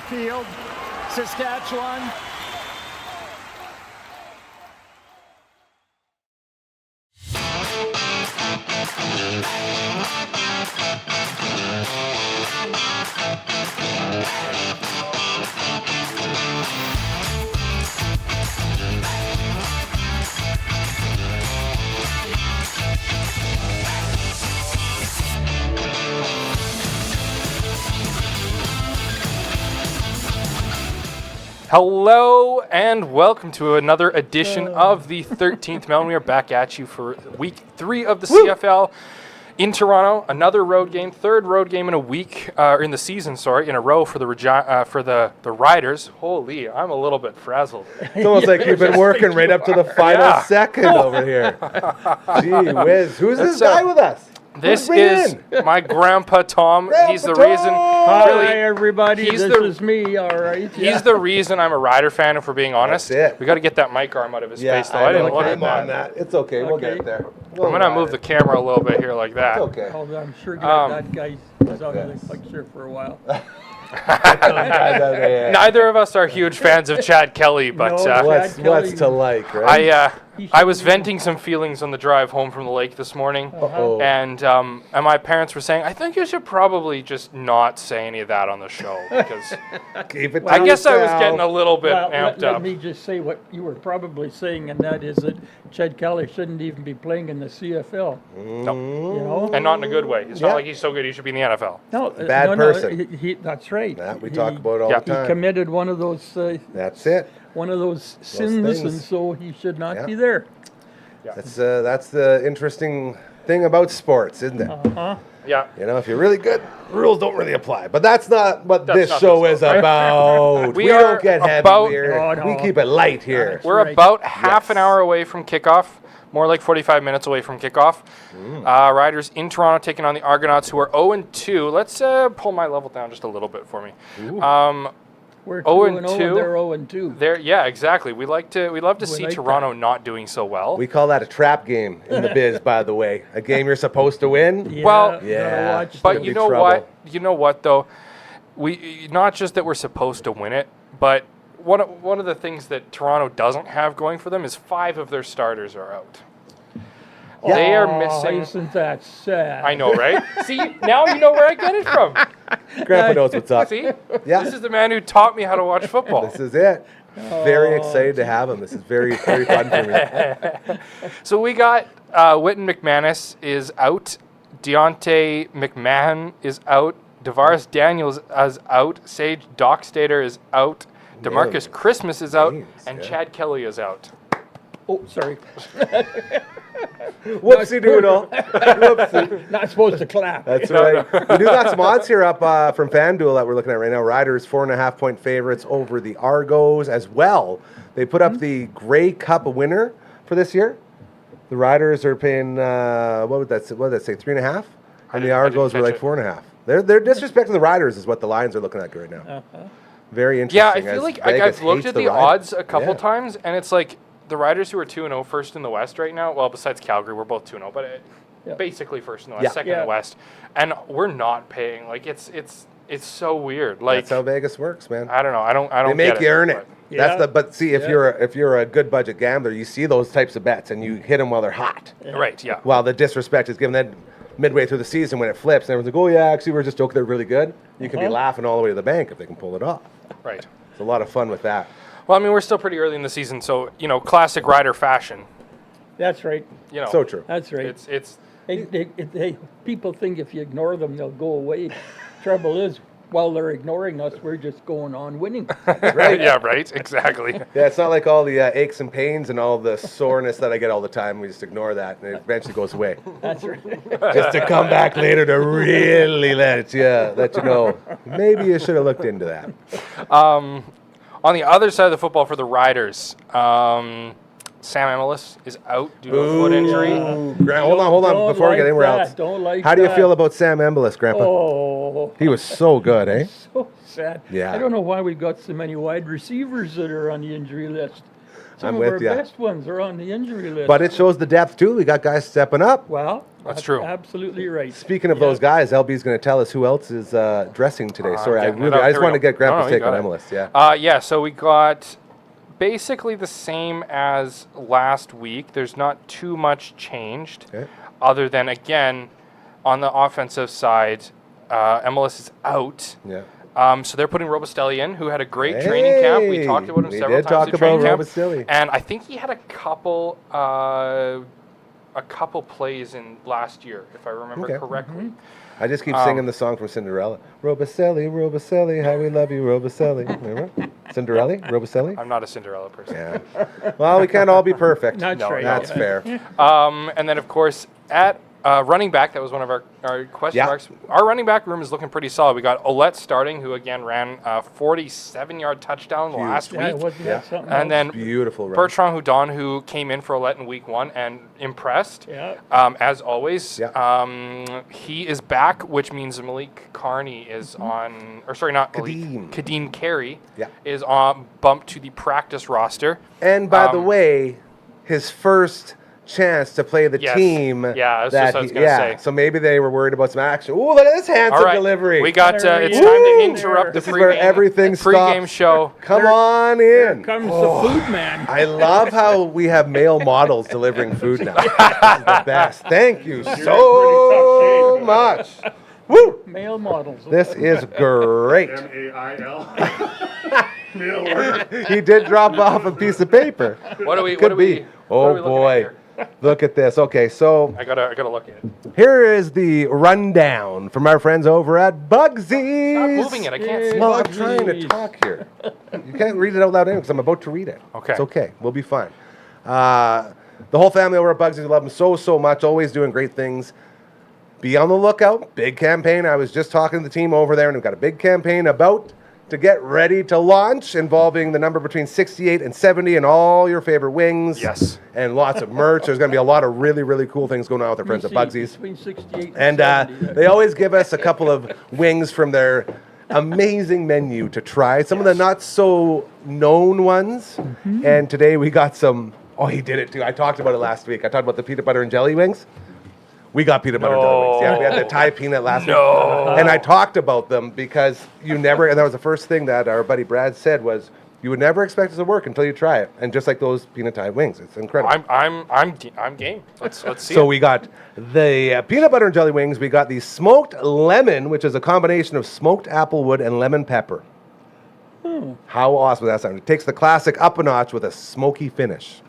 field, Saskatchewan. Hello and welcome to another edition of the 13th Melon. We are back at you for week 3 of the CFL in Toronto. Another road game, third road game in a week, in the season, in a row for the Riders. Holy, I'm a little bit frazzled. It's almost like you've been working right up to the final second over here. Gee whiz, who's this guy with us? This is my grandpa Tom. He's the reason. Hi everybody, this is me. All right. He's the reason I'm a Rider fan. If we're being honest, That's it. We got to get that mic arm out of his face, though. I didn't know. look I'm at on that. that. It's okay. We'll get it there. I'm gonna move the camera a little bit here, like that. It's okay. Oh, I'm sure that guy was out of the picture for a while. Neither of us are huge fans of Chad Kelly, but what's to like, right? I was venting some feelings on the drive home from the lake this morning, and my parents were saying, I think you should probably just not say any of that on the show, because I guess I was getting a little bit amped up. Let me just say what you were probably saying, and that is that Chad Kelly shouldn't even be playing in the CFL. No. You know? And not in a good way. It's not like he's so good he should be in the NFL. No, Bad person. That's right. That we talk about all the time. He committed one of those. That's it. One of those sins, and so he should not be there. That's the interesting thing about sports, isn't it? Yeah. You know, if you're really good, rules don't really apply. But that's not what this show is about. We don't get heavy here. We keep it light here. We're about half an hour away from kickoff. More like 45 minutes away from kickoff. Riders in Toronto taking on the Argonauts, who are 0-2. Let's pull my level down just a little bit for me. We're 2-0, and they're 0-2. Yeah, exactly. We love to see Toronto not doing so well. We call that a trap game in the biz, by the way. A game you're supposed to win. But you know what? You know what though? We not just that we're supposed to win it, but one of the things that Toronto doesn't have going for them is 5 of their starters are out. They are missing. Isn't that sad? I know, right? See, now you know where I get it from. Grandpa knows what's up. See? This is the man who taught me how to watch football. This is it. Very excited to have him. This is very, very fun for me. So we got Witten McManus is out. Deontay McMahon is out. Devaris Daniels is out. Sage Dockstader is out. DeMarcus Christmas is out. And Chad Kelly is out. Oh, sorry. Whoopsie doodle. Whoopsie. Not supposed to clap. That's right. We do got some odds here up from FanDuel that we're looking at right now. Riders 4.5-point favorites over the Argos as well. They put up the Grey Cup winner for this year. The Riders are paying what would that say? 3.5, and the Argos were like 4.5. They're disrespecting the Riders is what the Lions are looking at right now. Very interesting. Yeah, I feel like I've looked at the odds a couple times, and it's like the Riders who are 2-0 first in the West right now. Well, besides Calgary, we're both 2-0, but basically first in the West, second in the West, and we're not paying. Like it's so weird. Like that's how Vegas works, man. I don't know. I don't. They make you earn it. But see, if you're a good budget gambler, you see those types of bets and you hit them while they're hot. Right. Yeah. While the disrespect is given, then midway through the season when it flips and everyone's like, oh yeah, actually we're just joking, they're really good. You can be laughing all the way to the bank if they can pull it off. Right. It's a lot of fun with that. Well, I mean, we're still pretty early in the season, so classic Rider fashion. That's right. So true. That's right. It's. People think if you ignore them, they'll go away. Trouble is, while they're ignoring us, we're just going on winning. Right? Yeah, right. Exactly. Yeah, it's not like all the aches and pains and all the soreness that I get all the time. We just ignore that, and it eventually goes away. That's right. Just to come back later to really let you know. Maybe you should have looked into that. On the other side of the football for the Riders, Sam Emilus is out due to a foot injury. Hold on. Before we get anywhere else, how do you feel about Sam Emilus, Grandpa? Oh, he was so good, eh? So sad. Yeah. I don't know why we got so many wide receivers that are on the injury list. Some I'm of our with you. best ones are on the injury list. But it shows the depth too. We got guys stepping up. Well, That's true. Absolutely right. Speaking of those guys, LB's going to tell us who else is dressing today. Sorry, I just wanted to get Grandpa's take on MLS. Yeah, so we got basically the same as last week. There's not too much changed, other than, again, on the offensive side, MLS is out. Yeah. So they're putting Robustelli in, who had a great training camp. We talked about him several times in training camp. And I think he had a couple plays in last year, if I remember correctly. I just keep singing the song from Cinderella. Robustelli, Robustelli, how we love you, Robustelli. Remember? Cinderella, Robustelli? I'm not a Cinderella person. Yeah. Well, we can't all be perfect. That's right. That's fair. And then, of course, at running back, that was one of our question marks. Our running back room is looking pretty solid. We got Olette starting, who again ran a 47-yard touchdown last week. And then beautiful run. Bertrand Houdon, who came in for Olette in week 1 and impressed, as always. He is back, which means Malik Carney is on, or sorry, not Malik, Kadeem Carey is on bumped to the practice roster. And by the way, his first chance to play the team. Yeah, that's what I was going to say. So maybe they were worried about some action. Ooh, look at this handsome delivery. We got, it's time to interrupt the pregame show. Come on in. Here comes the food man. I love how we have male models delivering food now. This is the best. Thank you so much. Woo! Male models. This is great. MAIL. He did drop off a piece of paper. What do we? Could be. Oh boy. Look at this. Okay, so I gotta look at it. Here is the rundown from our friends over at Bugsy. Stop moving it. I can't see. Well, I'm trying to talk here. You can't read it out loud anyway because I'm about to read it. Okay. It's okay. We'll be fine. The whole family over at Bugsy, we love them so much. Always doing great things. Be on the lookout. Big campaign. I was just talking to the team over there, and we've got a big campaign about to get ready to launch, involving the number between 68 and 70 and all your favorite wings. Yes. And lots of merch. There's going to be a lot of really cool things going on with their friends at Bugsy's. Between 68 and 70. They always give us a couple of wings from their amazing menu to try. Some of the not so known ones. And today we got some, he did it too. I talked about it last week. I talked about the peanut butter and jelly wings. We got peanut butter and jelly wings. Yeah, we had the Thai peanut last week. And I talked about them because and that was the first thing that our buddy Brad said was, you would never expect it to work until you try it. And just like those peanut Thai wings, it's incredible. I'm game. Let's see. So we got the peanut butter and jelly wings. We got the smoked lemon, which is a combination of smoked applewood and lemon pepper. How awesome does that sound? It takes the classic up a notch with a smoky finish.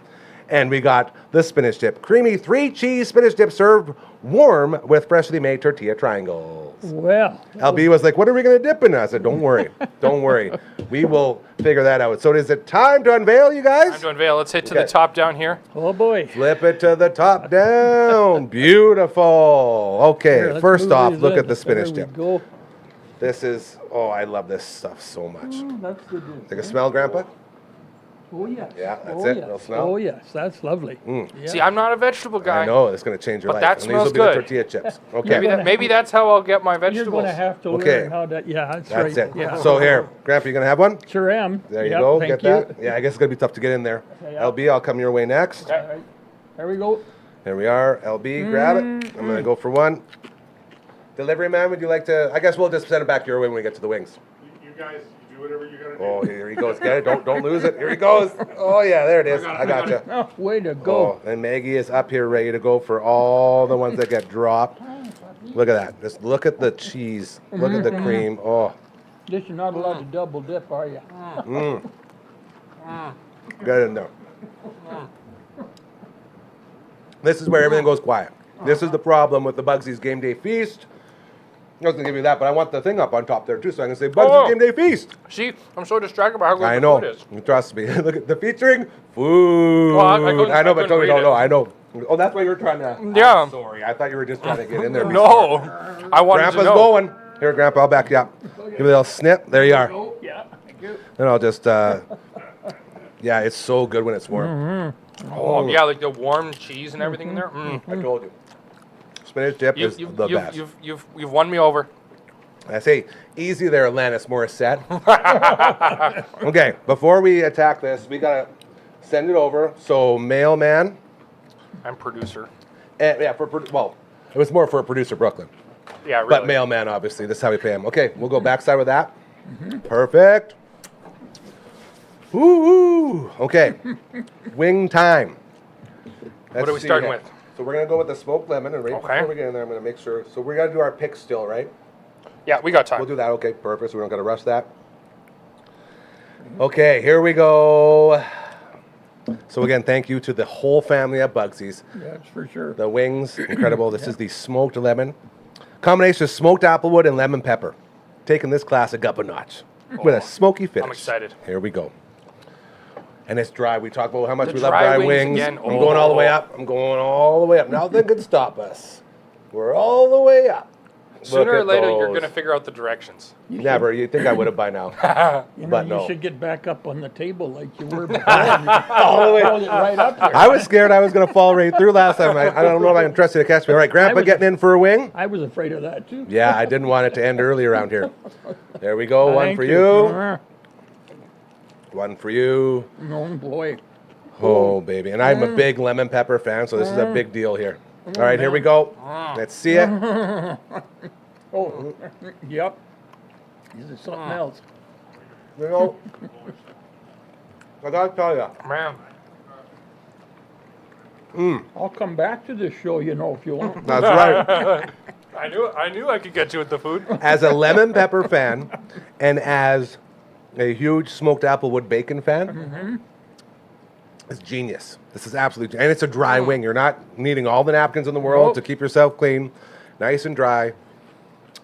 And we got the spinach dip. Creamy 3-cheese spinach dip served warm with freshly made tortilla triangles. Well. LB was like, what are we going to dip in? I said, don't worry. Don't worry. We will figure that out. So is it time to unveil, you guys? Time to unveil. Let's hit to the top down here. Oh, boy. Flip it to the top down. Beautiful. Okay, Here, first off, look at the spinach there dip. we go. This is, I love this stuff so much. That's good. Take a smell, Grandpa? Oh, yes. Yeah, that's it. Yes. It'll smell. Oh, yes. That's lovely. Yeah. See, I'm not a vegetable guy. I know, it's going to change your But life. that And these will smells be the good. tortilla chips. Okay. Maybe that's how I'll get my You're vegetables. going to have to learn how to, that's right. That's it. Yeah. So here, Grandpa, you going to have one? Sure am. There you Yep, go. thank Get you. that. Yeah, I guess it's going to be tough to get in there. Yeah. LB, I'll come your way next. All right. There we go. There we are. LB, grab it. I'm going to go for one. Delivery man, would you like to? I guess we'll just send it back your way when we get to the wings. You guys do whatever you gotta do. Oh, here he goes. Get it. Don't lose it. Here he goes. Oh, yeah, there it is. I got you. Oh, way to go. And Maggie is up here ready to go for all the ones that get dropped. Look at that. Just look at the cheese. Look at the cream. Oh. This you're not allowed to double dip, are you? Get in there. This is where everything goes quiet. This is the problem with the Bugsy's Game Day Feast. I was going to give you that, but I want the thing up on top there too, so I can say Bugsy's Game Day Feast. See, I'm so distracted by how good I the know. food is. Trust me. Look at the featuring food. Well, I know, but couldn't Tony, read it. I know. Oh, that's why you were trying to. Yeah. I'm sorry. I thought you were just trying to get in there. No, I wanted Grandpa's to know. going. Here, Grandpa, I'll back you up. Give me a little snip. There you are. Oh, yeah. Thank you. And I'll just, yeah, it's so good when it's warm. Oh, yeah, like the warm cheese and everything in there. I told you. Spinach dip is the best. You've won me over. I say, easy there, Alanis Morissette. Okay, before we attack this, we got to Send it over. So mailman. I'm producer. Yeah, well, it was more for producer Brooklyn. Yeah, really. But mailman, obviously. This is how we pay him. Okay, we'll go backside with that. Perfect. Woo! Okay. Wing time. What are we starting with? So we're going to go with the smoked lemon. And right Okay. before we get in there, I'm going to make sure. So we got to do our picks still, right? Yeah, we got time. We'll do that. Okay, perfect. So we don't got to rush that. Okay, here we go. So again, thank you to the whole family at Bugsy's. That's for sure. The wings, incredible. This is the smoked lemon. Combination of smoked applewood and lemon pepper. Taking this classic up a notch with a smoky finish. I'm excited. Here we go. And it's dry. We talk about how much The we love dry dry wings wings. again. I'm going all the way Oh. up. I'm going all the way up. Nothing can stop us. We're all the way up. Sooner Look or at later, you're those. going to figure out the directions. Never. You'd think I would have by now. You know, But you no. should get back up on the table like you were before. All the way Hold it right up there. I was scared I was going to fall right through last time. I don't know if I can trust you to catch me. All right, Grandpa getting in for a wing. I was afraid of that too. Yeah, I didn't want it to end early around here. There we go. One Thank for you. Ah, One for you. Oh boy. Oh, baby. And I'm a big lemon pepper fan, so this is a big deal here. All right, here we go. Let's see it. Oh, yep. This is something else. You know, I got to tell you. Man, I'll come back to this show, you know, if you want. That's right. I knew I could get you with the food. As a lemon pepper fan and as a huge smoked applewood bacon fan, it's genius. This is absolutely, and it's a dry wing. You're not needing all the napkins in the world to keep yourself clean. Nice and dry.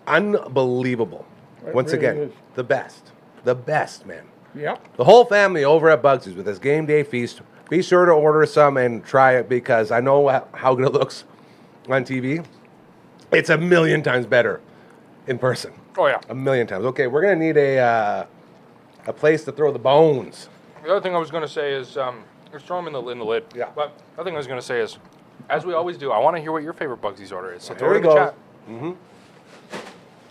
Unbelievable. It Once really again, is. the best. The best, man. Yep. The whole family over at Bugsy's with this game day feast. Be sure to order some and try it because I know how good it looks on TV. It's a million times better in person. Oh, yeah. A million times. Okay, we're going to need a place to throw the bones. The other thing I was going to say is, just throw them in the lid. Yeah. But the other thing I was going to say is, as we always do, I want to hear what your favorite Bugsy's order is. So throw Here it we in the go. chat.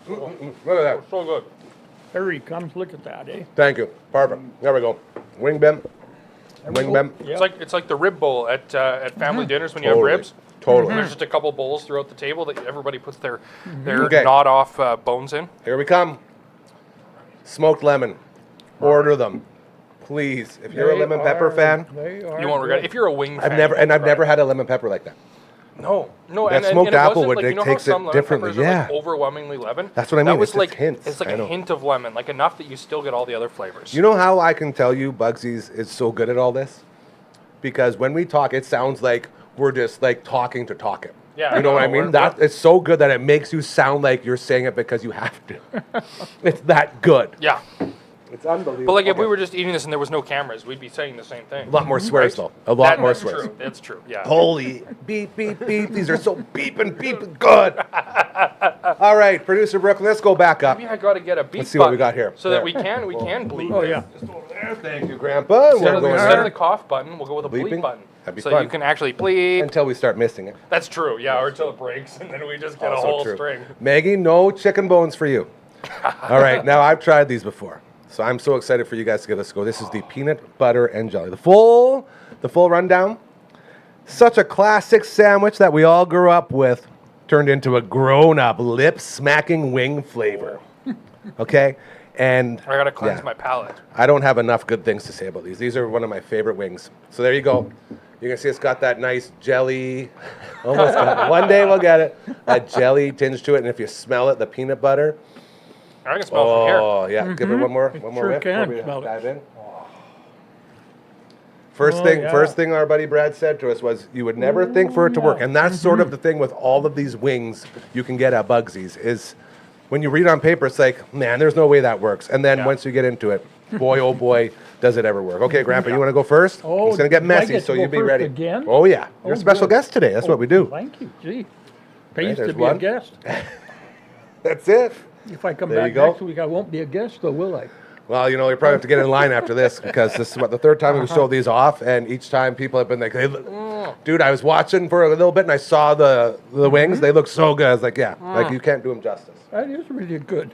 Look at that. So good. There he comes. Look at that, eh? Thank you. Perfect. There we go. Wing bim. Wing bim. Yep. It's like the rib bowl at family dinners when you have Totally. ribs. Totally. There's just a couple bowls throughout the table that everybody puts their Okay. gnawed off bones in. Here we come. Smoked lemon. Order them. Please. If you're a They lemon pepper are- fan, they are You won't regret it. good. If you're a wing fan, I've never try it. had a lemon pepper like that. No. That and smoked it wasn't applewood, like, it you know takes how it some lemon differently, peppers are like yeah. overwhelmingly lemon? That's what I mean, That was it's like just hints, It's like I a know. hint of lemon, like enough that you still get all the other flavors. You know how I can tell you Bugsy's is so good at all this? Because when we talk, it sounds like we're just like talking to talk it. Yeah, You know what I we're- mean? That it's so good that it makes you sound like you're saying it because you have to. It's that good. Yeah. It's unbelievable. But like if we Okay. were just eating this and there was no cameras, we'd be saying the same thing. A lot more swears, though. A lot more that's swears. True. That's true. Yeah. Holy beep, beep, beep. These are so beeping good. All right, producer Brooklyn, let's go back up. Maybe I got to get a beep Let's see what we button got here. so There. that we can bleep. Oh yeah. Just over there. Thank you, Grandpa. Instead We're of, the, going instead of there the cough button, we'll go with a bleep Bleeping? button. That'd be so fun. you can actually bleep. until we start missing it. That's true. Yeah, or until it breaks and then we just get a Also whole true. string. Maggie, no chicken bones for you. All right, now I've tried these before, so I'm so excited for you guys to give this a go. This is the peanut butter and jelly. The full rundown. Such a classic sandwich that we all grew up with, turned into a grown-up, lip-smacking wing flavor. Okay, and I gotta cleanse yeah. my palate. I don't have enough good things to say about these. These are one of my favorite wings. So there you go. You can see it's got that nice jelly. Almost got it. One day we'll get it. A jelly tinge to it, and if you smell it, the peanut butter. I can smell it from here. Oh yeah, give it one more Sure whiff can before we smell it. dive in. Oh, yeah. First thing our buddy Brad said to us was, you would never think for it to work, and that's sort of the thing with all of these wings you can get at Bugsy's is when you read on paper, it's like, man, there's no way that works, and then Yeah. once you get into it, boy, oh boy, does it ever work. Okay, Grandpa, you want to go first? Oh, it's gonna get do I messy, get so to go you be first ready. again? Oh yeah, you're Oh, a special good. guest today. That's what we do. Thank you. Gee. Pays there's to be one. a guest. That's it. If I come There you back go. next week, I won't be a guest, though, will I? Well, you probably have to get in line after this because this is what the third time we show these off, and each time people have been like, hey, dude, I was watching for a little bit and I saw the wings. They look so good. I was like, yeah, like you can't do them justice. That is really good.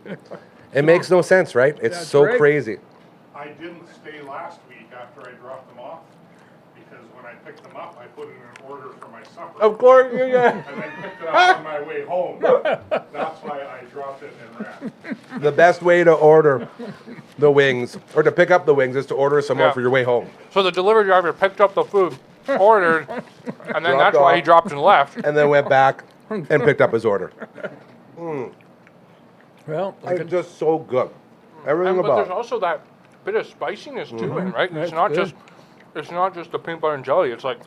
It makes no sense, right? It's That's so right. crazy. I didn't stay last week after I dropped them off. because when I picked them up, I put in an order for my supper. Of course, yeah. And then picked it up on my way home. That's why I dropped it and ran. The best way to order the wings, or to pick up the wings, is to order some more Yeah. for your way home. So the delivery driver picked up the food, ordered, and then Dropped that's why he off. dropped and left. And then went back and picked up his order. Well, It's just so good. Everything But there's about it. also that bit of spiciness too, in, right? That's It's not good. it's not just the peanut butter and jelly. It's like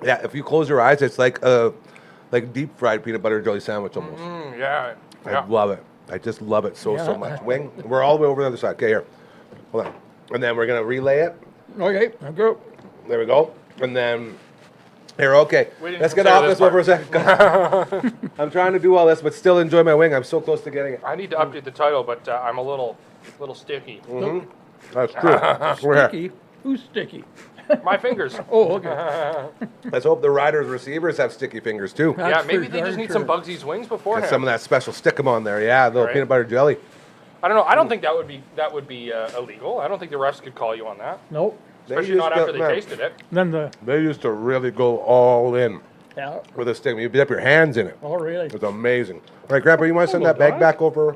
Yeah, if you close your eyes, it's like a deep fried peanut butter and jelly sandwich almost. yeah. I love it. I just love it so Yeah. much. Wing. We're all the way over the other side. Okay, here. Hold on. And then we're gonna relay it. okay, I'll go. There we go. And then here, okay. We didn't Let's get consider off this this one for a second. I'm trying to do all this, but still enjoy my wing. I'm so close to getting it. I need to update the title, but I'm a little sticky. That's true. We're here. Sticky. Who's sticky? My fingers. Oh, okay. Let's hope the Riders receivers have sticky fingers too. That's Yeah, maybe for they just darn need some sure. Bugsy's wings Get beforehand. some of that special stick 'em on there. Yeah, a little Right. peanut butter jelly. I don't know. I don't think that would be illegal. I don't think the refs could call you on that, Nope. especially used not to- after they man, tasted it. Then the, They used to really go all in yeah. with a stick. You dip your hands in it. Oh, really? It's amazing. All right, Grandpa, you want to send that bag back over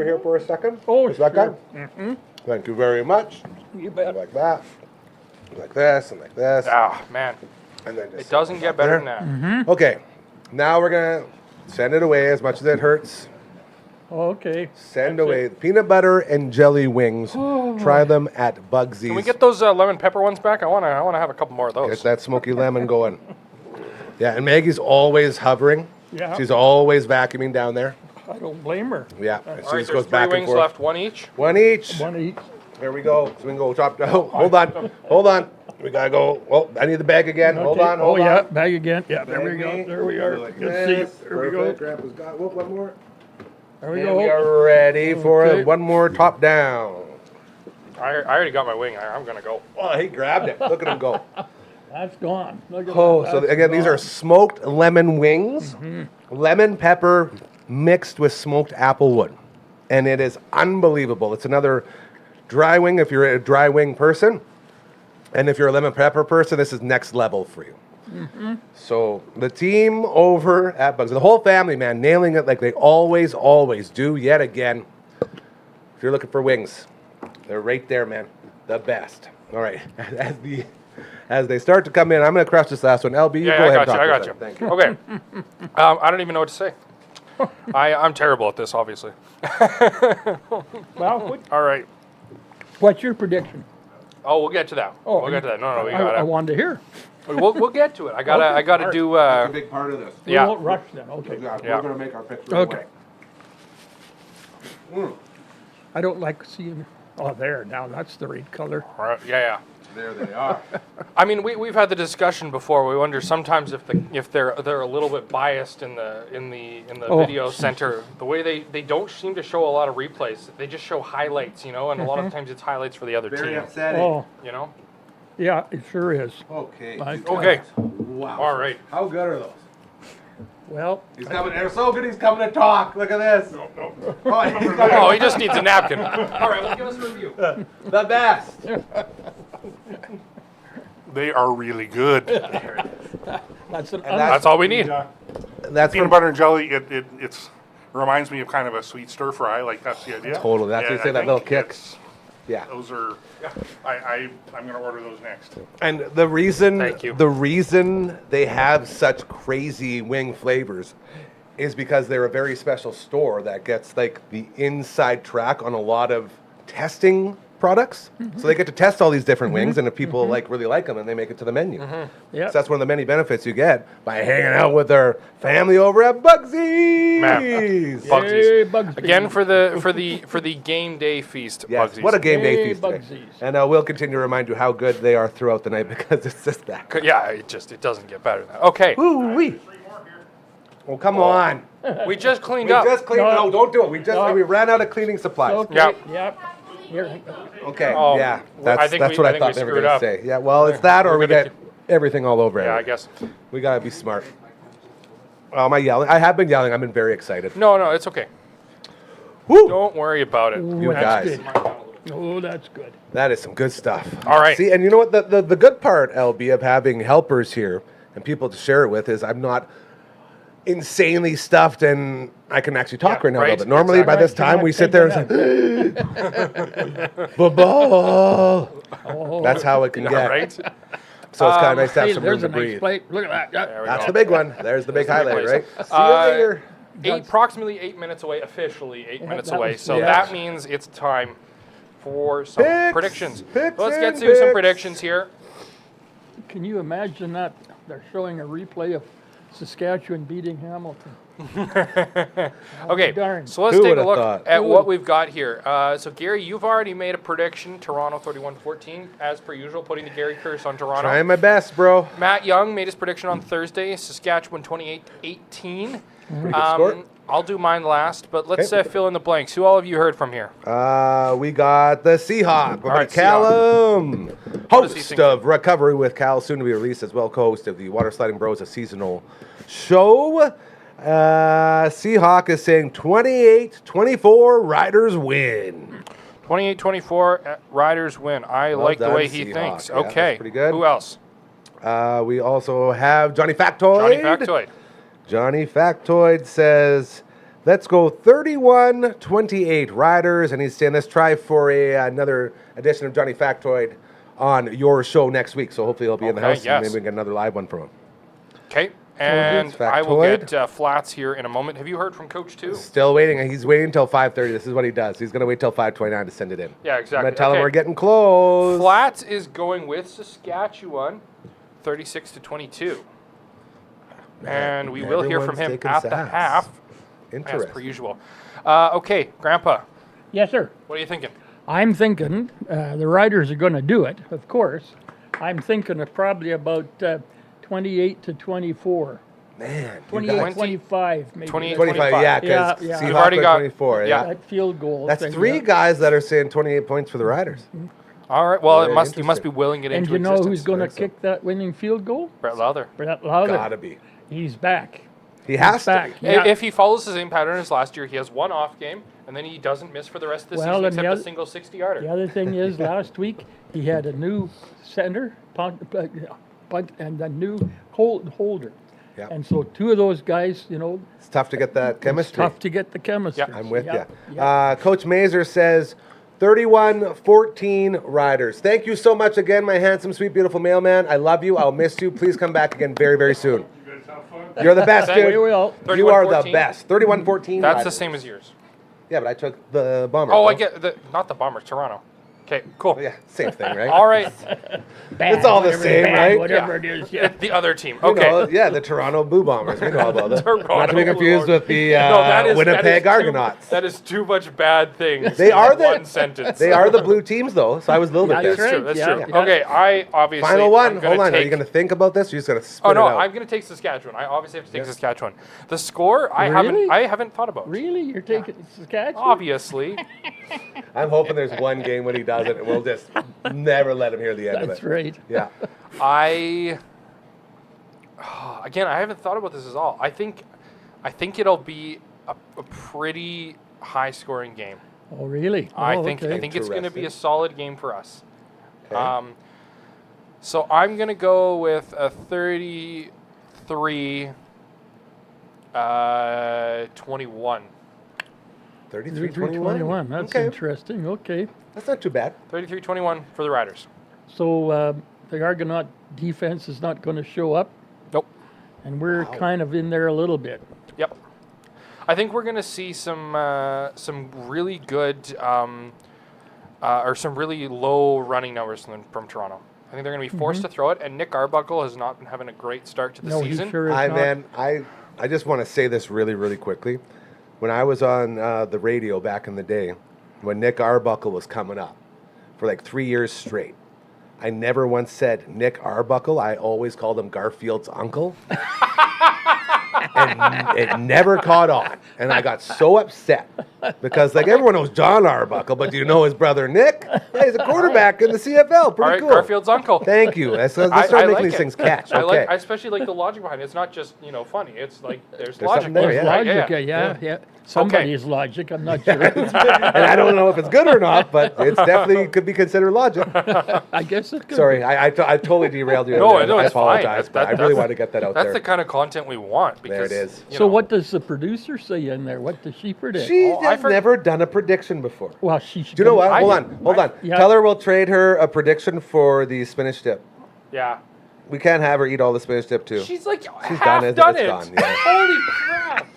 here for a second? Oh, Is that sure. good? Thank you very much. You bet. Like that. Like this and like this. Ah, man, And then just it doesn't get better than that. Okay. Now we're going to send it away as much as it hurts. Okay. Send That's away it. peanut butter and jelly wings. Try them at Bugsy's. Can we get those lemon pepper ones back? I wanna have a couple more of those. Get that smoky lemon going. Yeah, and Maggie's always hovering. Yeah. She's always vacuuming down there. I don't blame her. Yeah. All And she right, just there's goes 3 back and wings forth. left, one each. One each. One each. There we go. So we can go top down. Oh, hold on. Hold on. We gotta go. Oh, I need the bag again. Hold Okay. on. Oh, Hold yeah. on. Bag again. Yeah, there we Bag go. me. There we are. Like Let's this. see. There we Perfect. go. Grandpa's got one more. There we And go. we are ready for Okay. one more top down. I already got my wing. I'm gonna go. Oh, he grabbed it. Look at him go. That's gone. Look at Oh, that. so That's again, these are gone. smoked lemon wings, lemon pepper mixed with smoked apple wood. And it is unbelievable. It's another dry wing if you're a dry wing person. And if you're a lemon pepper person, this is next level for you. So the team over at Bugsy, the whole family, man, nailing it like they always do yet again. If you're looking for wings, they're right there, man. The best. All right. As they start to come in, I'm going to crush this last one. LB, you Yeah, go I ahead. got and you. I talk got for a you. second. Thank you. Okay. I don't even know what to say. I'm terrible at this, obviously. Well, All right. what's your prediction? Oh, we'll get to that. Oh, we'll get to that. No, we I got it. wanted to hear. We'll get to it. I gotta do. That's a big part of this. We Yeah. won't rush then. Okay. Yeah, Yeah. we're going to make our picks right Okay. away. I don't like seeing. Oh, there. Now that's the right color. Yeah. There they are. I mean, we've had the discussion before. We wonder sometimes if they're a little bit biased in the Oh, video center. The way they don't seem to show a lot of replays. They just show highlights, and a lot of times it's highlights for the other Very team. upsetting. Oh, You know. yeah, it sure is. Okay. Okay. Wow. All right. How good are those? Well, He's coming. They're so good. He's coming to talk. Look at this. Oh, he's coming. Oh, he just needs a napkin. All right, well, give us a review. The best. They are really good. that's an That's all we need. That's Peanut from butter and jelly, it reminds me of kind of a sweet stir fry. Like, that's the idea. Totally. That's what you say, I that little think kick. it's- Yeah. Those are, I'm going to order those next. And the reason Thank you. they have such crazy wing flavors is because they're a very special store that gets like the inside track on a lot of testing products. So they get to test all these different wings, and if people really like them, then they make it to the menu. Yeah. So that's one of the many benefits you get by hanging out with our family over at Bugsy's. Bugsy's. Yay, Bugsy. Again for the game day feast. Yes, Bugsy's. what a game day Yay, feast today. Bugsy's. And we'll continue to remind you how good they are throughout the night because it's just that. Yeah, it doesn't get better than that. Okay, Ooh-wee. Oh, come on. we just cleaned We up. just cleaned. No. No, don't do it. We ran out of cleaning supplies. Okay. Yep. Yep. Here. Okay. Oh, yeah. well, I That's think that's we- what I I think thought we they were screwed going up. to say. Yeah. Well, it's that, or We're we gonna get everything all over. Yeah, I everything. guess. We gotta be smart. Am I yelling? I have been yelling. I've been very excited. No, it's okay. Woo! Don't worry about it. You That's guys. good. Oh, that's good. That is some good stuff. All right. See, and you know what? The good part, LB, of having helpers here and people to share it with is I'm not insanely stuffed and I can actually talk right now a right. little bit. Normally, by this time, we sit there and say, ball. That's how it can get. Right? So it's kind of nice to have Hey, some room there's to a nice breathe. plate. Look at that. Yeah. There we That's go. the big one. There's the big highlight, place. right? See you later. Approximately 8 minutes away, officially 8 minutes that away. was- So yeah. that means it's time for some Picks. predictions. Picks Let's get and to some picks. predictions here. Can you imagine that? They're showing a replay of Saskatchewan beating Hamilton. Okay, darn. so let's Who take a would've look thought? at what we've got here. So, Gary, you've already made a prediction, Toronto 31-14, as per usual, putting the Gary curse on Toronto. Trying my best, bro. Matt Young made his prediction on Thursday, Saskatchewan 28-18. score. I'll do mine last, but let's Okay. fill in the blanks. Who all have you heard from here? We got the Seahawk. All right, Callum, does he host think? of Recovery with Cal, soon to be released as well, co-host of the Water Sliding Bros, a seasonal show. Seahawk is saying 28-24, Riders win. 28-24, Riders win. I like the done, way he Seahawk. thinks. Yeah, that's Okay, pretty good. who else? We also have Johnny Factoid. Johnny Factoid. Johnny Factoid says, let's go 31-28 Riders. And he's saying, let's try for another edition of Johnny Factoid on your show next week. So hopefully he'll be in the Okay, house yes. and maybe we can get another live one from him. Okay, and it's I will Factoid. get Flats here in a moment. Have you heard from Coach too? Still waiting. He's waiting until 5:30. This is what he does. He's going to wait till 5:29 to send it in. Yeah, I'm exactly. going to tell him Okay. we're getting close. Flats is going with Saskatchewan, 36-22. And we will hear from everyone's him taking at the sacks. half, as Interesting. per usual. Okay, Grandpa, Yes, sir. what are you thinking? I'm thinking the Riders are going to do it, of course. I'm thinking of probably about 28-24. Man, you 28, guys- 25, maybe. 28, 25, yeah, because Yeah, yeah. Seahawks You've already are got- 24. yeah. Yeah. That field goal. That's thing, three yeah. guys that are saying 28 points for the Riders. All right, well, Very you must be interesting. willing it And into you know existence. who's going to think so. kick that winning field goal? Brett Lowther. Brett Lowther. Gotta be. He's back. He has to back. be. Yeah. If he follows the same pattern as last year, he has one off game, and then he doesn't miss for the rest of the Well, season and except the a other- single 60-yarder. The other thing is, last week he had a new center, punt, and a new holder. Yeah. And so two of those guys, you know, It's tough to get that it's chemistry. tough to get the chemistry. Yeah. I'm with Yeah, you. yeah. Coach Mazer says 31-14 Riders. Thank you so much again, my handsome, sweet, beautiful mailman. I love you. I'll miss you. Please come back again very, very soon. You guys have fun? You're the best, Thank dude. We will. You are the 31-14? best. 31-14 That's the Riders. same as yours. Yeah, but I took the Bombers. Oh, I though. get not the Bombers, Toronto. Okay, cool. Yeah, same thing, right? All right, Bad, It's all the whatever, same, bad, right? Whatever Yeah. it is, yeah. the other team. You Okay. know, yeah, the Toronto Blue Bombers. We know all about that. Toronto Not to be Blue confused Bombers. with the No, that is- that Winnipeg is too- Argonauts. That is too much bad things. They in are the one sentence. They are the blue teams, though. So I was a little Yeah, bit that's there. right. That's Yeah, true. yeah. Okay, I obviously. Final I'm one. gonna Hold on. Are take- you going to think about this? Or are you just going to spit Oh no, it out? I'm going to take Saskatchewan. I obviously have to take Saskatchewan. The score, Really? I haven't thought about. Really? You're taking Saskatchewan? Obviously, I'm hoping there's one game when he does it, and we'll just never let him hear the end That's of it. right. Yeah. again, I haven't thought about this at all. I think it'll be a pretty high-scoring game. Oh, really? I Oh, think okay. it's going to be a Interesting. solid game for us. Okay. So I'm going to go with a 33 21. 33-21. That's Okay. interesting. Okay. That's not too bad. 33-21 for the Riders. So the Argonaut defense is not going to show up, Nope. and we're kind of in there a little bit. Yep. I think we're going to see some really good or some really low running numbers from Toronto. I think they're going to be forced to throw it, and Nick Arbuckle has not been having a great start to the No, season. he sure is I not. man, I just want to say this really, really quickly. When I was on the radio back in the day, when Nick Arbuckle was coming up for like 3 years straight, I never once said Nick Arbuckle. I always called him Garfield's uncle. and it never caught on. And I got so upset because, like, everyone knows John Arbuckle, but do you know his brother Nick? Yeah, he's a quarterback in the CFL. All Pretty right, cool. Garfield's uncle. Thank you. Let's start I making like these it. things catch. I Okay. especially like the logic behind it. It's not just, funny. It's like there's There's logic. something there, behind yeah. it, Logic, right? yeah. Somebody's logic, I'm not sure. And I don't know if it's good or not, but it's definitely could be considered logic. I guess it could. Sorry, I totally derailed you. No, there. no, I it's fine. apologize, but I really want to get that out That's there. the kind of content we want. There it Because, is. you So know, what does the producer say in there? What does she predict? She Oh, has never done a prediction before. Well, she should. Do you know what? I Hold did. on. Yeah. Tell her we'll trade her a prediction for the spinach dip. Yeah. We can't have her eat all the spinach dip too. She's like She's half done it. done It's it. gone, yeah. Holy crap.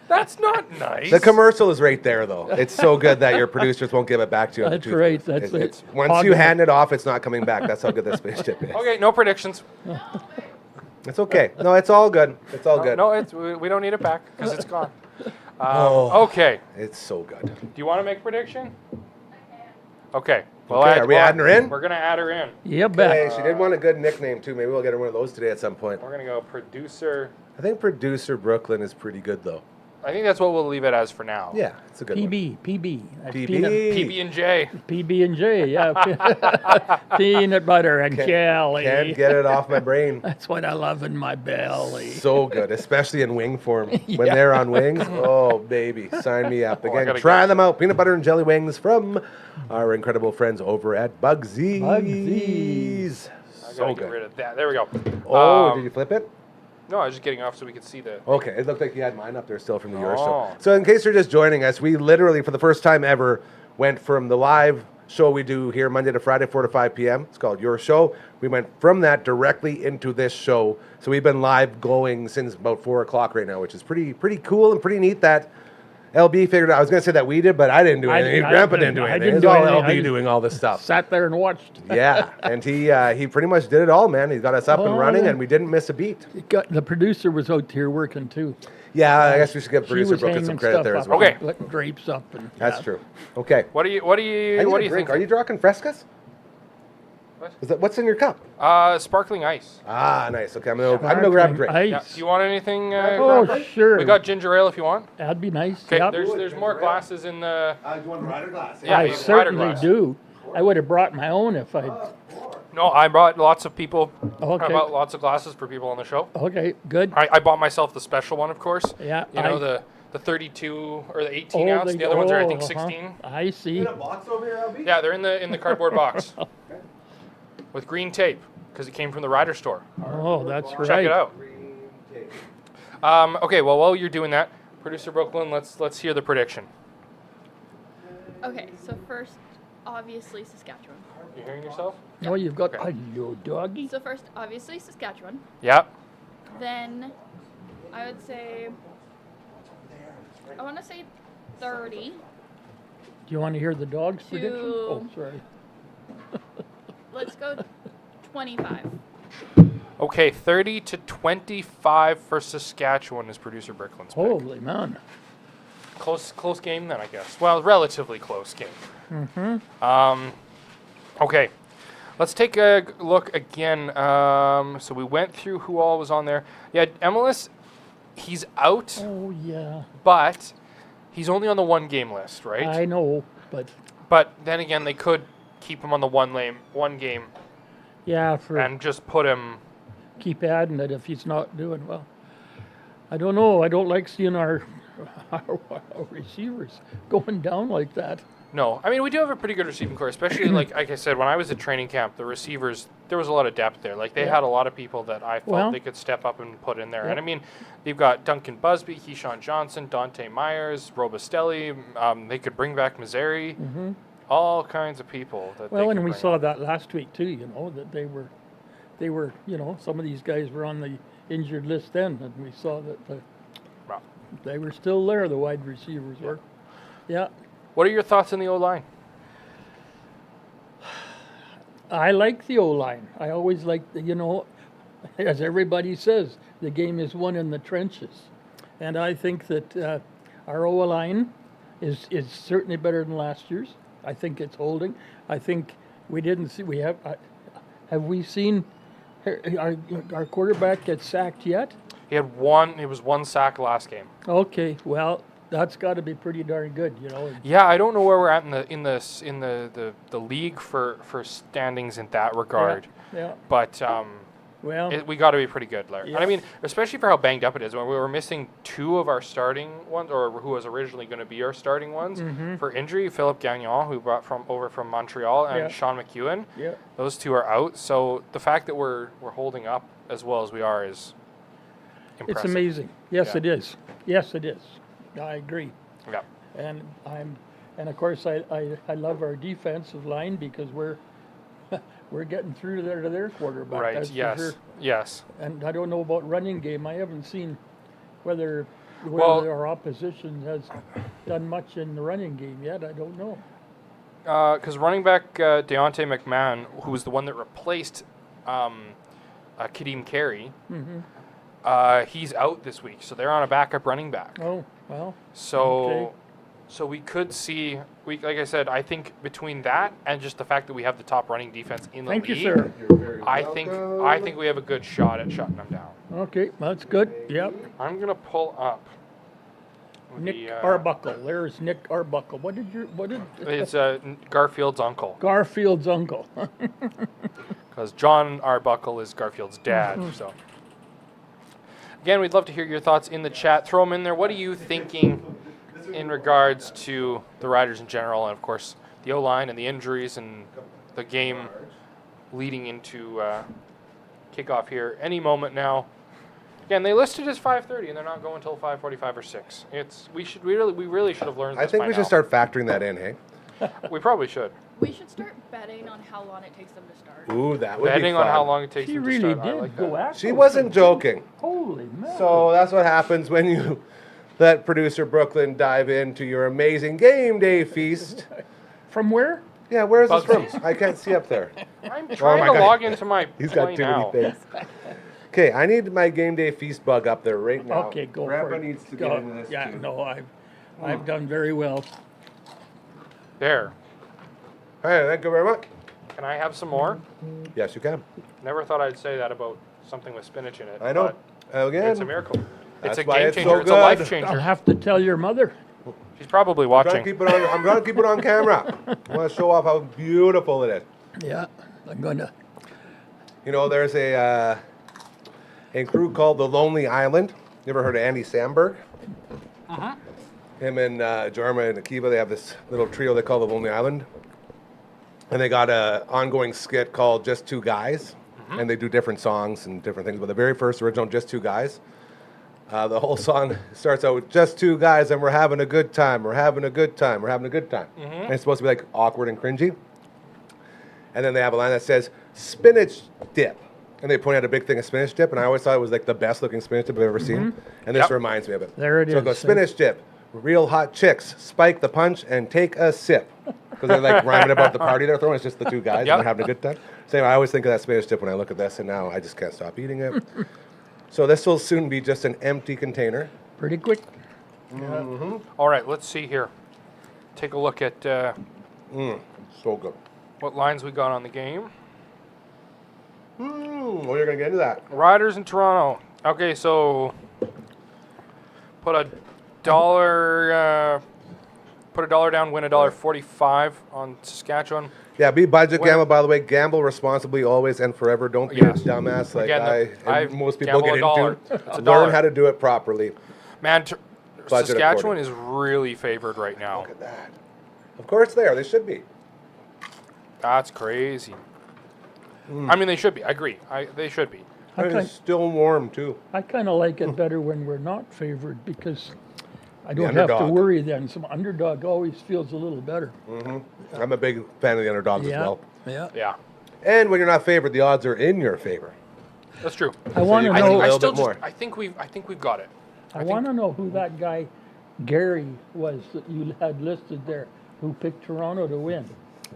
That's not nice. The commercial is right there, though. It's so good that your producers won't give it back to you. on the That's toothpick. right, that's it. It's once you hand it off, it's not coming back. That's how good that spinach dip is. Okay, no predictions. It's okay. No, it's all good. It's all good. No, we don't need it back because it's gone. Oh. Okay. It's so good. Do you want to make a prediction? Okay. Well, Okay, are we adding her in? We're going to add her in. Yeah, Hey, bet. she did want a good nickname too. Maybe we'll get her one of those today at some point. We're going to go producer. I think producer Brooklyn is pretty good though. I think that's what we'll leave it as for now. Yeah, it's a good one. PB. That's PB. PB&J. PB&J, yeah. Peanut butter and jelly. Can't get it off my brain. That's what I love in my belly. So good, especially in wing form. When they're on wings, oh baby, sign me up. I Again, gotta try get- them out. Peanut butter and jelly wings from our incredible friends over at Bugsy's. Bugsy's. I So gotta get good. rid of that. There we go. Oh, did you flip it? No, I was just getting off so we could see the. Okay, it looked like you had mine up there still from the Your Oh. Show. So in case you're just joining us, we literally, for the first time ever, went from the live show we do here Monday to Friday, 4 to 5 p.m. It's called Your Show. We went from that directly into this show. So we've been live going since about 4 o'clock right now, which is pretty cool and pretty neat that LB figured out. I was going to say that we did, but I didn't do anything. Grandpa didn't do I anything. didn't It's do all anything. I LB just doing all this stuff. Sat there and watched. Yeah, and he pretty much did it all, man. He got us up and Oh, running, yeah. and we didn't miss a beat. The producer was out here working too. Yeah, I guess we should give She producer was Brooklyn some hanging credit stuff there as up, well. Okay. Putting grapes up. And, That's yeah. true. Okay. What do you I need a think? drink. Are you drinking Frescas? What? Is that what's in your cup? Sparkling ice. Ah, nice. Okay, I'm gonna grab a drink. Ice. Yeah. Do you want anything? Oh, Grandpa? sure. We got ginger ale if you want. That'd be nice. Okay. Yep. There's more glasses in the. Do you want a rider glass? Yeah, I you have rider certainly glass. do. I would have brought my own if I. No, I brought lots of people. Okay. I bought lots of glasses for people on the show. Okay, good. I bought myself the special one, of course. Yeah, You know the 32 or the 18 ounce. The other ones are I think 16. I see. a box over here, LB? Yeah, they're in the cardboard box with green tape because it came from the Rider store. Oh, that's right. Check it out. Okay, well while you're doing that, producer Brooklyn, let's hear the prediction. Okay, so first, obviously Saskatchewan. You hearing yourself? Oh, you've got Okay. a little doggy. So first, obviously Saskatchewan. Yeah. Then, I would say, I want to say 30. Do you want to hear the dog's prediction? To- Oh, sorry. Let's go 25. Okay, 30 to 25 for Saskatchewan is producer Brooklyn's pick. Holy man. Close game then, I guess. Well, relatively close game. Mm-hmm. Okay, let's take a look again. So we went through who all was on there. Yeah, Emelis, he's out, Oh, yeah. but he's only on the one game list, right? I know, but But then again, they could keep him on the one game yeah, for and just put him. keep adding it if he's not doing well. I don't know. I don't like seeing our receivers going down like that. No, I mean we do have a pretty good receiving core, especially like I said when I was at training camp. The receivers, there was a lot of depth there. Like they Yeah. had a lot of people that I felt Well- they could step up and put in there. Yeah. And I mean, they've got Duncan Busby, Keyshawn Johnson, Dante Myers, Robustelli. They could bring back Missouri. All kinds of people that. Well, they and could we bring saw up. that last week too. You know that they were, some of these guys were on the injured list then, and we saw that Wow. they were still there. The wide receivers were. Yeah, What are your thoughts on the O line? I like the O line. I always like as everybody says, the game is won in the trenches, and I think that our O line is certainly better than last year's. I think it's holding. I think we didn't see. Have we seen our quarterback get sacked yet? He had one. It was one sack last game. Okay, well, that's got to be pretty darn good, you know. Yeah, I don't know where we're at in the league for standings in that regard. Yeah. But Well, we got to be pretty good, Larry. And I Yeah. mean, especially for how banged up it is. When we were missing two of our starting ones, or who was originally going to be our starting ones for injury, Philip Gagnon, who brought over from Montreal, and Yeah. Sean McEwen. yeah. Those two are out. So the fact that we're holding up as well as we are is impressive. It's amazing. Yes, Yeah. it is. Yes, it is. I agree. Yeah. And of course I love our defensive line because we're getting through there to their quarterback. Right. That's for Yes. sure. Yes. And I don't know about running game. I haven't seen whether Well- our opposition has done much in the running game yet. I don't know. Because running back Deontay McMahon, who was the one that replaced Kadeem Carey, he's out this week. So they're on a backup running back. Oh, well. So, Okay. so we could see. Like I said, I think between that and just the fact that we have the top running defense in the Thank you, league, sir. You're very I think we have a good shot at shutting them down. Okay, that's good. Yep. I'm gonna pull up. Nick the, Arbuckle. There's Nick Arbuckle. What did It's Garfield's uncle, Garfield's uncle? because John Arbuckle is Garfield's dad. So, again, we'd love to hear your thoughts in the chat. Throw them in there. What are you thinking in regards to the Riders in general, and of course the O-line and the injuries and the game leading into kickoff here any moment now? Again, they listed as 5:30, and they're not going until 5:45 or 6. We really should have learned. I this think by we now. should start factoring that in, hey? We probably should. We should start betting on how long it takes them to start. Ooh, that would Betting be fun. on how long it takes She them to really start. I did like go that. after She it. wasn't joking. Holy man. So that's what happens when you let producer Brooklyn dive into your amazing game day feast. From where? Yeah, where is this from? Bugsy's. I can't see up there. I'm trying my to God. log into my He's play got too now. many things. Okay, I need my game day feast bug up there right now. Okay, go Grandpa for it. needs to Go. get into this Yeah, too. no, I've done very well. There. Hey, thank you very much. Can I have some more? Yes, you can. Never thought I'd say that about something with spinach in it. I know. but Again, It's a miracle. That's It's a why game it's changer. so It's a life good. changer. I'll have to tell your mother. She's probably I'm watching. gonna keep it on camera. I want to show off how beautiful it is. Yeah, I'm gonna. You know, there's a crew called the Lonely Island. You ever heard of Andy Samberg? Him and Jarma and Akiva, they have this little trio they call the Lonely Island. And they got a ongoing skit called Just Two Guys. And they do different songs and different things. But the very first original, Just Two Guys, the whole song starts out with just two guys and we're having a good time. We're having a good time. We're having a good time. And it's supposed to be like awkward and cringy. And then they have a line that says spinach dip. And they point out a big thing of spinach dip. And I always thought it was like the best looking spinach dip I've ever seen. And this Yep. reminds me of it. There it So it is. goes spinach dip, real hot chicks, spike the punch and take a sip. Because they're like rhyming about the party they're throwing. It's just the two guys Yep. and they're having a good time. So anyway, I always think of that spinach dip when I look at this. And now I just can't stop eating it. So this will soon be just an empty container. Pretty quick. All right, let's see here. Take a look at So good. what lines we got on the game. Well, you're going to get into that. Riders in Toronto. Okay, so put a dollar down, win $1.45 on Saskatchewan. Yeah, be budget Well- gamble, by the way. Gamble responsibly always and forever. Don't be Yes. a dumbass like Again, I I and most people gamble get a dollar. into. It's a Learn dollar. how to do it properly. Man, Budget Saskatchewan according. is really favored right now. Look at that. Of course they are. They should be. That's crazy. I mean, they should be. I agree. They should be. And Okay. it's still warm, too. I kind of like it better when we're not favored because I don't have to underdog. worry then. Some underdog always feels a little better. I'm a big fan of the underdogs as Yeah. well. Yeah. Yeah, And when you're not favored, the odds are in your favor. that's true. I want to you I can think know. I little still bit just. more. I think we've got it. I want to know who that guy Gary was that you had listed there, who picked Toronto to win.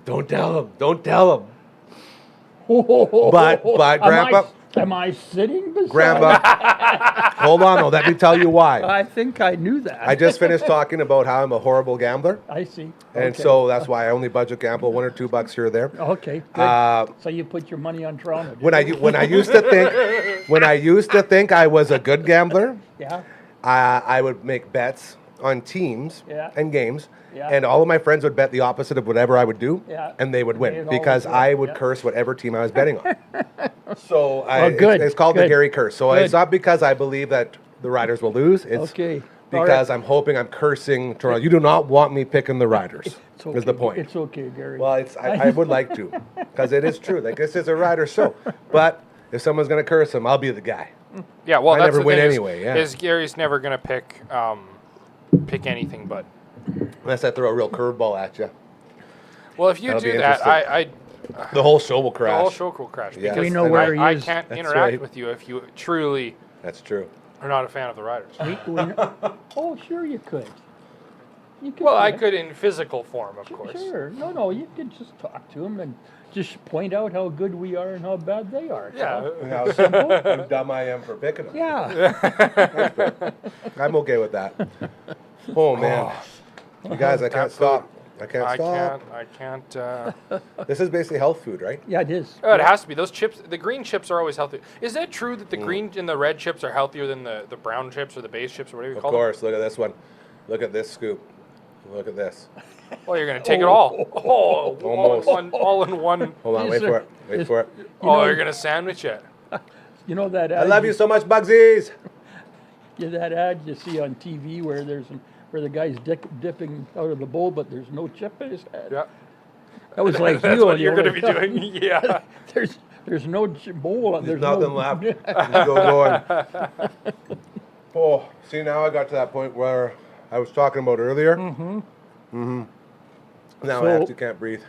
Don't tell them. Don't tell them. But Grandpa- Am I sitting beside? Grandpa. Hold on, though. Let me tell you why. I think I knew that. I just finished talking about how I'm a horrible gambler. I see. And Okay. so that's why I only budget gamble $1 or $2 here or there. Okay. Good. So you put your money on Toronto. did When you? I used to think I was a good gambler, Yeah. I would make bets on teams Yeah. and games, Yeah. and all of my friends would bet the opposite of whatever I would do, Yeah. and they would They'd win always because win, I would yeah. curse whatever team I was betting on. So good, it's called the good, Gary curse. So good. it's not because I believe that the Riders will lose. It's Okay. All because right. I'm hoping I'm cursing Toronto. You do not want me picking the Riders. It's okay. Is the point. It's okay, Gary. Well, I would like to, because it is true. Like, this is a Rider show. But if someone's going to curse him, I'll be the guy. Yeah, well, I that's never the win thing anyway, yeah. is Gary's never going to pick anything but. Unless I throw a real curveball at you. Well, if you That'll be do that, interesting. The whole show will crash. the whole show will crash Yeah. because We know where he I is. can't That's interact right. with you if you truly That's true. are not a fan of the Riders. Oh, sure you could. You could. Well, do I it. could in physical form, of course. Sure. No, you could just talk to him and just point out how good we are and how bad they are. Yeah. How simple, how dumb I am for picking them. Yeah. I'm okay with that. Oh, man. You guys, I can't stop. I can't stop. I can't. This is basically health food, right? Yeah, it is. Oh, it has to be. Those chips, the green chips are always healthy. Is that true that the green and the red chips are healthier than the brown chips or the base chips or whatever you Of call course. Look at this one. Look at this scoop. Look at this. them? Oh, you're going to take it all. Oh, Almost. all in one. Hold on. Wait These for are- it. Wait for it. Oh, you're going to sandwich it. You know that I ad love you so much, Bugsies. that ad you see on TV where where the guy's dipping out of the bowl, but there's no chip in his head. Yeah. That was like That's you. what on you're the going to be doing. Yeah. There's no bowl. There's nothing left. Just go going. Oh, see, now I got to that point where I was talking about earlier. Mm-hmm. Now I So- actually can't breathe.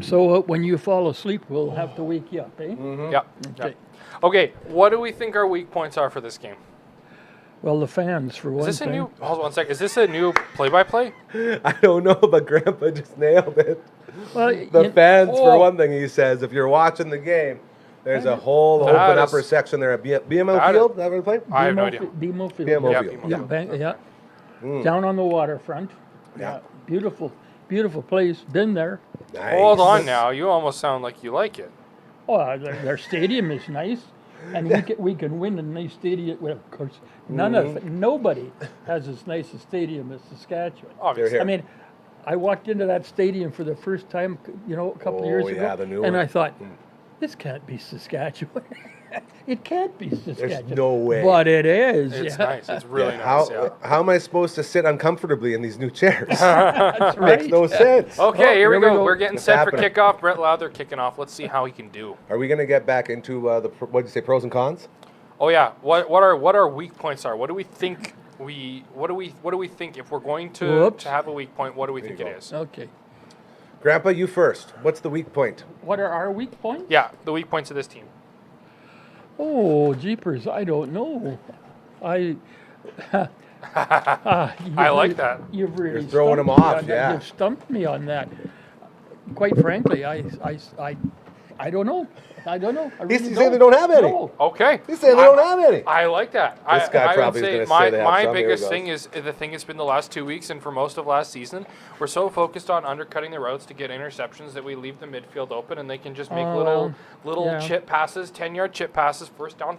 So when you fall asleep, we'll have to wake you up, eh? Yeah. Okay. Okay, what do we think our weak points are for this game? Well, the fans, for Is one this a thing. new? Hold on 1 second. Is this a new play-by-play? I don't know, but Grandpa just nailed it. Well, The fans, Oh. for one thing, he says, if you're watching the game, there's a whole That open is- upper section there at BMO that Field. is- Is that where they play? I have no idea. BMO Field. BMO Yeah, Field. BMO Yeah, Field. yeah. Down on the waterfront. Yeah. Beautiful, beautiful place. Been there. Nice. Hold on now. You almost sound like you like it. Oh, their stadium is nice, and we can win a nice stadium. Well, of course, nobody has as nice a stadium as Saskatchewan. Obviously. Here. I mean, I walked into that stadium for the first time, a couple of Oh, years yeah, ago, the new and one. I thought, this can't be Saskatchewan. It can't be Saskatchewan. no way. But it is. It's yeah. nice. It's really nice. How am I supposed to sit uncomfortably in these new chairs? That's Makes right. no sense. Okay, here we here we go. go. We're getting It's set happening. for kickoff. Brett Lowther kicking off. Let's see how he can do. Are we going to get back into what did you say, pros and cons? Oh yeah. What our weak points are? What do we think what do we think if we're going to Whoops. have a weak point? What do we think you it go. is? Okay. Grandpa, you first. What's the weak point? What are our weak points? Yeah, the weak points of this team. Oh, jeepers, I don't know. I like that. You've really You're throwing stumped him me off, on that. yeah. You've stumped me on that. Quite frankly, I don't know. I don't know. I He's really saying they don't have any. No. Okay. He's saying they don't have any. I like that. This guy I probably would is say gonna my, say they have my some. Here biggest he thing is the thing has been the last 2 weeks and for most of last season, we're so focused on undercutting the routes to get interceptions that we leave the midfield open and they can just make Oh, little yeah. chip passes, 10-yard chip passes, first down.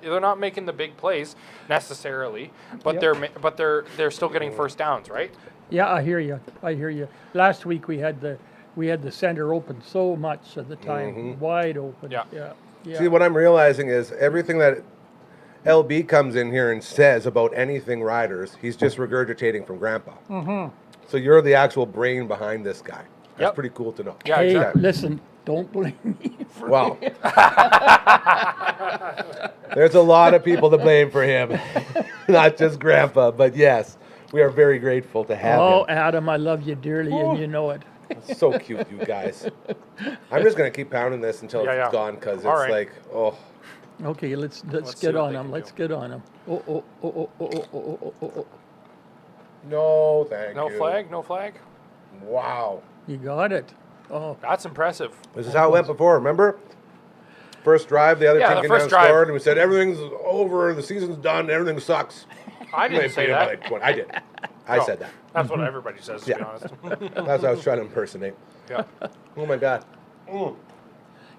They're not making the big plays necessarily, but Yep. they're still getting first downs, right? Yeah, I hear you. I hear you. Last week we had the center open so much at the time, wide open. Yeah. Yeah. See, what I'm realizing is everything that LB comes in here and says about anything Riders, he's just regurgitating from Grandpa. Mm-hmm. So you're the actual brain behind this guy. That's Yep. pretty cool to know. Yeah, Hey, exactly. listen, don't blame me for Wow. There's a lot of people to blame for him, not just Grandpa. But yes, we are very grateful to have Oh, him. Adam, I love you dearly, and you know it. So cute, you guys. I'm just gonna keep pounding this until Yeah, it's gone because it's All right. like, oh, Okay, let's see get what on they him. can Let's do. get on him. Oh. no, thank No you. flag, no flag. Wow. You got it. Oh, That's impressive. This is how it went before. Remember? First drive, the other Yeah, team the came first down and drive. scored, and we said everything's over, the season's done, everything sucks. I They didn't say beat them by that. like 20. I did. I Oh, said that. That's what everybody says, to be Yeah. honest. That's what I was trying to impersonate. Yeah. Oh my God. Mm.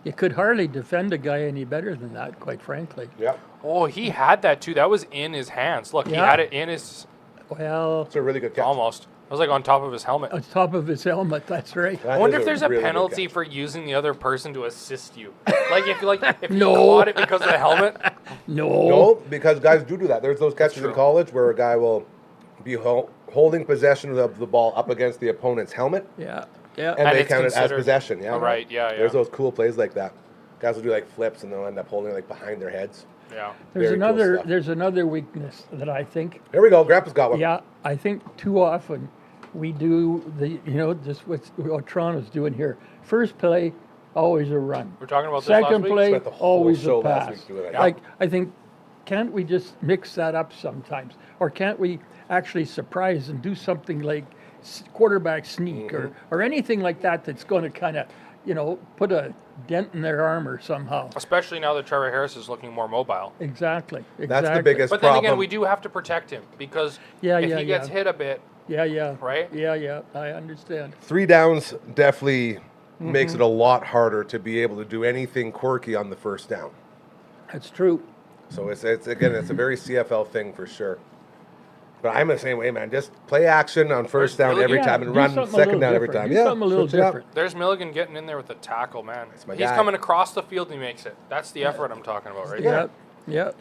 You could hardly defend a guy any better than that, quite frankly. Yep. Oh, he had that too. That was in his hands. Look, he Yeah. had it in his Well, It's a really good catch. almost. It was like on top of his helmet. on top of his helmet, that's right. That I wonder is if there's a really good penalty catch. for using the other person to assist you. If you No. caught it because of the helmet. No. No, because guys do that. There's those catches true. in college where a guy will be holding possession of the ball up against the opponent's helmet, Yeah. Yeah. and they it's count it as considered- possession. Yeah, Oh, right, yeah, yeah. There's those cool plays like that. Guys will do like flips, and they'll end up holding it like behind their heads. Yeah. Very cool stuff. There's another weakness that I think. Here we go. Grandpa's got one. Yeah, I think too often we do just what Toronto's doing here. First play, always a run. We're talking about this last Second week? play, Spent the whole always show a last pass. week doing it. Like I think, can't we just mix that up sometimes, or can't we actually surprise and do something like quarterback sneak Mm-hmm. or anything like that that's going to kind of put a dent in their armor somehow. Especially now that Trevor Harris is looking more mobile. Exactly. That's the biggest But then problem. again, we do have to protect him because Yeah, if yeah, he gets yeah. hit a bit, Yeah. Right? Yeah. I understand. 3 downs definitely makes Mm-hmm. it a lot harder to be able to do anything quirky on the first down. That's true. So it's a very CFL thing for sure. But I'm the same way, man. Just play action on first down every Yeah, time and do run something a second little down every different. time. Do something a little switch it up. different. there's Milligan getting in there with the tackle, man. my He's guy. coming across the field and he makes it. That's the effort I'm talking about right Yeah. there. Yeah.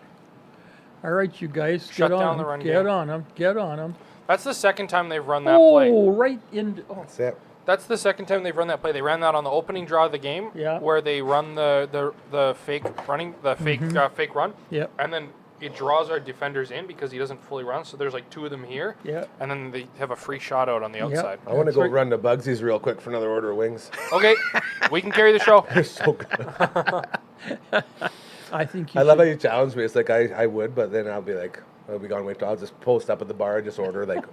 All right, you guys, Shut get down on the them. run Get game. on them. Get on them. That's the second time they've run that play. Oh, right in. Oh, That's it. That's the second time they've run that play. They ran that on the opening draw of the game, Yeah. where they run the fake running, the fake fake run, Yep. and then it draws our defenders in because he doesn't fully run. So there's like 2 of them here, Yeah. and then they have a free shot out on the outside. I want to That's go right. run to Bugsy's real quick for another order of wings. Okay, we can carry the show. They're so good. I think you I love how should- you challenge me. It's like I would, but then I'll be like, I'll be gone. Wait, I'll just post up at the bar and just order like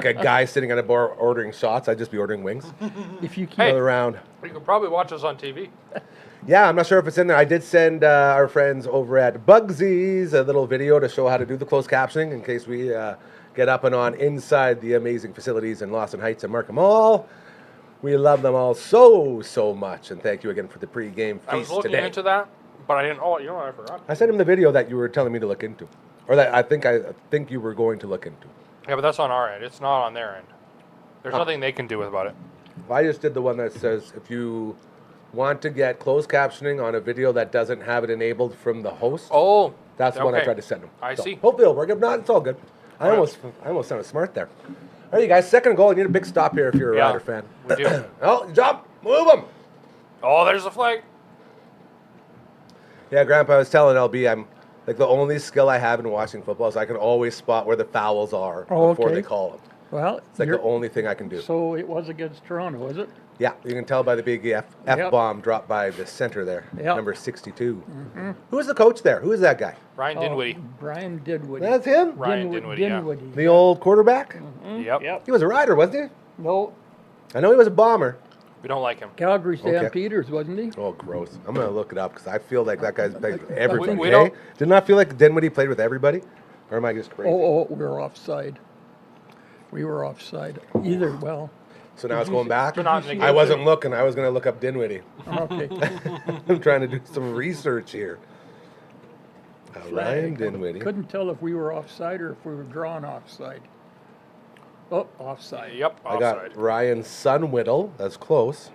a guy sitting at a bar ordering shots. I'd just be ordering wings. if you keep. Hey. Another round. You can probably watch us on TV. Yeah, I'm not sure if it's in there. I did send our friends over at Bugsy's a little video to show how to do the closed captioning in case we get up and on inside the amazing facilities in Lawson Heights and Markham Mall. We love them all so much, and thank you again for the pre-game I was feast looking today. into that, but I didn't. Oh, you know what? I forgot. I sent him the video that you were telling me to look into, or that I think you were going to look into. Yeah, but that's on our end. It's not on their end. There's nothing they can do about it. I just did the one that says if you want to get closed captioning on a video that doesn't have it enabled from the host, Oh, that's the one I okay. tried to send him. I So see. Hopefully it'll work. If not, it's all good. I Alright. almost sounded smart there. All right, you guys, second goal. You need a big stop here if you're a Yeah, Rider fan. we do. Oh, jump, move them. Oh, there's a flag. Yeah, Grandpa, I was telling LB, I'm like the only skill I have in watching football is I can always spot where the fouls are Oh, before okay. they call them. Well, It's like you're- the only thing I can do. so it was against Toronto, was it? Yeah, you can tell by the big F bomb dropped by the center there, Yep. number 62. Who is the coach there? Who is that guy? Ryan Dinwiddie. Brian Dinwiddie. That's him? Ryan Dinwiddie, yeah. The old quarterback? Yep. Yep. He was a Rider, wasn't he? No, I know he was a bomber. We don't like him. Calgary Okay. Stampeders, wasn't he? Oh, gross. I'm going to look it up because I feel like that guy's played with everybody. we hey? don't- Didn't I feel like Dinwiddie played with everybody? Or am I just crazy? Oh, we were offside. We were offside. Either, well, So now it's going back? They're not in the I game. wasn't looking. I was going to look up Dinwiddie. okay. I'm trying to do some research here. Ryan Dinwiddie. Couldn't tell if we were offside or if we were drawn offside. Oh, offside. Yep. I Offside. got Ryan Sunwhiddle. That's close.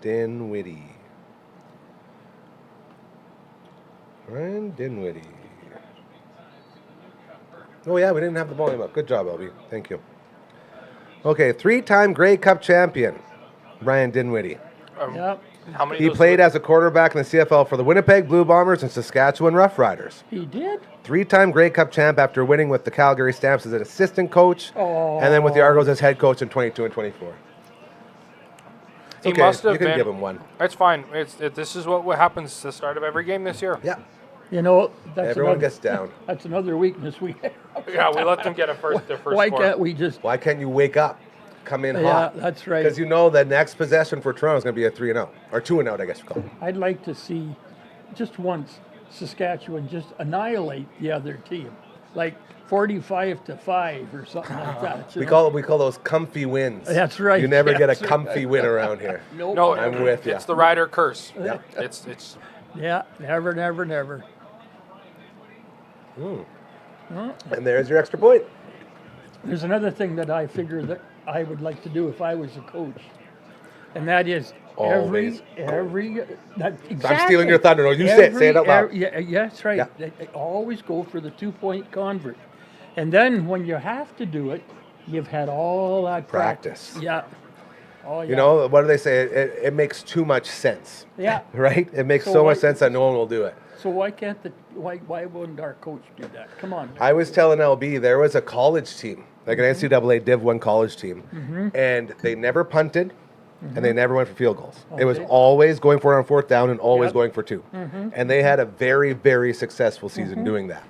Dinwiddie. Ryan Dinwiddie. Oh, yeah, we didn't have the volume up. Good job, LB. Thank you. Okay, 3-time Grey Cup champion, Ryan Dinwiddie. Yeah, How many? He of those played were- as a quarterback in the CFL for the Winnipeg Blue Bombers and Saskatchewan Roughriders. he did. 3-time Grey Cup champ after winning with the Calgary Stamps as an assistant coach, and then with the Argos as head coach in 22 and 24. He Okay, must have you can been. give him one. It's fine. This is what happens at the start of every game this year. Yeah, You know, that's everyone another, gets down. that's another weakness we have. Yeah, we let them get their first Why score. can't we just? Why can't you wake up? come in Yeah, hot. that's right. Because you know the next possession for Toronto is going to be a 3-0 or 2-0, I guess you call it. I'd like to see just once Saskatchewan just annihilate the other team, like 45-5 or something like that. We call those comfy wins. That's right. You never get a That's right. comfy win around here. Nope. No, I'm with ya. It's the Rider curse. Yeah. It's Yeah, never, never, never. And there's your extra point. There's another thing that I figure that I would like to do if I was a coach, and that is Always. exactly. I'm stealing your thunder. No, you say it out loud. Yeah, that's right. Yeah. They always go for the 2-point convert, and then when you have to do it, you've had all that Practice. Yeah. Oh yeah. You know, what do they say? It makes too much sense. Yeah. Right? It makes So so much what- sense that no one will do it. So why can't why wouldn't our coach do that? Come on. I was telling LB there was a college team, like an NCAA Div 1 college team, and they never punted and they never went for field goals. It was Okay. always going for it on fourth down and always Yep. going for 2. And they had a very, very successful season doing that.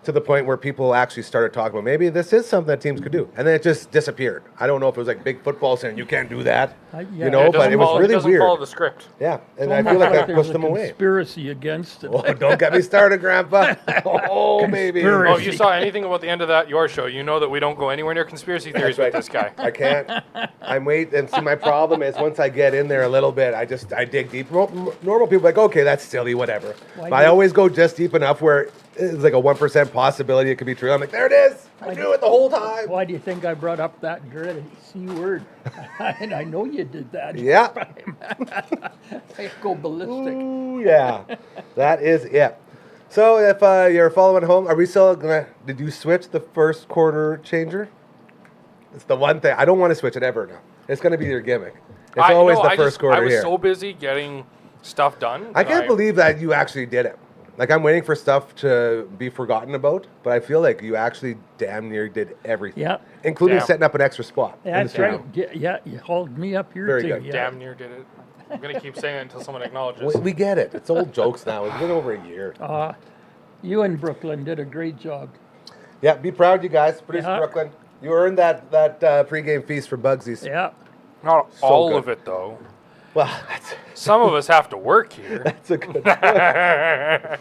To the point where people actually started talking about maybe this is something that teams could do. And then it just disappeared. I don't know if it was like big football saying you can't do that, Yeah. you know, it but it was follow, really doesn't weird. follow the script. Yeah, and I Almost feel like like that there's pushed a them away. conspiracy against it. Oh, don't get me started, Grandpa. Oh, baby. Conspiracy. Oh, if you saw anything about the end of that your show, you know that we don't go anywhere near conspiracy theories with this guy. I can't. I'm waiting. And see, my problem is once I get in there a little bit, I dig deep. Normal people are like, okay, that's silly, whatever. Why But do I you- always go just deep enough where it's like a 1% possibility it could be true. I'm like, there it is. I knew it the whole time. Why do you think I brought up that dreaded C word? And I know you did that. Yeah. I go ballistic. Ooh, yeah. That is it. So if you're following home, are we still gonna? Did you switch the first quarter changer? It's the one thing I don't want to switch it ever now. It's gonna be your gimmick. It's always the first quarter I was here. so busy getting stuff done. I that can't believe that you actually did it. Like, I'm waiting for stuff to be forgotten about, but I feel like you actually damn near did everything. Yeah. Including Damn. setting up an extra spot. in the That's studio. right. Yeah, you hauled me up here Very too. good. Yeah. Damn near did it. I'm gonna keep saying it until someone acknowledges. We get it. It's old jokes now. It's been over a year. You and Brooklyn did a great job. Yeah, be proud, you guys. Producer Yeah. Brooklyn. You earned that pregame feast for Bugsy's. Yeah. Not So all good. of it though. Well, Some of us have to work here. that's a good point.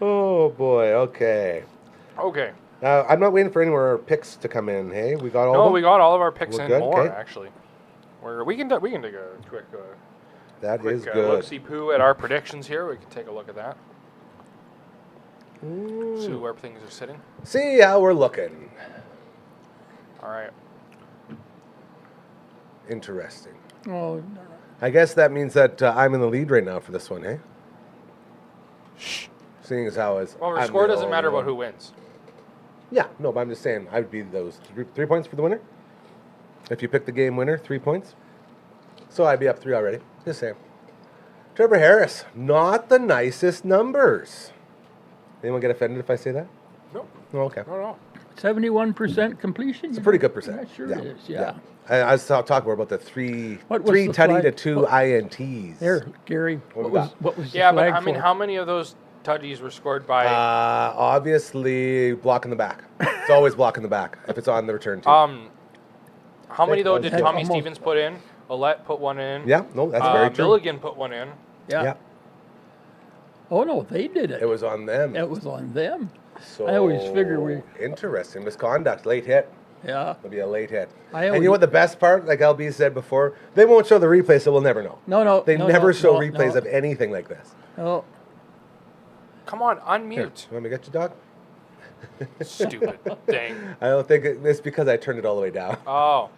Oh, boy. Okay. Okay. I'm not waiting for any more picks to come in, hey? We got all of No, them? we got all of our picks We're and good? more Okay. actually. We can take a quick That is quick good. look-see poo at our predictions here. We can take a look at that. See where things are sitting. See how we're looking. All right. Interesting. Oh, I guess that means that I'm in the lead right now for this one, eh? Seeing as how as Well, our I'm score the doesn't only matter one. about who wins. Yeah, no, but I'm just saying I would be those 3 points for the winner. If you pick the game winner, 3 points. So I'd be up 3 already. Just saying. Trevor Harris, not the nicest numbers. Anyone get offended if I say that? No, Oh, okay. no. 71% completion. It's a pretty good percent. Yeah, sure it is. Yeah. I was talking more about the three What was tutty the flag? to 2 INTs. There, Gary. What What we was got? what was the Yeah, but flag I mean, for? how many of those tutties were scored by? Obviously, blocking the back. It's always blocking the back if it's on the return team. How many though did That's Tommy almost- Stevens put in? Alette put one in. Yeah, no, that's very true. Milligan put one in. Yeah. Yeah, Oh no, they did it. it was on them. It was on them. So I always figure we- interesting misconduct, late hit. Yeah. It'll be a late hit. I And you always- know what the best part, like LB said before, they won't show the replay, so we'll never know. No. They no, never no, show no, replays no. of anything like this. Oh, Come on, Here, unmute. you want me to get you, dog? Stupid thing. I don't think it's because I turned it all the way down. Oh.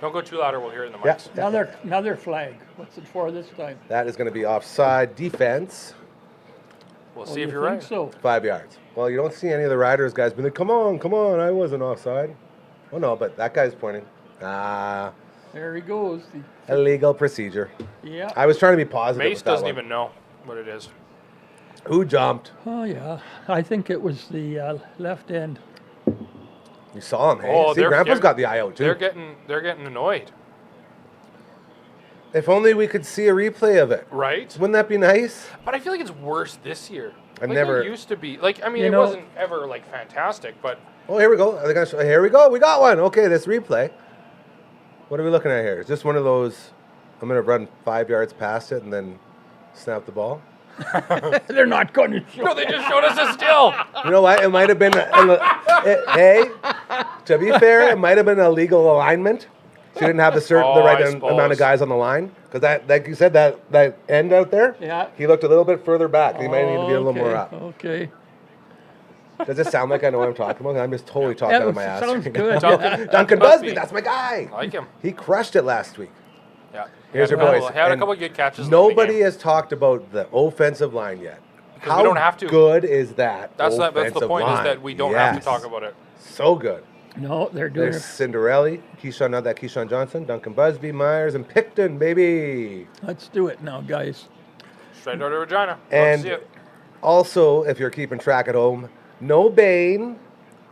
Don't go too loud or we'll hear it in the Yeah. mics. another flag. What's it for this time? That is going to be offside defense, We'll Oh, see if you you're think right. So 5 yards. Well, you don't see any of the Riders guys be like, come on, I wasn't offside. Oh, no, but that guy's pointing. there he goes. Illegal procedure. Yeah. I was trying to be positive Mace with that doesn't one. even know what it is. Who jumped? Oh yeah. I think it was the left end. You saw him, hey? Oh, See, they're- Grandpa's they're- got the eye out, too. They're getting annoyed, If only we could see a replay of it. right? Wouldn't that be nice? But I feel like it's worse this year. I Like, never- it used to be. Like, I mean, You it know- wasn't ever like fantastic, but Oh, here we go. Here we go. We got one. Okay, this replay. What are we looking at here? Is this one of those, I'm going to run 5 yards past it and then snap the ball? They're not going to show. No, they just showed us a still. You know what? It might have been, hey, to be fair, it might have been a legal alignment. She didn't have the right amount of guys on the line. Because that, like you said, that end out there, Yeah. he looked a little bit further back. He might need to be a little more up. Okay. Does it sound like I know what I'm talking about? I'm just totally talking out of my ass. Sounds right good. now. Yeah. Duncan Busby, that's my guy. I like him. He crushed it last week. Yeah. Here's He your had a boys. couple- He had a And couple of good catches. in the Nobody game. has talked about the offensive line yet. Because we don't have to. How good is that? That's the offensive point, line? is that we don't have to Yes. talk about it. So good. No, they're doing There's it. Cinderelli, Keyshawn Johnson, Duncan Busby, Myers, and Picton, baby. Let's do it now, guys. Straight out of Regina. Love to see And it. also, if you're keeping track at home, no Bane,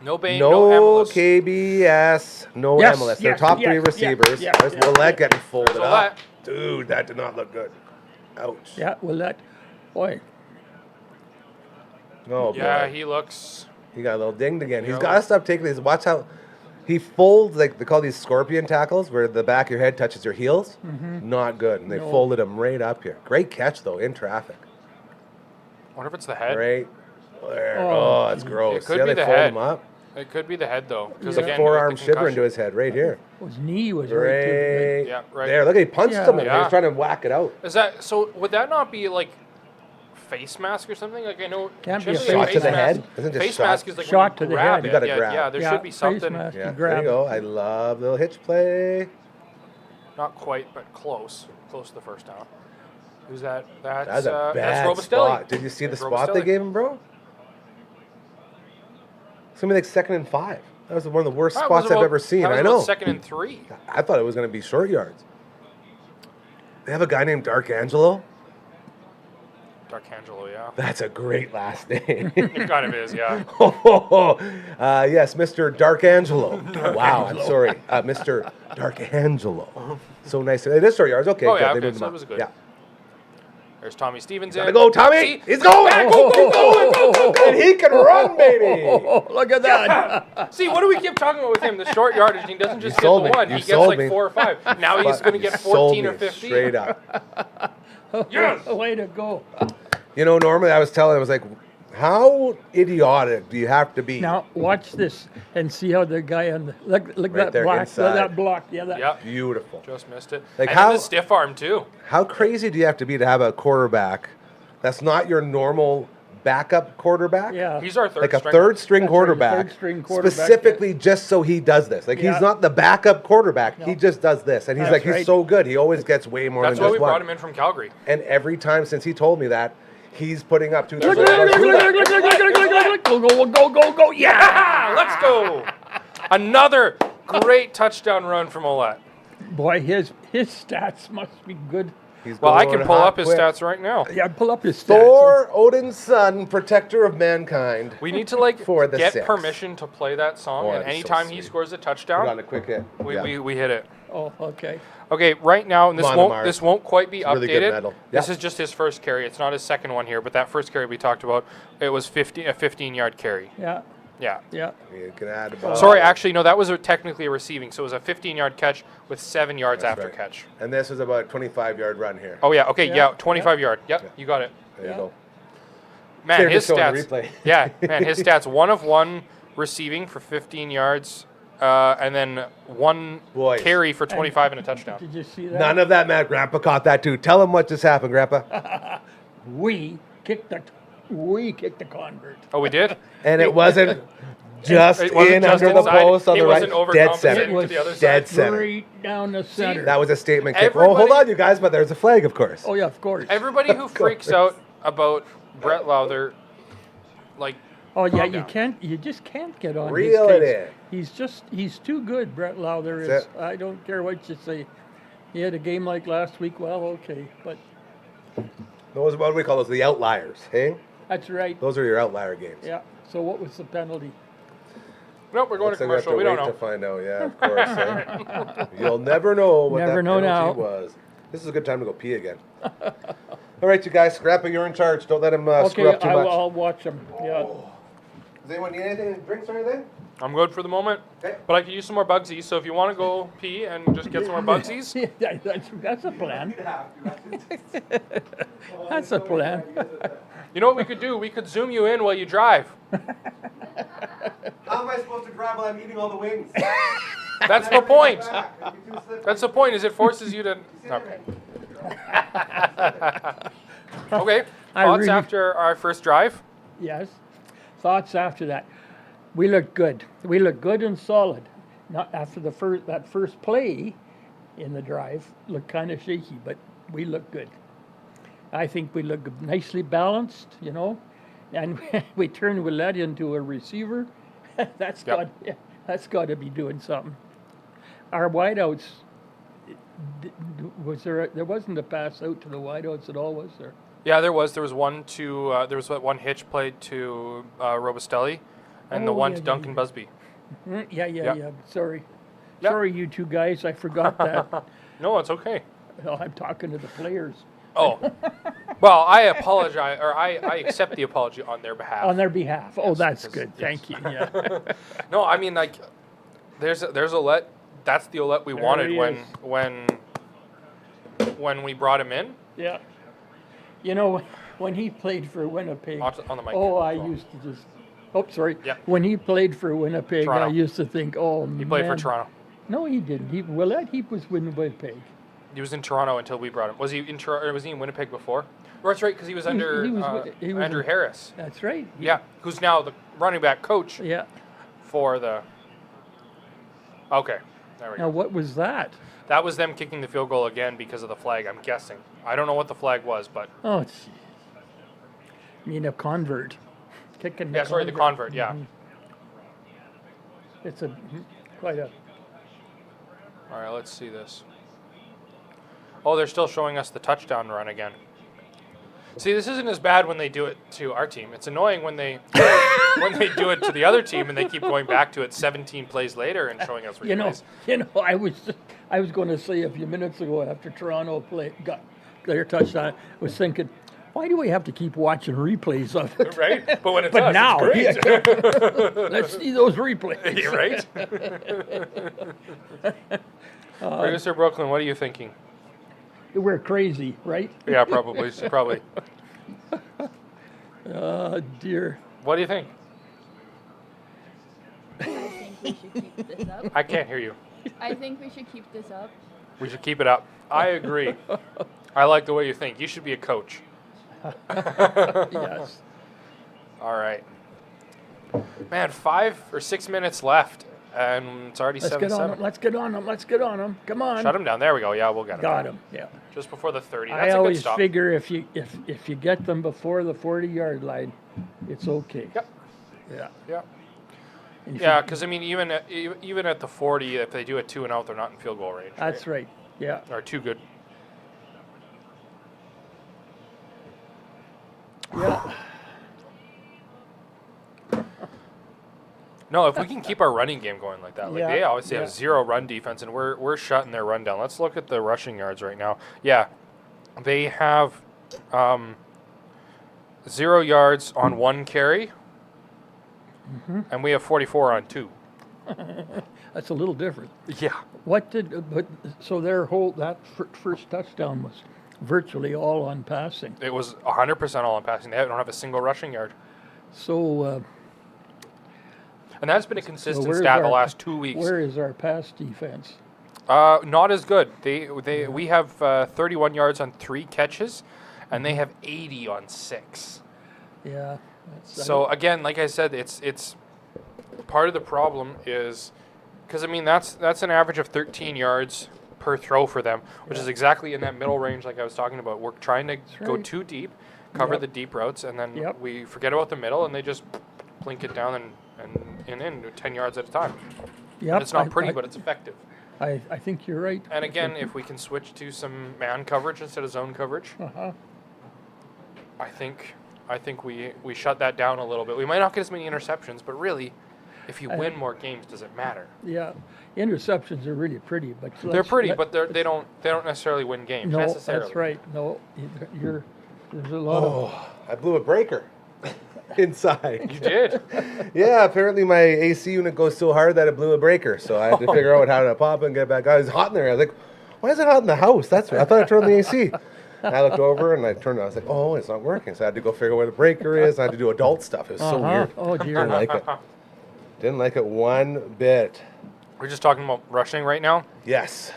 No Bane, no no MLS. KBS, no Yes, MLS. Their yes, top yes, three yes, receivers. yes, There's yes, Willette getting folded There's up. Willette. Dude, that did not look good. Ouch. Yeah, well, boy, Oh, Yeah, boy. he looks. He got a little dinged again. He's Yeah. got to stop taking these. Watch how he folds, like they call these scorpion tackles, where the back of your head touches your heels. Not good. And they No. folded him right up here. Great catch, though, in traffic. I wonder if it's the head. Right there. Oh, Oh, it's gross. It could See how be they the fold head. him up? It could be the head, though. Because There's a again, forearm with the shiver into concussion. his head right here. his knee was right to the Right. Yeah, right. There, look, he punched Yeah. him. And he Yeah. was trying to whack it out. Is that so? Would that not be like face mask or something? Like I know. Can't be a generally Shot to the mask- head? Isn't it just Face shot? mask is like Shot when to you the grab head. it. You gotta yeah, grab. Yeah, there Yeah, should be face something. mask. Yeah, there grab you it. go. I love the little hitch play. Not quite, but close. Close to the first down. Who's that? That's That's a that's bad Robustelli. spot. Did you see the That's spot they Robustelli. gave him, bro? It's gonna be like 2nd and 5. That was one of the worst That spots was I've about- ever seen. that was I about know. 2nd and 3. I thought it was gonna be short yards. They have a guy named Dark Angelo. Darkangelo, yeah. That's a great last name. It kind of is, yeah. Yes, Mr. Dark Angelo. Wow, I'm sorry, Mr. Dark Angelo. So nice. It is short yards. Okay, Oh, good. yeah, They okay, moved so him it was up. good. Yeah. There's Tommy Stevens Gotta in. go, Tommy. See? He's going. And he can run, baby. Oh, look at that. See, what do we keep talking about with him? The short yardage, and he doesn't just get the sold me. one. You He gets sold like me. 4 or 5. Now he's going to get You sold 14 or me 15. Straight up. Yes! Way to go. You know, normally I was telling, I was like, how idiotic do you have to be? Now, watch this and see how the guy on the, look Right that there, block, inside. that block. Yeah, that. Yep. Beautiful. Just missed it. Like and how- then the stiff arm, too. How crazy do you have to be to have a quarterback that's not your normal backup quarterback? Yeah. He's our third Like a stringer. third string That's right, quarterback, third string quarterback, specifically just so he does this. Like Yeah. he's not the backup quarterback. He just does this, and he's That's like he's right. so good. He always gets way more That's than why we just one. brought him in from Calgary. And every time since he told me that, he's putting up 2 Look, look, look, look, look, look, look, look, look, look. Go, go, go, go, go. Yeah. Ah, let's go. Another great touchdown run from Olette. Boy, his stats must be good. He's Well, I going can pull hot up his quick. stats right now. Yeah, pull up his stats. Thor, Odin's son, protector of mankind. We need to like For the get 6. permission to play that song, Oh, and that'd be so anytime he sweet. scores a Put on touchdown, a quick hit. we, Yeah. we hit it. Oh, okay. Okay, right now, and Monomar. this won't quite be It's really good updated. metal. This Yeah. is just his first carry. It's not his second one here, but that first carry we talked about, it was a 15-yard carry. Yeah, Yeah. yeah. You can add a ball. Sorry, actually, no, that was technically a receiving. So it was a 15-yard catch with 7 yards That's after right. catch. And this was about a 25-yard run here. Oh, yeah. Okay, Yeah, yeah, 25-yard. Yep, you got it. There you Yeah. go. Man, Here, his just showing the stats. replay. Yeah, man, his stats: 1 of 1 receiving for 15 yards, and then 1 Boys. carry for 25 and a touchdown. Did you see that? None of that, Matt. Grandpa caught that too. Tell him what just happened, Grandpa. We kicked the convert. Oh, we did. And it wasn't just It wasn't in just under the inside. post on He the right. wasn't Dead overcompensating center. It was to the other Dead side. center. Straight down the center. That was a statement kick. Oh, hold Everybody- on, you guys, but there's a flag, of course. Oh yeah, of course. Everybody who freaks out about Brett Lowther, like, Oh yeah, calm you down. can't. You just can't get on Reel his it case. He's too good. Brett Lowther is. That's it. I don't care what you say. He had a game like last week. Well, okay, but Those, what do we call those? The outliers, hey? that's right. Those are your outlier games. Yeah. So what was the penalty? nope, we're going Looks to like commercial. we We have don't to know. wait to find out. Yeah, of course. eh? You'll never know what Never that know penalty now. was. This is a good time to go pee again. All right, you guys. Grandpa, you're in charge. Don't let him screw Okay, up too much. I'll watch him. Yeah. Does anyone need anything? Drinks or anything? I'm good for the moment. Okay. But I could use some more Bugsy, so if you want to go pee and just get some more Bugsies. Yeah, that's a plan. That's a plan. How You know what we could do? We could zoom you in while you drive. am I supposed to drive while I'm eating all the wings? That's the point. That's the point, is it forces you to... Okay. Okay. Thoughts after our first drive? Yes. Thoughts after that. We looked good. We looked good and solid. Not after that first play in the drive looked kind of shaky, but we looked good. I think we looked nicely balanced, you know, and we turned Willette into a receiver. That's got to be doing something. Our wideouts, there wasn't a pass out to the wideouts at all, was there? Yeah, there was. There was one one hitch played to Robustelli, and the one to Duncan Busby. Yeah. Sorry. Yep. Sorry, you two guys. I forgot that. No, it's okay. No, I'm talking to the players. Oh, well, I apologize, or I accept the apology on their behalf. On their behalf. Oh, Yes, that's because- good. yes. Thank you. Yeah. No, I mean, like, there's Olette. That's the Olette we There wanted he is. when we brought him in. Yeah. You know, when he played for Winnipeg, On the mic. oh, I used to just, oh, sorry. Yeah. When he played for Winnipeg, Toronto. I used to think, oh, He played for man. Toronto. No, he didn't. He was Winnipeg. He was in Toronto until we brought him. Was he in Toronto? Or was he in Winnipeg before? Oh, that's right, because he was under he was Andrew in- Harris. That's right. Yeah, who's now the running back coach Yeah. for the. Okay, there we Now, go. what was that? That was them kicking the field goal again because of the flag. I'm guessing. I don't know what the flag was, but Oh, it's, I mean, a convert. Kicking the yeah, sorry, the convert. Yeah. Mhm. It's quite a, All right, let's see this. Oh, they're still showing us the touchdown run again. See, this isn't as bad when they do it to our team. It's annoying when they do it to the other team and they keep going back to it 17 plays later and showing us replays. you know, I was going to say a few minutes ago after Toronto got their touchdown, I was thinking, why do we have to keep watching replays of it? Right? But when it's But us, now, it's great. let's see those replays. Yeah, right? Producer Brooklyn, what are you thinking? We're crazy, right? Yeah, probably. Probably. Oh, dear. What do you think? I think we should keep this up. I can't hear you. I think we should keep this up. We should keep it up. I agree. I like the way you think. You should be a coach. Yes. All right. Man, 5 or 6 minutes left, and it's already Let's get on 7-7. them. Let's get on them. Let's get on them. Come on. Shut him down. There we go. Yeah, we'll get him. Got him. Yeah. Just before the 30. That's I a good always stop. figure if you get them before the 40-yard line, it's okay. Yep. Yeah. Yeah. And if Yeah, you- because I mean, even at the 40, if they do it 2 and out, they're not in field goal range. That's right. Yeah. Or too good. Yeah. No, if we can keep our running game going like that, like Yeah, they obviously yeah. have zero run defense, and we're shutting their run down. Let's look at the rushing yards right now. Yeah, they have 0 yards on 1 carry, and we have 44 on 2. That's a little different. Yeah. So their first touchdown was virtually all on passing. It was 100% all on passing. They don't have a single rushing yard. So And that's been a consistent where's stat the our- last 2 weeks. where is our pass defense? Not as good. We have 31 yards on 3 catches, and they have 80 on 6. Yeah. So again, like I said, it's part of the problem is because I mean that's an average of 13 yards per throw for them, which is exactly in that middle range like I was talking about. We're trying to go right. too deep, cover Yep. the deep routes, and then Yep. we forget about the middle, and they just plink it down and in 10 yards at a time. Yep, And it's not pretty, I- but it's effective. I think you're right. And again, if we can switch to some man coverage instead of zone coverage, Uh-huh. I think we shut that down a little bit. We might not get as many interceptions, but really, if you win more games, does it matter? Yeah. Interceptions are really pretty, but They're pretty, but they don't necessarily win games no, necessarily. that's right. No, there's a lot of I blew a breaker. inside. You did. Yeah, apparently my AC unit goes so hard that it blew a breaker. So I had to figure out how to pop it and get back. It was hot in there. I was like, why is it hot in the house? That's I thought I turned on the AC. And I looked over and I turned it on. I was like, oh, it's not working. So I had to go figure out where the breaker is. I had to do adult stuff. It was so weird. Oh, Didn't dear. like it. Didn't like it one bit. We're just talking about rushing right now. Yes.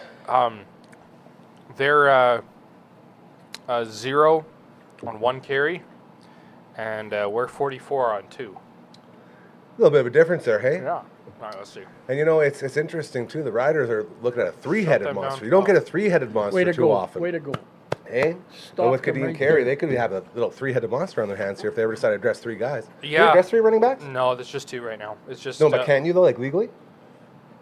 They're 0 on 1 carry, and we're 44 on 2. A little bit of a difference there, hey? Yeah. All right, let's see. And you know, it's interesting too. The Riders are looking at a three-headed them monster. down. You don't get a three-headed monster Way to too go. often. Way to go. Eh? Stop But with them Kadeem right Carey, there. they could have a little three-headed monster on their hands here if they ever decided to dress 3 guys. Yeah. Can you dress 3 running backs? No, there's just 2 right now. It's just No, but can you though, like legally?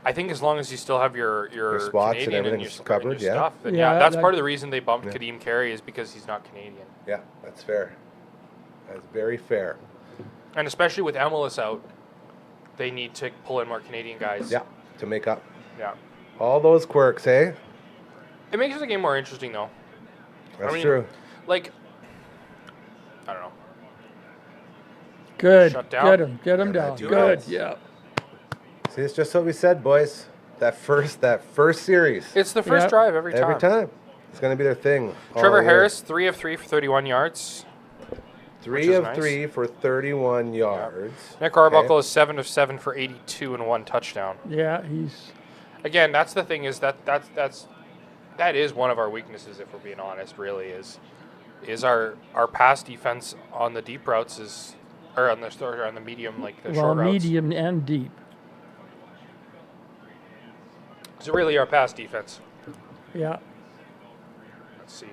I think as long as you still have your spots and Canadian everything's your, covered, and your yeah. stuff, then Yeah, that's that- part of the reason they bumped Yeah. Kadeem Carey is because he's not Canadian. Yeah, that's fair. That's very fair. And especially with MLS out, they need to pull in more Canadian guys. Yeah, to make up Yeah. all those quirks, eh? It makes the game more interesting though. That's mean, true. Like, I don't know. Good. Shut down. Get him down. do Good. it. Yeah. See, it's just what we said, boys. That first series. It's the first Yeah. drive every time. Every time. It's going to be their thing. all Trevor the way. Harris, 3 of 3 for 31 yards. 3 is of nice. 3 for 31 yards. Nick Arbuckle Okay. is 7 of 7 for 82 and 1 touchdown. Yeah, he's. Again, that's the thing is that is one of our weaknesses, if we're being honest. Really is our pass defense on the deep routes or on the medium, like the short routes. Medium and deep. It's really our pass defense. Yeah. Let's see.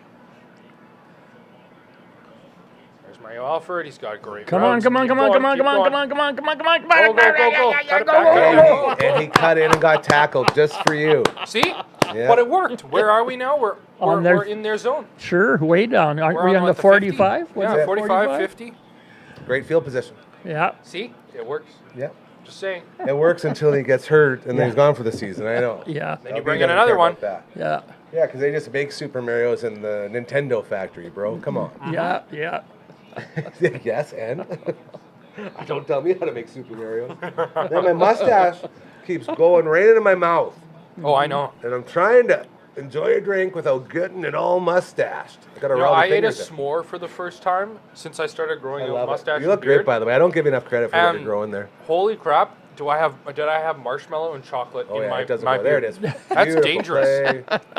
There's Mario Alford. He's got great. Come on, routes. come on, Keep come on, going, come on, keep come on, going. come on, come on, come on, come on, come Go, on. go, go, go. Cut it back. And he cut in and got tackled just for you. See? Yeah. But it worked. Where are we now? We're in their zone. Sure, way down. Aren't We're we on the what, 50? 45? Was Yeah, it 45, 50. Great field position. Yeah. See? It works. Yeah. Just saying. It works until he gets hurt and then Yeah. he's gone for the season. I know. Yeah. Then you LB bring in doesn't another care one. about that. Yeah. Yeah, because they just make Super Marios in the Nintendo factory, bro. Come on. Yeah. Yeah. Yes, and? Don't tell me how to make Super Marios. Then my mustache keeps going right into my mouth. Oh, I know. And I'm trying to enjoy a drink without getting it all mustached. I got to roll I the ate a fingers in. s'more for the first time since I started growing I a love mustache. it. You look and beard. great, by the way. I don't give you enough credit for what Um, you're growing there. Holy crap! Did I have marshmallow and chocolate Oh, in yeah, my it doesn't my go. There it beard? is. That's Beautiful dangerous. play.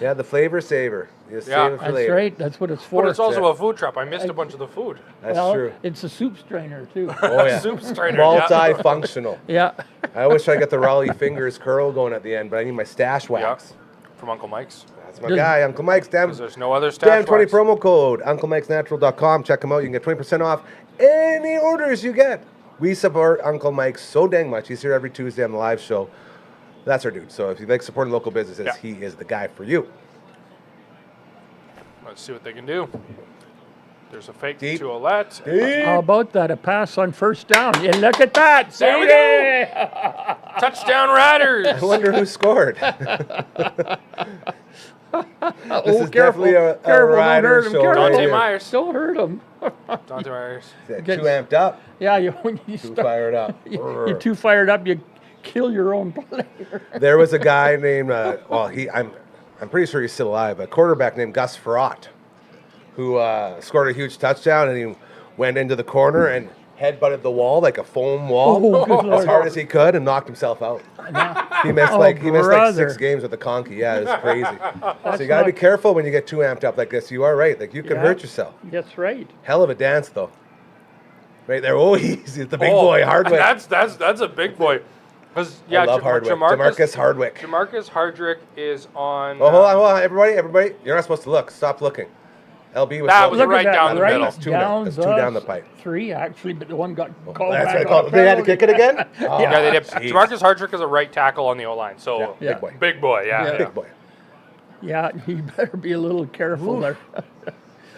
Yeah, the flavor saver. You save Yeah. it for That's later. right. That's what it's for. But it's also it. a food trap. I missed a bunch of the food. That's well, true. It's a soup strainer too. Oh, yeah. Soup strainer. yeah. Multi-functional. Yeah. I wish I got the Raleigh fingers curl going at the end, but I need my stash wax. From Uncle Mike's. That's my guy, Uncle Mike's. Damn, Because there's no other stash damn 20 wax. promo code, UncleMike'sNatural.com. Check them out. You can get 20% off any orders you get. We support Uncle Mike so dang much. He's here every Tuesday on the live show. That's our dude. So if you like supporting local businesses, Yeah. he is the guy for you. Let's see what they can do. There's a fake Deep. to Alette. How about that? A pass on first down. Yeah, look at that. There we go. Touchdown Riders. I wonder who scored. This is careful. definitely a Careful, don't rider hurt him, show careful. right Dante here. Myers. Don't hurt him. Dante Myers. Too Gets- amped up. Yeah, when you Too start, fired up. you're too fired up, you kill your own player. There was a guy named, I'm pretty sure he's still alive, a quarterback named Gus Farott, who scored a huge touchdown, and he went into the corner and headbutted the wall like a foam wall Oh, good as Lord. hard as he could and knocked himself out. He missed Oh, like brother. 6 games with the conky. Yeah, it was crazy. So you got to be careful when you get too amped up like this. You are right. Like you can Yeah. hurt yourself. That's right. Hell of a dance though. Right there. Oh, he's the big Oh, boy, Hardwick. That's a big boy. 'Cause, I love Hardwick. Jamarcus Hardwick. Jamarcus Hardwick is on. Oh, hold on, everybody. You're not supposed to look. Stop looking. LB was That looking. was Look right at that. down the right middle. That's two down. That's two down the pipe. 3 actually, but the one got called That's back what I on call a it. They had to kick it penalty. again? Oh, Yeah, they did. jeez. Jamarcus Hardwick is a right tackle on the O-line. So Yeah, Yeah. big boy. big boy. Yeah. Yeah. yeah. Big boy. Yeah, you better be a little careful there.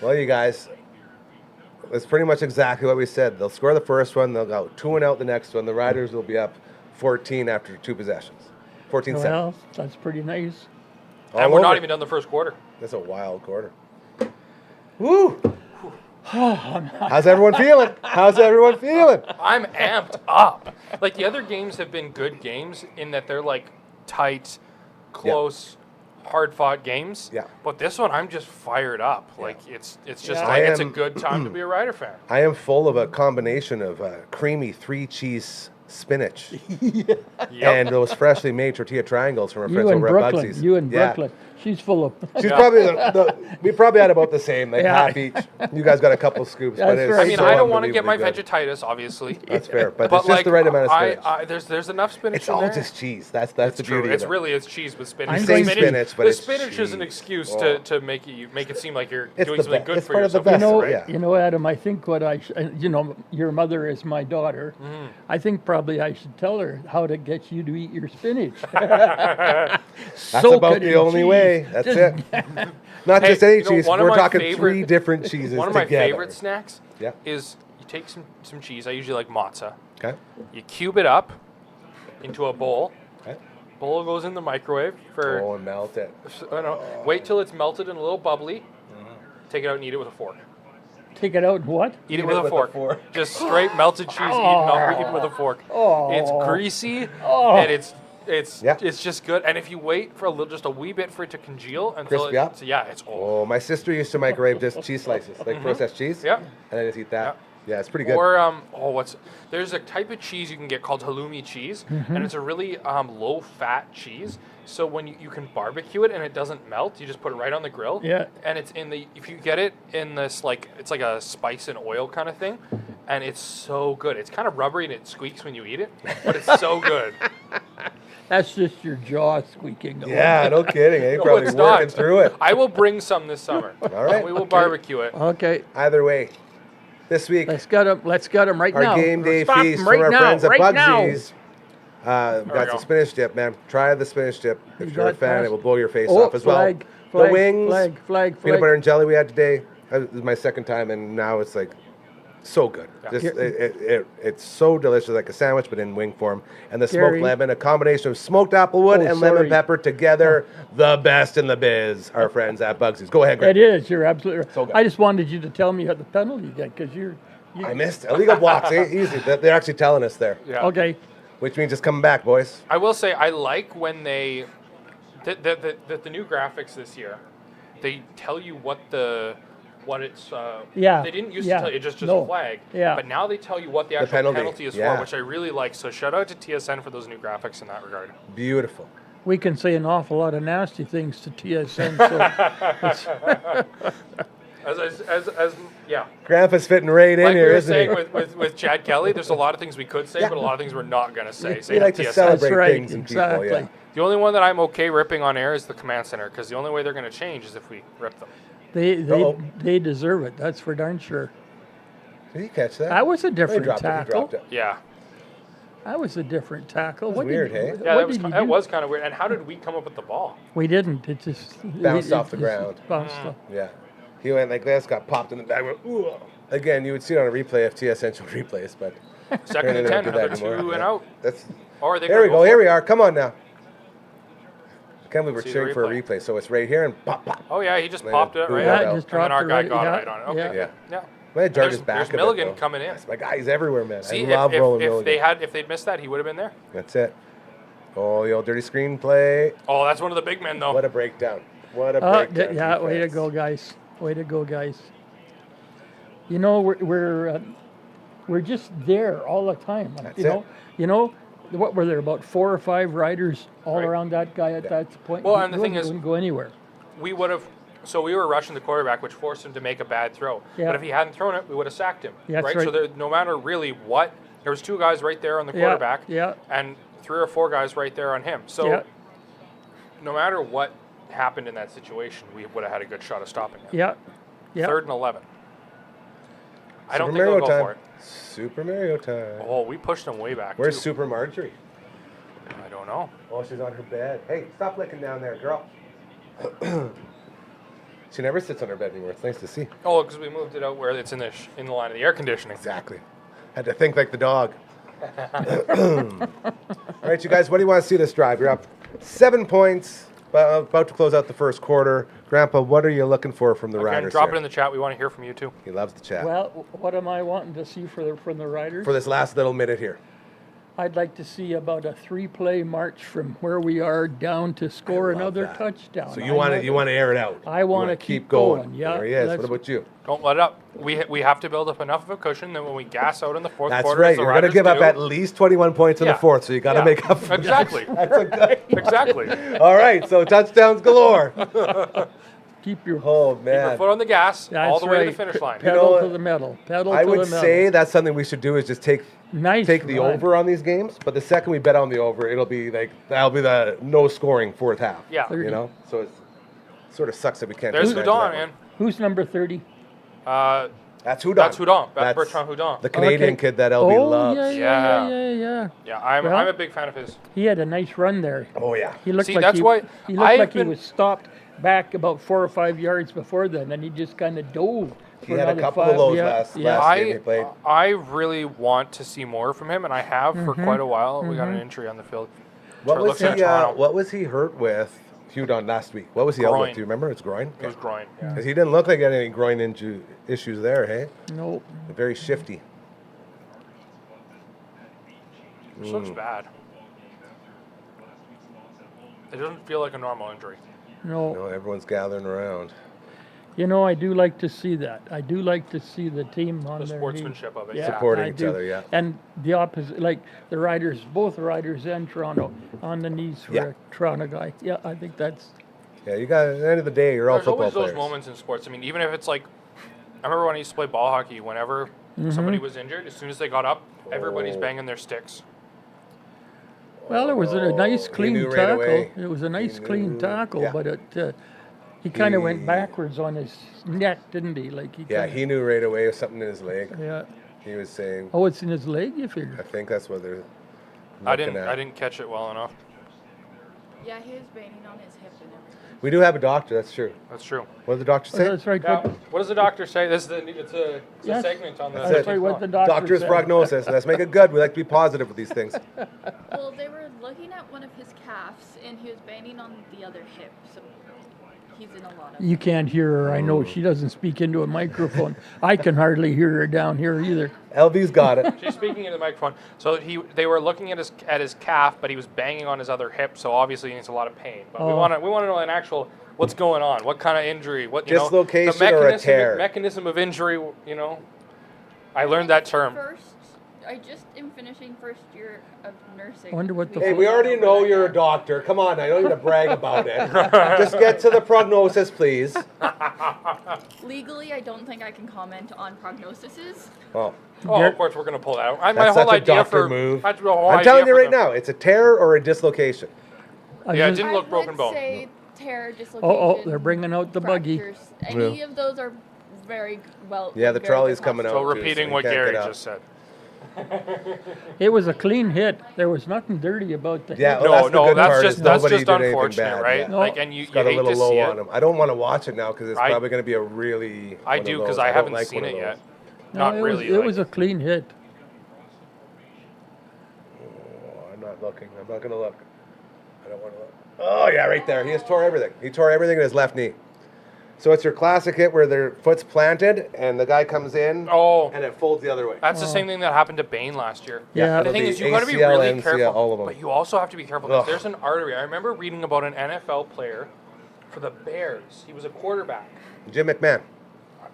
Well, you guys, that's pretty much exactly what we said. They'll score the first one. They'll go 2-0 the next one. The Riders will be up 14 after 2 possessions. 14-7. Well, that's pretty nice. And we're not even done the first quarter. That's a wild quarter. Woo! How's everyone feeling? How's everyone feeling? I'm amped up. Like the other games have been good games in that they're like tight, close, hard-fought games. Yeah. But this one, I'm just fired up. Like it's just Yeah. like I it's a am- good time to be a Rider fan. I am full of a combination of creamy 3-cheese spinach and those freshly made tortilla triangles from our You friends in over at Brooklyn. Bugsy's. You in Yeah. Brooklyn. She's full of. She's probably we probably had about the same, like Yeah. half each. You guys got a couple scoops, but That's it's right. I mean, so I don't want to get my unbelievably good. vegetitis, obviously. That's fair, but, But it's just like, the right amount of spinach. there's enough spinach It's in all there. just cheese. That's the True. beauty It's of it. really cheese with spinach. I'm The going spinach, but the it's spinach is an cheese. excuse Oh. to make it seem like you're It's doing the something be- good it's for part of the yourself. best. You know, Adam, I think what your mother is my daughter. I think probably I should tell her how to get you to eat your spinach. That's Soak about it the in only cheese. way. That's Just- it. Not Hey, just any you know, cheese. one of We're my talking favorite- 3 different cheeses One of my together. favorite snacks Yeah. is you take some cheese. I usually like mozza. Okay. You cube it up into a bowl. Okay. Bowl goes in the microwave for. Oh, and melt it. Wait till it's melted and a little bubbly. Take it out and eat it with a fork. Take it out and what? Eat it with a fork. Just straight melted cheese eaten with a fork. It's greasy and it's just good. And if you wait for just a wee bit for it to congeal until Crispy up? it's Oh, my sister used to microwave just cheese slices, like processed cheese. Yeah. And I just eat that. Yeah. Yeah, it's pretty good. Or there's a type of cheese you can get called halloumi cheese, and it's a really low fat cheese. So when you can barbecue it and it doesn't melt, you just put it right on the grill. Yeah. And it's if you get it in this it's like a spice and oil kind of thing, and it's so good. It's kind of rubbery and it squeaks when you eat it, but it's so good. That's just your jaw squeaking. Yeah, no kidding. You're No, probably it's working not. through it. I will bring some this summer. All right. And we will barbecue it. Okay, Either way, this week, let's get him right our now. game day Stop feast him right from our now, friends at right now. Bugsy's. we Got go. some spinach dip, man. Try the spinach dip. If You you're a got fan, that? it will blow your face Oh, off as well. flag, The flag, wings, flag. peanut butter and jelly we had today. This is my second time, and now it's like so good. Yeah. Just it's so delicious, like a sandwich, but in wing form. And the Gary. smoked lemon, a combination of smoked applewood and lemon sorry. pepper together, the best in the biz. Our friends at Bugsy's. Go ahead, Greg. It is. You're absolutely right. So good. I just wanted you to tell me what the penalty you get because you. I missed illegal blocks. Easy. They're actually telling us there, Yeah. Okay. which means it's coming back, boys. I will say I like when the new graphics this year, they tell you what it's. Yeah, They didn't used yeah, to tell you just no, a flag. yeah. But now they tell you what the actual penalty, is yeah. for, which I really like. So shout out to TSN for those new graphics in that regard. Beautiful. We can say an awful lot of nasty things to TSN. So Yeah. Grandpa's fitting right in Like we here, were isn't saying he? with Chad Kelly, there's a lot of things we could say, Yeah. but a lot of things we're not going to say. We Say like to to TSN. celebrate That's right, things and people. exactly. Yeah. The only one that I'm okay ripping on air is the command center, because the only way they're going to change is if we rip them. Uh-oh. they deserve it. That's for darn sure. Did he catch that? That was a He different dropped it. He tackle. dropped it. Yeah. That was a different tackle. was weird, hey? Yeah, what that was did he that do? was kind of weird. And how did we come up with the ball? We didn't. It just Bounced it off the just ground. Bounced off. Yeah. He went like this, got popped in the back. Went, ooh. Again, you would see it on a replay if TSN showed replays, but Second and they don't 10, do that another 2 anymore. and Yeah. out. That's Or they there we could go. for Here it. we are. Come on now. I can't believe we're See the cheering for a replay. replay. So it's right here and pop, pop. Oh, yeah, he just They popped it blew right that out. out. Just And then dropped our it guy right- got yeah, it right on it. Okay. Yeah. Yeah. Might have jarred There's his back there's a bit, Milligan though. coming in. My guy, he's everywhere, man. See, I love rolling if Milligan. if they'd missed that, he would have been there. That's it. Oh, the old dirty screen play. Oh, that's one of the big men, though. What a breakdown. What a breakdown. Yeah, way to defense. go, guys. Way to go, guys. You know, we're just there all the time. That's You know, what were there, about 4 or 5 riders all Right. around that guy at that point? Well, He and the thing is- wouldn't go anywhere. We would have. So we were rushing the quarterback, which forced him to make a bad throw. Yeah. But if he hadn't thrown it, we would have sacked him. Yeah, that's So right. there, no matter really what, there was 2 guys right there on the Yeah, quarterback. yeah. And 3 or 4 guys right there on him. So Yeah. no matter what happened in that situation, we would have had a good shot of stopping him. Yeah. Yeah. 3rd and 11. I don't Super think they'll Mario go time. for it. Super Mario time. Oh, we pushed him way back. Where's too. Super Marjorie? I don't know. Oh, she's on her bed. Hey, stop licking down there, girl. She never sits on her bed anymore. It's nice to see. Oh, because we moved it out where it's in the line of the air conditioning. Exactly. Had to think like the dog. All right, you guys, what do you want to see this drive? You're up 7 points. About to close out the first quarter. Grandpa, what are you looking for from the Again, Riders? drop here? it in the chat. We want to hear from you too. He loves the chat. Well, what am I wanting to see from the Riders? For this last little minute here. I'd like to see about a 3-play march from where we are down to score love another that. touchdown. So you want to air it out. I You wanna wanna keep going. going. Yeah, There he is. What let's- about you? Don't let it up. We have to build up enough of a cushion that when we gas out in the fourth That's quarter, right. as the You're going to Riders give up do- at least 21 points in Yeah. the fourth, so you got to Yeah. make up for Exactly. That's a good. Exactly. All right, so touchdowns galore. Keep your Oh Keep your man. foot on the gas all That's the way to the right. finish line. Pedal know to what? the metal. Pedal I to would the metal. say that's something we should do is just take the run. over on these games. But the second we bet on the over, it'll be like that'll be the no scoring fourth half. Yeah. You know, so it sort of sucks that we can't. There's take advantage of Houdon, that man. one. Who's number 30? That's Houdon. That's Houdon. That's Bertrand Houdon. The Canadian Okay. kid that LB Oh, loves. yeah. Yeah, I'm Well- a big fan of his. He had a nice run there. Oh yeah. He looked See, like that's he, why he looked I've like been- he was stopped back about 4 or 5 yards before then, and he just kind of dove. He for had a another couple 5. of those yeah, last game he played. I really want to see more from him, and I have for quite a while. We got an injury on the field. What was Looks like he? Toronto. What was he hurt with? Houdon last week. What was he out Groin. with? Do you remember? It's groin. It was groin. Yeah. Because he didn't look like he had any groin issues there. Hey, Nope. very shifty. This looks bad. It doesn't feel like a normal injury. No. You know, everyone's gathering around. You know, I do like to see that. I do like to see the team on The their sportsmanship of it. knees. Yeah. Supporting I each do. other, yeah. And the opposite, like the Riders, both the Riders and Toronto, on the knees for Yeah. a Toronto guy. Yeah, I think that's. Yeah, you got. At the end of the day, you're all There's football always those players. moments in sports. I mean, even if it's like, I remember when I used to play ball hockey. Whenever somebody was injured, as soon as they got up, everybody's banging their sticks. Well, it was a nice clean knew right tackle. away. It was a nice He clean knew, tackle, yeah. but he kind of went He- backwards on his neck, didn't he? Like he. Yeah, kinda- he knew right away something in his leg. Yeah. He was saying. Oh, it's in his leg, you I figure? think that's what they're. I looking didn't. at. I didn't catch it well enough. Yeah, he was banging on his hip and everything. We do have a doctor. That's true. That's true. What did the doctor Oh, say? that's right. Now, What, what does the doctor say? This is it's a Yes. segment on the. That's that's it. right. What the doctor Doctor's said. prognosis. Let's make it good. We like to be positive with these things. Well, they were looking at one of his calves, and he was banging on the other hip, so he's in a lot of. You can't hear her. I know she doesn't speak into a microphone. I can hardly hear her down here either. LV's got it. She's speaking into the microphone. So they were looking at his calf, but he was banging on his other hip, so obviously he's in a lot of pain. But we Oh. want to know an actual what's going on, what kind of injury, what Dislocation the or a mechanism, tear? mechanism of injury. You know, I learned that term. I just am finishing first year of nursing. Wonder what the Hey, we already know you're a doctor. Come on, I don't need to brag about it. Just get to the prognosis, please. Legally, I don't think I can comment on prognoses. Oh, Oh, There- of course we're gonna pull that out. My that's whole such a idea doctor for move. that's the whole I'm idea telling you for right now, it's a tear or a dislocation. I Yeah, it just- didn't look broken I bone. would say tear, dislocation. Oh, they're bringing out the buggy. fractures. Any of those are very well. Yeah, the very trolley's good coming out. So possibilities. repeating you what can't Gary get up. just said. It was a clean hit. There was nothing dirty about the Yeah, hit. well, that's the good that's part just is nobody just did anything unfortunate, bad, right? yeah. No. Like, and you It's got a hate little to low see on it. him. I don't want to watch it now because it's I- probably going to be a really. I one do of because those. I don't haven't like seen one it of yet. those. No, Not it really. Was, it like- was a clean hit. Oh, I'm not looking. I'm not going to look. I don't want to look. Oh yeah, right there. He just tore everything. He tore everything in his left knee. So it's your classic hit where their foot's planted and the guy comes in Oh. and it folds the other way. That's the same thing that happened to Bain last year. Yeah. The thing it'll is, be you got to be ACL, really MCL, careful. all of them. But you also have to be careful because Ugh. there's an artery. I remember reading about an NFL player for the Bears. He was a quarterback. Jim McMahon.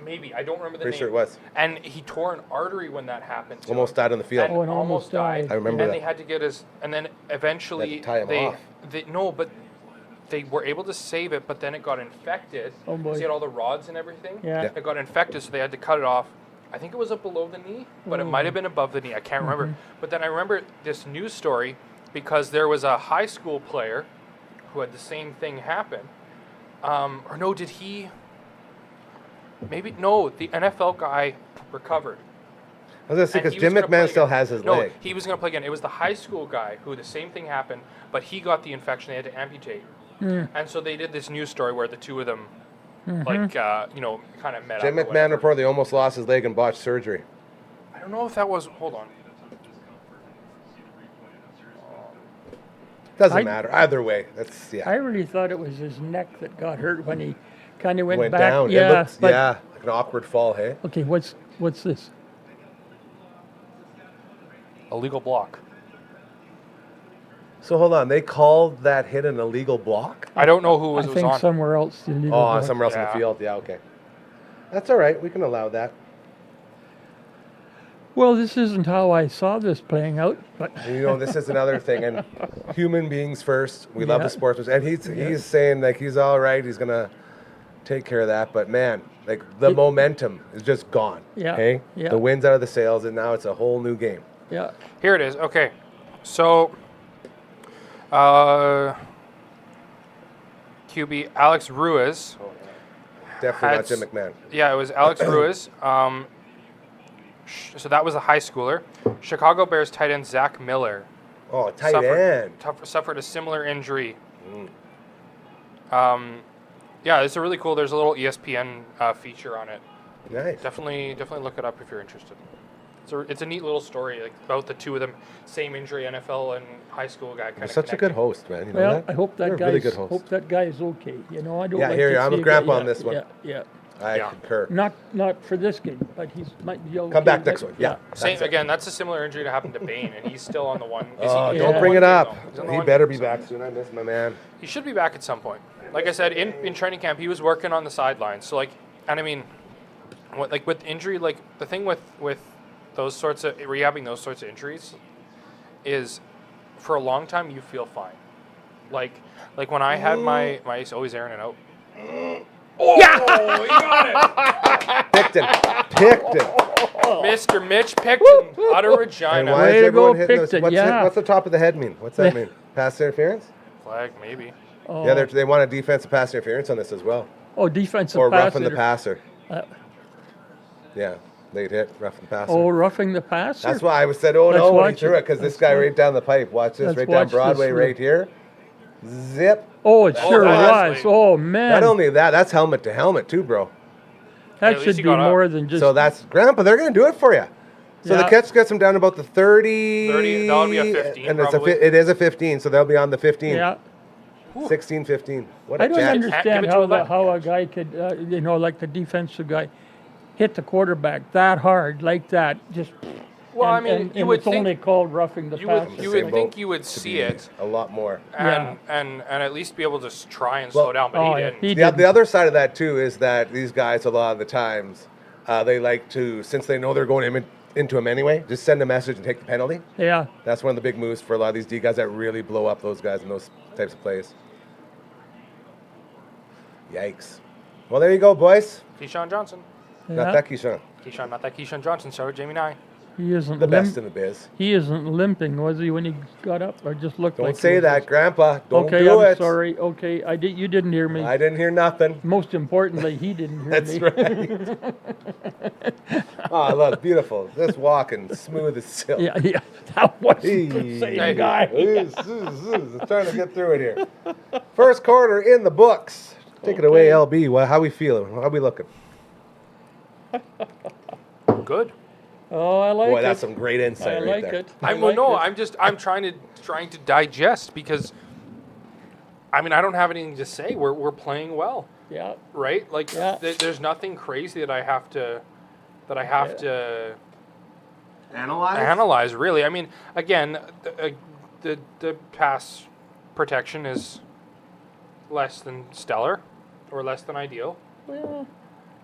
Maybe. I don't remember the Pretty name. sure it was. And he tore an artery when that happened. to Almost him. died on the field. And Oh, and almost died. I remember and that. they had to get his, and then eventually They had to tie him they, off. no, but they were able to save it, but then it got infected. Oh, boy. He had all the rods and everything. Yeah. Yeah. It got infected, so they had to cut it off. I think it was up below the knee, but it might have been above the knee. I can't remember. But then I remember this news story because there was a high school player who had the same thing happen. Or no, did he? Maybe no. The NFL guy recovered. I was going to say And because he Jim was gonna play McMahon still again. has his no, leg. he was going to play again. It was the high school guy who the same thing happened, but he got the infection. They had to amputate. And so they did this news story where the two of them, like, kind of met Jim up. or McMahon whatever. reportedly almost lost his leg and botched surgery. I don't know if that was. Hold on. Doesn't matter. Either way, that's, yeah. I really thought it was his neck that got hurt when he kind of went Went back. down. Yeah, It looked, but- yeah, like an awkward fall, hey? Okay, what's this? Illegal block. So hold on, they called that hit an illegal block? I don't know who I was think on. somewhere else. The illegal Oh, block. somewhere else in Yeah. the field. Yeah, okay. That's all right. We can allow that. Well, this isn't how I saw this playing out, but And, you know, this is another thing. And human beings first. We love Yeah. the sports. And he's saying, like, he's all right. He's going to take care of that. But, man, like, the momentum is just gone. Yeah, Okay? yeah. The wind's out of the sails, and now it's a whole new game. yeah. Here it is. Okay. So, QB Alex Ruiz. Definitely not Had Jim McMahon. Yeah, it was Alex Ruiz. So that was a high schooler. Chicago Bears tight end Zach Miller Oh, tight end. suffered a similar injury. Yeah, it's a really cool. There's a little ESPN feature on it. Nice. Definitely look it up if you're interested. It's a neat little story, like about the two of them, same injury, NFL and high school guy kind You're of. such a good host, man. You know Well, that? I hope that You're a guy's really good host. hope that guy's okay. You know, I don't. Yeah, like here to you are. I'm see a a grandpa guy- on this one. Yeah. I Yeah. concur. Not for this game, but he's might be okay. Come back but- next one. Yeah. Same That's it. again. That's a similar injury to happen to Bane, and he's still on the one. Oh, he's don't on bring the it one up. team, though. He's on the He one better team, be so- back soon. I miss my man. He should be back at some point. Like I said, in training camp, he was working on the sidelines. So and I mean, with injury, like the thing with those sorts of rehabbing those sorts of injuries is, for a long time you feel fine. Like when I had my always airing it out. Picked him. Mr. Mitch Picton out of And Regina. why Way is to everyone go, hitting those? Picton, What's, yeah. what's the top of the head mean? What's that mean? Pass interference? Flag maybe. Oh, Yeah, they want a defensive pass interference on this as well. defensive Or pass roughing the inter- passer. Uh, Yeah, late hit, roughing the passer. Oh, roughing the passer. That's why I was said, oh Let's no, when he watch threw it. it, because this Let's guy watch- right down the pipe. Watch this, let's right down watch this Broadway, one. right here. Zip. Oh, it sure that's was. late. Oh man, Not only that, that's helmet to helmet too, bro. that at least should he be got up. more than just. So that's Grandpa. They're gonna do it for you. So the Yeah. catch gets them down about the 30. 30, that would be a 15 and it's probably. it is a 15, so they'll be on the 15. yeah. 16, 15. What a I don't catch. understand Give it to how him back. how a guy could, like the defensive guy, hit the quarterback that hard like that. Just. Well, I and- mean, and, you and would it's only think called roughing the you would passer. you Same would boat think you would to see be it a lot more. and at least be able to try and Well- slow down, but Oh, he yeah, didn't. he Yeah, didn't. the other side of that too is that these guys a lot of the times they like to, since they know they're going into him anyway, just send a message and take the penalty. Yeah. That's one of the big moves for a lot of these D guys that really blow up those guys in those types of plays. Yikes. Well, there you go, boys. Keyshawn Johnson. Not Yeah. that Keyshawn. Keyshawn, not that Keyshawn Johnson. Shout out Jamie Nye. He isn't The best in the biz. He isn't limping, was he, when he got up, or just looked Don't like? he say was that, just- Grandpa. Don't Okay, do I'm it. sorry. Okay, you didn't hear me. I didn't hear nothing. Most importantly, he didn't hear That's me. right. Oh, look, beautiful. Just walking smooth as silk. Yeah, that was the Hey. same guy. Trying to get through it here. First quarter in the books. Take it away, LB. Well, how we feeling? How we looking? Good. Oh, I like Boy, it. that's some great insight I right like there. it. I I'm like it. I'm trying to digest because I mean I don't have anything to say. We're playing well, Yeah. right? Like Yeah. there's nothing crazy that I have to analyze really. I mean, again, the pass protection is less than stellar or less than ideal Well,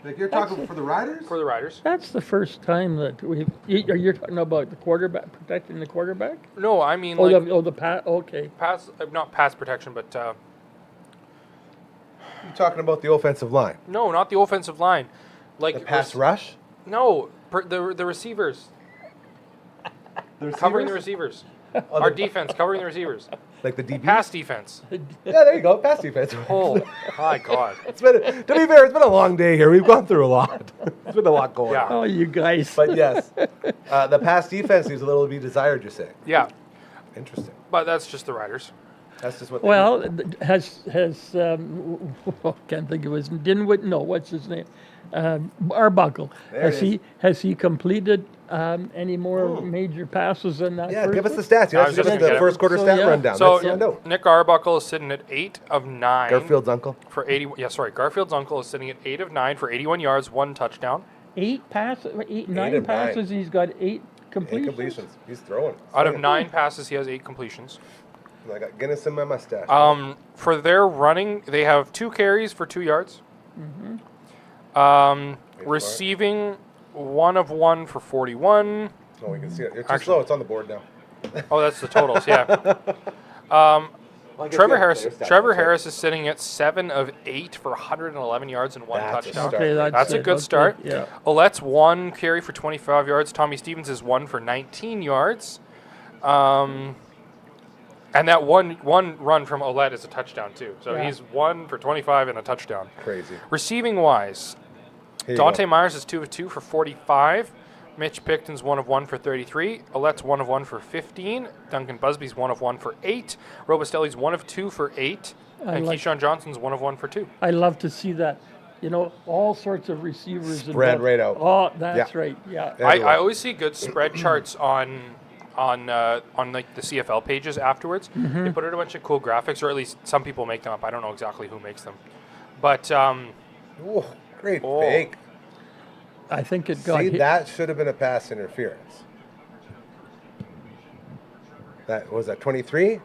Like you're talking for the Riders? for the Riders. that's the first time that you're talking about the quarterback, protecting the quarterback? No, I mean Oh, like the pass. Okay. pass, not pass protection, but You're talking about the offensive line. no, not the offensive line. Like The pass rush? No, the receivers. Covering the receivers. Our defense covering the receivers. Like the DB? Pass defense. Yeah, there you go. Pass defense. Oh, my God. To be fair, it's been a long day here. We've gone through a lot. It's been a lot going Yeah. on. Oh, you guys. But yes, the pass defense leaves a little to be desired, you're saying. Yeah, Interesting. but that's just the Riders. That's just what they Well, has can't think of his Dinwiddie? No, what's his name? Arbuckle. There it Has he completed any more major passes than that? Yeah, first give us one? the stats. You I have was to give just us gonna the get first quarter So, stat yeah. rundown. So Let's find out. Nick Arbuckle is sitting at 8 of 9. Garfield's uncle. For 80. Yeah, sorry. Garfield's uncle is sitting at 8 of 9 for 81 yards, 1 touchdown. 9 of 9. passes. He's got 8 completions. Incompletions. He's throwing. Out of 9 passes, he has 8 completions. I got Guinness in my mustache. For their running, they have 2 carries for 2 yards. Receiving 1 of 1 for 41. Oh, we can see it. It's too Actually- slow. It's on the board now. Oh, that's the totals. Yeah. Trevor Harris is sitting at 7 of 8 for 111 yards and 1 That's a touchdown. start. Okay, That's a it. good Okay, start. Yeah. Olette's 1 carry for 25 yards. Tommy Stevens is 1 for 19 yards. And that one run from Olette is a touchdown, too. So Yeah. he's 1 for 25 and a touchdown. Crazy. Receiving wise, Here you Dante go. Myers is 2 of 2 for 45. Mitch Picton's 1 of 1 for 33. Olette's 1 of 1 for 15. Duncan Busby's 1 of 1 for 8. Robustelli's 1 of 2 for 8. And like- Keyshawn Johnson's 1 of 1 for 2. I love to see that. You know, all sorts of receivers. Spread involved. right out. Oh, that's Yeah. right. Yeah. Yeah. I Everywhere. always see good spread charts on like the CFL pages afterwards. Mm-hmm. They put out a bunch of cool graphics, or at least some people make them up. I don't know exactly who makes them, but Ooh, great Oh. fake. I think it got See, hit. that should have been a pass interference. That was that 23?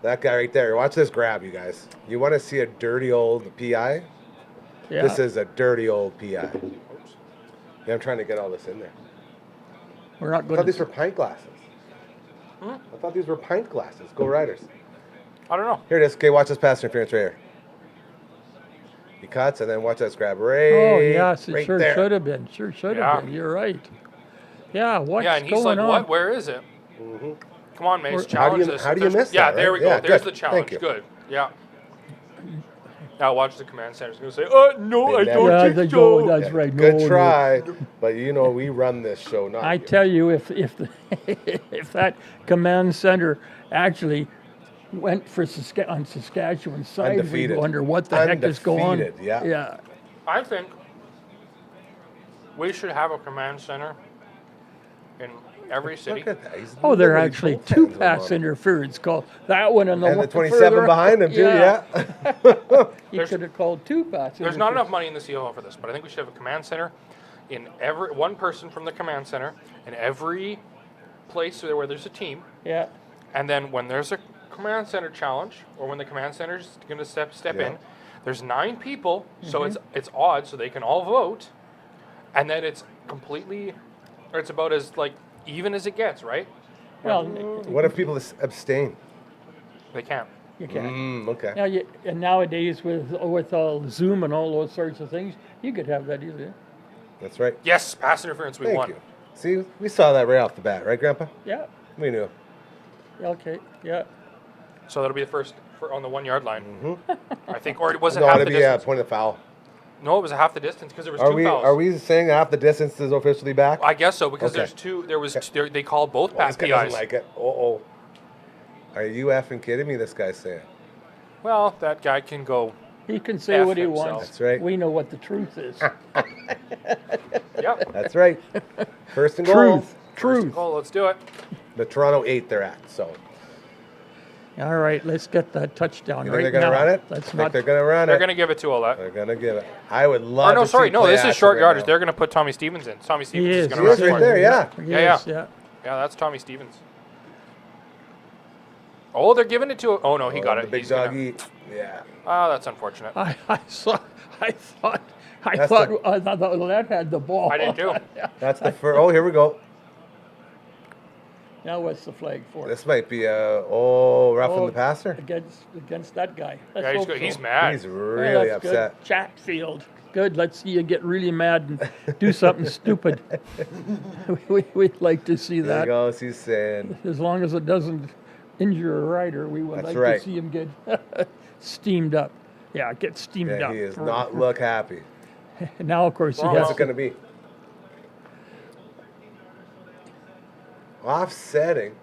That guy right there. Watch this grab, you guys. You want to see a dirty old PI? Yeah. This is a dirty old PI. Yeah, I'm trying to get all this in there. We're not I going thought these to. were pint glasses. I thought these were pint glasses. Go Riders. I don't know. Here it is. Okay, watch this pass interference right here. He cuts, and then watch this grab right Oh, yes, it right sure there. should have been. Sure should Yeah. have been. You're right. Yeah, what's Yeah, and he's going like, on? "What? Where is it? Come on, Mace, How do challenge you- this." how do you There's- miss Yeah, that, there right? we go. Yeah, There's good. the challenge. Thank you. Good. Yeah. Now watch the command center's going to say, no, They I never- don't Yeah, think they so." go. That's right. Good No, try, but you know we run this show, not I you. tell you, if if that command center actually went for on Saskatchewan's side, we Undefeated. wonder what the heck is going on. Undefeated, yeah. Yeah. I think we should have a command center in every city. Look at that. He's Oh, there are literally actually both 2 hands on pass him. interference called. That one and the And one the 27 further behind him, too, yeah. He could have called 2 pass There's not enough interference. money in the CFL for this, but I think we should have a command center in every one person from the command center in every place where there's a team. Yeah. And then when there's a command center challenge, or when the command center's going to step Yeah. in, there's 9 people, so Mm-hmm. it's odd, so they can all vote, and then it's completely, or it's about as like even as it gets, right? Well, What if people abstain? They can't. you can't. Okay. Now, and nowadays with all Zoom and all those sorts of things, you could have that easily. That's right. Yes, pass interference. We Thank won. you. See, we saw that right off the bat, right, Grandpa? Yeah. We knew. Okay. Yeah. So that'll be the first on the 1 yard line. I think, or was it No, half it'd the be a distance? point of foul. No, it was a half the distance because there was Are 2 we fouls. are we saying half the distance is officially back? I guess so because Okay. there's 2. There was they called both Well, pass this guy doesn't PIs. like it. Oh. Are you effing kidding me? This guy's saying. Well, that guy can go. He can say F what he himself. wants. That's right. We know what the truth is. Yep. That's right. First and goal. Truth. Oh, let's do it. The Toronto 8 they're at. So All right, let's get that touchdown you right think they're gonna now. run it? Let's Think not. they're gonna run They're it. going to give it to Olette. They're gonna give it. I would love. Or no, to sorry, see no. play This is action short right yardage. now. They're going to put Tommy Stevens in. Tommy Stevens He is is. going He to is run right for it. there. Yeah. Yes, yeah. yeah. Yeah, that's Tommy Stevens. Oh, they're giving it to. Oh no, he got The it. big He's gonna- doggy. Yeah. Oh, that's unfortunate. I thought That's that had the ball. I did too. That's the first. Oh, here we go. Now what's the flag for? This might be a roughing the passer. Against that guy. Let's Yeah, hope he's so. mad. He's Well, really that's upset. Good. Chatfield. Good. Let's see you get really mad and do something stupid. We'd like to see There he that. goes. He's saying, As long as it doesn't injure a rider, we would That's like right. to see him get steamed up. Yeah, get steamed yeah, up. he does not look happy. Now, of course, he Wrong. has What's it going to be? Offsetting.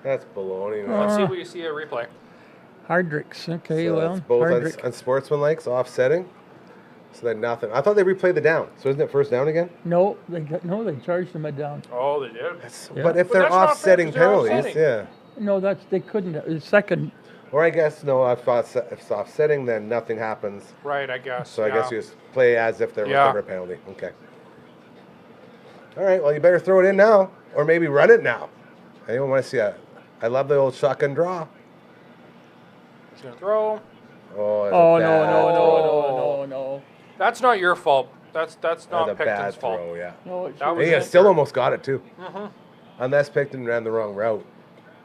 That's baloney, man. Let's see if we see a replay. Hardricks. Okay, So well, it's both Hardrick. unsportsmanlike, so offsetting. So then nothing. I thought they replayed the down. So isn't it first down again? No, they charged him a down. Oh, they did. Yeah. But if But they're that's not fair offsetting 'cause they're penalties, offsetting. yeah. No, they couldn't. The second. Or I guess no. If it's offsetting, then nothing happens. Right, I guess. So I yeah. guess you just play as if there was Yeah. never a penalty. Okay. All right. Well, you better throw it in now, or maybe run it now. Anyone want to see a? I love the old shotgun draw. He's gonna throw. Oh, that's a Oh bad no. That's not your fault. That's That's not a bad Picton's fault. throw. Yeah. No, it That should was He it. still almost got it too. Mm-hmm. Unless Picton ran the wrong route.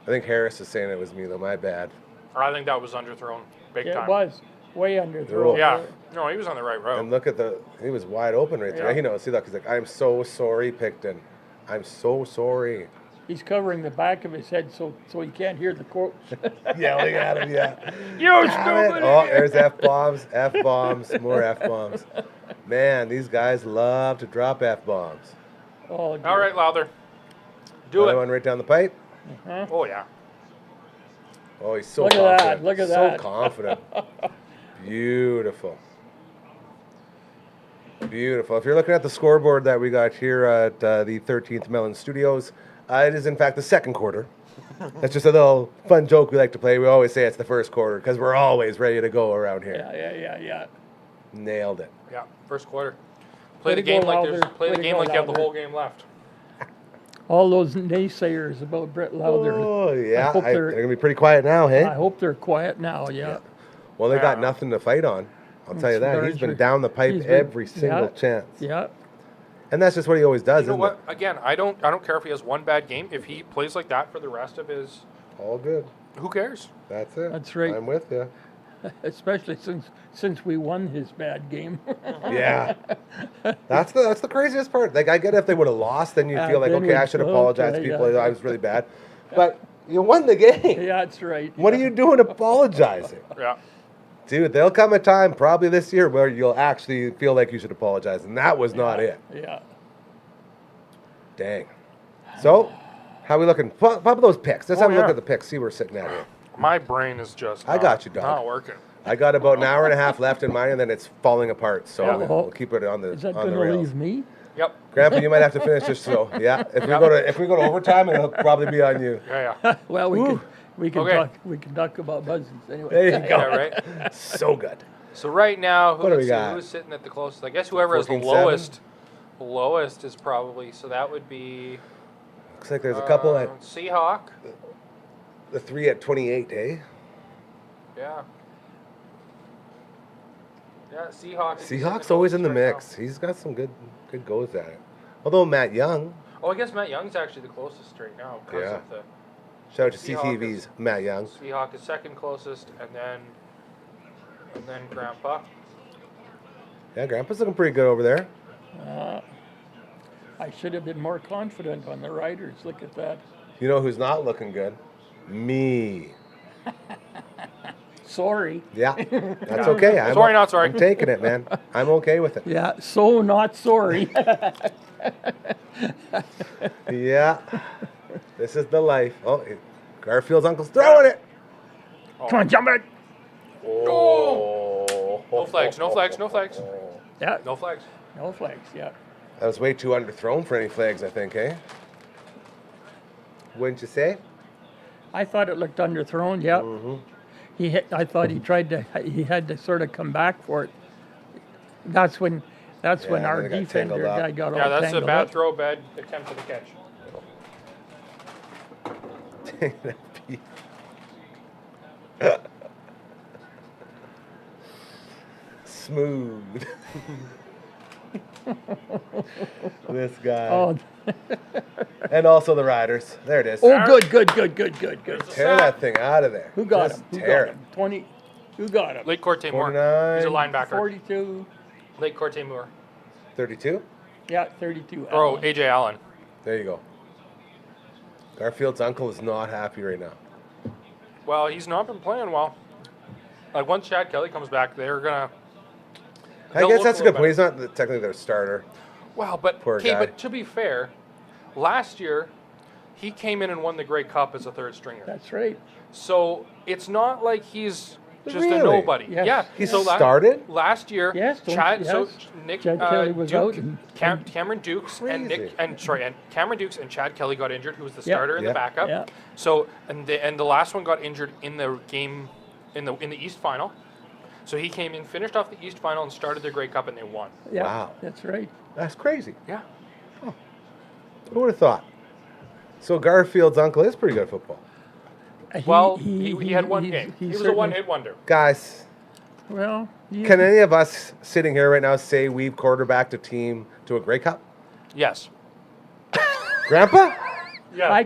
I think Harris is saying it was me though. My bad. Or I think that was underthrown, big Yeah, time. it was way underthrown. Yeah. No, he was on the right road. And look at he was wide open right there. Yeah. He knows. See, look, he's like, I'm so sorry, Picton. I'm so sorry. He's covering the back of his head so he can't hear the quotes. Yelling at him, yeah. You Damn it. stupid Oh, idiot. there's F-bombs, more F-bombs. Man, these guys love to drop F-bombs. Oh, dear. All right, Lowther. Do Another it. one right down the pipe. Oh, yeah. Oh, he's so Look at confident. that, look at so that. confident. Beautiful. Beautiful. If you're looking at the scoreboard that we got here at the 13th Melon Studios, it is in fact the second quarter. That's just a little fun joke we like to play. We always say it's the first quarter because we're always ready to go around here. Yeah. Nailed it. Yeah, first quarter. Play the to go, game like Lowther. play the Way to game go, like you have the Lowther. whole game left. All those naysayers about Brett Lowther. Oh, yeah. I hope They're they're, going to be pretty quiet now, hey? I hope they're quiet now. Yeah. Well, they got Yeah. nothing to fight on. I'll tell you that. He's been He's down the pipe been- every single yeah. chance. Yeah. And that's just what he always does, You know isn't what? Again, I don't care if he has one bad game. If he plays like that for the rest of his, it? All good. who cares? That's it. That's right. I'm with you. Especially since we won his bad game. Yeah. That's the craziest part. Like, I get if they would have lost, then you Yeah, feel like, then okay, I we'd- should apologize to okay, people. yeah. I was really bad. But you won the game. Yeah, that's right. What are you doing apologizing? Yeah. Dude, there'll come a time, probably this year, where you'll actually feel like you should apologize. And that was not it. Yeah. Dang. So, how we looking? Pop those picks. Let's Oh, have a look yeah. at the picks. See where we're sitting at here. My brain is just. I got you, dog. Not working. I got about an hour and a half left in mine, and then it's falling apart. So Yeah. we'll keep it on the Is that on going the to rails. leave me? Yep. Grandpa, you might have to finish this show. Yeah, if we go to overtime, it'll probably be on you. Yeah. Well, we can Okay. talk about Bugsy anyway. There you go. Yeah. Right. So good. So right now, What do we let's see, got? who's sitting at the closest? I guess whoever has the 14-7? lowest is probably. So that would be. Looks like there's a couple at Seahawk. the 3 at 28, eh? Yeah. Yeah, Seahawks. Seahawks always in the mix. He's got some good goes at it. Although Matt Young, Oh, I guess Matt Young's actually the closest right now because Yeah. of the shout out to Seahawks CTV's Matt Young. Seahawk is second closest, and then Grandpa. Yeah, Grandpa's looking pretty good over there. I should have been more confident on the Riders. Look at that. You know who's not looking good? Me. Sorry. Yeah, that's okay. Sorry, not sorry. I'm taking it, man. I'm okay with it. Yeah, so not sorry. Yeah, this is the life. Oh, Garfield's uncle's throwing it. Come on, jump it. Oh. No flags, no flags, no flags. Yeah, No flags. no flags. Yeah. That was way too underthrown for any flags, I think, eh? Wouldn't you say? I thought it looked underthrown. Yeah. Mm-hmm. I thought he had to sort of come back for it. That's when and our then it got defender tangled up. guy got Yeah, all that's a tangled bad up. throw, bad attempt at the catch. Smooth. This guy. Oh, And also the Riders. There it is. oh, good. Tear that thing out of there. Who got Just him? Who tear got him? 20. Who got him? Late Court Moore. 49. He's a linebacker. 42. Late Court Moore. 32? Yeah, 32. Oh, Allen. AJ Allen. There you go. Garfield's uncle is not happy right now. Well, he's not been playing well. Like once Chad Kelly comes back, they're gonna. I they'll guess look that's a a good little point. He's not technically their starter. Well, but Poor okay, guy. but to be fair, last year he came in and won the Grey Cup as a third stringer. That's right. So it's not like he's just Really? a nobody. Yes. Yeah. He so started? last year, Yes, Chad. So yes. Nick Chad Kelly was Duke, out and- Cameron Dukes and Crazy. Cameron Dukes and Chad Kelly got injured, who was the Yeah. starter and Yeah. the backup. Yeah. So and the last one got injured in the game in the East final. So he came in, finished off the East final, and started the Grey Cup, and they won. Yeah, Wow. that's right. That's crazy. Yeah. Who would have thought? So Garfield's uncle is pretty good at football. Well, he had one game. He was a certainly- one-hit wonder. Guys, Well, can any of us sitting here right now say we've quarterbacked a team to a Grey Cup? Yes. Grandpa? Yeah. I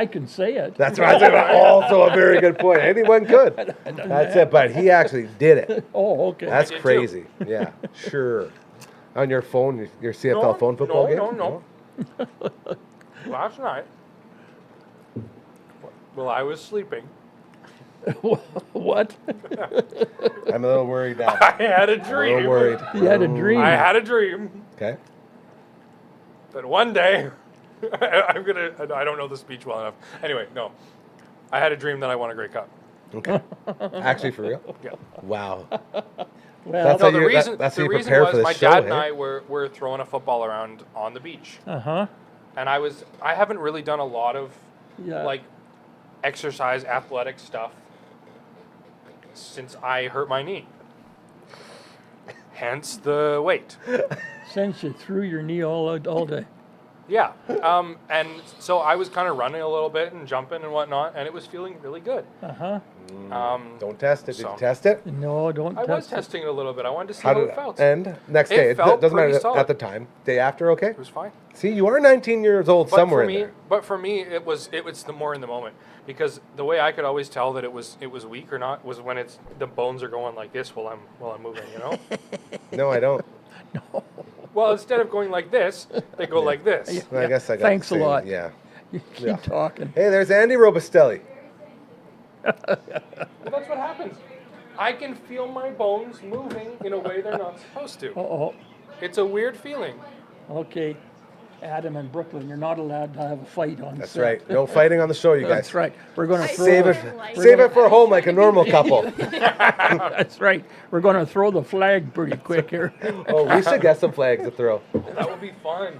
can say it. That's right. That's also a very good point. Anyone could. That's it. But he actually did it. Oh, okay. That's did too. crazy. Yeah, sure. On your phone, your CFL phone football game? No. Last night, while I was sleeping, What? I'm a little worried now. I had a I'm a dream. little worried. You had a dream. I had a dream Okay. that one day I don't know the speech well enough. Anyway, no. I had a dream that I won a Grey Cup. Okay. Actually, for real? Yeah. Wow. Well, That's No, how the you- reason that's how the you reason prepare for was this my show, dad and hey? I were throwing a football around on the beach. uh-huh. And I haven't really done a lot of Yeah. like exercise athletic stuff since I hurt my knee. Hence the weight. Since you threw your knee all day. Yeah. And so I was kind of running a little bit and jumping and whatnot, and it was feeling really good. Uh-huh. Don't test it. Did So- you test it? No, don't I was test it. testing it a little bit. I wanted to see How how did it felt. end? Next It day. It felt doesn't pretty matter solid. at the time. Day after, okay? It was fine. See, you are 19 years old But somewhere for me, in there. but for me, it was the more in the moment, because the way I could always tell that it was weak or not was when the bones are going like this while I'm moving. You know. No, I don't. Well, instead of going like this, they go like this. I guess I got Thanks the a same, lot. Yeah. You keep Yeah. talking. Hey, there's Andy Robustelli. Well, that's what happens. I can feel my bones moving in a way they're not supposed to. Uh-oh. It's a weird feeling. Okay. Adam and Brooklyn, you're not allowed to have a fight on That's set. right. No fighting on the show, you guys. That's right. We're going to throw Save the, it. Save it for home like a normal couple. That's right. We're going to throw the flag pretty quick here. Oh, we should get some flags to throw. That would be fun.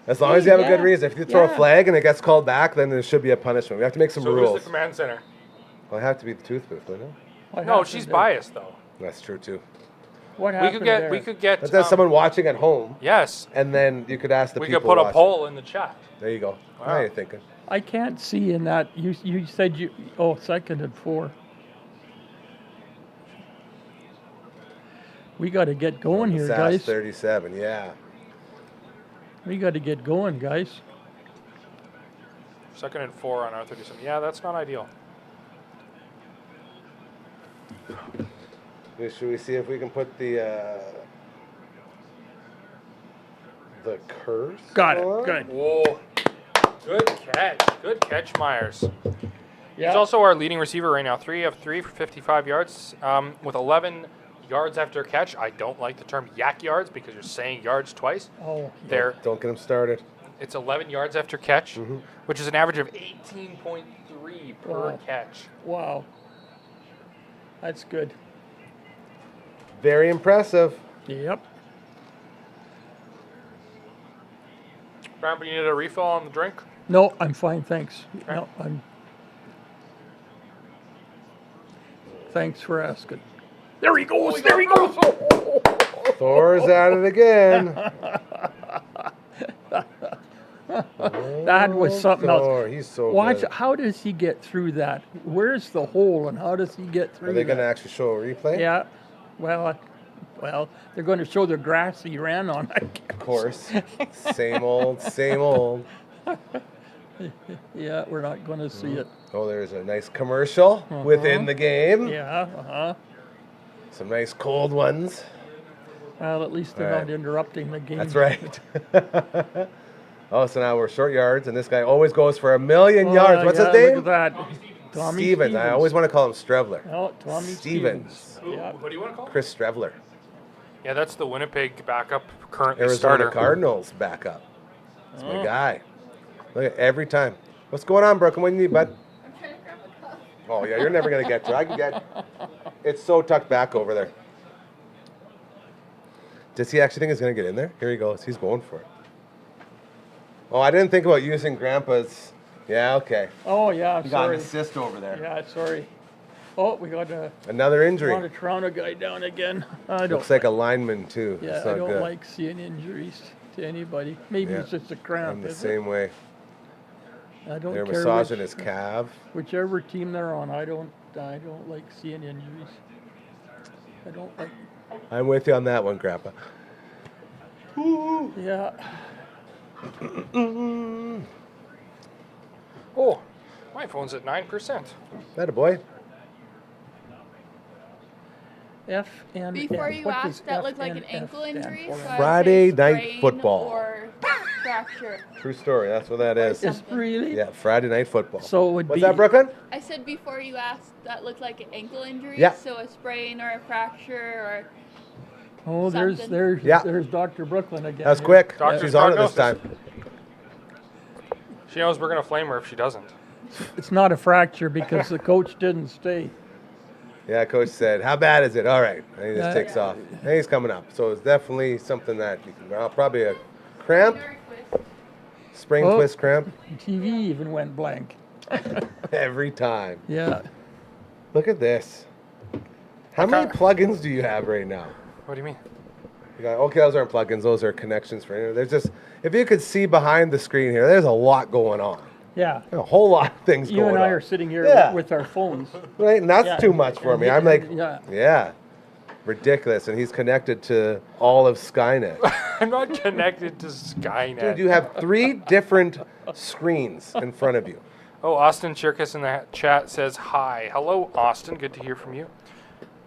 As long as you have a good Yeah. reason. If you throw a Yeah. flag and it gets called back, then there should be a punishment. We have to make some So rules. who's the command center? Well, I have to be the tooth booth, don't it? What No, happened she's there? biased though. That's true too. What We happened could get. there? We could get. But there's someone watching at home, Yes. and then you could ask the We people could put a watching. poll in the chat. There you go. Now Wow. you're thinking. I can't see in that. You said you. Oh, second and 4. We got to get going here, SAS guys. 37, yeah. We got to get going, guys. 2nd and 4 on R37. Yeah, that's not ideal. Should we see if we can put the curse? Got it. on? Good. Whoa. Good catch. Good catch, Myers. Yeah. He's also our leading receiver right now. 3 of 3 for 55 yards with 11 yards after catch. I don't like the term yak yards because you're saying yards twice. Oh, There, Don't get him started. it's 11 yards after catch, which is an average of 18.3 per Wow. catch. wow. That's good. Very impressive. Yep. Grandpa, you need a refill on the drink? No, I'm fine, thanks. No, I'm. Thanks for asking. There he goes. There he goes. Thor's at it again. That was something Thor, else. he's so Watch. good. How does he get through that? Where's the hole, and how does he get through Are they that? going to actually show a replay? Yeah. Well, they're going to show the grass he ran on. I guess. Of course. Same old, same old. Yeah, we're not going to see it. Oh, there's a nice commercial within the game. Yeah. Some nice cold ones. Well, at least they're All right. not interrupting the game. That's right. Oh, so now we're short yards, and this guy always goes for 1,000,000 yards. What's yeah, his name? Look at that. Tommy Stevens. I always want to call him Strevler. Oh, Tommy Stevens. Who, Yeah. what do you want to call him? Chris Strevler. Yeah, that's the Winnipeg backup, currently Arizona starter. Cardinals backup. That's my guy. Look at every time. What's going on, Brooklyn? What do you need, bud? I'm trying to grab a cup. Oh, yeah, you're never going to get to it. I can get it's so tucked back over there. Does he actually think he's going to get in there? Here he goes. He's going for it. Oh, I didn't think about using Grandpa's. Yeah, okay. Oh, yeah, You got sorry. an assist over there. Yeah, sorry. Oh, we got Another injury. a Toronto guy down again. I don't. Looks like a lineman, too. Yeah, That's I not don't good. like seeing injuries to anybody. Maybe Yeah. it's just a cramp. I'm the is it? same way. I don't They're care massaging which, his calf. whichever team they're on. I don't like seeing injuries. I don't like. I'm with you on that one, Grandpa. Yeah. Oh, my phone's at 9%. That a boy? FNF. Before you What does asked, that looked like an FNF ankle stand injury. for? So I would Friday say night sprain football. Or fracture. True story. That's what that is. It's really. Yeah, Friday night football. So it would What's be. that, Brooklyn? I said before you asked, that looked like an ankle injury. Yeah. So a sprain or a fracture Oh, there's something. Yeah. there's Dr. Brooklyn again. That was here. quick. Doctor's She's on it this prognosis. time. She knows we're going to flame her if she doesn't. It's not a fracture because the coach didn't stay. Yeah, coach said, how bad is it? All right. And he just Yeah. takes off. And he's coming up. So it's definitely something that you can, probably a cramp, sprain Oh. twist cramp, TV even went blank. every time. Yeah. Look at this. How many plugins do you have right now? What do you mean? You got, okay, those aren't plugins. Those are connections for internet. There's just, if you could see behind the screen here, there's a lot going on. Yeah. There's a whole lot of things You going and I on. are sitting here Yeah. with our phones. Right? And that's Yeah. too much for And me. he- I'm like, yeah. yeah, ridiculous. And he's connected to all of Skynet. I'm not connected to Skynet. Dude, you have 3 different screens in front of you. Oh, Austin Chirkus in the chat says hi. Hello, Austin. Good to hear from you.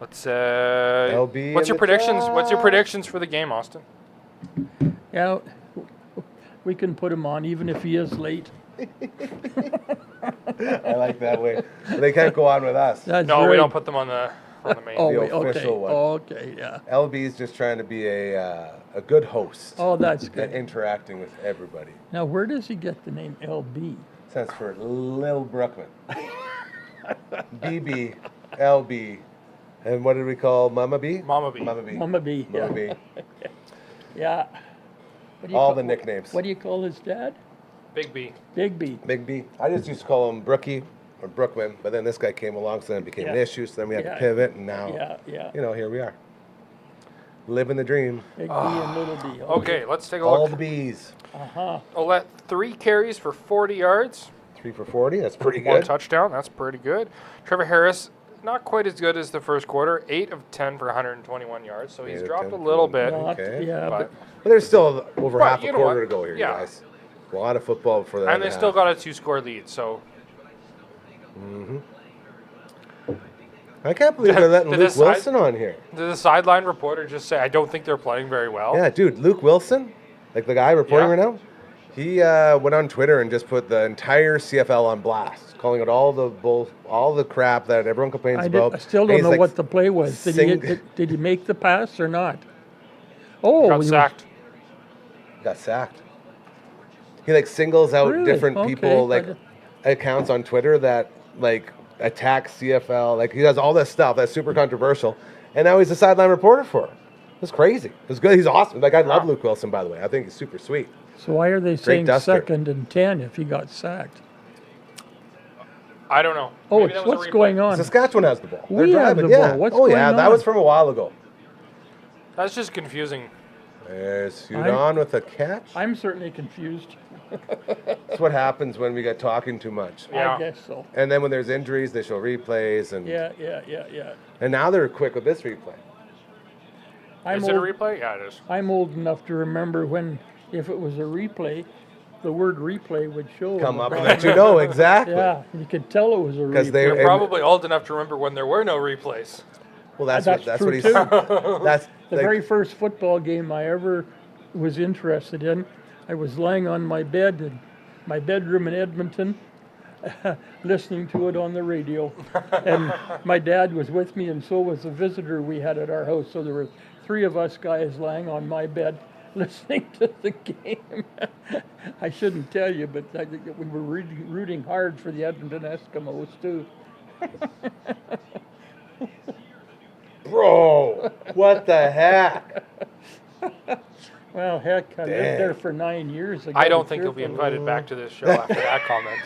Let's. LB What's in your the predictions? What's your chat. predictions for the game, Austin? Yeah. We can put him on even if he is late. I like that way. They can't go on with us. That's No, we right. don't put them on the main. Oh, The wait, okay. official one. Okay, yeah. LB's just trying to be a good host. Oh, that's And good. interacting with everybody. Now, where does he get the name LB? Stands for Lil Brookman. BB, LB, and what did we call Mama B? Mama B. Mama B. Mama B. Yeah. Mama B. Yeah. What do you All call- the nicknames. What do you call his dad? Big B. Big B. Big B. I just used to call him Brookie or Brookman, but then this guy came along, so then it became an Yeah. issue, so then we had Yeah. to pivot, and now, Yeah. you know, here we are. Living the dream. Big B and little B. Okay, let's take a All look. the B's. Uh-huh. Olette, 3 carries for 40 yards. 3 for 40, that's pretty One good. touchdown. That's pretty good. Trevor Harris, not quite as good as the first quarter. 8 of 10 for 121 yards. So he's 8 of dropped 10 a little for bit. Not- Okay. Yeah, But, But there's still over But half you a know quarter what? to go here, Yeah. you guys. A lot of football for that. and they still got a 2-score lead. So I can't believe they're letting Did Luke this side- Wilson on here. did the sideline reporter just say, I don't think they're playing very well? Yeah, dude, Luke Wilson, like the guy reporting Yeah. right now, he went on Twitter and just put the entire CFL on blast, calling it all the crap that everyone complains about. I still And don't he's know like, what the play was. Did he make the pass or not? Oh, Got he was- sacked. got sacked. He like singles out Really? different Okay, people, like accounts on Twitter that like attack CFL. Like he does all this stuff that's super controversial, and now he's a sideline reporter for him. It's crazy. It's good. He's awesome. Like I love Luke Wilson, by the way. I think he's super sweet. So why are they saying duster. 2nd and 10 if he got sacked? I don't know. Oh, Maybe that was a what's replay. going on? Saskatchewan has the ball. They're We have driving. the Yeah. ball. What's oh yeah, going that on? was from a while ago. That's just confusing. There's Hudon with a catch. I'm certainly confused. That's what happens when we get talking too much. Yeah. I guess so. And then when there's injuries, they show replays, and Yeah. and now they're quick with this replay. I'm Is it a old, replay? Yeah, it is. I'm old enough to remember when, if it was a replay, the word replay would show. Come on up the and back. let you know exactly. Yeah, you could tell it was a 'Cause replay. they- You're and- probably old enough to remember when there were no replays. Well, that's That's what true he's. too. That's The like, very first football game I ever was interested in, I was lying on my bed in my bedroom in Edmonton, listening to it on the radio. And my dad was with me, and so was the visitor we had at our house. So there were 3 of us guys lying on my bed, listening to the game. I shouldn't tell you, but I think that we were rooting hard for the Edmonton Eskimos too. Bro, what the heck? Well, heck, I lived Dang. there for 9 years. I don't think you'll be invited back to this show after that comment.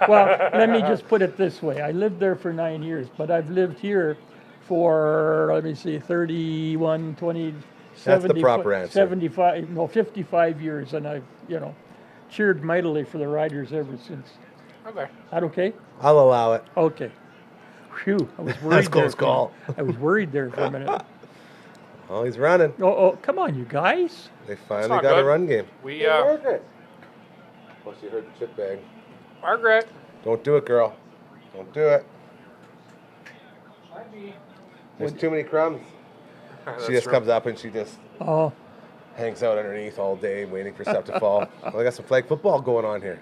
Well, let me just put it this way. I lived there for 9 years, but I've lived here for, let me see, 31, 20, That's the 70, proper answer. 75, no, 55 years, and I've, cheered mightily for the Riders ever since. Okay. That okay? I'll allow it. Okay. Phew, I was worried That's there. close call. I was worried there for a minute. Oh, he's running. Oh, come on, you guys. They finally not got good. a run game. We, Hey, Margaret. Plus, you heard the chip bag. Margaret. Don't do it, girl. Don't do it. There's too many crumbs. That's She just true. comes up and she just Oh, hangs out underneath all day waiting for stuff to fall. Well, I got some flag football going on here.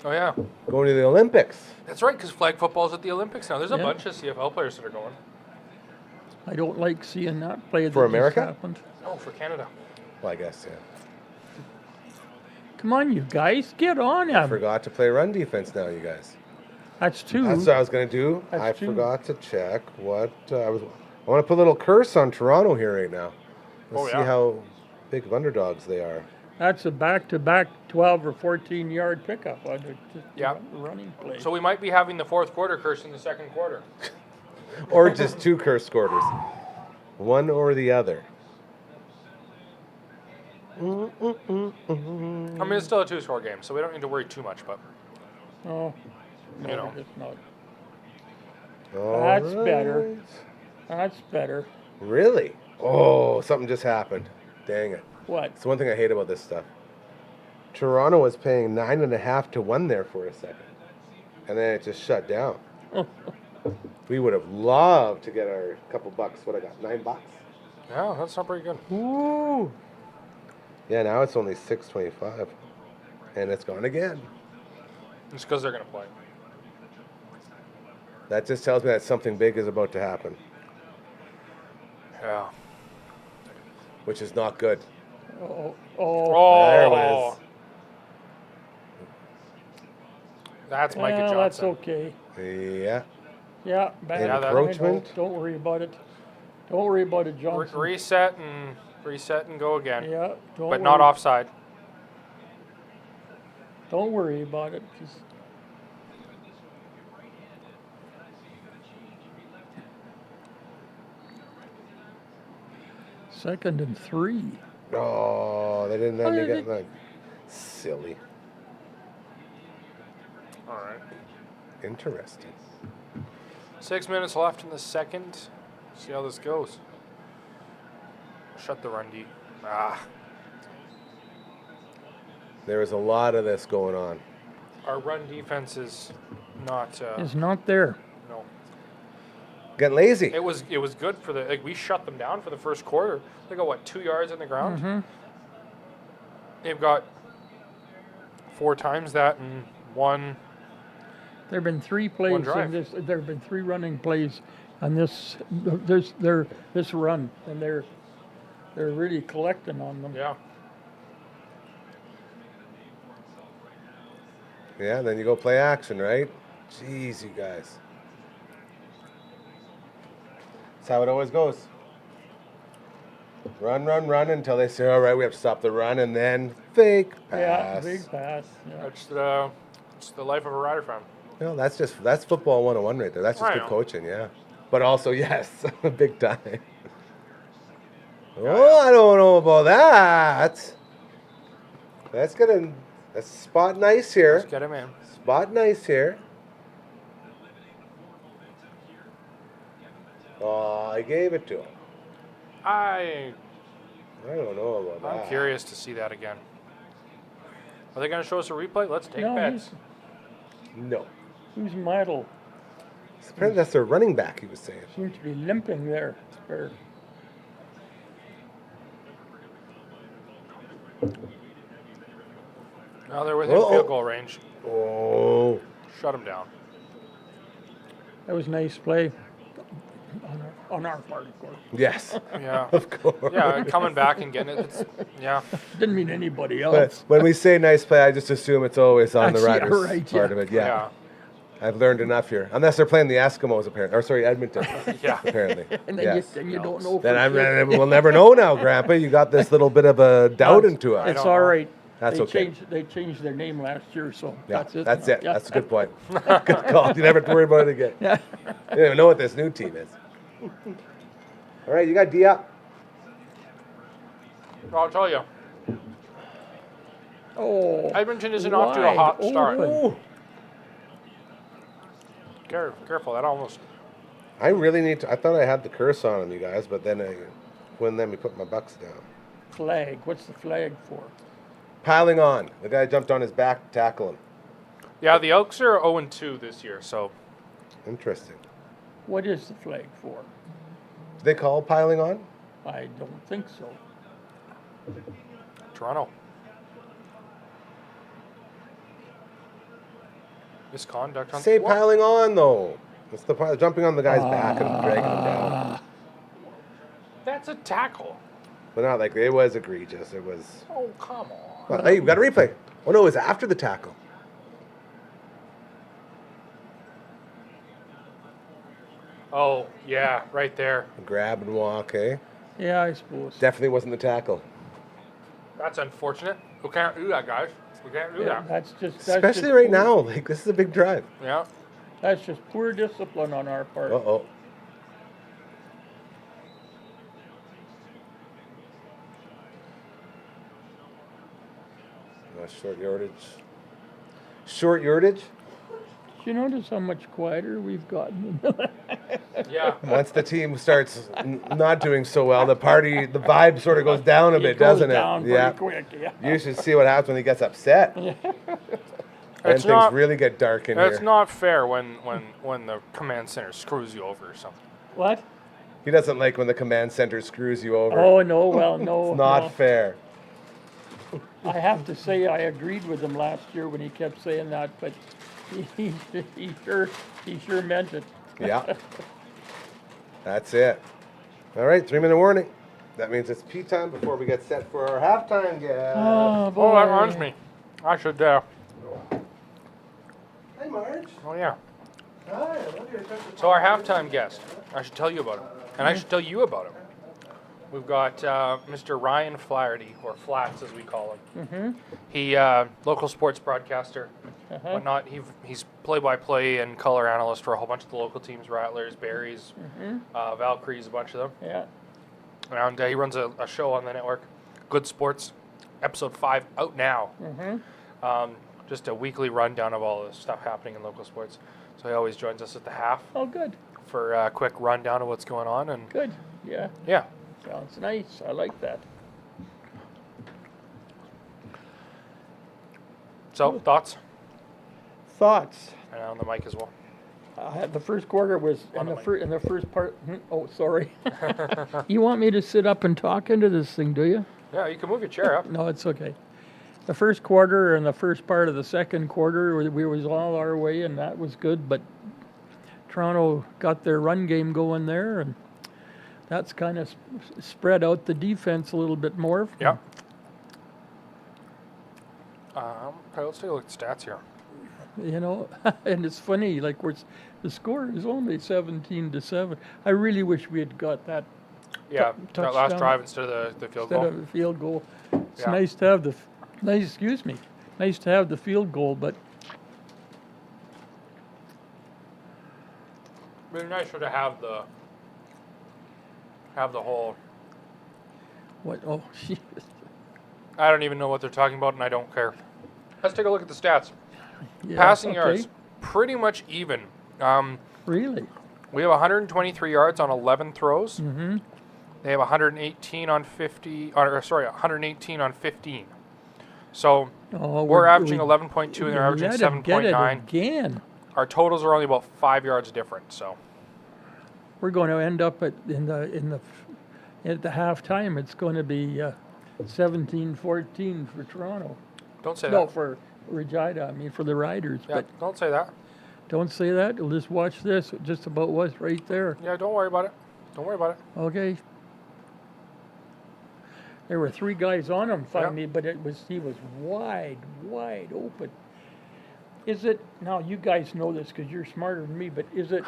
Oh, yeah. Going to the Olympics. That's right, because flag football's at the Olympics now. There's a Yeah. bunch of CFL players that are going. I don't like seeing that play that For just America? happened. Oh, for Canada. Well, I guess, yeah. Come on, you guys, get on him. Forgot to play run defense now, you guys. That's two. That's what I was going to do. That's I two. forgot to check what I was. I want to put a little curse on Toronto here right now. Let's Oh, see yeah. how big of underdogs they are. That's a back-to-back 12 or 14-yard pickup on the Yeah. running play. So we might be having the fourth quarter curse in the second quarter. Or just two curse quarters. One or the other. I mean, it's still a two-score game, so we don't need to worry too much, but, Oh, no, you know. it's not. All That's better. right. That's better. Really? Oh, something just happened. Dang it. What? It's one thing I hate about this stuff. Toronto was paying 9.5 to 1 there for a second. And then it just shut down. We would have loved to get our couple bucks. What I got? $9? Yeah, that's not pretty good. Ooh. Yeah, now it's only $6.25. And it's gone again. It's because they're going to play. That just tells me that something big is about to happen, Yeah. which is not good. Oh, There it Oh, is. that's Micah well, Johnson. that's okay. Yeah. Yeah, back. Yeah, that- Encroachment. Don't worry about it. Don't worry about it, Johnson. Reset and go again. Yeah, don't But not worry. offside. Don't worry about it. Just second and 3. Oh, they didn't let Oh, me yeah, get they- that. Silly. All right. Interesting. 6 minutes left in the second. See how this goes. Shut the run D. Ah, There was a lot of this going on. our run defense is not. Is not there. No, Getting lazy. it was good for the. Like, we shut them down for the first quarter. They got what, 2 yards on the ground. Mm-hmm. They've got 4 times that and one. There have been 3 plays in drive. this. There have been 3 running plays on this run, and they're really collecting on them. Yeah. Yeah, then you go play action, right? Jeez, you guys. That's how it always goes. Run until they say, all right, we have to stop the run, and then fake Yeah, pass. big pass. Yeah. It's the life of a Rider fan. No, that's football 101 right there. That's just I good know. coaching, yeah. But also, yes, big time. Oh, I don't know about that. That's spot nice here. Let's get him in. Spot nice here. Oh, I gave it to him. I I don't know about that. I'm curious to see that again. Are they going to show us a replay? Let's take No, bets. No. Who's Meidel? Apparently that's their running back, he was saying. Seems to be limping there. Or, Now they're within Uh-oh. field goal range. Oh. Shut him down. that was a nice play. On our part, of course. Yes, Yeah. of course. Yeah, coming back and getting it. Yeah. Didn't mean anybody But else. when we say nice play, I just assume it's always on the Yeah, Riders right, part yeah. of it. Yeah. Yeah. I've learned enough here. Unless they're playing the Eskimos, apparently. Or sorry, Edmonton. Yeah. Apparently. And then, Yes. you don't know. Then for sure. we'll never know now, Grandpa. You got this little bit of a doubt into us. It's don't all know. right. That's okay. They changed their name last year, so Yeah, that's it. that's it. Yeah. That's a good point. Good call. You never have to worry about it again. Yeah. You don't even know what this new team is. All right, you got D up. I'll tell you. Oh. Edmonton isn't off to a hot wide start. open. Careful, that almost. I really need to. I thought I had the curse on him, you guys, but then I wouldn't let me put my bucks down. Flag. What's the flag for? Piling on. The guy jumped on his back to tackle him. Yeah, the Elks are 0-2 this year, so. Interesting. What is the flag for? Do they call piling on? I don't think so. Toronto. Misconduct on Say what? piling on, though. It's the jumping on the guy's back and dragging him down. That's a tackle. But not like it was egregious. It was. Oh, come on. Well, hey, you've got a replay. Oh, no, it was after the tackle. Oh, yeah, right there. Grab and walk, eh? Yeah, I suppose. Definitely wasn't the tackle. That's unfortunate. We can't do that, guys. We can't do Yeah, that. that's Especially just right poor- now. Like, this is a big drive. Yeah. That's just poor discipline on our part. Uh-oh. Short yardage. Short yardage? You notice how much quieter we've gotten? Yeah. Once the team starts not doing so well, the vibe sort of goes down a bit, It goes doesn't down it? pretty Yeah. quick, yeah. You should see what happens when he gets upset. Then It's things not- really get dark in It's here. not fair when the command center screws you over or something. What? He doesn't like when the command center screws you over. Oh, no, well, no. It's not no. fair. I have to say I agreed with him last year when he kept saying that, but he sure meant it. Yeah. That's it. All right, 3-minute warning. That means it's pee time before we get set for our halftime game. Oh, boy. Oh, that reminds me. I should. Hi, Marge. Oh yeah. Hi. I love your So our halftime guest. I should tell you about him, and I should tell you about him. We've got Mr. Ryan Flaherty, or Flats as we call him. Mm-hmm. He local sports broadcaster, whatnot. He's play-by-play and color analyst for a whole bunch of the local teams: Rattlers, Berries, Valkyries, a bunch of them. Yeah. And he runs a show on the network, Good Sports, episode 5 out now. Just a weekly rundown of all the stuff happening in local sports. So he always joins us at the half Oh, good. for a quick rundown of what's going on. And Good. Yeah. yeah, Sounds nice. I like that. so thoughts? Thoughts? And on the mic as well. The first quarter was On the in the first part. Oh, sorry. You want me to sit up and talk into this thing, do you? Yeah, you can move your chair up. No, it's okay. The first quarter and the first part of the second quarter, we was all our way, and that was good. But Toronto got their run game going there, and that's kind of spread out the defense a little bit more. Yeah. Okay, let's take a look at the stats here. You know, and it's funny, like the score is only 17-7. I really wish we had got that Yeah, that last touchdown drive instead of the field instead goal. of a field goal. It's Yeah. nice to have nice to have the field goal, but It'd be nicer to have the whole. what? Oh, shit. I don't even know what they're talking about, and I don't care. Let's take a look at the stats. Yeah, Passing okay. yards, pretty much even. Really? We have 123 yards on 11 throws. Mm-hmm. They have 118 on 118 on 15. So Oh, we're averaging 11.2 and they're averaging let 'em get it 7.9. again. Our totals are only about 5 yards different. So We're going to end up at the halftime. It's going to be 17-14 for Toronto. don't say No, that. for Regina. I mean, for the Riders. Yeah, But don't say that. don't say that. We'll just watch this. It just about was right there. Yeah, don't worry about it. Don't worry about it. Okay. There were 3 guys on him finally, but he was wide open. Is it now? You guys know this because you're smarter than me. But is it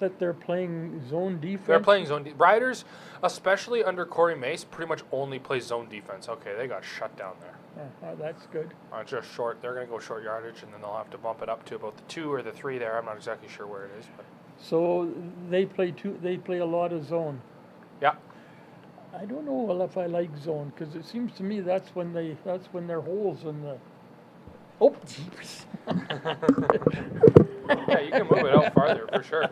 that they're playing zone defense? They're playing zone. Riders, especially under Corey Mace, pretty much only play zone defense. Okay, they got shut down there. That's good. Just short. They're going to go short yardage, and then they'll have to bump it up to about the 2 or the 3 there. I'm not exactly sure where it is, but So they play a lot of zone. yeah. I don't know if I like zone because it seems to me that's when their holes in the. Oh, jeepers. Yeah, you can move it out farther for sure.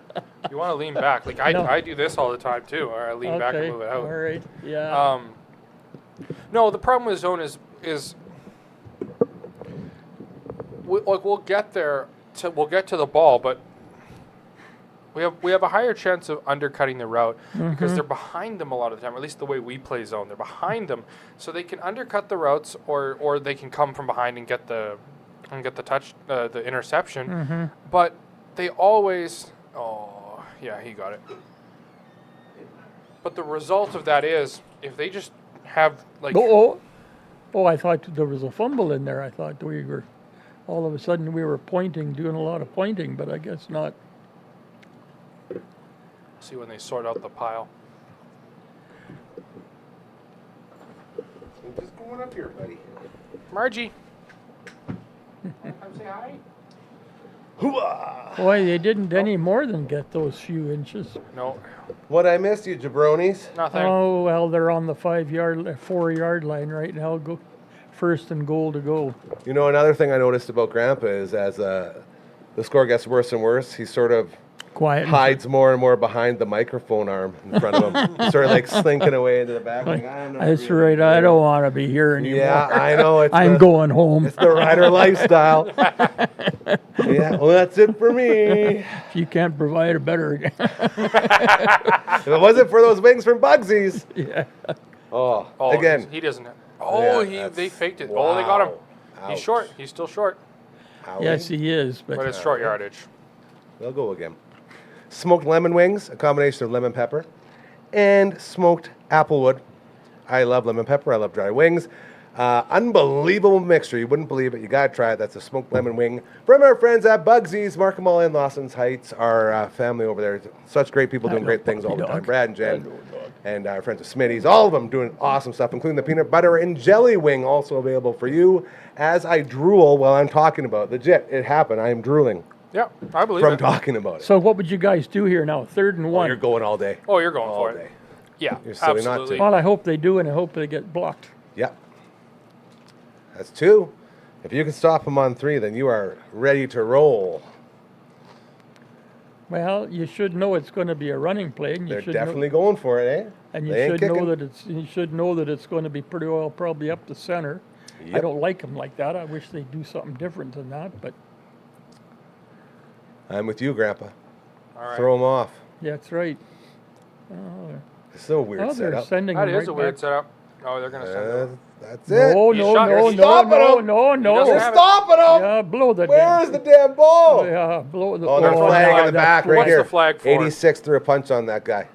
You want to lean back. Like I do this all the time too. Or I lean back and move it out. All right. Yeah. No, the problem with zone is we'll get there. We'll get to the ball, but we have a higher chance of undercutting the route because they're behind them a lot of the time. Or at least the way we play zone, they're behind them, so they can undercut the routes, or they can come from behind and get the touch, the interception. But they always. Oh, yeah, he got it. But the result of that is if they just have like. Oh! I thought there was a fumble in there. I thought we were, all of a sudden we were doing a lot of pointing, but I guess not. See when they sort out the pile. I'm just going up here, buddy. Margie. Come say hi. Hooah! Boy, they didn't any more than get those few inches. No, What I missed, you jabronis? nothing. Oh, well, they're on the 4-yard line right now. Go first and goal to go. You know, another thing I noticed about Grandpa is as the score gets worse and worse, he sort of Quiet. hides more and more behind the microphone arm in front of him, sort of like slinking away into the back. Like, I'm not That's really right. I here." don't want to be here anymore. Yeah, I know. I'm going home. It's the rider lifestyle. Yeah, well, that's it for me. If you can't provide a better. If it wasn't for those wings from Bugsy's. Yeah. Oh, Oh, again. he doesn't. Oh, Yeah, they faked it. wow. Oh, they got him. He's Ouch. short. He's still short, Yes, he is. but But it's short yardage. They'll go again. Smoked lemon wings, a combination of lemon pepper and smoked applewood. I love lemon pepper. I love dry wings. Unbelievable mixture. You wouldn't believe it. You got to try it. That's a smoked lemon wing from our friends at Bugsy's. Mark them all in Lawson's Heights. Our family over there. Such great people doing great things all the time. Brad and Jen and our friends at Smitty's. All of them doing awesome stuff, including the peanut butter and jelly wing, also available for you. As I drool while I'm talking about it. Legit, it happened. I am drooling Yeah, I believe from it. talking about it. so what would you guys do here now? 3rd and 1. You're going all day. Oh, you're going All for day. it. Yeah, You're silly not to. absolutely. Well, I hope they do, and I hope they get blocked. Yep. That's 2. If you can stop them on 3, then you are ready to roll. Well, you should know it's going to be a running play, and you They're should definitely going for it, eh? and you They ain't should know kicking. that it's going to be pretty well probably up the center. I Yep. don't like them like that. I wish they'd do something different than that, but I'm with you, Grandpa. All right. Throw them off. yeah, that's right. It's so weird Oh, they're setup. sending That them is right a weird back. setup. Oh, they're gonna send it. That's it. No, You no, shot- no, you're no, stopping no, him. no, doesn't no. have You're it. stopping them. Yeah, blow the Where is the damn ball? Yeah, blow the. Oh, they're oh, flagging yeah, in the that's back right What's here. the flag for? 86 threw a punch on that guy.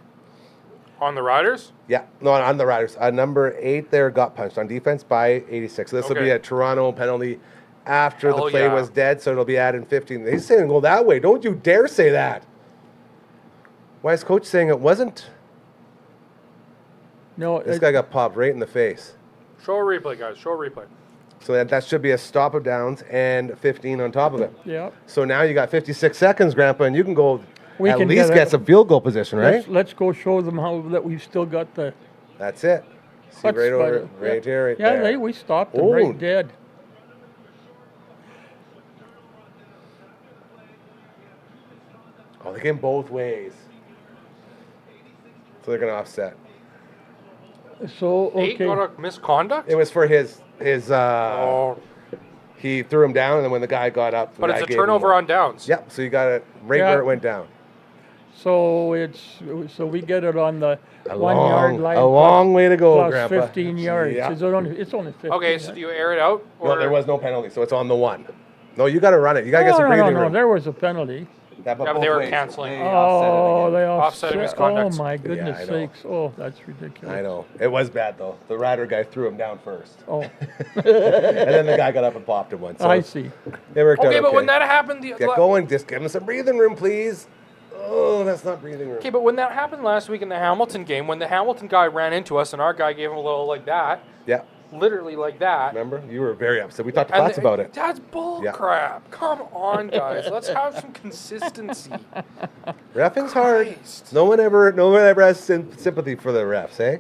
On the Riders? Yeah, no, on the Riders. Number 8 there got punched on defense by 86. So this will be Okay. a Toronto penalty after the Hell play yeah. was dead, so it'll be added in 15. He's saying go that way. Don't you dare say that. Why is coach saying it wasn't? No, This guy got popped right in the face. Show a replay, guys. Show a replay. So that should be a stop of downs and 15 on top of it. yeah. So now you got 56 seconds, Grandpa, and you can go We at can least get get a- some field goal position, right? Let's go show them how that we've still got the. That's it. See That's right over, fine. right here, right Yeah, there. we stopped them Oh. right dead. Oh, they came both ways. So they're going to offset. So Eight okay. got a misconduct? It was for his Oh, he threw him down, and then when the guy got up, the but guy it's a gave him turnover one. on downs. Yep, so you got it right Yeah. where it went down. So we get it on the 1 yard line. A long way to go, plus Grandpa. 15 yards. Yeah. It's only 15. Okay, so do you air it out? No, there was no penalty, so it's on the 1. No, you got to run it. You got to get some breathing no, room. there was a penalty. That, Yeah, but both they were ways. canceling. They offset it Oh, again. they Offsetting offset. misconduct. Oh my goodness I know. sakes! Oh, that's ridiculous. I know. It was bad, though. The rider guy threw him down first. Oh, And then the guy got up and popped him once. So I see. It worked out Okay, but okay. when that happened, Get going. Just give him some breathing room, please. Oh, that's not breathing room. Okay, but when that happened last week in the Hamilton game, when the Hamilton guy ran into us and our guy gave him a little like that, Yeah. literally like that. Remember? You were very upset. We talked to and Flats about it. That's bull Yeah. crap. Come on, guys. Let's have some consistency. Reffing's hard. Christ. No one ever has sympathy for the refs, eh?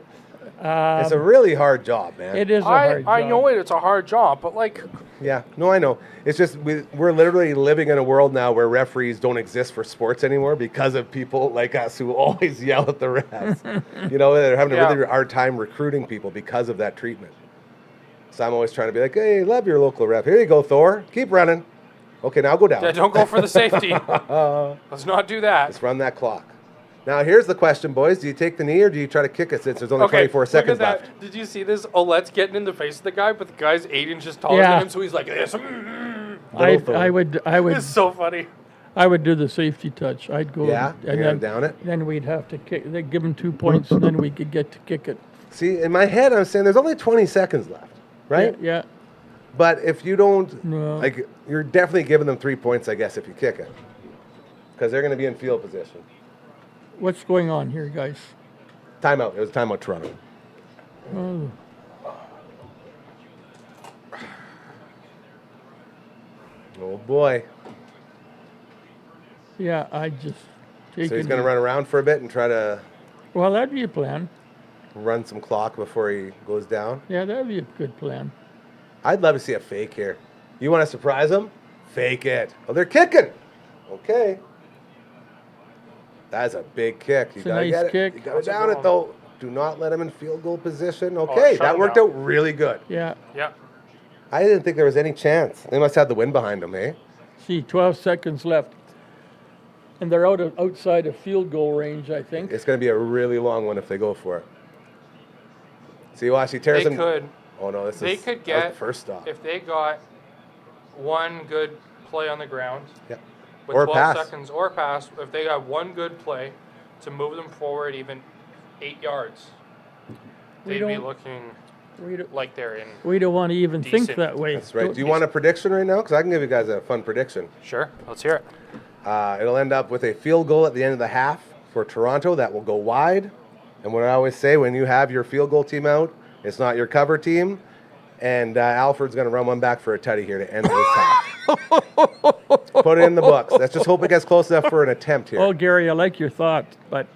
It's a really hard job, man. It is a hard I job. know it's a hard job, but like, Yeah, no, I know. It's just we're literally living in a world now where referees don't exist for sports anymore because of people like us who always yell at the refs. You know, they're having a really hard time recruiting people because of that treatment. So I'm always trying to be like, hey, love your local ref. Here you go, Thor. Keep running. Okay, now go down. yeah, don't go for the safety. Let's not do that. Let's run that clock. Now, here's the question, boys. Do you take the knee or do you try to kick it since there's only 24 seconds look at left? that. Did you see this? Olette's getting in the face of the guy, but the guy's 8 inches taller Yeah. than him, so he's like this. I would It's so funny. I would do the safety touch. I'd go. Yeah? and You're then down it? Then we'd have to kick. They'd give him 2 points, and then we could get to kick it. See, in my head, I'm saying there's only 20 seconds left, right? Yeah. But if you don't, No. like, you're definitely giving them 3 points, I guess, if you kick it. Because they're going to be in field position. What's going on here, guys? Timeout. It was timeout, Toronto. Oh. Oh, boy. Yeah, I just. So he's going to run around for a bit and try to Well, that'd be a plan. run some clock before he goes down. Yeah, that'd be a good plan. I'd love to see a fake here. You want to surprise them? Fake it. Oh, they're kicking. Okay. That's a big kick. You It's a gotta nice get it. kick. You gotta That's a down good it though. Do not let him in field goal position. shut Okay, that him worked down. out really good. Yeah. Yeah. I didn't think there was any chance. They must have the wind behind them, eh? See, 12 seconds left. And they're outside of field goal range, I think. It's gonna be a really long one if they go for it. See, watch, he tears They him. could. Oh no, They could that was get the first stop. if they got one good play on the ground Yeah. with Or 12 pass. seconds or pass. If they got one good play to move them forward even 8 yards, We they'd be don't- looking We don't, like they're in. we don't want to even think Decent. that way. That's right. Do you want a prediction right now? Because I can give you guys a fun prediction. Sure, let's hear it. It'll end up with a field goal at the end of the half for Toronto that will go wide. And what I always say, when you have your field goal team out, it's not your cover team. And Alfred's going to run one back for a tutty here to end this half. Put it in the books. Let's just hope it gets close enough for an attempt here. Oh, Gary, I like your thought, but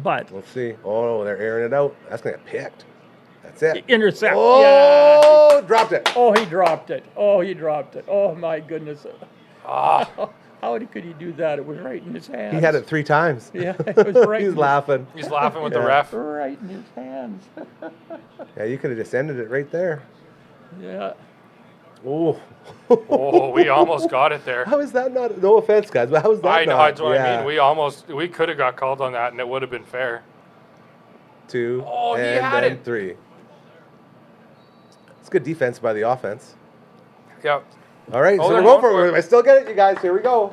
Let's see. Oh, they're airing it out. That's going to get picked. That's it. intercept. Yeah. Oh, dropped it. Oh, he dropped it. Oh, he dropped it. Oh, my goodness. Ah, How could he do that? It was right in his hands. He had it 3 times. Yeah, it was right. He's laughing. he's laughing with the Yeah. ref. Right in his hands. Yeah, you could have just ended it right there. Yeah. Oh. Oh, we almost got it there. How is that not? No offense, guys, but how is that I know, not? that's what I mean. We could have got called on that, and it would have been fair. 2, Oh, he and had then it. 3. It's good defense by the offense. Yep. All right, Oh, so they're we're going going for for it. it. I still get it, you guys. Here we go.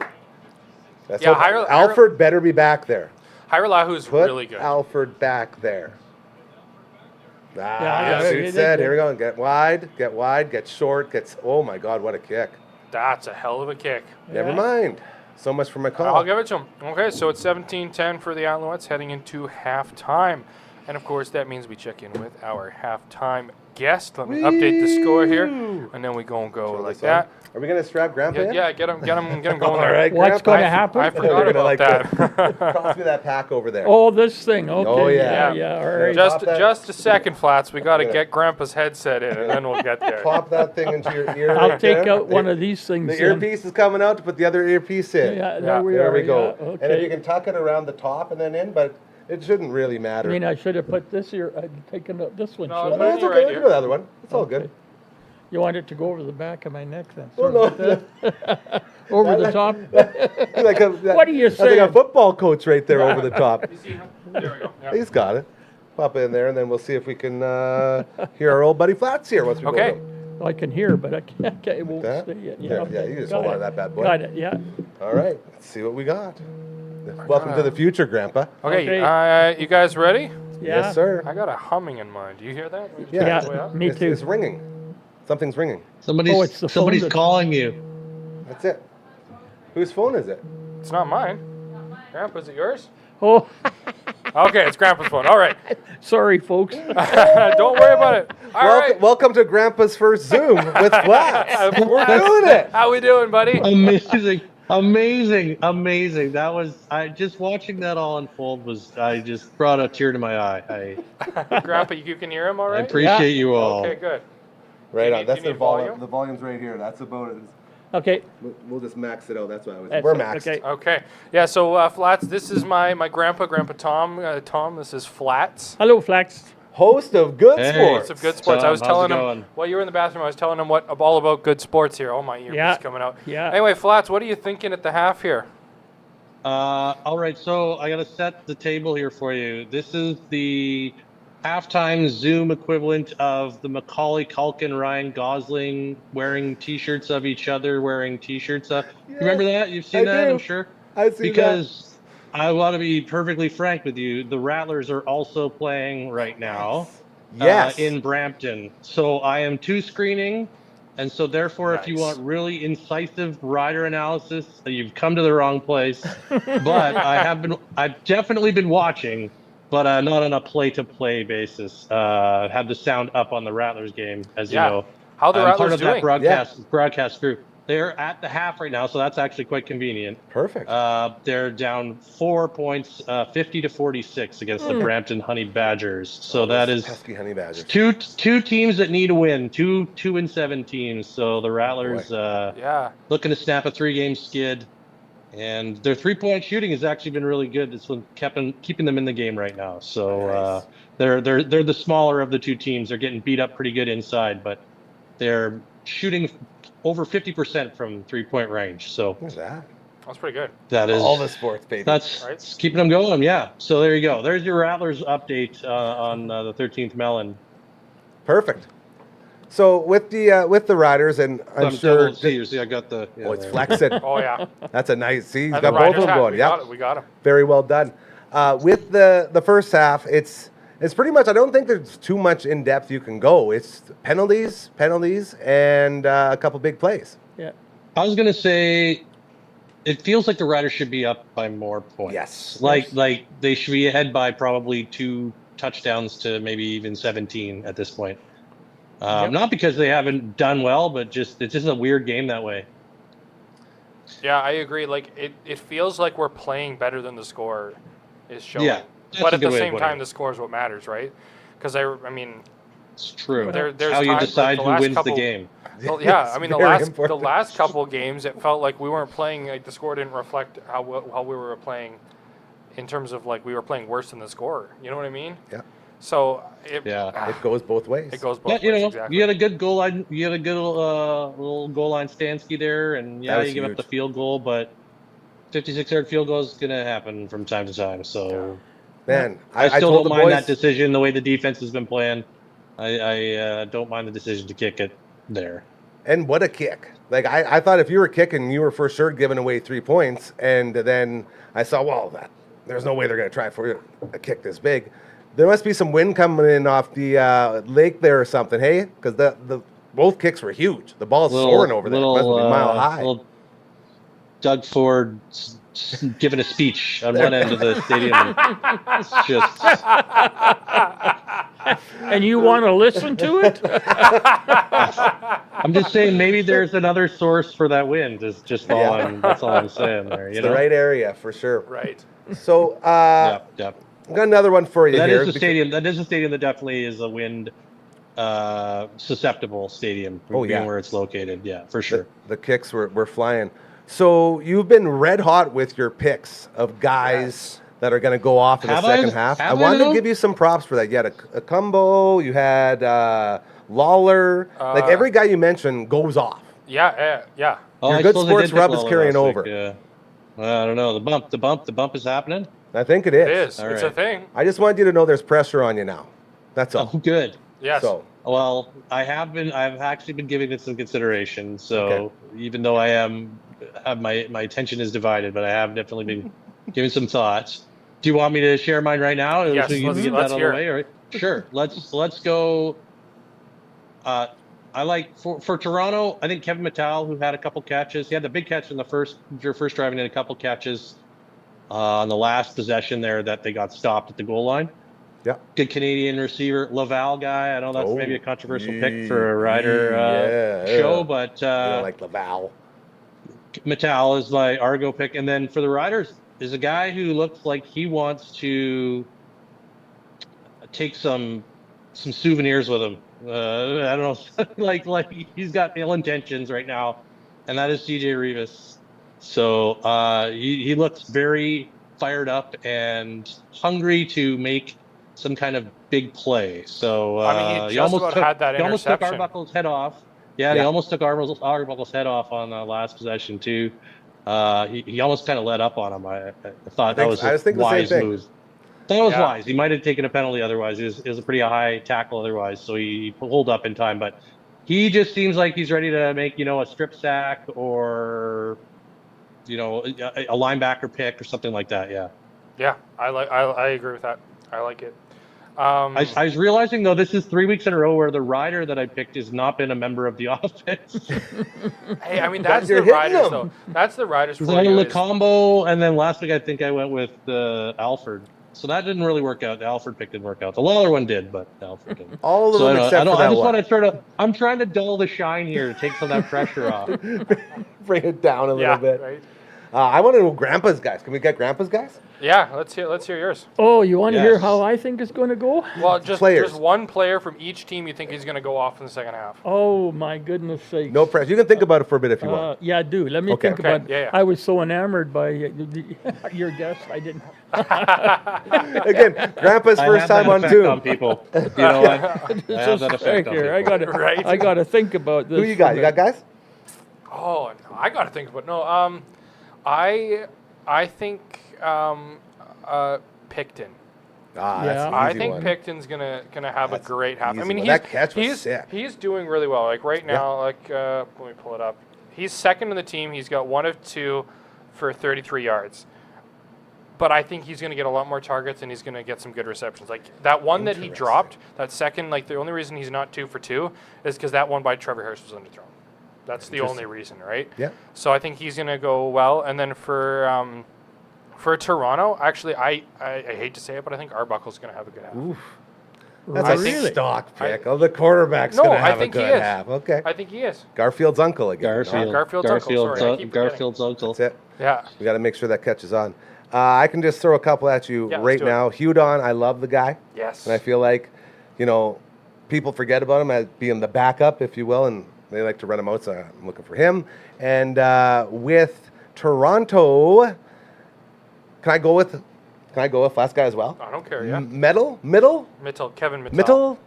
Let's Yeah, hope Alfred better be back there. Hyrallahu's Put really good. Alfred back there. Ah, Yeah, suit he did said. good. Here we go. Get wide, get short, oh my God, what a kick. That's a hell of a kick. Never Yeah. mind. So much for my call. I'll give it to him. Okay, so it's 17-10 for the Alouettes heading into halftime. And, of course, that means we check in with our halftime guest. Let me update the score here, and then we go Throw like this that. on. Are we going to strap Grandpa in? Yeah, get him going All there. right, What's Grandpa. going to happen? I You're forgot gonna about like that. Toss me that pack over there. Oh, this thing. Okay. Oh, yeah. Yeah. All right. Just Pop that. just a second, Flats. We got to Yeah. get Grandpa's headset in, and then we'll get there. Pop that thing into your ear. I'll right take there. out one of these things. The then. earpiece is coming out to put the other earpiece in. Yeah, Yeah, there we There are. we go. Yeah, And if okay. you can tuck it around the top and then in, but it shouldn't really matter. I mean, I should have put this here. I'd taken out this one. No, shouldn't no, I? it's You're okay. right We here. can do the other one. It's all good. Okay. You want it to go over the back of my neck then? Well, Sort no, of over the top? what do you That's like a say? football coach right there over the top. You see him? There we go. Yeah. He's got it. Pop it in there, and then we'll see if we can hear our old buddy Flats here once we Okay. go. I can hear, but I can't. It won't That? stay. Yeah, you just Got hold on it. to that bad boy. Got it. Yeah. All right, let's see what we got. Welcome to the future, Grandpa. Okay, you guys ready? Yeah. Yes, sir. I got a humming in mind. Do you hear that? Yeah. Way up? Me too. It's ringing. Something's ringing. it's the phone Somebody's that's- calling you. That's it. Whose phone is it? It's not mine. Grandpa, is it yours? Oh, Okay, it's Grandpa's phone. All right. sorry, folks. Don't worry about it. All right. Welcome to Grandpa's first Zoom with Flats. We're doing it. How we doing, buddy? Amazing. That was just watching that all unfold I just brought a tear to my eye. Grandpa, you can hear him all I right? appreciate you all. Okay, good. Right Do you on. need- That's do you the need volume. volume? The volume's right here. That's about it. Okay. We'll just max it out. That's what I was. That's We're it, maxed. okay. Okay. Yeah, so Flats, this is my Grandpa Tom. Tom, this is Flats. Hello, Flax. Host of Good Hey. Sports. It's of Good Sports. I Tom, was how's telling it him, going? while you were in the bathroom, I was telling him all about Good Sports here. Oh, my earpiece Yeah. coming out. Yeah. Anyway, Flats, what are you thinking at the half here? All right, so I got to set the table here for you. This is the halftime Zoom equivalent of the Macaulay Culkin, Ryan Gosling wearing T-shirts of each other, wearing T-shirts. You remember that? You've seen I that, do. I'm sure. I see Because I want to be perfectly frank with you, the Rattlers are also playing right now. Yes. In Brampton. So I am screening. And so therefore, if you Nice. want really incisive rider analysis, you've come to the wrong place. But I've definitely been watching, but not on a play-to-play basis. Have the sound up on the Rattlers game, as Yeah. you know. How the I'm Rattlers part of doing? that broadcast group. They're at the half right now, so that's actually quite convenient. Perfect. They're down 4 points, 50-46 against the Brampton Honey Badgers. So that is pesky honey badgers. two teams that need a win. 2-7 teams. So the Rattlers Yeah. looking to snap a 3-game skid, and their 3-point shooting has actually been really good. It's been keeping them in the game right now. So Nice. they're the smaller of the two teams. They're getting beat up pretty good inside, but they're shooting over 50% from 3-point range. So Who's that? That's pretty good. that is All the sports, baby. that's Right. it's keeping them going. Yeah. So there you go. There's your Rattlers update on the 13th Melon. Perfect. So with the Riders, and I'm sure. See, I got the. Yeah, Oh, it's there. flexing. Oh, yeah. That's a nice. See, he's And got the both of Riders them hat. going. We Yeah. got it. We got him. Very well done. With the first half, it's pretty much. I don't think there's too much in depth you can go. It's penalties, and a couple big plays. Yeah. I was gonna say, it feels like the Riders should be up by more points. Yes. Like they should be ahead by probably 2 touchdowns to maybe even 17 at this point. Yep. Not because they haven't done well, but it's just a weird game that way. Yeah, I agree. Like, it feels like we're playing better than the score is showing. Yeah, that's But a at good the way of same putting time, it. the score is what matters, right? Because I mean, It's true. there's How you times, like, decide the who last wins couple- the game. well, yeah, I mean the Very last important. couple of games, it felt like we weren't playing. Like the score didn't reflect how we were playing, in terms of like we were playing worse than the score. You know what I mean? Yeah. So it Yeah. It goes both ways. it goes both Yeah, you ways know, exactly. you had a good goal line. You had a good little goal line Stansky there, and That yeah, was you give up huge. the field goal, but 56-yard field goal is gonna happen from time to time. So Man, I still told don't the mind boys, that decision. The way the defense has been playing, I don't mind the decision to kick it there. And what a kick. Like, I thought if you were kicking, you were for sure giving away 3 points. And then I saw, well, there's no way they're going to try for a kick this big. There must be some wind coming in off the lake there or something, hey? Because the both kicks were huge. The ball's soaring over there. It must be a mile high. Little Doug Ford giving a speech on one end of the stadium. It's just And you want to listen to it? I'm just saying maybe there's another source for that wind. Is just all Yeah. that's all I'm saying there. You It's know, the right area for sure. Right. So, Yep. I've got another one for you That here. is the stadium. That is a stadium that definitely is a wind susceptible stadium. Oh, being yeah. where it's located. Yeah, for sure. The kicks were flying. So you've been red hot with your picks of guys that are going to go off in Have the I? second half. Have I wanted I, to though? give you some props for that. You had a combo. You had Lawler. Like every guy you mentioned goes off. Yeah. Your I good suppose I sports did pick rub is Lawler carrying last over. week, yeah. I don't know. The bump is happening. I think it It is. is. All It's right. a thing. I just want you to know there's pressure on you now. That's all. Oh, good. Yes. So Well, I've actually been giving it some consideration. So even though I am have my attention is divided, but I have definitely been giving some thoughts. Do you want me to share mine right now? Yes, So we can get let's that out hear of the way. Or, sure. Let's go. I like for Toronto. I think Kevin Mattal, who had a couple catches, he had the big catch in the first driving in, a couple catches on the last possession there that they got stopped at the goal line. Yeah. Good Canadian receiver, Laval guy. I know that's maybe a controversial pick for a rider show, but I don't like Laval. Mattal is my Argo pick. And then for the Riders is a guy who looks like he wants to take some souvenirs with him. I don't know, like he's got ill intentions right now, and that is DJ Rivas. So he looks very fired up and hungry to make some kind of big play. So I mean, he almost had that he almost took interception. Arbuckle's head off. Yeah, he almost took Arbuckle's head off on the last possession too. He almost kind of let up on him. I thought that was a wise move. That was wise. He might have taken a penalty otherwise. It was a pretty high tackle otherwise, so he pulled up in time. But he just seems like he's ready to make, a strip sack or, a linebacker pick or something like that. Yeah. Yeah, I agree with that. I like it. I was realizing, though, this is 3 weeks in a row where the rider that I picked has not been a member of the offense. Hey, I mean, that's the Riders, though. That's the Riders. It was like a combo, and then last week I think I went with Alfred. So that didn't really work out. The Alfred pick didn't work out. The Lawler one did, but Alfred didn't. All of them except for that I just one. want to I'm trying to dull the shine here to take some of that pressure off. Bring it down a little bit. Right? I want to know Grandpa's guys. Can we get Grandpa's guys? Yeah, let's hear yours. Oh, you want to hear how I think it's going to go? Well, just one player from each team you think he's going to go off in the second half. Oh, my goodness sakes. No pressure. You can think about it for a bit if you want. Yeah, do. Let me think about it. Yeah. I was so enamored by your guess. I didn't. Again, Grandpa's first time on Zoom. On people. You know what? I have that effect on people. I got to think about this. Who you got? You got guys? Oh, no, I got to think about no. I think Picton. That's an I easy think one. Picton's gonna have a great half. I mean, that catch was sick. He's doing really well. Like right now, let me pull it up. He's second in the team. He's got 1 of 2 for 33 yards. But I think he's going to get a lot more targets and he's going to get some good receptions. Like that one that he dropped, that second, like the only reason he's not 2 for 2 is because that one by Trevor Harris was underthrown. That's the only reason, right? Yeah. So I think he's going to go well. And then for Toronto, actually, I hate to say it, but I think Arbuckle's going to have a good half. Oof. That's Really? a stock pick. The quarterback's going to have a good he is. half. Okay. I think he is. Garfield's uncle again. Garfield's uncle. Sorry, I keep Garfield's uncle. That's it. Yeah. We got to make sure that catches on. I can just throw a couple at you right now. Hudon, I love the guy. Yes. And I feel like, people forget about him as being the backup, if you will, and they like to run him out, so I'm looking for him. And with Toronto, can I go with last guy as well? I don't care, yeah. Middle? Kevin Mattal.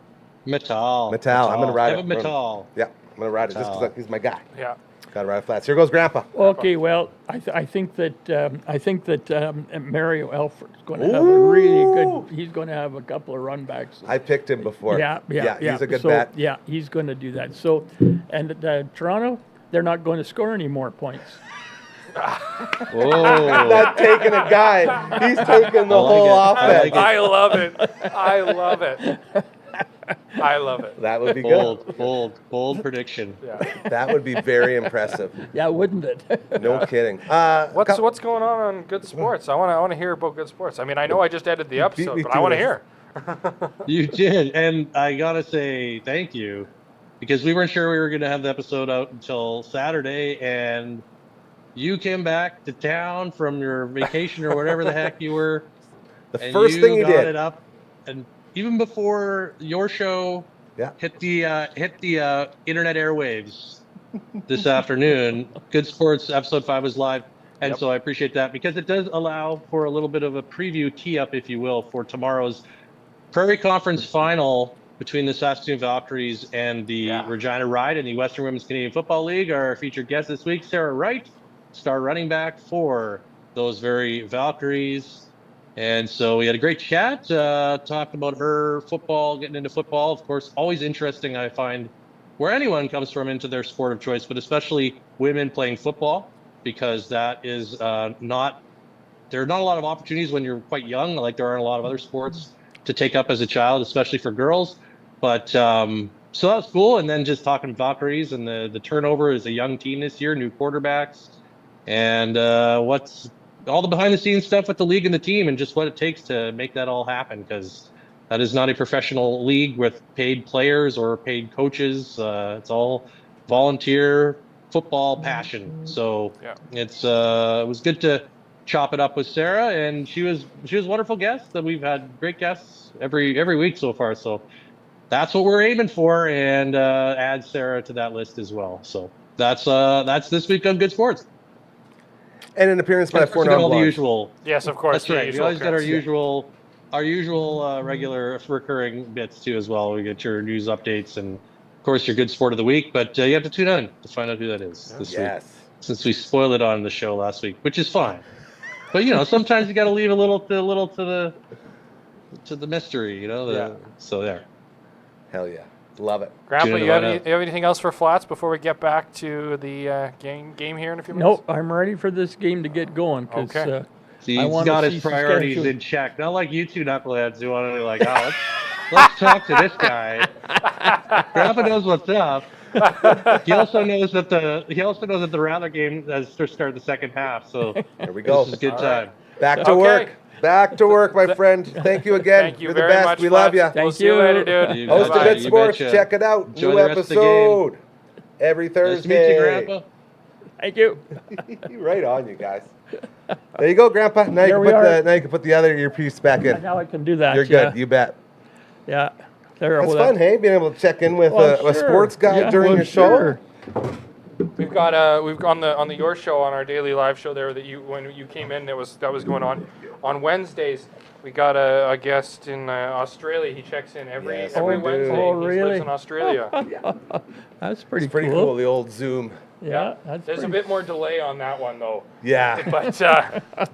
Mattal. I'm going to ride it. Kevin Mattal. Yeah, I'm going to ride it just because he's my guy. Yeah. Got to ride flats. Here goes Grandpa. Okay, well, I think that Mario Alford's going to have a really good. He's going to have a couple of runbacks. I picked him before. Yeah. He's a good bet. Yeah, he's going to do that. So, and Toronto, they're not going to score any more points. Not taking a guy. He's taking the whole offense. I love it. I love it. That would be good. Bold prediction. Yeah. That would be very impressive. Yeah, wouldn't it? No kidding. What's going on Good Sports? I want to hear about Good Sports. I mean, I know I just edited the episode, but I want to hear. You did, and I gotta say thank you, because we weren't sure we were gonna have the episode out until Saturday, and you came back to town from your vacation or whatever the heck you were. The first thing you got did. it up, and even before your show hit the internet airwaves this afternoon, Good Sports episode 5 was live, and so I appreciate that, because it does allow for a little bit of a preview tee up, if you will, for tomorrow's Prairie Conference final between the Saskatchewan Valkyries and the Regina Ride in the Western Women's Canadian Football League. Our featured guest this week, Sarah Wright, star running back for those very Valkyries. And so we had a great chat, talked about her football, getting into football. Of course, always interesting, I find, where anyone comes from into their sport of choice, but especially women playing football. because that is not. There are not a lot of opportunities when you're quite young, like there are in a lot of other sports to take up as a child, especially for girls. But so that's cool. And then just talking Valkyries and the turnover is a young team this year, new quarterbacks, and what's all the behind the scenes stuff with the league and the team, and just what it takes to make that all happen, because that is not a professional league with paid players or paid coaches. It's all volunteer football passion. So it was good to chop it up with Sarah, and she was a wonderful guest. That we've had great guests every week so far. So that's what we're aiming for, and add Sarah to that list as well. So that's this week on Good Sports. And an appearance by Four all the usual. Yes, of course. That's right. We always get our usual regular recurring bits too as well. We get your news updates and of course your good sport of the week. But you have to tune in to find out who that is this week, since we spoiled it on the show last week, which is fine. But sometimes you got to leave a little to the mystery. So there. Hell yeah. Love it. Grandpa, you have anything else for Flats before we get back to the game here in a few minutes? Nope, I'm ready for this game to get going. Okay. He's got his priorities in check. Not like you two knuckleheads who want to be like, let's talk to this guy. Grandpa knows what's up. He also knows that the Rattler game has to start the second half. So there we go. This is a good time. Back to work. Back to work, my friend. Thank you again. Thank you You're very the best. much. We love you. We'll see you later, dude. Host of Good Sports. Check it out. Enjoy New the rest of the game. episode every Thursday. Nice to meet you, Grandpa. Thank you. Right on, you guys. There you go, Grandpa. Now you can put the other earpiece back in. Now I can do that. You're good. You bet. Yeah. There. It's fun, hey, being able to check in with a sports guy during your show. We've got on the your show, on our daily live show there, that when you came in, that was going on Wednesdays. We got a guest in Australia. He checks in every Wednesday. Oh, He really? lives in Australia. That's pretty cool. The old Zoom. Yeah. There's a bit more delay on that one though. Yeah. But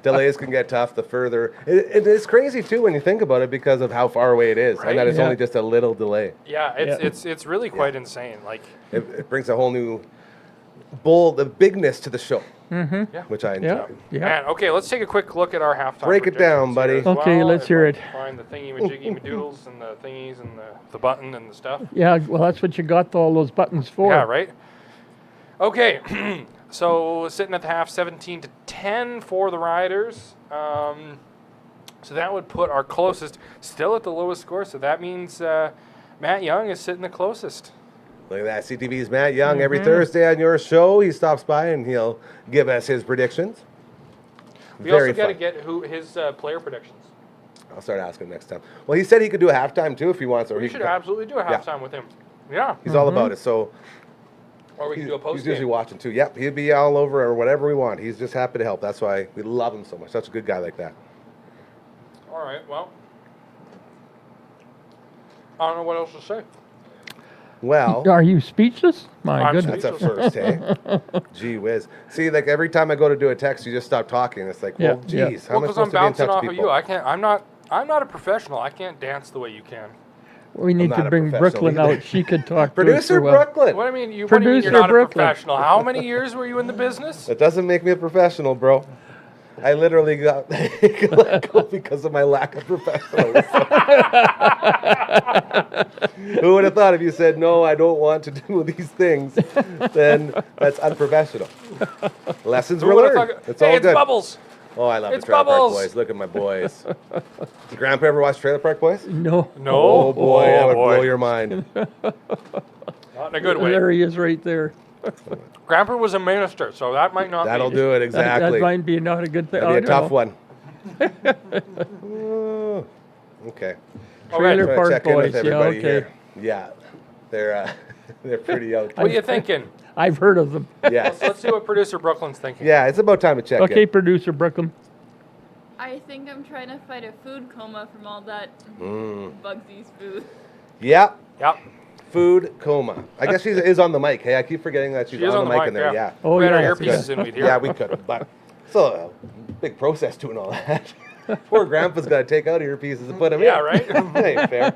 delays can get tough the further. It is crazy too when you think about it, because of how far away it is, and that it's only just a little delay. Yeah, it's really quite insane. Like it brings a whole new the bigness to the show, which I enjoy. Yeah. Man, okay, let's take a quick look at our halftime. Break it down, buddy. Okay, let's hear it. Find the thingy-majiggy-madoodles and the thingies and the button and the stuff. Yeah, well, that's what you got all those buttons for. Yeah, right? Okay, so sitting at the half, 17-10 for the Riders. So that would put our closest still at the lowest score. So that means Matt Young is sitting the closest. Look at that. CTV's Matt Young every Thursday on your show. He stops by and he'll give us his predictions. We also got to get his player predictions. I'll start asking next time. Well, he said he could do a halftime too if he wants. Or we should absolutely do a halftime with him. Yeah. He's all about it. So. Or we can do a post. He's usually watching too. Yep, he'd be all over or whatever we want. He's just happy to help. That's why we love him so much. Such a good guy like that. All right. Well, I don't know what else to say. Well, are you speechless? My goodness. That's a first, hey? Gee whiz. See, like every time I go to do a text, you just stop talking. It's like, well, geez, how am I supposed to be in touch with people? I'm bouncing off of you. I'm not a professional. I can't dance the way you can. We need to bring Brooklyn out. She could talk Producer to us Brooklyn. What do you mean? You're Producer not Brooklyn. a professional? How many years were you in the business? That doesn't make me a professional, bro. I literally got let go because of my lack of professionalism. Who would have thought if you said, no, I don't want to do these things, then that's unprofessional. Lessons were learned. It's all good. Bubbles. Oh, I love the Trailer Park Boys. Look at my boys. Did Grandpa ever watch Trailer Park Boys? No. Oh, boy. That would blow your mind. Not in a good way. There he is right there. Grandpa was a minister, so that might not That'll do it, exactly. That might be not a good thing. That'd be a tough one. Okay. Trailer Park check in Boys, with everybody okay. here. Yeah. They're pretty out. What are you thinking? I've heard of them. Yes. Let's see what producer Brooklyn's thinking. Yeah, it's about time to check Okay, in. producer Brooklyn. I think I'm trying to fight a food coma from all that Bugsy's food. Yep. Yep. Food coma. I guess she is on the mic. Hey, I keep forgetting that she's on the mic in there. Yeah. Oh, we had yeah. our earpieces in. We'd hear. Yeah, we could have. But still a big process doing all that. Poor Grandpa's got to take out earpieces and put them in. Yeah, right? That ain't fair.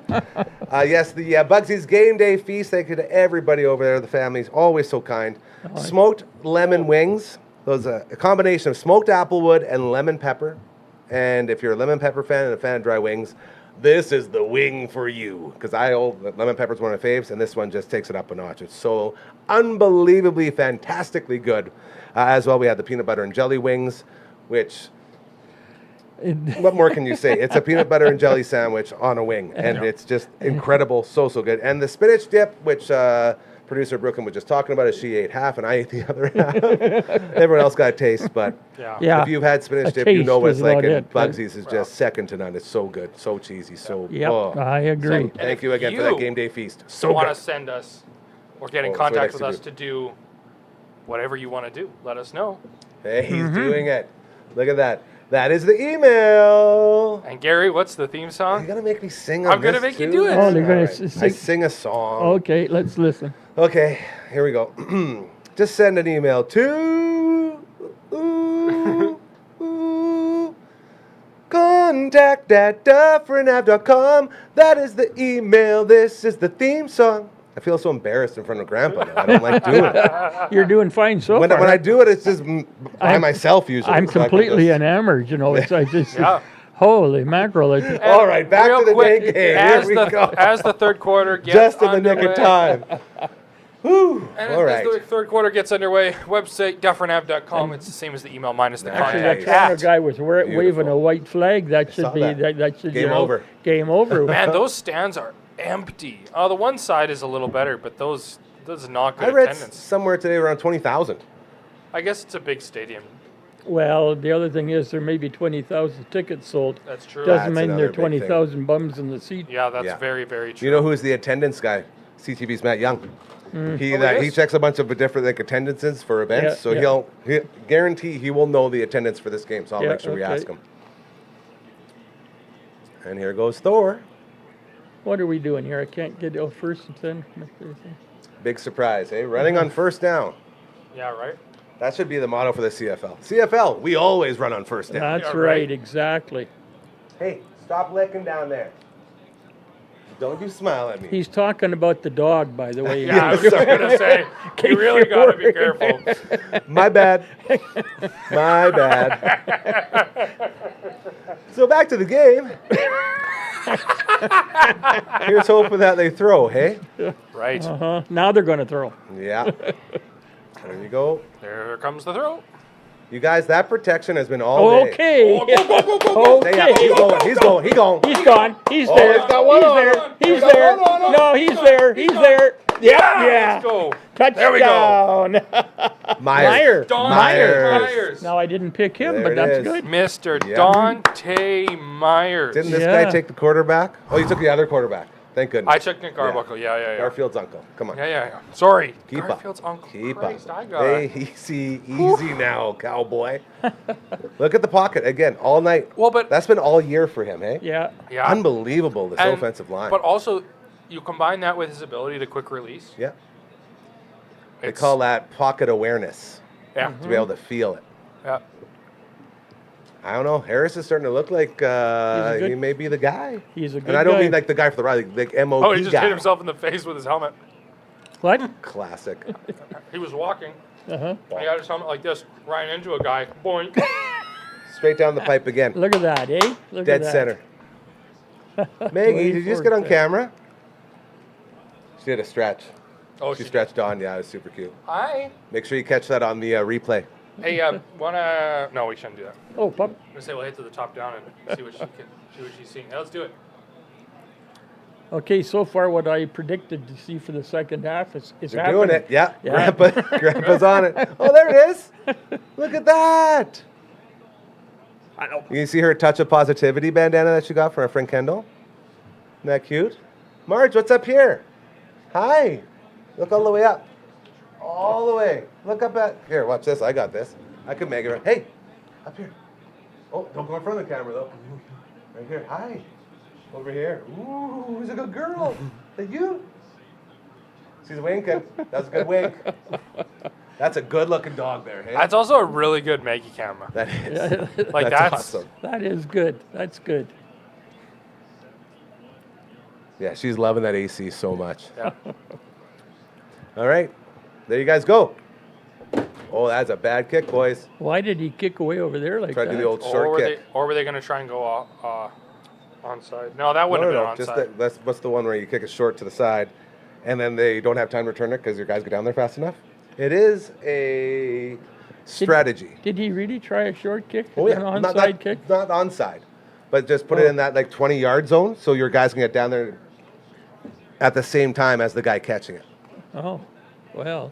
Yes, the Bugsy's Game Day Feast. Thank you to everybody over there. The family's always so kind. Smoked lemon wings. those a combination of smoked applewood and lemon pepper. And if you're a lemon pepper fan and a fan of dry wings, this is the wing for you. Because lemon pepper is one of my faves, and this one just takes it up a notch. It's so unbelievably, fantastically good. As well, we have the peanut butter and jelly wings, which, what more can you say? It's a peanut butter and jelly sandwich on a wing, and it's just incredible, so good. And the spinach dip, which producer Brooklyn was just talking about, she ate half and I ate the other half. Everyone else got a taste, but Yeah. if you've had spinach dip, you know what it's like. And Bugsy's is just second to none. It's so good, so cheesy, so. Yep, Oh. I agree. Thank you again for that game day feast. So want good. to send us or get in Oh, that's contact what with I us like to do whatever you want to do, let us know. Hey, he's doing it. Look at that. That is the email. And Gary, what's the theme You're song? gonna make me sing on I'm gonna this make you too? do it. Oh, they're gonna Alright. sing. I sing a song. Okay, let's listen. Okay, here we go. Just send an email to contact at dufferinave.com. That is the email. This is the theme song. I feel so embarrassed in front of Grandpa now. I don't like doing it. You're doing fine so When far. I do it, it's just by myself usually. I'm So I can completely just- enamored. You know, it's I just Yeah. holy mackerel. It's, All right, back Real to the quick, day game. As Here we the, go. as the third quarter gets Just in the nick underway, of time. Whew. And All as right. the third quarter gets underway, website dufferinav.com. It's the same as the email minus the Actually, that contact Toronto at. guy was waving Beautiful. a white flag. That should saw be that. that should Game you know, over. Game over. Man, those stands are empty. The one side is a little better, but those is not I good read attendance. somewhere today around 20,000. I guess it's a big stadium. Well, the other thing is there may be 20,000 tickets sold. That's true. Doesn't That's mean another there are big thing. 20,000 bums in the seat. Yeah, that's Yeah. very, very Do true. you know who's the attendance guy? CTV's Matt Young. He is? checks a bunch of different attendances for events, Yeah, so yeah. he'll guarantee he will know the attendance for this game. So I'll Yeah, make sure we okay. ask him. And here goes Thor. What are we doing here? I can't get first and 10. Big surprise, eh? Running on first down. Yeah, right? That should be the motto for the CFL. CFL, we always run on first down. That's Yeah, right, right. exactly. Hey, stop licking down there. Don't you smile at me. He's talking about the dog, by the way. Yeah, I was just going to say, you really got to be careful. My bad. My bad. So back to the game. Here's hoping that they throw, hey? Right. Now they're going to throw. Yeah. There you go. There comes the throw. You guys, that protection has been all day. Okay. Stay up. He's going. He's going. He's going. He's gone. He's Oh, there. he's got one He's on. there. He's He's got there. one on. No, he's there. He's there. Yeah. Let's go. Touchdown. There we go. Myers. Dante Myers. Myers. Now I didn't pick him, There but it that's is. good. Mr. Yeah. Dante Myers. Didn't this Yeah. guy take the quarterback? Oh, you took the other quarterback. Thank goodness. I took Nick Arbuckle. Yeah. Garfield's uncle. Come on. Yeah. Sorry. Keep Garfield's up. uncle. Keep Christ, up. I got Hey, it. easy now, cowboy. Look at the pocket again all night. Well, but That's been all year for him, hey? Yeah. yeah. Unbelievable, this And- offensive line. But also, you combine that with his ability to quick release. Yeah. They It's- call that pocket awareness, Yeah. to be able to feel it. Yeah. I don't know. Harris is starting to look like good- he may be the guy. He's a good And I don't guy. mean like the guy for the ride, like MOP Oh, he just guy. hit himself in the face with his helmet. What? Classic. He was walking. Uh-huh. He had his helmet like this, ran into a guy. Boing. Straight down the pipe again. Look at that, eh? Look Dead at that. center. Maggie, did you just get on 24-10. camera? She did a stretch. Oh, She stretched on. Yeah, it was super cute. Hi. Make sure you catch that on the replay. Hey, wanna? No, we shouldn't do that. Oh, pup. I'm gonna say we'll hit to the top down and see what she's seeing. Let's do it. Okay, so far what I predicted to see for the second half is You're happening. doing it. Yeah. Yeah. Grandpa's on it. Oh, there it is. Look at that. You can see her touch of positivity bandana that she got from her friend Kendall. Isn't that cute? Marge, what's up here? Hi. Look all the way up. All the way. Look up at... Here, watch this. I got this. I could make it... Hey, up here. Oh, don't go in front of the camera, though. Right here. Hi. Over here. Ooh, who's a good girl? Is that you? She's winking. That's a good wink. That's a good-looking dog there, hey? That's also a really good Maggie camera. That is. Like That's that's awesome. That is good. That's good. Yeah, she's loving that AC so much. Yeah. All right. There you guys go. Oh, that's a bad kick, boys. Why did he kick away over there like Tried to that? do the old Or short were kick. they going to try and go onside? No, that wouldn't have been Just onside. that's what's the one where you kick it short to the side, and then they don't have time to return it because your guys get down there fast enough. It is a strategy. Did he really try a short kick? Oh yeah, An not onside kick? not onside, but just put it in that like 20-yard zone so your guys can get down there at the same time as the guy catching it. Oh, well,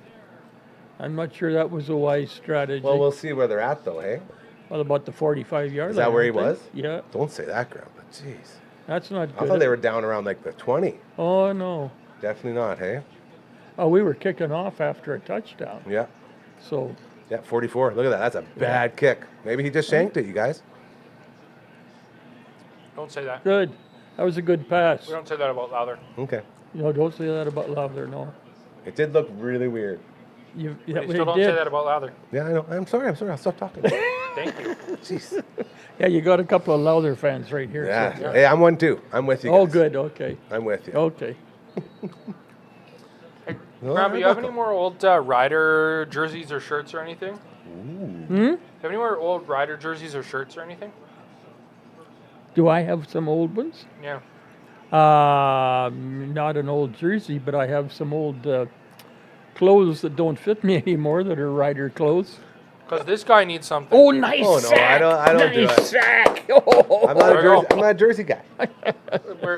I'm not sure that was a wise strategy. Well, we'll see where they're at though, hey? What about the 45-yard line? Is that where he aren't they? was? Yeah, Don't say that, Grandpa. Jeez. that's not I good. thought they were down around like the 20. Oh, no. Definitely not, hey? Oh, we were kicking off after a touchdown. Yeah. So, Yeah, 44. Look at that. That's a bad kick. Maybe he just shanked it, you guys. Don't say that. good. That was a good pass. We don't say that about Lowther. Okay. No, don't say that about Lowther, no. It did look really weird. Yeah, We it still don't did. say that about Lowther. Yeah, I know. I'm sorry. I'll stop talking. Thank you. Jeez. Yeah, you got a couple of Lowther fans right here. Yeah. So. Hey, I'm one too. I'm with you guys. Oh, good. Okay. I'm with you. Okay. Hey, No, Grandpa, you I have don't any know. more old Rider jerseys or shirts or anything? Hmm? You have any more old Rider jerseys or shirts or anything? Do I have some old ones? Yeah. Not an old jersey, but I have some old clothes that don't fit me anymore that are Rider clothes. Because this guy needs something. Oh, nice Oh, no, sack! I don't do nice it. sack! Oh. I'm not There a you jersey. go. I'm not a jersey guy.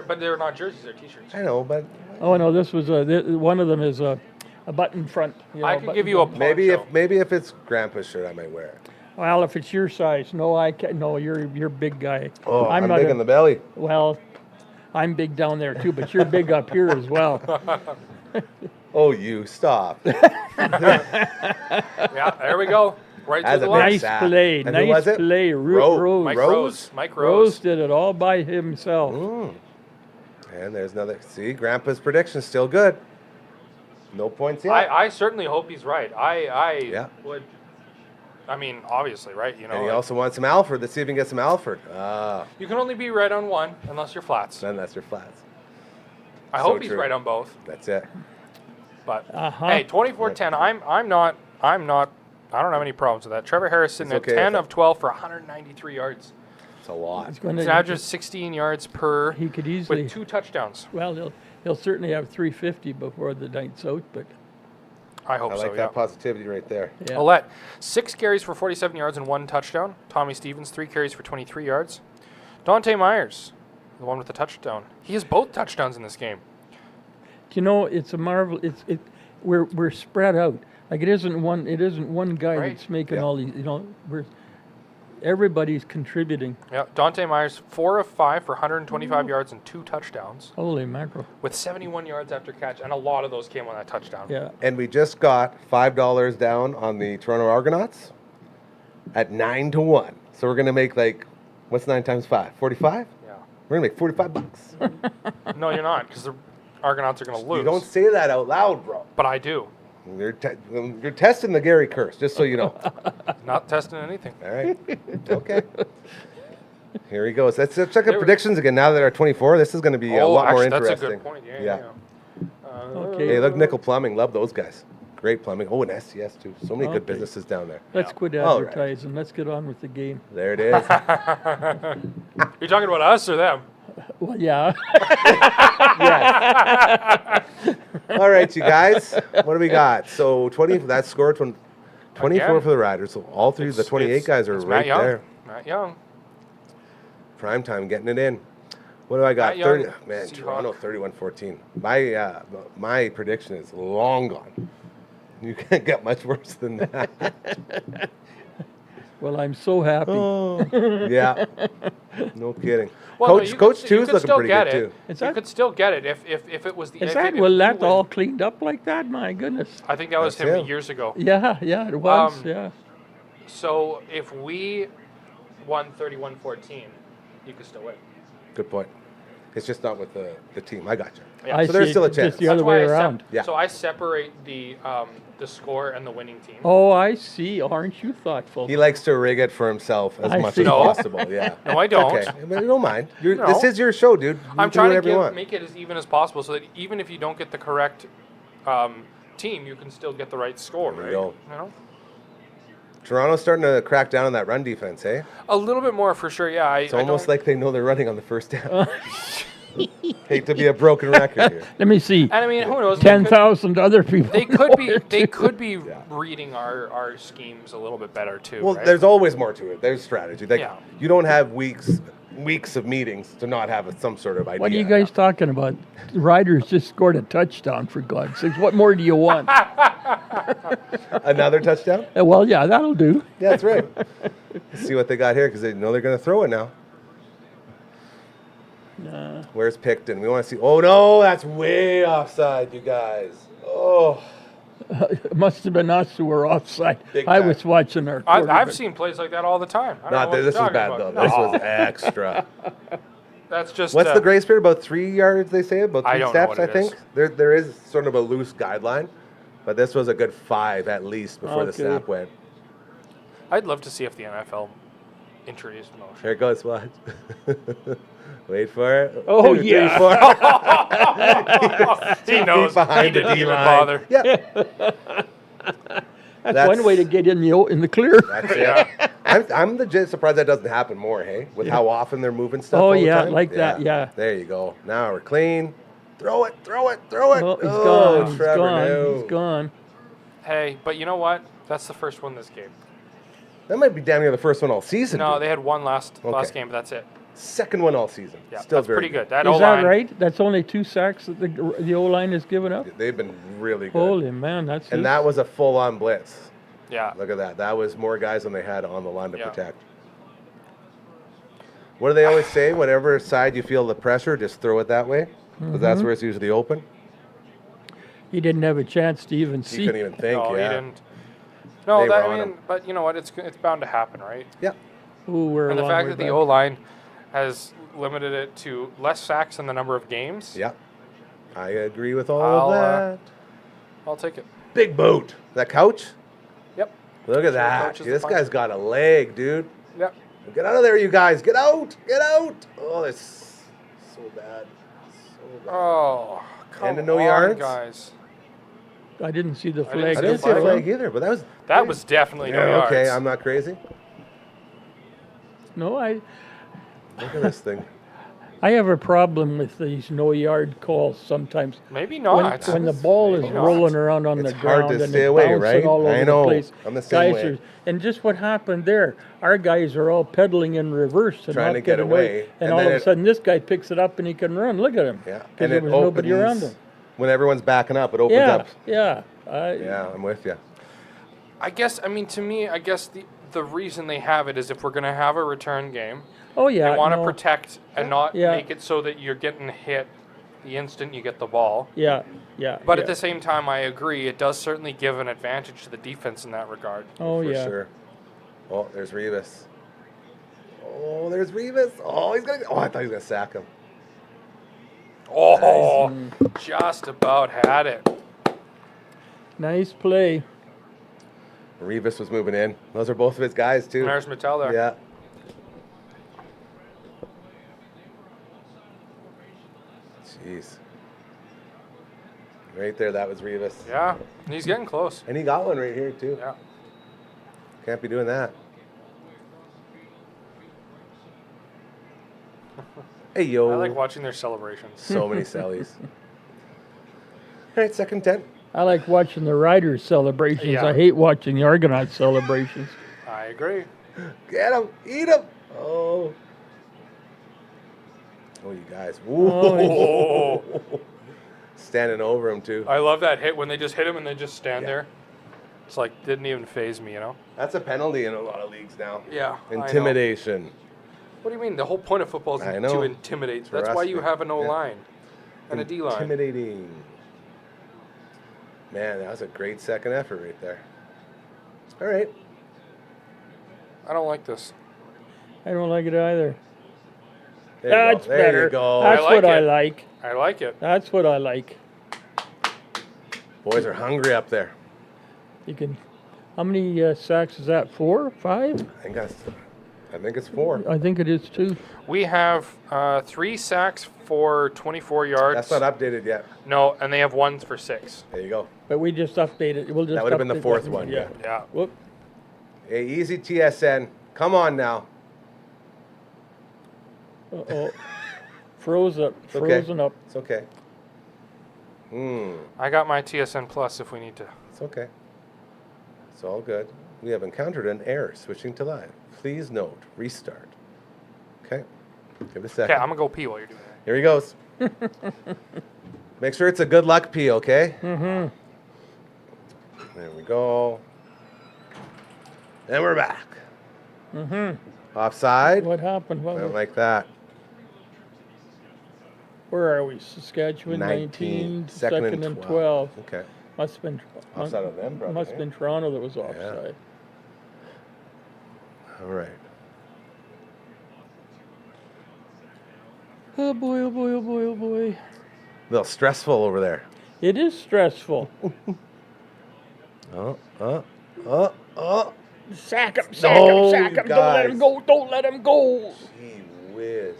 But they're not jerseys, they're t-shirts. I know, but Oh, no, this was one of them is a button front. You I know, could button give you a front. poncho. maybe if it's Grandpa's shirt, I might wear it. Well, if it's your size, no, I can't. No, you're big guy. Oh, I'm not big a- in the belly. Well, I'm big down there too, but you're big up here as well. Oh, you stop. Yeah, there we go. Right That's to the a line. big Nice sack. play, And who was nice it? play. Rose. Mike Rose? Rose. Mike Rose Rose. did it all by himself. And there's another. See, Grandpa's prediction's still good. No points yet. I certainly hope he's right. I Yeah. would. I mean, obviously, right? You know, And he like, also wants some Alfred. Let's see if he can get some Alfred. you can only be right on one unless you're flats. Then that's your flats. I so hope he's true. right on both. That's it. But Uh-huh. hey, 24-10. I'm not. I don't have any problems with that. Trevor Harris sitting It's at okay 10 with of 12 for 193 yards. It's a lot. He's going It's an average of 16 yards per. He could easily. with 2 touchdowns. Well, he'll certainly have 350 before the night's out, but I hope I so. like Yeah. that positivity right there. yeah. Olet, 6 carries for 47 yards and 1 touchdown. Tommy Stevens, 3 carries for 23 yards. Dante Myers, the one with the touchdown. He has both touchdowns in this game. You know, it's a marvel. We're spread out. Like it isn't one guy Right. that's making Yeah. all these. You know, everybody's contributing. Yeah, Dante Myers, 4 of 5 for 125 yards and 2 touchdowns, Holy mackerel! with 71 yards after catch, and a lot of those came on that touchdown. Yeah. And we just got $5 down on the Toronto Argonauts at 9-1. So we're gonna make like, what's 9 times 5? 45. Yeah. We're gonna make $45. No, you're not, because the Argonauts are going to lose. You don't say that out loud, bro. But I do. You're testing the Gary curse, just so you know. Not testing anything. All right. Okay. Here he goes. Let's check the There we- predictions again. Now that our 24, this is going to be a lot more actually, interesting. that's a good point. Yeah. Okay. Hey, look, Nickel Plumbing. Love those guys. Great plumbing. Oh, and SCS too. So many good Okay. businesses down there. Let's quit All right. advertising. Let's get on with the game. There it is. You're talking about us or them? Well, yeah. All right, you guys. What do we got? So 20. That score 24 Again. for the Riders. So all three of the 28 guys are it's right Matt Young. there. Matt Young. Prime time, getting it in. What do I got? Matt Young, 30. Man, Seahawk. Toronto 31-14. My prediction is long gone. You can't get much worse than that. Well, I'm so happy. Yeah. No kidding. Well, no, Coach you Coach could, you Two's could looking still pretty get good it. too. Is You that- could still get it if it was the. Is if that it, well? if That's you all win. cleaned up like that? My goodness. I think that was That's him him. years ago. Yeah, it was. Um, Yeah. So if we won 31-14, you could still win. Good point. It's just not with the team. I got you. Yeah. I So there's see still a it chance. just the other That's why way I around. Yeah. So I separate the score and the winning team. Oh, I see. Aren't you thoughtful? He likes to rig it for himself as I much see. as No. possible. Yeah. No, I don't. Okay. I mean, don't mind. No. This is your show, dude. You I'm can do trying whatever you to want. make it as even as possible, so that even if you don't get the correct team, you can still get the right score. There Right? you go. You know. Toronto's starting to crack down on that run defense, hey? A little bit more for sure. Yeah, It's almost like they know they're running on the first down. Hate to be a broken record here. Let me see. And I mean, who knows? 10,000 other people. They could be. going They to- could be reading our schemes a little bit better too. Well, right? there's always more to it. There's strategy. Like, Yeah. you don't have weeks of meetings to not have some sort of idea. What are you guys talking about? The Riders just scored a touchdown, for God's sakes. What more do you want? Another touchdown? Well, yeah, that'll do. Yeah, that's right. Let's see what they got here because they know they're going to throw it now. Where's Picton? We want to see. Oh, no, that's way offside, you guys. Oh. It must have been us who were offside. Big I time. was watching our quarterback. I've seen plays like that all the time. I don't know Not what this you're was talking bad, about. though. This No. was extra. That's just. What's the grace period? About 3 yards, they say? About 3 I don't know steps, what I it is. think? There is sort of a loose guideline, but this was a good 5 at least before the Okay. snap went. I'd love to see if the NFL introduced motion. Here it goes, watch. Wait for it. Oh, 2, 3, yeah. 4. He knows. behind He didn't the even D-line. bother. Yeah, That's one way to get in the clear. that's it. I'm legit surprised that doesn't happen more, hey? With how often they're moving stuff Oh, all the yeah, time. like that, yeah. There you go. Now we're clean. Throw it, throw it, throw it. Oh, he's Oh, gone. He's Trevor, gone. no. He's gone. Hey, but you know what? That's the first one this game. That might be damn near the first one all season. No, dude. they had one last Okay. game, but that's it. Second one all season. Yeah, Still that's very pretty good. That Is O-line, that right? That's only 2 sacks that the O-line has given up? They've been really good. Holy man, that's And just- that was a full-on blitz. Yeah. Look at that. That was more guys than they had on the line to Yeah. protect. What do they always say? Whatever side you feel the pressure, just throw it that way. Because that's where it's usually open. he didn't have a chance to even You see. couldn't even think. No, yeah. he didn't. No, They that, were on I mean, him. but you know what? It's bound to happen, right? Yeah. Ooh, we're And a the long fact way that the back. O-line has limited it to less sacks than the number of games, Yeah. I agree with all I'll, of that. I'll take it. Big boot. That couch? Yep. Look at that. coach is This the guy's got a leg, dude. Yep. Get out of there, you guys. Get out. Get out. Oh, that's so bad. So bad. Oh, come And to no on, yards? guys. I didn't see the didn't flag. I see didn't see a flag. flag either, but that was... That was definitely no Yeah, yards. okay, I'm not crazy. No, Look at this thing. I have a problem with these no-yard calls sometimes. Maybe When, not. when the ball is Maybe not. rolling around on It's the hard ground to and stay it's away, bouncing right? all over I know. the place. I'm the same Guys way. are, and just what happened there, our guys are all pedaling in reverse and Trying not to get getting away, And, and all then of a it- sudden, this guy picks it up and he can run. Look at him. Yeah. Because And there it was nobody around opens him. when everyone's backing up. It opens Yeah, up. yeah. Yeah, I'm with you. I guess. I mean, to me, I guess the reason they have it is if we're going to have a return game, Oh, yeah. they want to no, protect and not Yeah. make it so that you're getting hit the instant you get the ball. Yeah, yeah. But yeah. at the same time, I agree. It does certainly give an advantage to the defense in that regard. Oh, For yeah. sure. Oh, there's Revis. Oh, there's Revis. Oh, he's gonna. Oh, I thought he was gonna sack him. Oh, just about had it. Nice play. Revis was moving in. Those are both of his guys too. There's Mattel there. Yeah. Jeez. Right there, that was Revis. Yeah, and he's getting close. And he got one right here too. Yeah. Can't be doing that. Hey yo. I like watching their celebrations. So many sellies. All right, second 10. I like watching the Riders celebrations. Yeah. I hate watching the Argonauts celebrations. I agree. Get him, eat him. Oh. Oh, you guys. Whoa. Oh, Standing over him too. I love that hit when they just hit him and they just stand Yeah. there. It's like didn't even phase me, you know? That's a penalty in a lot of leagues now. Yeah. I know. Intimidation. What do you mean? The whole point of football is I know. to intimidate. It's That's why you harassment. have an O Yeah. line and a D line. Intimidating. Man, that was a great second effort right there. All right. I don't like this. I don't like it either. There you That's go. There better. you go. That's I like what I it. like. I like it. That's what I like. Boys are hungry up there. You can. How many sacks is that? 4, 5? I think it's 4. I think it is 2. We have 3 sacks for 24 yards. That's not updated yet. No, and they have 1 for 6. There you go. But we just updated. We'll just That would have been the update fourth that one, yeah. Yeah. Whoop. Hey, easy TSN. Come on now. Uh-oh. Frozen up. It's okay. Frozen up. It's okay. I got my TSN Plus if we need to. It's okay. It's all good. We have encountered an error switching to live. Please note, restart. Okay. Give it a second. Okay, I'm going to go pee while you're doing that. Here he goes. Make sure it's a good luck pee, okay? Mm-hmm. There we go. And we're back. Mm-hmm. Offside. What happened? I don't like that. Where are we? Saskatchewan 19, second and 12. Okay. Must have been Offside on them, brother. must have been Toronto that was offside. All right. Oh boy, oh boy, oh boy, oh boy. A little stressful over there. It is stressful. Oh. Sack him, No, sack you him. Don't let him guys. go, don't let him go. Gee whiz.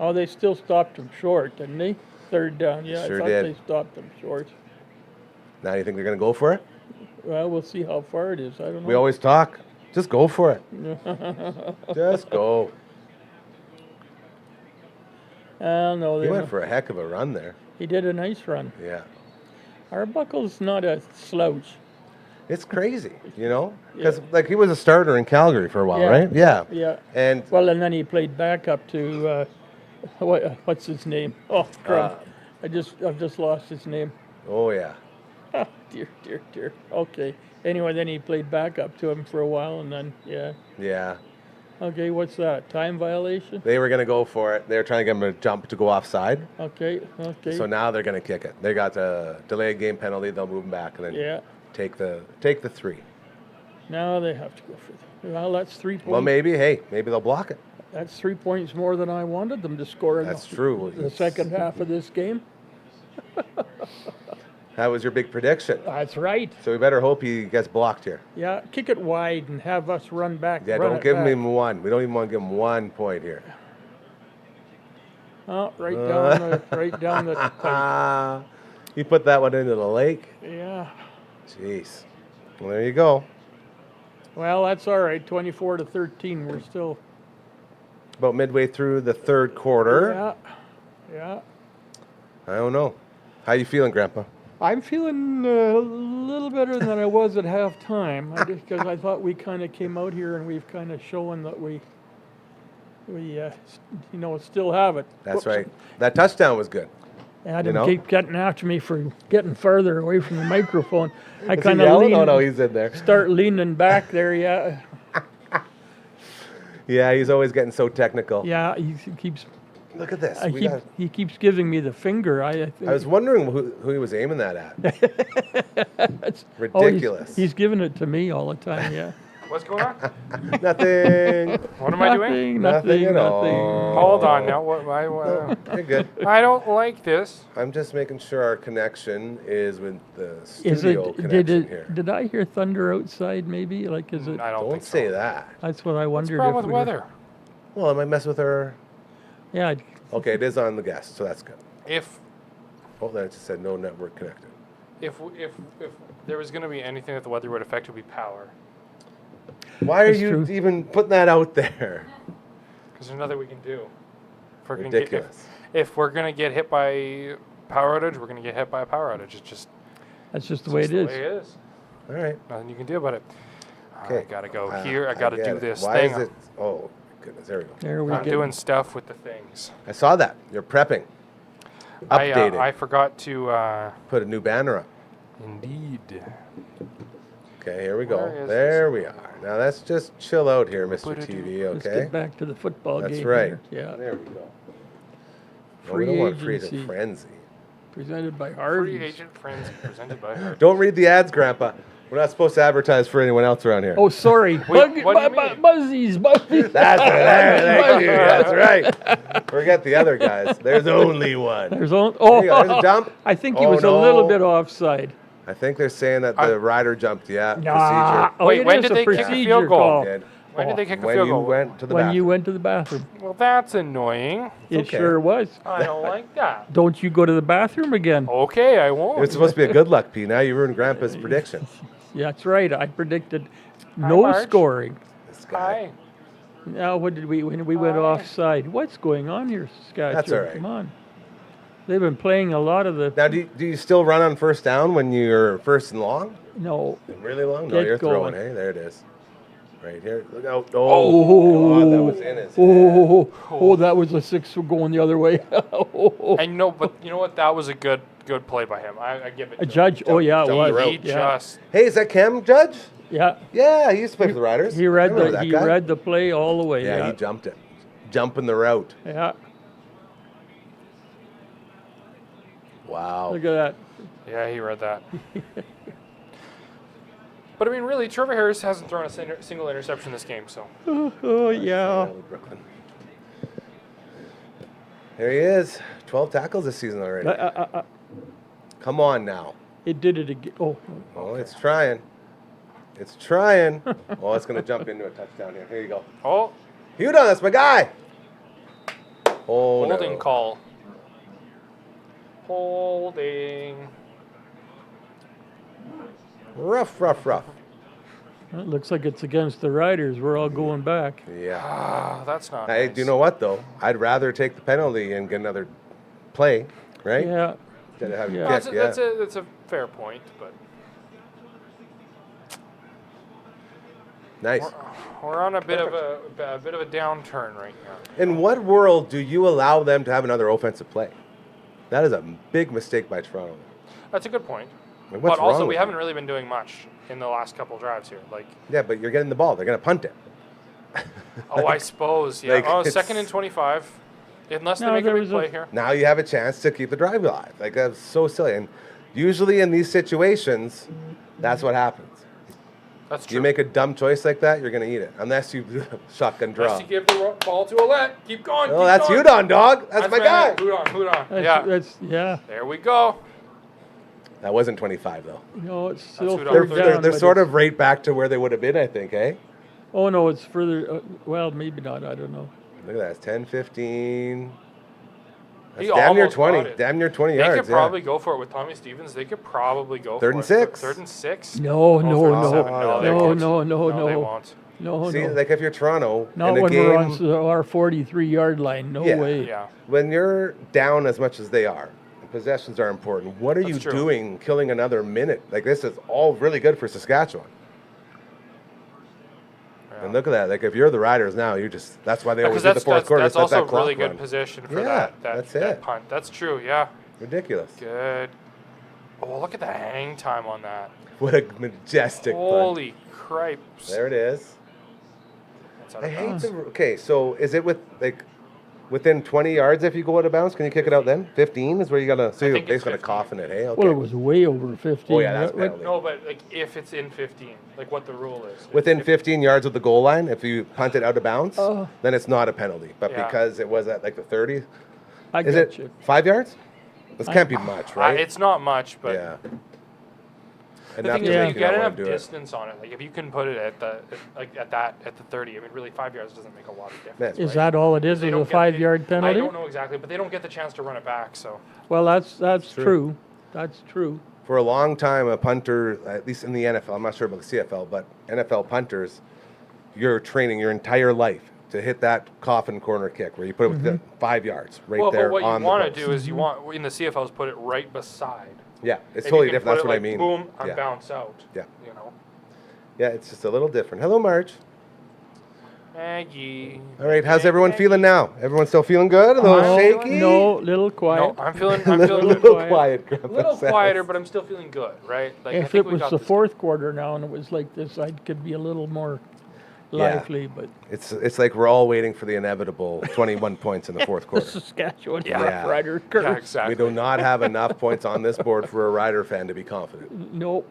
Oh, they still stopped him short, didn't they? Third down, yeah. Sure I thought did. they stopped him short. Now you think they're going to go for it? Well, we'll see how far it is. I don't know. We always talk. Just go for it. Just go. No, He they went for a heck of a run there. he did a nice run. Yeah. Arbuckle's not a slouch. It's crazy, you know? Because, like, he was a starter in Calgary for a while, Yeah. right? Yeah. Yeah. And Well, and then he played backup to what's his name? Oh, crap! I've just lost his name. oh, yeah. Oh, dear. Okay. Anyway, then he played backup to him for a while, and then Yeah. Okay, what's that? Time violation? They were going to go for it. They were trying to get him to jump to go offside. Okay. So now they're going to kick it. They got the delayed game penalty. They'll move him back and then Yeah. take the 3. Now they have to go for it. Well, that's 3 points. Well, maybe they'll block it. That's 3 points more than I wanted them to score in That's true. the second half of this game. That was your big prediction. That's right. So we better hope he gets blocked here. Yeah, kick it wide and have us run back. Yeah, run don't it give back. him one. We don't even want to give him 1 point here. Oh, right down the pipe. You put that one into the lake. Yeah. Jeez. Well, there you go. Well, that's all right. 24-13. We're still. About midway through the third quarter. Yeah. I don't know. How you feeling, Grandpa? I'm feeling a little better than I was at halftime, because I thought we kind of came out here and we've kind of shown that we still have it. That's Whoops. right. That touchdown was good. Adam know? keep getting after me for getting further away from the microphone. I Is he kind of yelling? Oh, no, he's in there. start leaning back there. Yeah, Yeah, he's always getting so technical. yeah. He keeps. Look at this. He keeps giving me the finger. I was wondering who he was aiming that at. Ridiculous. He's giving it to me all the time. Yeah. What's going on? Nothing. What am I doing? Nothing at all. Hold on now. What, You're good. I don't like this. I'm just making sure our connection is with the Is studio it? connection here. Did I hear thunder outside? Maybe like is it? I don't Don't think say so. that. That's what I What's the wondered. problem if with we were- weather? Well, it might mess with our. Yeah. Okay, it is on the guest, so that's good. If Oh, then it just said no network connected. if there was going to be anything that the weather would affect, it would be power. Why are That's you true. even putting that out there? Because there's nothing we can do. If we're gonna Ridiculous. if we're gonna get hit by power outage, we're gonna get hit by a power outage. It's just That's just the way it the is. way it is. All right. Nothing you can do about it. Okay. I gotta go here. I gotta get do it. this Why thing. is it? Oh, goodness. There we go. There we I'm go. doing stuff with the things. I saw that. You're prepping. Updating. I forgot to. Put a new banner up. Indeed. Okay, here we go. Where is There we are. Now let's just chill out here, Mr. Put it TV, Let's okay? get back to the football That's game. right. Here. Yeah. There we go. Free we don't want agency. freezing frenzy. Presented by Free Argos. agent friends presented by her. Don't read the ads, Grandpa. We're not supposed to advertise for anyone else around here. Oh, sorry. what do you mean? Buzzies. That's it. There, thank you. That's right. Forget the other guys. There's only one. There's only. There you go. There's a jump. I think he Oh, was no. a little bit offside. I think they're saying that the rider jumped. Yeah, Nah. procedure. Oh, Wait, it when is did a they kick a procedure field goal? call. Did. When did they kick a When field you goal? went to the When bathroom. you went to the bathroom. Well, that's annoying. It okay. sure was. I don't like that. Don't you go to the bathroom again. Okay, I won't. It was supposed to be a good luck pee. Now you ruined Grandpa's prediction. That's right. I predicted Hi, no Marge. scoring. This guy. Hi. Now, what did we when we went Hi. offside? What's going on here, Saskatchewan? That's all right. Come on. They've been playing a lot of the. Now, do you still run on first down when you're first and long? No. Really long? No, Get you're throwing. going. Hey, there it is. Right here. Look out. Oh, God, that was in his head. Oh, that was a 6 going the other way. I know, but you know what? That was a good play by him. I give it. A to judge. Oh yeah, it Jump was. the rope. Him. He Yeah. just. Hey, is that Cam Judge? Yeah. Yeah, he used to play for the Riders. He I read remember the that he guy. read the play all the way. Yeah, Yeah. he jumped it. Jumping the route. Yeah. Wow. Look at that. Yeah, he read that. But I mean, really, Trevor Harris hasn't thrown a single interception this game, so. Oh yeah. Brooklyn. There he is. 12 tackles this season already. Come on now. It did it again. Oh. Oh, it's trying. It's trying. Oh, it's going to jump into a touchdown here. Here you go. Oh, Hudon, that's my guy. Oh, holding no. call. Holding. Rough. It looks like it's against the Riders. We're all going back. Yeah. Ah, that's not Hey, nice. do you know what, though? I'd rather take the penalty and get another play, right? Yeah. Instead of having Yeah. to kick, That's a fair point, but Nice. we're on a bit of a downturn right now. In what world do you allow them to have another offensive play? That is a big mistake by Toronto. That's a good point. Like, what's But also, wrong we with haven't you? really been doing much in the last couple drives here. Like, Yeah, but you're getting the ball. They're going to punt it. oh, I suppose, yeah. like, Oh, it's- 2nd and 25. Unless they No, make a there big was play here. Now you have a chance to keep the drive alive. Like, that's so silly. And usually in these situations, that's what happens. That's true. You make a dumb choice like that, you're going to eat it. Unless you shotgun draw. Unless you give the ball to Alette. Keep going. Oh, keep that's going. Hudon, dog. That's my guy. Hudon. That's, Yeah. yeah. There we go. That wasn't 25, though. No, it's still Hudon. third They're down. but sort it's- of right back to where they would have been, I think, eh? Oh no, it's further. Well, maybe not. I don't know. Look at that. It's 10, 15. That's He damn near almost 20. got it. Damn near 20 They yards. could probably go for it with Tommy Stevens. They could probably go Third for and it. 6. Third and 6. No, no, third and no, 7. No, they no, won't. no, No, they no, won't. no, See, no. like if you're Toronto Not in a when game, we're on our 43-yard line. No Yeah. way. Yeah. when you're down as much as they are, possessions are important. What are you That's true. doing killing another minute? Like, this is all really good for Saskatchewan. Yeah. And look at that. Like, if you're the Riders now, you just, that's why they always Because do the fourth quarter. that's just let also that a really clock good run. position for Yeah, that that's it. punt. That's true, yeah. Ridiculous. Good. Oh, look at the hang time on that. What a majestic punt. Holy cripes. There it is. That's out I of hate bounds. the. Okay, so is it with, like, within 20 yards if you go out of bounds? Can you kick it out then? 15 is where you got to, so you're think it's basically 15. coughing it, hey? Okay. Well, it was way over 15. Oh, yeah, that's What- penalty. No, but like if it's in 15, like what the rule is. Within If- 15 yards of the goal line, if you punt it out of bounds, Oh. then it's not a penalty. But Yeah. because it was at like the 30, I is got it you. 5 yards? This can't be much, right? It's not much, but yeah. the Enough thing to is, make when you get not wanna enough do it. distance on it, like if you can put it at the at the 30, I mean, really 5 yards doesn't make a lot of difference. That's Is right. that all it is? They Is don't a get- 5-yard I penalty? don't know exactly, but they don't get the chance to run it back. So Well, that's True. true. That's true. For a long time, a punter, at least in the NFL, I'm not sure about the CFL, but NFL punters, you're training your entire life to hit that coffin corner kick where you put it with the 5 yards right well, there but what on you the want post. to do is you want in the CFLs put it right beside. Yeah, it's And totally you can different. That's put what it I mean. Boom, I'm yeah. bounce out. Yeah. You know, Yeah, it's just a little different. Hello, Marge. Maggie. All right, how's everyone feeling now? Everyone still feeling good? A little I'm shaky? No, little quiet. No, I'm feeling a good. little quiet. A little quieter, but I'm still feeling good, right? Like I If think it we was got the this. fourth quarter now and it was like this, I could be a little more Yeah. lively. But It's like we're all waiting for the inevitable 21 points in the fourth the quarter. Saskatchewan Yeah. Roughrider Yeah, curse. exactly. We do not have enough points on this board for a Rider fan to be confident. Nope.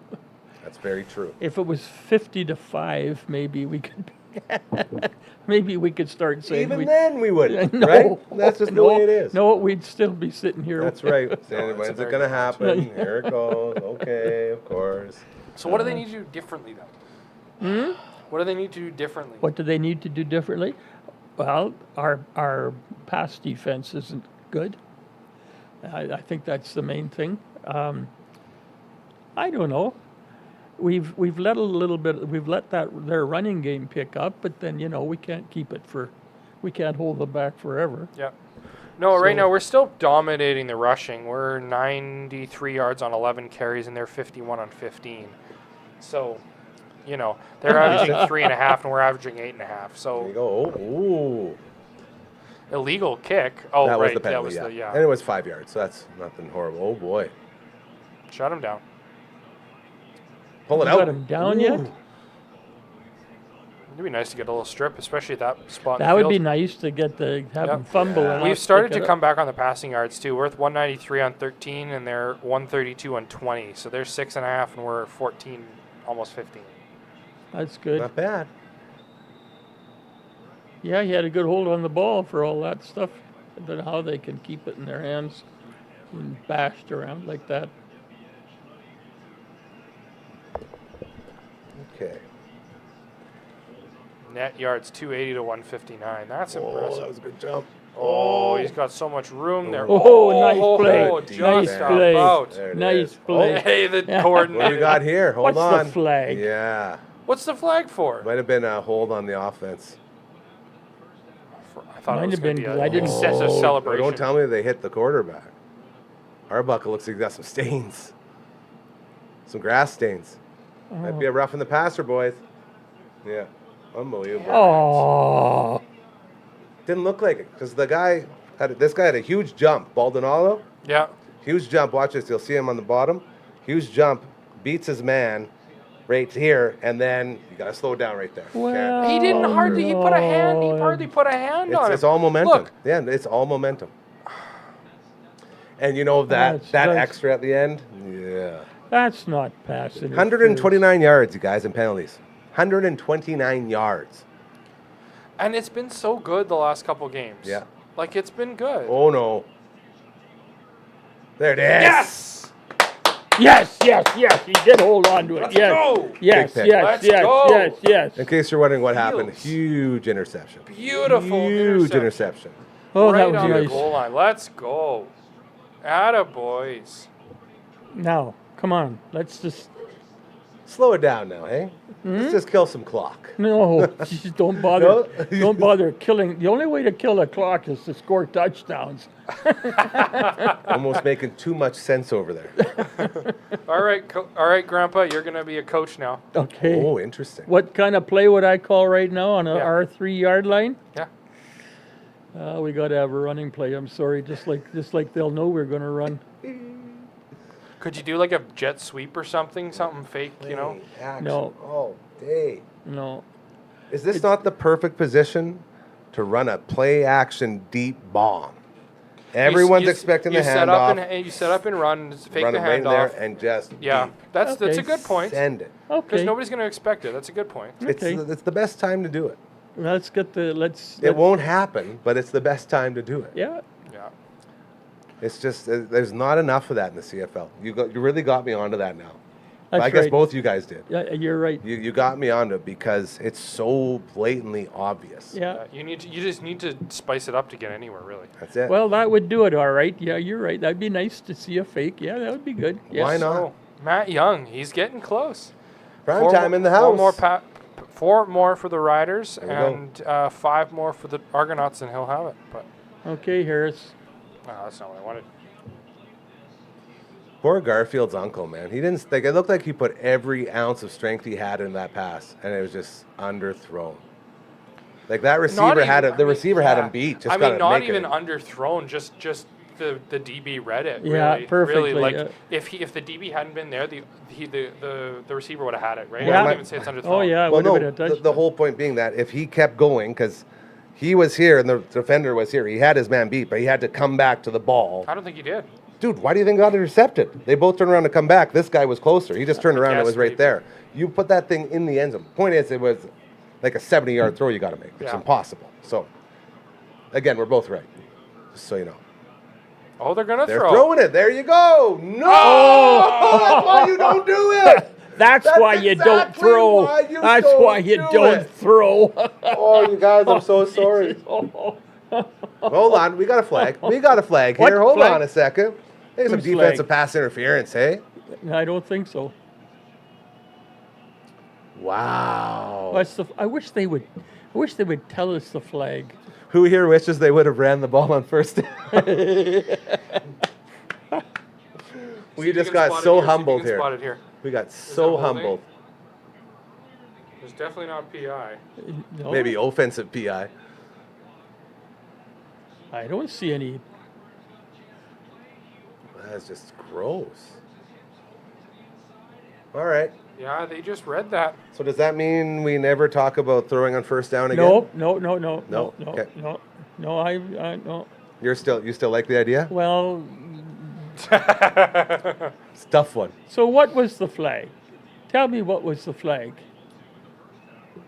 That's very true. If it was 50-5, maybe we could. Maybe we could start saying. Even we- then, we wouldn't, No. right? That's just the no, way it is. No, we'd still be sitting here. That's right. Saying, that's a when's it very going to good happen? Here it goes. Okay, of course. So what do they need to do differently then? What do they need to do differently? What do they need to do differently? Well, our pass defense isn't good. I think that's the main thing. I don't know. we've let a little bit. We've let their running game pick up, but then we can't we can't hold them back forever. Yeah. No, right So- now we're still dominating the rushing. We're 93 yards on 11 carries, and they're 51 on 15. So, they're averaging 3.5, and we're averaging 8.5. There you So go. Ooh. illegal kick. Oh, That right. was the penalty, that was the And it was 5 yards, so that's nothing horrible. Oh, boy. Shut him down. Pull it You out. got him down yet? Ooh. It'd be nice to get a little strip, especially at that spot. That in the would be field. nice to get have Yep. them fumble. Yeah. and We've us started pick to it come up. back on the passing yards too. We're at 193 on 13, and they're 132 on 20. So they're 6.5, and we're 14, almost 15. That's good. Not bad. Yeah, he had a good hold on the ball for all that stuff. I don't know how they can keep it in their hands and bashed around like that. Okay. Net yards 280 to 159. That's Oh, impressive. that was a good jump. Oh, he's got so much room there. Oh, nice play. Just Nice play. about. There it Nice is. play. Hey, the What do we coordinator. got here? Hold What's on. the flag? Yeah. What's the flag for? Might have been a hold on the offense. I thought Might it was have going been, to be 'cause a I didn't- excessive Oh, celebration. don't tell me they hit the quarterback. Arbuckle looks like he got some stains. Some grass stains. Might be a rough in the passer, boys. Yeah. Unbelievable. Oh, Didn't look like it because this guy had a huge jump. Baldonado, Yeah. huge jump. Watch this. You'll see him on the bottom. Huge jump. Beats his man right here. And then you got to slow down right there. well. He didn't hardly. He put a hand. He hardly put a hand on it. It's all momentum. Look, Yeah, it's all momentum. And you know that That's- extra at the end? Yeah. That's not passing. 129 yards, you guys, in penalties. 129 yards. and it's been so good the last couple games. Yeah. Like it's been good. Oh, no. There it is. Yes. Yes, he did hold on to it. Let's yes, go. yes, Big pick. yes, Let's yes, go. yes, yes. In case you're wondering what happened, Fields. huge interception. Beautiful Huge interception. Oh, right that was on the nice. goal line. Let's go. Atta boys. Now, come on, let's just Slow it down now, hey? Hmm? Let's just kill some clock. no, just don't bother. No? Don't bother killing. The only way to kill a clock is to score touchdowns. Almost making too much sense over there. All right, Grandpa. You're gonna be a coach now. Okay. Oh, interesting. What kind of play would I call right now on Yeah. our 3-yard line? Yeah. We got to have a running play. I'm sorry, just like they'll know we're going to run. Could you do like a jet sweep or something? Something fake, you know? Action No. all day. No. Is this not the perfect position to run a play action deep bomb? Everyone's expecting the set up handoff. and you set up and run, fake Run the it right in there handoff. and just Yeah, deep. that's a Okay. good point. Send it. Because Okay. nobody's going to expect it. That's a good point. Okay. It's the best time to do it. Let's get the let's. It won't happen, but it's the best time to do it. Yeah. Yeah. It's just there's not enough of that in the CFL. You really got me onto that now. That's I guess right. both you guys did. Yeah, you're right. You got me onto it because it's so blatantly obvious. Yeah. You just need to spice it up to get anywhere, really. That's it. Well, that would do it. All right. Yeah, you're right. That'd be nice to see a fake. Yeah, that would be good. Yes. Why not? So, Matt Young, he's getting close. Prime time in the house. Four more for the Riders There we go. and 5 more for the Argonauts, and he'll have it. But Okay, Harris. that's not what I wanted. Poor Garfield's uncle, man. He didn't. Like, it looked like he put every ounce of strength he had in that pass, and it was just underthrown. Like that receiver had him. The receiver had him beat. Just I gotta mean, not make even it. underthrown. Just the DB read it. Yeah, really, perfectly, Really, like yeah. if the DB hadn't been there, the receiver would have had it, right? Yeah. I wouldn't even say it's underthrown. Oh yeah, Well, would have no. been a The touchdown. whole point being that if he kept going, because he was here and the defender was here, he had his man beat, but he had to come back to the ball. I don't think he did. Dude, why do you think got intercepted? They both turned around to come back. This guy was closer. He just turned around and it guess was right maybe. there. You put that thing in the end zone. Point is, it was like a 70-yard throw you got to make. It's Yeah. impossible. So, again, we're both right. Just so you know. Oh, they're gonna They're throw. throwing it. There you go. No! That's why you don't do it. That's why you don't exactly throw. why you That's don't why you do don't it. throw. Oh, you guys, I'm so sorry. Hold on. We got a flag. We got a flag What here. Hold flag? on a second. I think some Whose defensive flag? pass interference, hey? I don't think so. Wow. I wish they would tell us the flag. Who here wishes they would have ran the ball on first down? We just got so humbled here. Spot it here. We got so holding? humbled. There's definitely not PI. No, Maybe offensive PI. I don't see any. That's just gross. All right. Yeah, they just read that. So does that mean we never talk about throwing on first down again? No. No? Okay. No. I no. You still like the idea? Well, It's a tough one. so what was the flag? Tell me what was the flag?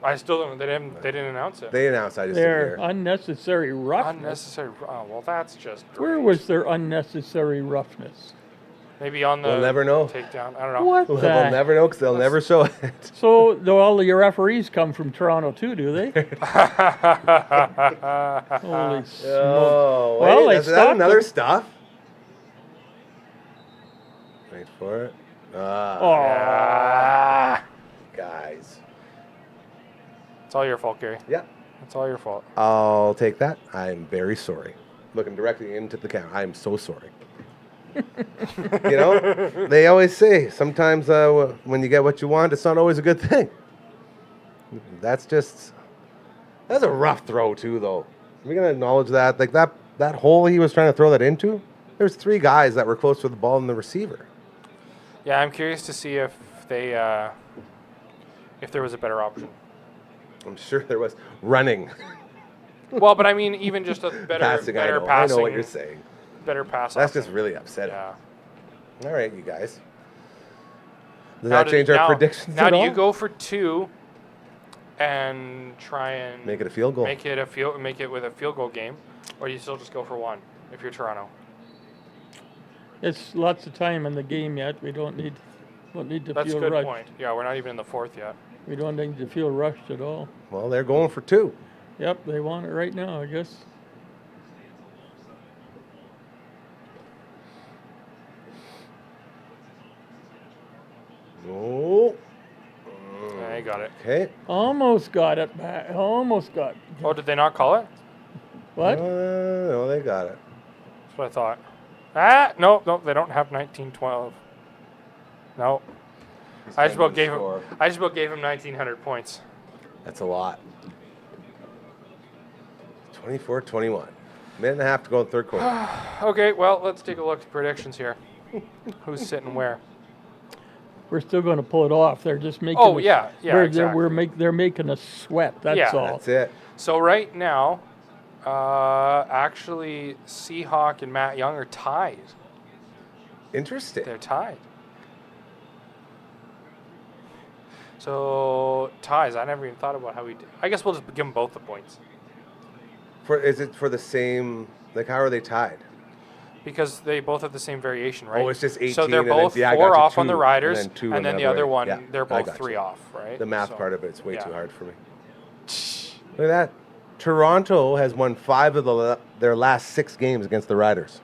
I still don't. They didn't announce it. They announced. I just Their didn't hear. unnecessary roughness. Unnecessary. Oh, well, that's just. Where great. was their unnecessary roughness? Maybe on the We'll never know. takedown. I don't know. What We'll the? never know because they'll never show it. So all your referees come from Toronto too, do they? Holy smokes! Oh, Well, wait, they is that stopped another them. stuff? Wait for it. Ah, Guys. it's all your fault, Gary. Yeah. It's all your fault. I'll take that. I'm very sorry. Looking directly into the camera. I am so sorry. You know, they always say sometimes when you get what you want, it's not always a good thing. That's a rough throw too, though. We're gonna acknowledge that. Like that hole he was trying to throw that into. There's 3 guys that were close to the ball and the receiver. Yeah, I'm curious to see if they if there was a better option. I'm sure there was running, Well, but I mean, even just a better passing. better I know passing. what you're saying. Better pass. That's option. just really upsetting. Yeah. All right, you guys. Does Now that change our predictions Now at do all? you go for 2 and try and Make it a field goal. Make it with a field goal game, or do you still just go for 1 if you're Toronto? It's lots of time in the game yet. We don't need to That's a feel good rushed. point. Yeah, we're not even in the 4th yet. We don't need to feel rushed at all. Well, they're going for 2. Yep, they want it right now, I guess. Oh. Yeah, you got it. Okay. Almost got it back. Almost got. Oh, did they not call it? What? No, they got it. That's what I thought. Ah, no, they don't have 1912. No. I just about gave him 1,900 points. That's a lot. 24-21. Minute and a half to go in third quarter. Okay, well, let's take a look at predictions here. Who's sitting where? We're still going to pull it off. They're just making. Oh, us- yeah, exactly. They're making us sweat. That's Yeah. all. That's it. So right now, actually, Seahawk and Matt Young are tied. Interesting. They're tied. So ties. I never even thought about how we did. I guess we'll just give them both the points Is it for the same? Like, how are they tied? because they both have the same variation, right? Oh, it's just 18. So they're and then- both yeah, I 4 got you, off on the 2, Riders, and then 2 and then the another other way. one, Yeah, they're I both got 3 you. off, right? The math So- part of it's way yeah. too hard for me. Look at that. Toronto has won 5 of their last 6 games against the Riders.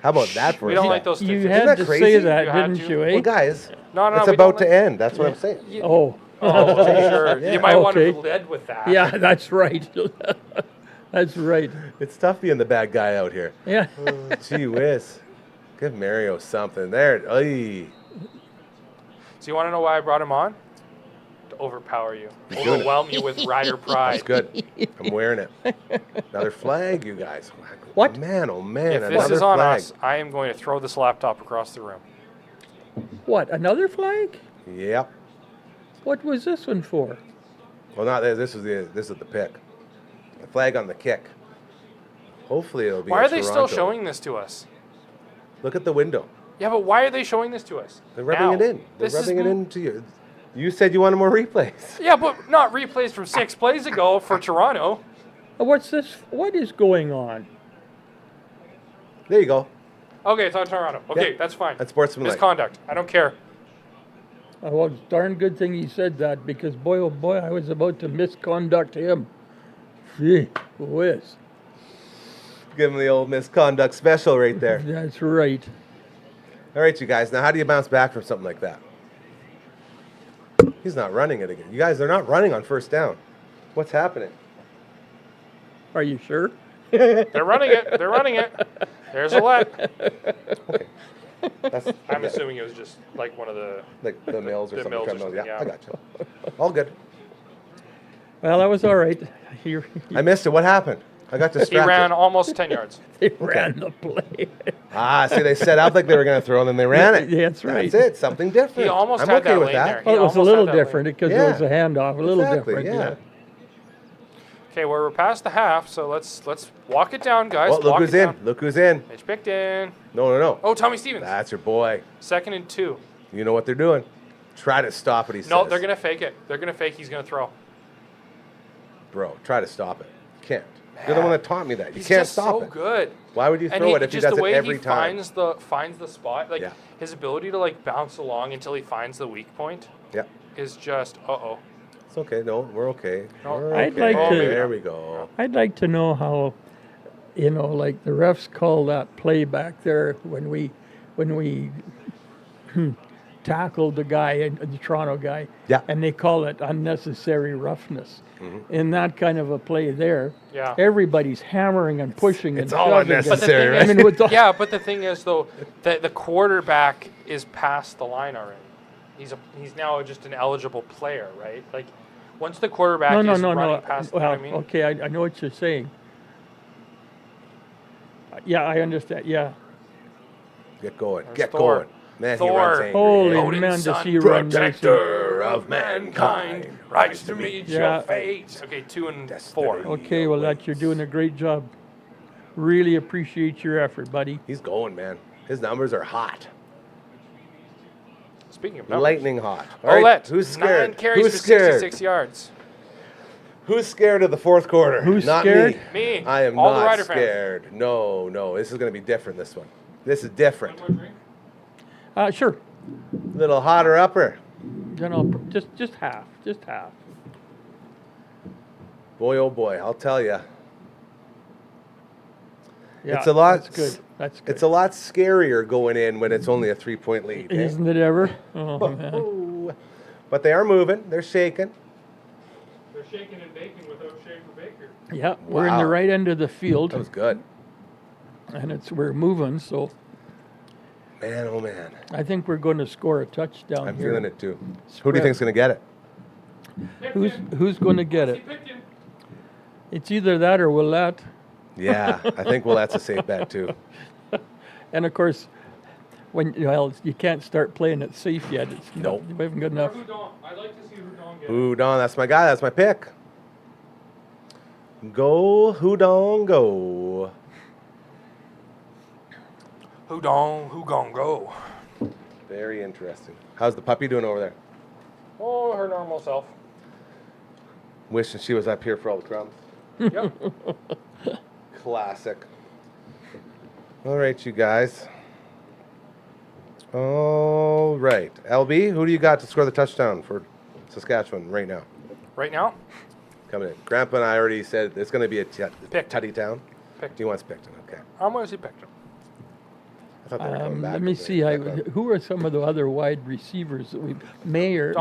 How about that for We a don't stat? like those You statistics. had that to crazy? say that, You had didn't to. you? Eh? Well, guys, No, it's we about don't to end. That's what I'm saying. Oh. Oh, sure. You might want to Okay. lead with that. Yeah, that's right. That's right. It's tough being the bad guy out here. Yeah. Gee whiz. Give Mario something. There. Oy. So you want to know why I brought him on? To overpower you, He's doing it. overwhelm you with Rider pride. That's good. I'm wearing it. Another flag, you guys. What? Man, oh man. If another this is on flag. us, I am going to throw this laptop across the room. What? Another flag? Yep. What was this one for? Well, not this. This is the pick. The flag on the kick. Hopefully it'll be. Why in are they still Toronto. showing this to us? Look at the window. Yeah, but why are they showing this to us? They're rubbing now? it in. They're This is rubbing it into you. You said you wanted more replays. Yeah, but not replays from 6 plays ago for Toronto. What's this? What is going on? There you go. Okay, it's on Toronto. Okay, Yeah, that's fine. that's sportsmanlike. Misconduct. I don't care. Well, it's darn good thing he said that because boy, oh boy, I was about to misconduct him. Gee whiz. Give them the old misconduct special right there. That's right. All right, you guys. Now, how do you bounce back from something like that? He's not running it again. You guys, they're not running on first down. What's happening? Are you sure? They're running it. They're running it. There's a let. Okay. That's, I'm assuming it was just like one of the. like the mills or the something. mills or treadmills. something, Yeah, yeah. I got you. All good. Well, that was all right. I missed it. What happened? I got He distracted. ran almost 10 yards. They ran the play. See, they set up like they were going to throw, and then they ran it. Yeah, that's right. That's it. Something different. He almost I'm had okay that with lane that. there. Well, He it was a almost little had that lane. different because Yeah. it was a handoff. A little Exactly, different. yeah. Okay, we're past the half, so let's walk it down, guys. Oh, look walk who's it in. down. Look who's in. Mitch Bickton. No. Oh, Tommy Stevens. That's your boy. 2nd and 2. You know what they're doing. Try to stop it, he No, says. they're going to fake it. They're going to fake he's going to throw. Bro, try to stop it. You can't. You're the one that taught me that. You He's can't just stop so it. good. Why would you And throw it if he just does the it way every he time? finds the spot, like Yeah. his ability to like bounce along until he finds the weak point Yeah. is just uh-oh. It's okay. No, we're okay. No. We're I'd okay. like to- There we go. I'd like to know how, like the refs call that play back there when we tackled the guy, the Toronto guy. Yeah. And they call it unnecessary roughness. In that kind of a play there, Yeah. everybody's hammering and pushing It's and all shoving. unnecessary, I mean, with the, Yeah, but the thing is though that the quarterback is past the line already. He's now just an eligible player, right? Like once the quarterback no, is no. running past, you know Well, what I mean? okay, I know what you're saying. Yeah, I understand. Yeah. Get going. There's Get Thor. going. Man, Thor. he runs angry. Holy Odin's man, does son, he run racing. Protector of mankind. rise to meet Yeah. your fate. Okay, 2 and Destiny. 4. Okay, well, you're doing a great job. Really appreciate your effort, buddy. He's going, man. His numbers are hot. Speaking of numbers, Lightning hot. All right, Olette, who's scared? 9 carries Who's for scared? 66 yards. Who's scared of the fourth quarter? Who's Not scared? Me. Me. I am All the not Rider fans. scared. No. This is going to be different, this one. This is different. Sure. Little hotter upper. Just half. Boy, oh boy, I'll tell you. Yeah, It's a lot. That's good. That's good. It's a lot scarier going in when it's only a 3-point lead. eh? Isn't it ever? Oh, man. Ooh. But they are moving. They're shaking. They're shaking and baking without Schaefer Baker. Yeah, we're in the Wow. right end of the field, That was good. and we're moving, so Man, oh man. I think we're going to score a touchdown I'm here. feeling it too. Who do you Spread. think's going to get it? Who's going to get it? It's either that or Willette. Yeah, I think, well, that's a safe bet too. And of course, you can't start playing it safe yet. It's Nope. You haven't got enough. I'd like to see Houdon get it. Houdon, that's my guy. That's my pick. Go, Houdon, go. Who gon' go? Very interesting. How's the puppy doing over there? Oh, her normal self. Wishing she was up here for all the crumbs. Yep. Classic. All right, you guys. All right. LB, who do you got to score the touchdown for Saskatchewan right now? Right now, Coming in. Grandpa and I already said it's going to be a Picton. tutty town. Picton. He wants Picton. Okay. I'm going to see Picton. I thought they were coming back. Let me today. see. Who are some of the other wide receivers that we? Meyer.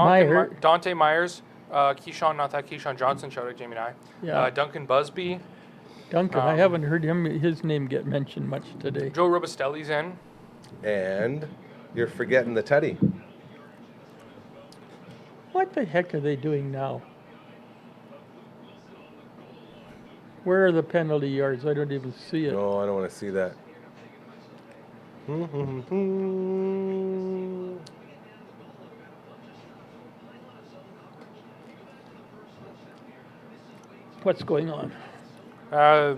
Dante Myers, Keyshawn Johnson, shout out Jamie and I. Yeah. Duncan Busby, Duncan. I haven't heard his name get mentioned much today. Joe Robustelli's in. And you're forgetting the tutty. What the heck are they doing now? Where are the penalty yards? I don't even see it. No, I don't want to see that. What's going on?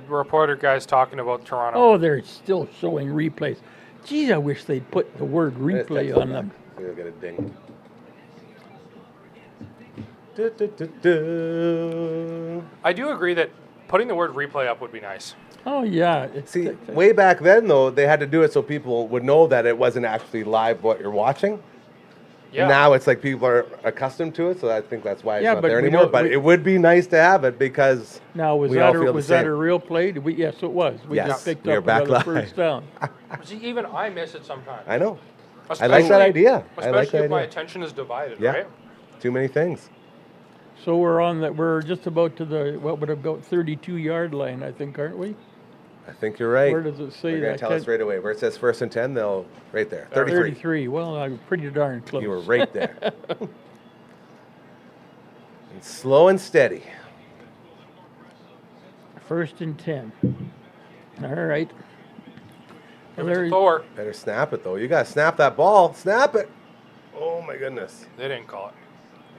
Reporter guy's talking about Toronto. Oh, they're still showing replays. Geez, I wish they'd put the word replay on them. They'll get a ding. Du, du, du, du. I do agree that putting the word replay up would be nice. Oh yeah. See, way back then, though, they had to do it so people would know that it wasn't actually live what you're watching. Yeah. Now it's like people are accustomed to it, so I think that's why it's Yeah, not but there we anymore. know- But we- it would be nice to have it because Now was we all that feel the was that same. a real play? Did we? Yes, it was. We Yes, just picked we are up back another live. first down. See, even I miss it sometimes. I know. I like Especially- that idea. I Especially like that if my idea. attention is divided, Yeah. right? too many things. So we're just about to the, what would have got 32-yard line, I think, aren't we? I think you're right. Where does it say They're going that? to tell us right away. Where it says 1st and 10, they'll right there. 33. 33. Well, I'm pretty darn close. You were right there. And slow and steady. 1st and 10. All right. Give it to Thor. Better snap it, though. You got to snap that ball. Snap it. Oh, my goodness. They didn't call it.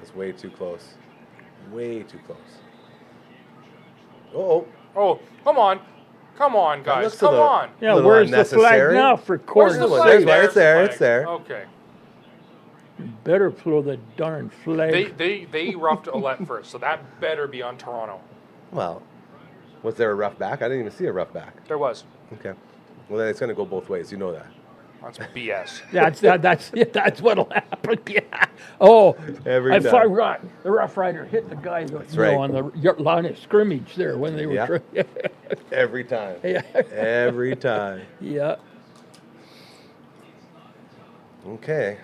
That's way too close. Way too close. Oh, Oh, come on. Come on, guys. looks a Come little- on. Yeah, little where's the flag unnecessary. now for Where's corner? the Well, flag? there's- it's there, the it's there. Okay. Better throw the darn flag. They roughed Ouellette first, so that better be on Toronto. well. Was there a rough back? I didn't even see a rough back. There was. Okay. Well, then it's going to go both ways. You know that. That's BS. That's what'll happen. Yeah. Oh, Every I time. forgot. The Rough Rider hit the guy right. on the line of scrimmage there when they were. Yeah. Every time. Yeah. Every time. Yeah. Okay.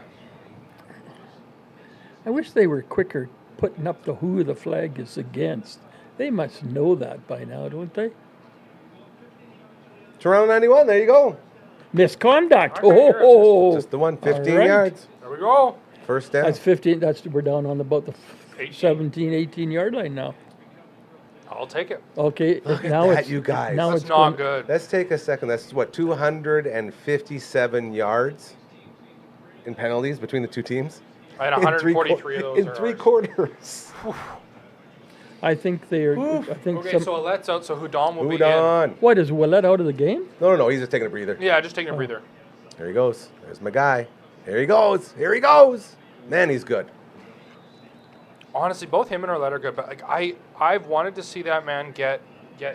I wish they were quicker putting up who the flag is against. They must know that by now, don't they? Toronto 91. There you go. Misconduct. Okay, here it is. Just the one. 15 All right. yards. There we go. First down. That's 15. We're down on about the 18. 17, 18-yard line now. I'll take it. Okay. Look at now that, it's, you guys. Now That's it's not going- good. Let's take a second. That's what, 257 yards in penalties between the two teams? I had In three 143 of those. In are three ours. quarters. I think they're. I think Okay, some. so Ouellette's out, so Hudon will be Moved in. on. What is Ouellette out of the game? No. He's just taking a breather. Yeah, just taking a breather. There he goes. There's my guy. Here he goes. Here he goes. Man, he's good. Honestly, both him and Ouellette are good, but like I've wanted to see that man get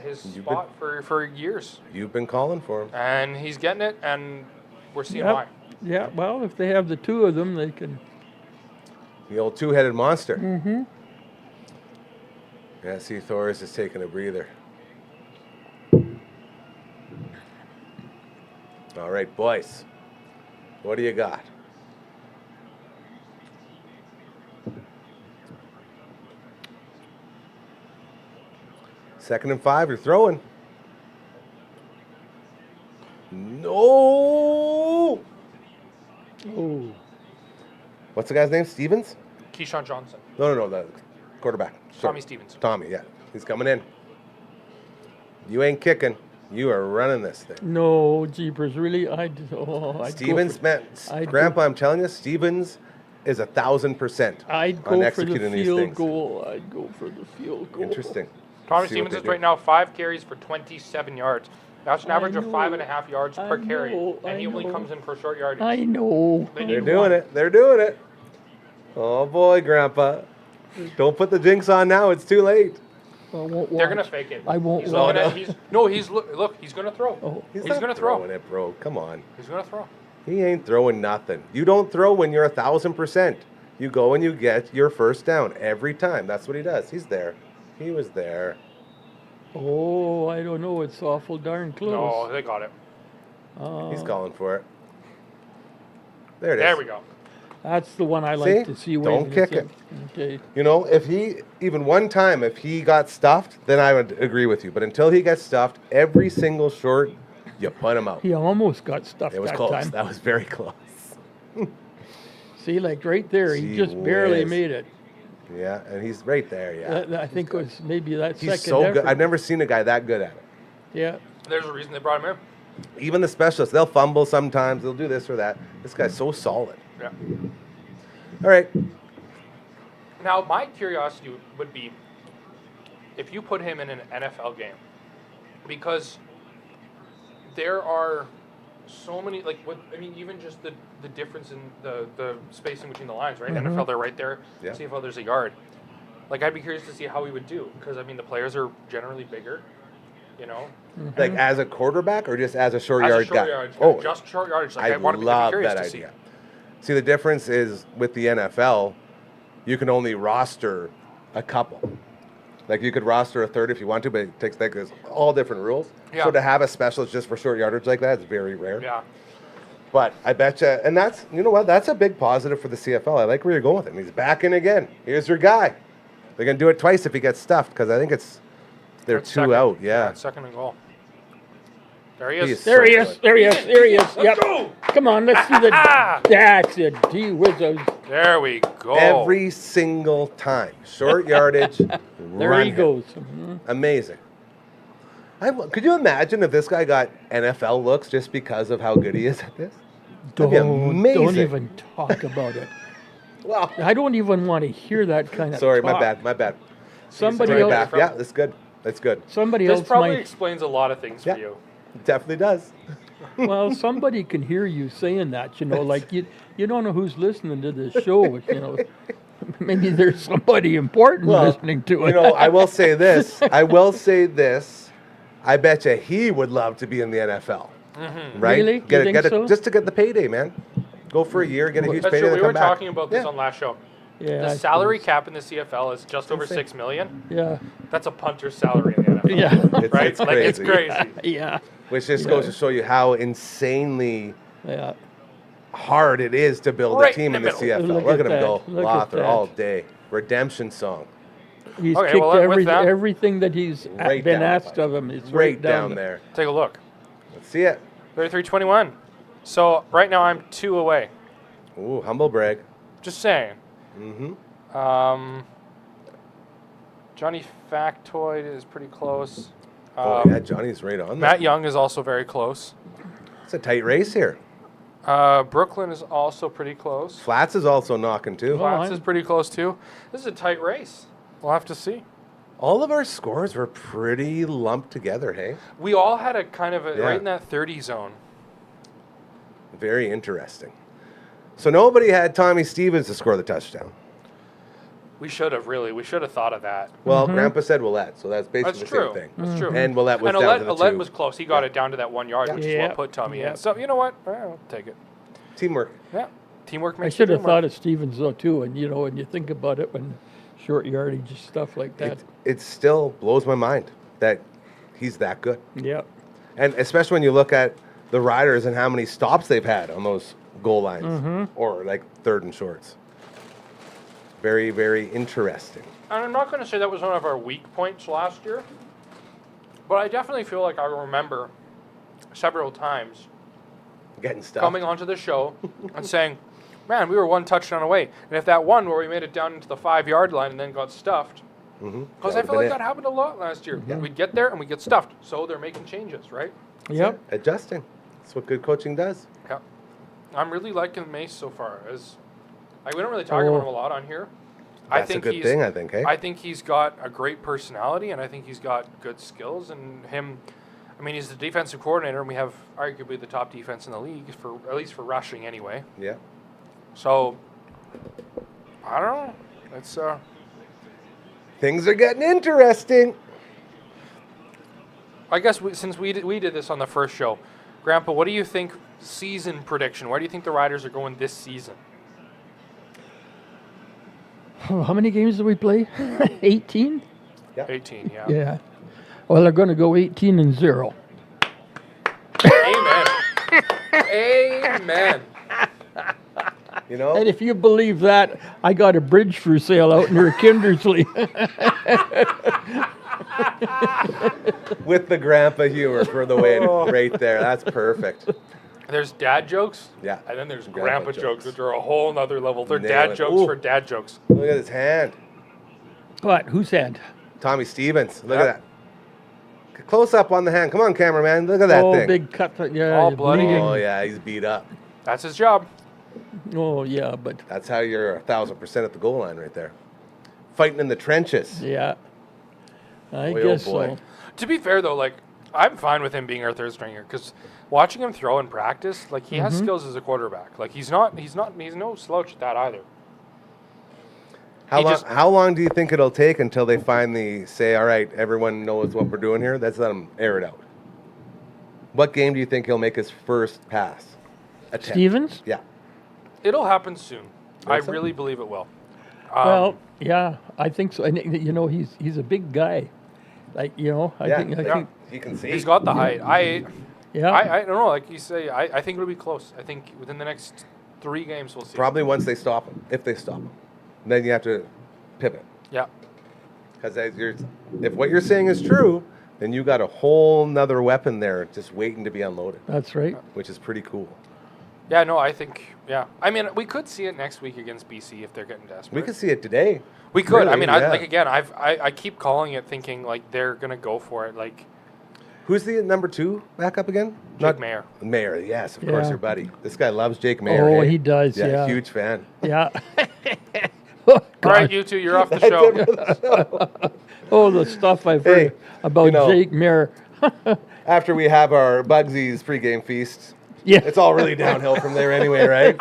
his spot for years, You've been calling for him. and he's getting it, and we're seeing Yep. why. Yeah. Well, if they have the two of them, they can. The old two-headed monster. Mm-hmm. Yeah, see, Thor is just taking a breather. All right, boys. What do you got? Second and 5, you're throwing. No! Oh. What's the guy's name? Stevens? Keyshawn Johnson, No, the quarterback. Tommy Stevens. Tommy, yeah. He's coming in. You ain't kicking. You are running this thing. No, jeepers, really? Stevens, man, I'd Grandpa, I'm telling you, Stevens is 1,000% I'd on go for the executing these field things. goal. I'd go for the field goal. Interesting. Tommy See what Stevens they is do. right now 5 carries for 27 yards. That's an I average of know. 5.5 yards I per carry, know, and I he only know. comes in for short yardage. I know. They They're need doing one. it. They're doing it. Oh, boy, Grandpa. Don't put the jinx on now. It's too late. I won't They're gonna watch. fake it. I won't He's watch. looking at. Look. He's gonna throw. Oh. He's not gonna throw. throwing it, bro. Come on. He's gonna throw. He ain't throwing nothing. You don't throw when you're 1,000%. You go and you get your first down every time. That's what he does. He's there. He was there. Oh, I don't know. It's awful darn close. No, they got it. He's calling for it. There it is. There we go. That's the one I See? like to see. Don't when kick it's it. Okay. You know, if he, even one time, if he got stuffed, then I would agree with you. But until he gets stuffed, every single short, you put him out. He almost got stuffed It was that close. time. That was very close. See, like right there, he Gee just barely whiz. made it. Yeah, and he's right there, yeah. I think it was maybe that He's second so effort. good. I've never seen a guy that good at it. Yeah. There's a reason they brought him in. Even the specialists, they'll fumble sometimes. They'll do this or that. This guy's so solid. Yeah. All right. Now, my curiosity would be if you put him in an NFL game, because there are so many, like, even just the difference in the spacing between the lines, right? NFL, they're right there. Yeah. CFL, there's a yard. Like, I'd be curious to see how he would do, because, the players are generally bigger, you know? Like as a quarterback or just as a short As yard a short guy? yardage guy, Oh, just short yardage. Like, I I want to be love curious that to idea. See, the difference is with the NFL, you can only roster a couple. Like you could roster a third if you want to, but it takes like there's all different rules. Yeah. So to have a specialist just for short yardage like that is very rare. see. Yeah. But I bet you, and that's, you know what, that's a big positive for the CFL. I like where you're going with him. He's back in again. Here's your guy. They're going to do it twice if he gets stuffed, because I think they're That's two second. out. Yeah. Second and goal. There he is. He's There so he is. good. There he is. There he is. Yep. go. Come on, let's see the. That's it. Gee whiz. There we go. Every single time. Short yardage. There run he hit. goes. Mhm. Amazing. Could you imagine if this guy got NFL looks just because of how good he is at this? That'd be amazing. Don't even talk about it. Well, I don't even want to hear that kind of sorry, talk. my bad. Somebody Take it else, back. Yeah, that's good. That's good. somebody This else probably might. explains a lot of things Yeah. for you. Definitely does. Well, somebody can hear you saying that. Like you don't know who's listening to this show. Maybe there's somebody important listening to it. I will say this. I bet you he would love to be in the NFL. Mm-hmm. Right? Really? You think so? Just to get the payday, man. Go for a year, get a huge That's payday, true. then We come were back. talking about this Yeah. on last show. Yeah, The I salary suppose. cap in the CFL is just over $6 million. Yeah, That's a punter's salary in the NFL. yeah, Right? It's Like, it's crazy. crazy. yeah, Which just goes to show you how insanely yeah. hard it is to build Right a team in in the the middle. CFL. Look Look at at him go. that. Look at Lothar that. all day. Redemption song. He's Okay, kicked well, with that- everything that he's Right been down the asked pipe. of him. It's Right down there. Take a look. Let's see it. 33-21. So right now I'm 2 away. Ooh, humble brag. Just saying. Mm-hmm. Johnny Factoid is pretty close. Oh, yeah, Johnny's right on Matt there. Young is also very close. It's a tight race here. Brooklyn is also pretty close. Flats is also knocking, too. Flats is pretty close too. This is a tight race. We'll have to see. All of our scores were pretty lumped together, hey? We all had a kind of Yeah. right in that 30 zone. Very interesting. So nobody had Tommy Stevens to score the touchdown. We should have thought of that. Well, Grandpa said Willette, so that's basically That's the true. same thing. That's true. And Willette was And down to the Alette 2. was close. He got it down to that 1 yard, which is Yeah. what put Tommy Yeah. in. So you know what? I'll take it. Teamwork. Yeah. Teamwork I makes should the have dream work. thought of Stevens though too, and when you think about it, when short yardage stuff like that. It still blows my mind that he's that good. Yeah. And especially when you look at the Riders and how many stops they've had on those goal lines or like third and shorts. Very, very interesting. And I'm not going to say that was one of our weak points last year, but I definitely feel like I remember several times Getting stuff. coming onto the show and saying, man, we were one touchdown away. And if that one where we made it down into the 5-yard line and then got stuffed, because I feel like that happened a lot last year. We'd get there and we'd get stuffed. So they're making changes, right? Yep. Adjusting. That's what good coaching does. Yeah. I'm really liking Mace so far. We don't really talk about him a lot on here. That's a good thing, I think, hey? I think he's got a great personality, and I think he's got good skills. And he's the defensive coordinator, and we have arguably the top defense in the league, at least for rushing anyway. Yeah. So, I don't know. It's Things are getting interesting. I guess since we did this on the first show, Grandpa, what do you think season prediction? Where do you think the Riders are going this season? Oh, how many games did we play? 18? 18, yeah. Yeah. Well, they're going to go 18-0. Amen. Amen. You know? And if you believe that, I got a bridge for sale out near Kindersley. With the grandpa humor for the win right there. That's perfect. There's dad jokes. Yeah. And then there's Grandpa grandpa jokes. jokes, which are a whole nother level. They're Nail dad it. jokes Ooh. for dad jokes. Look at his hand. What? Whose hand? Tommy Stevens. Look Yep. at that. Close up on the hand. Come on, cameraman. Look at that Oh, thing. big cut. Yeah. All you're bloody. bleeding. Oh, yeah. He's beat up. That's his job. Oh, yeah, but That's how you're 1,000% at the goal line right there. Fighting in the trenches. yeah. I Boy, oh guess boy. so. To be fair, though, I'm fine with him being our third stringer because watching him throw in practice, he has skills as a quarterback. He's no slouch at that either. How long do you think it'll take until they finally say, all right, everyone knows what we're doing here? Let's let him air it out. What game do you think he'll make his first pass? Attempt? Stevens? Yeah. It'll happen soon. I so? really believe it will. Well, yeah, I think so. And he's a big guy. I Yeah. think He can see. He's got the height. Yeah. I don't know. Like you say, I think it'll be close. I think within the next 3 games we'll see. Probably once they stop them, if they stop them. Then you have to pivot. Yeah. Because if what you're saying is true, then you got a whole nother weapon there just waiting to be unloaded, That's right. which is pretty cool. Yeah, no, I think, yeah. I mean, we could see it next week against BC if they're getting desperate. We could see it today. We could. Really, I mean, yeah. like again, I keep calling it, thinking like they're gonna go for it. Like Who's the number 2 backup again? Jake Mayer. Mayer, yes, of course, Yeah. your buddy. This guy loves Jake Mayer. Oh, hey? he does, yeah. Huge fan. Yeah. All right, you two, you're off the show. Oh, the stuff I've Hey, heard about you know- Jake Mayer. After we have our Bugsy's pregame feast, Yeah. it's all really downhill from there anyway, right?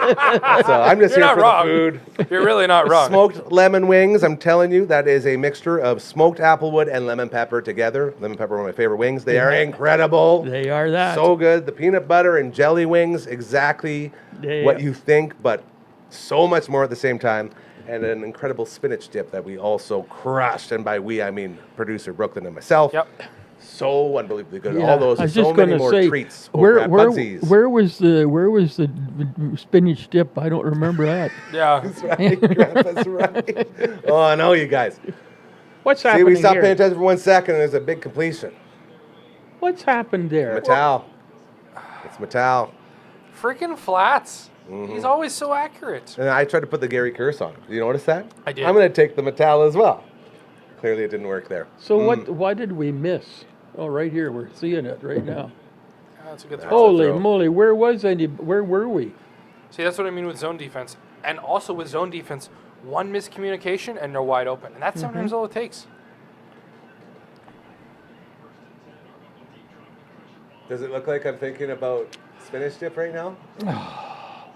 So I'm just You're here not for wrong. the food. You're really not wrong. Smoked lemon wings, I'm telling you, that is a mixture of smoked applewood and lemon pepper together. Lemon pepper, one of my favorite wings. They are incredible. They are that. So good. The peanut butter and jelly wings, exactly Yeah. what you think, but so much more at the same time. And an incredible spinach dip that we also crushed. And by we, I mean producer Brooklyn and myself. Yep. So unbelievably good. Yeah, All those I and was so just many gonna more say, treats over at Bugsy's. where was the spinach dip? I don't remember that. Yeah. That's right, Grandpa's right. Oh, I know you guys. What's See, happening we stopped here? paying attention for 1 second and there's a big completion. What's happened there? Metal. It's Metal. Freaking flats. Mm-hmm. He's always so accurate. And I tried to put the Gary curse on him. Did you notice that? I did. I'm going to take the Metal as well. Clearly it didn't work there. So what did we miss? Oh, right here. We're seeing it right now. Yeah, that's a good throw. Holy throw. moly! Where were we? See, that's what I mean with zone defense. And also with zone defense, one miscommunication and they're wide open. And that's sometimes all it takes. Does it look like I'm thinking about spinach dip right now?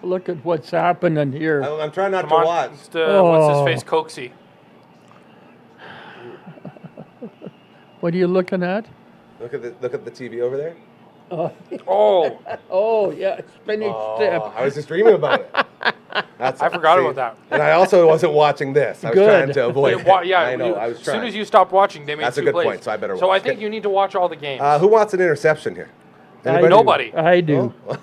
Look at what's happening here. I'm trying not Come to on. watch. Just, what's Oh. his face? Coaxy. What are you looking at? Look at the TV over there. Oh, Oh yeah, spinach dip. I was just dreaming about it. That's, I forgot about that. And I also wasn't watching this. I was Good. trying to avoid it. yeah, I know. you- I was as trying. soon as you stopped watching, they made That's a 2 good plays. point, so I better So I watch. think Okay. you need to watch all the games. Who wants an interception here? Nobody. Anybody? I do. Oh.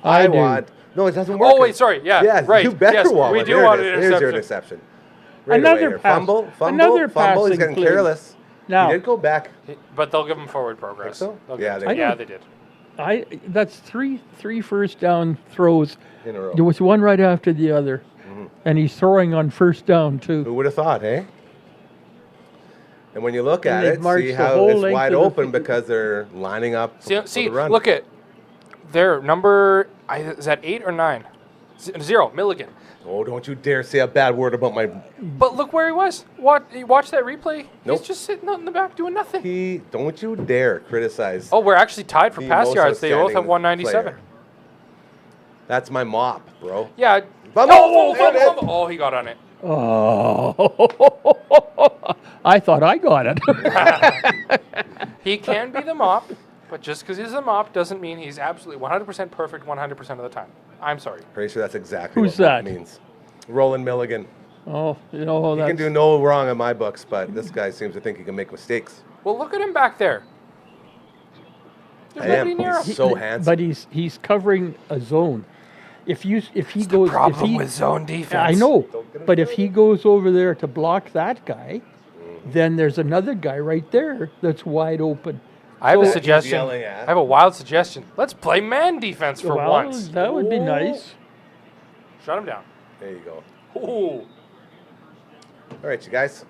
I I do. want. No, it doesn't work. Oh, wait, sorry. Yeah, Yes, right. you better Yes, want we one. do There it want is. an There's your interception. interception. Right Another away here. pass- Fumble. another He's passing getting play. careless. Now- He did go back. But they'll give him forward progress. Think so? They'll Yeah, give they him- will. yeah, they did. That's three first down throws. In a row. There was one right after the other, and he's throwing on first down Who too. would have thought, eh? And when you look And at they've it, marched see the how whole it's length wide of the open field. because they're lining up for See, the run. look at their number. Is that 8 or 9? 0. Milligan. Oh, don't you dare say a bad word about my... But look where he was. Watch that replay. Nope. He's just sitting out in the back doing nothing. Don't you dare criticize. Oh, we're actually tied for The pass most yards. They both have outstanding 197. player. That's my mop, bro. Yeah. Fumble! Oh, There it is. fumble. Oh, he got on it. Oh, I thought I got it. He can be the mop, but just because he's the mop doesn't mean he's absolutely 100% perfect 100% of the time. I'm sorry. Pretty sure that's exactly Who's what mop that? means. Roland Milligan. Oh, He can that's do no wrong in my books, but this guy seems to think he can make mistakes. Well, look at him back there. There's I am. nobody near him. He's so handsome. But he's covering a zone. If he goes, Problem if he, with zone defense. I know, but if he goes over there to block that guy, then there's another guy right there that's wide open. I have a So- suggestion. yelling I at. have a wild suggestion. Let's play man defense for Well, once. that would be nice. Shut him down. There you go. Ooh. All right, you guys.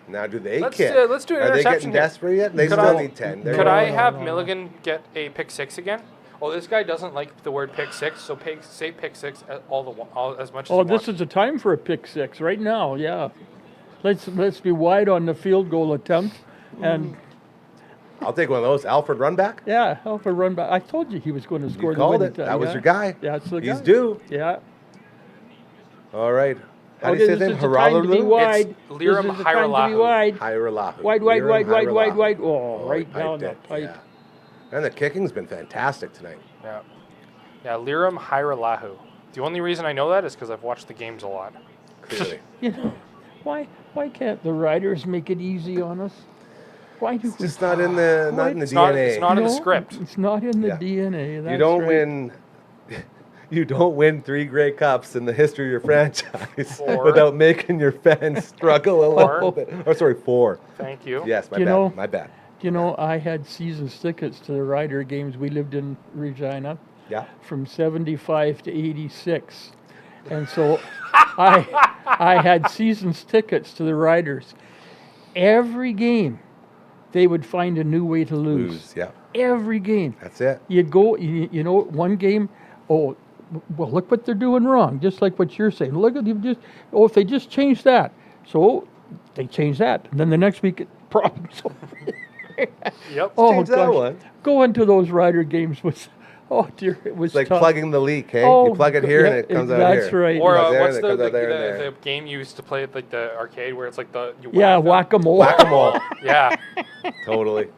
Now, do they Let's, kick? let's do an Are they interception getting here. desperate yet? They Could still I- need 10. Could I have Milligan get a pick 6 again? Oh, this guy doesn't like the word pick 6, so say pick 6 all as much as Oh, you this want. is the time for a pick six right now. Yeah, let's be wide on the field goal attempt, and I'll take one of those. Alfred run back. yeah, help a run back. I told you he was going to score You the called winning it. time, That was yeah. your guy. Yeah, that's the guy. He's due. Yeah. All right. How Oh, do you say this his is name? the time to be Haralalu? wide. It's Liram This is the time to be Hiralahu. wide. Hiralahu. Wide, Liram wide. Hiralahu. Oh, right he down piped the it, pipe. yeah. And the kicking's been fantastic tonight. Yeah. Yeah, Liram Hiralahu. The only reason I know that is because I've watched the games a lot. Clearly. You know, why can't the riders make it easy on us? Why do we? Just not in the It's not, DNA. it's not in the No, script. It's not in the Yeah. DNA. That's You don't right. win. You don't win 3 Grey Cups in the history of your franchise Four. without making your fans struggle a little bit. Oh, sorry, 4. Thank you. Yes, my You bad. know- My bad. You know, I had season tickets to the Rider games. We lived in Regina Yeah. from 75 to 86. And so I had seasons tickets to the Riders. Every game, they would find a new way to lose. Yeah. Every game. That's it. You'd go, you know, one game, oh, well, look what they're doing wrong, just like what you're saying. Look at them if they just change that. So they change that. And then the next week, problems over. Yep. Oh, Change that gosh. one. Going to those Rider games was, oh dear, it was It's like tough. plugging the leak, hey? Oh, you plug it here and yeah, it comes out here. that's right. Or Comes there what's and it comes out there and there. the game you used to play at like the arcade where it's like you Yeah, whack them? whack-a-mole. Whack-a-mole. Yeah. Totally.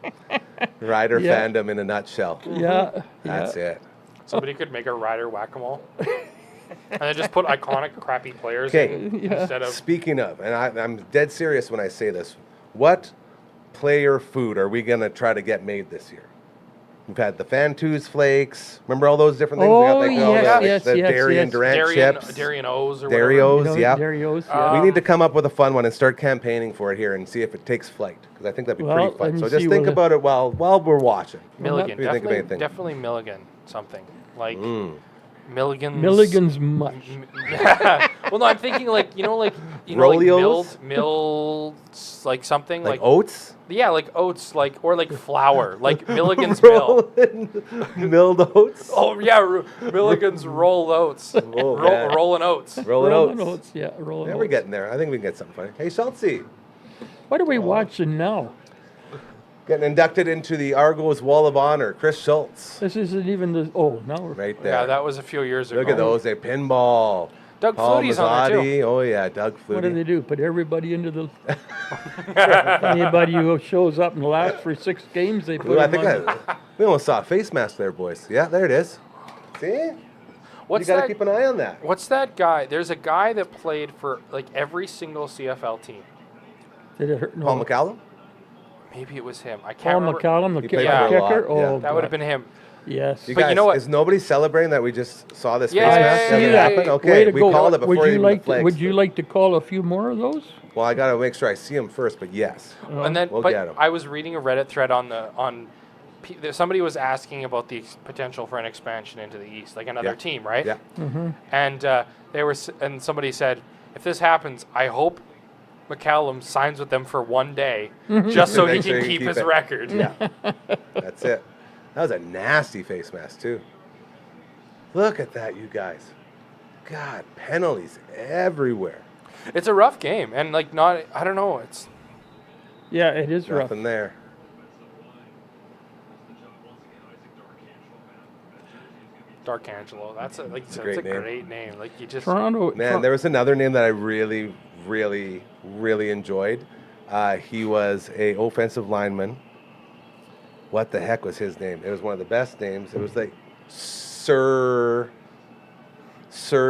Rider Yeah. fandom in a nutshell. Yeah, That's it. Somebody could make a rider whack-a-mole. And then just put iconic crappy players Okay. in Yeah. instead of Speaking of, and I'm dead serious when I say this, what player food are we going to try to get made this year? We've had the Fantus flakes. Remember all those different things? Oh, we got all yes, the, yes, the yes, Darien yes. Durant chips. Darien O's or Darios, whatever. yeah. Darios, yeah. We need to come up with a fun one and start campaigning for it here and see if it takes flight, because I think that'd be Well, pretty let fun. me So just see think whether- about it while we're watching. Milligan. What do you think of anything? Definitely Milligan something. Like Milligan's. Milligan's mush. Well, no, I'm thinking like Rolios? milled like something Like like oats? yeah, like oats, or like flour, like Milligan's mill. Milled oats? Oh yeah, Milligan's rolled oats, Oh, man. rolling oats. Rolling Rolling oats. oats, yeah, rolling Yeah, oats. we're getting there. I think we can get something funny. Hey, Schultzy, What are we watching now? getting inducted into the Argos Wall of Honor. Chris Schultz, This isn't even the. Oh, now we're. right there. Yeah, that was a few years ago. Look at those. They pinball. Doug Paul Flutie's on there too. Mazzotti. Oh, yeah, Doug Flutie. What do they do? Put everybody into the. Anybody who shows up and lasts for 6 games, they put Ooh, I them think on. we almost saw a face mask there, boys. Yeah, there it is. See? What's you got to that? keep an eye on that. What's that guy? There's a guy that played for like every single CFL team. Did it hurt? No. Paul McCallum? Maybe it was him. I can't Paul remember. McCallum, the He kicker. played for a lot, kicker? yeah. Oh, That would have God. been him. Yes. You But guys, you know what? is nobody celebrating that we just saw this Yeah, face yeah, mask? yeah, Does it yeah, happen? yeah. Okay, Way to we go. called it before would you even like the flags. Would you like to call a few more of those? Well, I got to make sure I see him first, but yes. And then, We'll but get him. I was reading a Reddit thread somebody was asking about the potential for an expansion into the East, like another Yeah. team, right? Yeah. And somebody said, if this happens, I hope McCallum signs with them for one day, just so he Make sure can you keep his it. record. Yeah. That's it. That was a nasty face mask, too. Look at that, you guys. God, penalties everywhere. It's a rough game, and like I don't know, it's Yeah, it is rough. Nothing there. Darkangelo. That's a great name. great name. Like you just Toronto. Man, there was another name that I really, really, really enjoyed. He was a offensive lineman. What the heck was his name? It was one of the best names. It was like Sir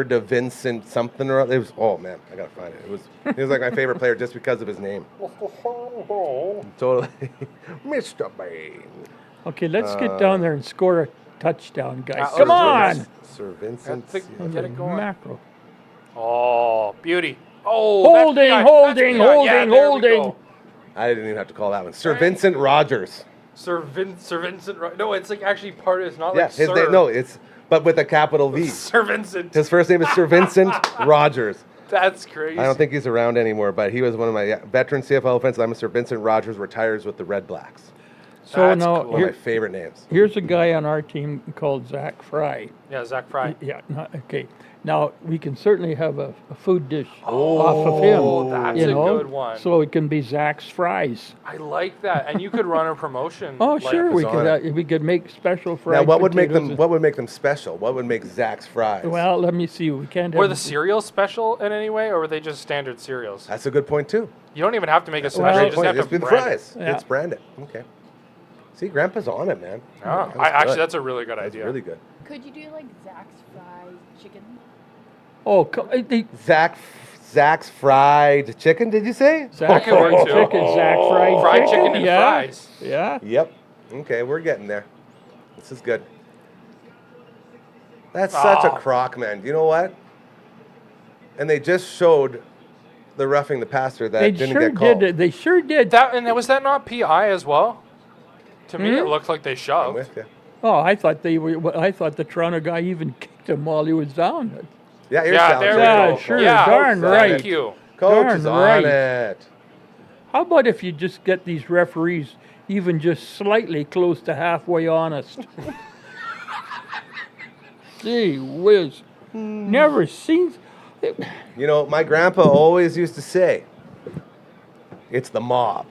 De Vincent something or other. It was, oh man, I gotta find it. He was like my favorite player just because of his name. Totally, Mr. Bain. Okay, let's get down there and score a touchdown, guys. Oh, Come Sir on! Sir Vincent. Get it going. Mackerel. Oh, beauty. Oh, Holding, that's PI. holding, That's PI. Yeah, holding, there we holding. go. I didn't even have to call that one. Sir Vincent Rogers. Sir Vincent. No, it's like actually part of it's not Yeah, like his Sir. name. No, it's but with a capital V. Sir Vincent. His first name is Sir Vincent Rogers. That's crazy. I don't think he's around anymore, but he was one of my veteran CFL offensive linemen. Sir Vincent Rogers retires with the Red Blacks. So That's now cool. One of my here, favorite names. here's a guy on our team called Zach Fry. Yeah, Zach Fry. Yeah, okay. Now we can certainly have a food dish off of him. Oh, that's you a know? good one. So it can be Zach's Fries. I like that, and you could run a promotion. Oh, like- sure, we on could make special fried Now, what would make potatoes them? What would make them special? What would make Zach's fries? Well, let me see. We can't have. Were the cereals special in any way, or were they just standard cereals? that's a good point too. You don't even have to make a special. Well- you Great just point. have Just to be the brand it. fries. Yeah. It's branded. Okay. See, Grandpa's on it, man. Oh, That's actually, good. that's a really good That's idea. really good. Could you do like Zach's fried chicken? Oh, Zach's fried chicken, did you say? Zach can work fried too. chicken, Zach fried, Fried chicken and yeah. fries. Yeah. Yep. Okay, we're getting there. This is good. That's such a Oh. crock, man. You know what? And they just showed the roughing the passer that They didn't sure get called. did. They sure did. Was that not PI as well? To me, it looked like they I'm shoved. with you. Oh, I thought I thought the Toronto guy even kicked him while he was down. Yeah, here's Yeah, Sal. there we Yeah, go. sure, Yeah, darn thank right. you. Coach Darn is on right. it. How about if you just get these referees even just slightly close to halfway honest? Gee whiz. Never seen. You know, my grandpa always used to say, it's the mob.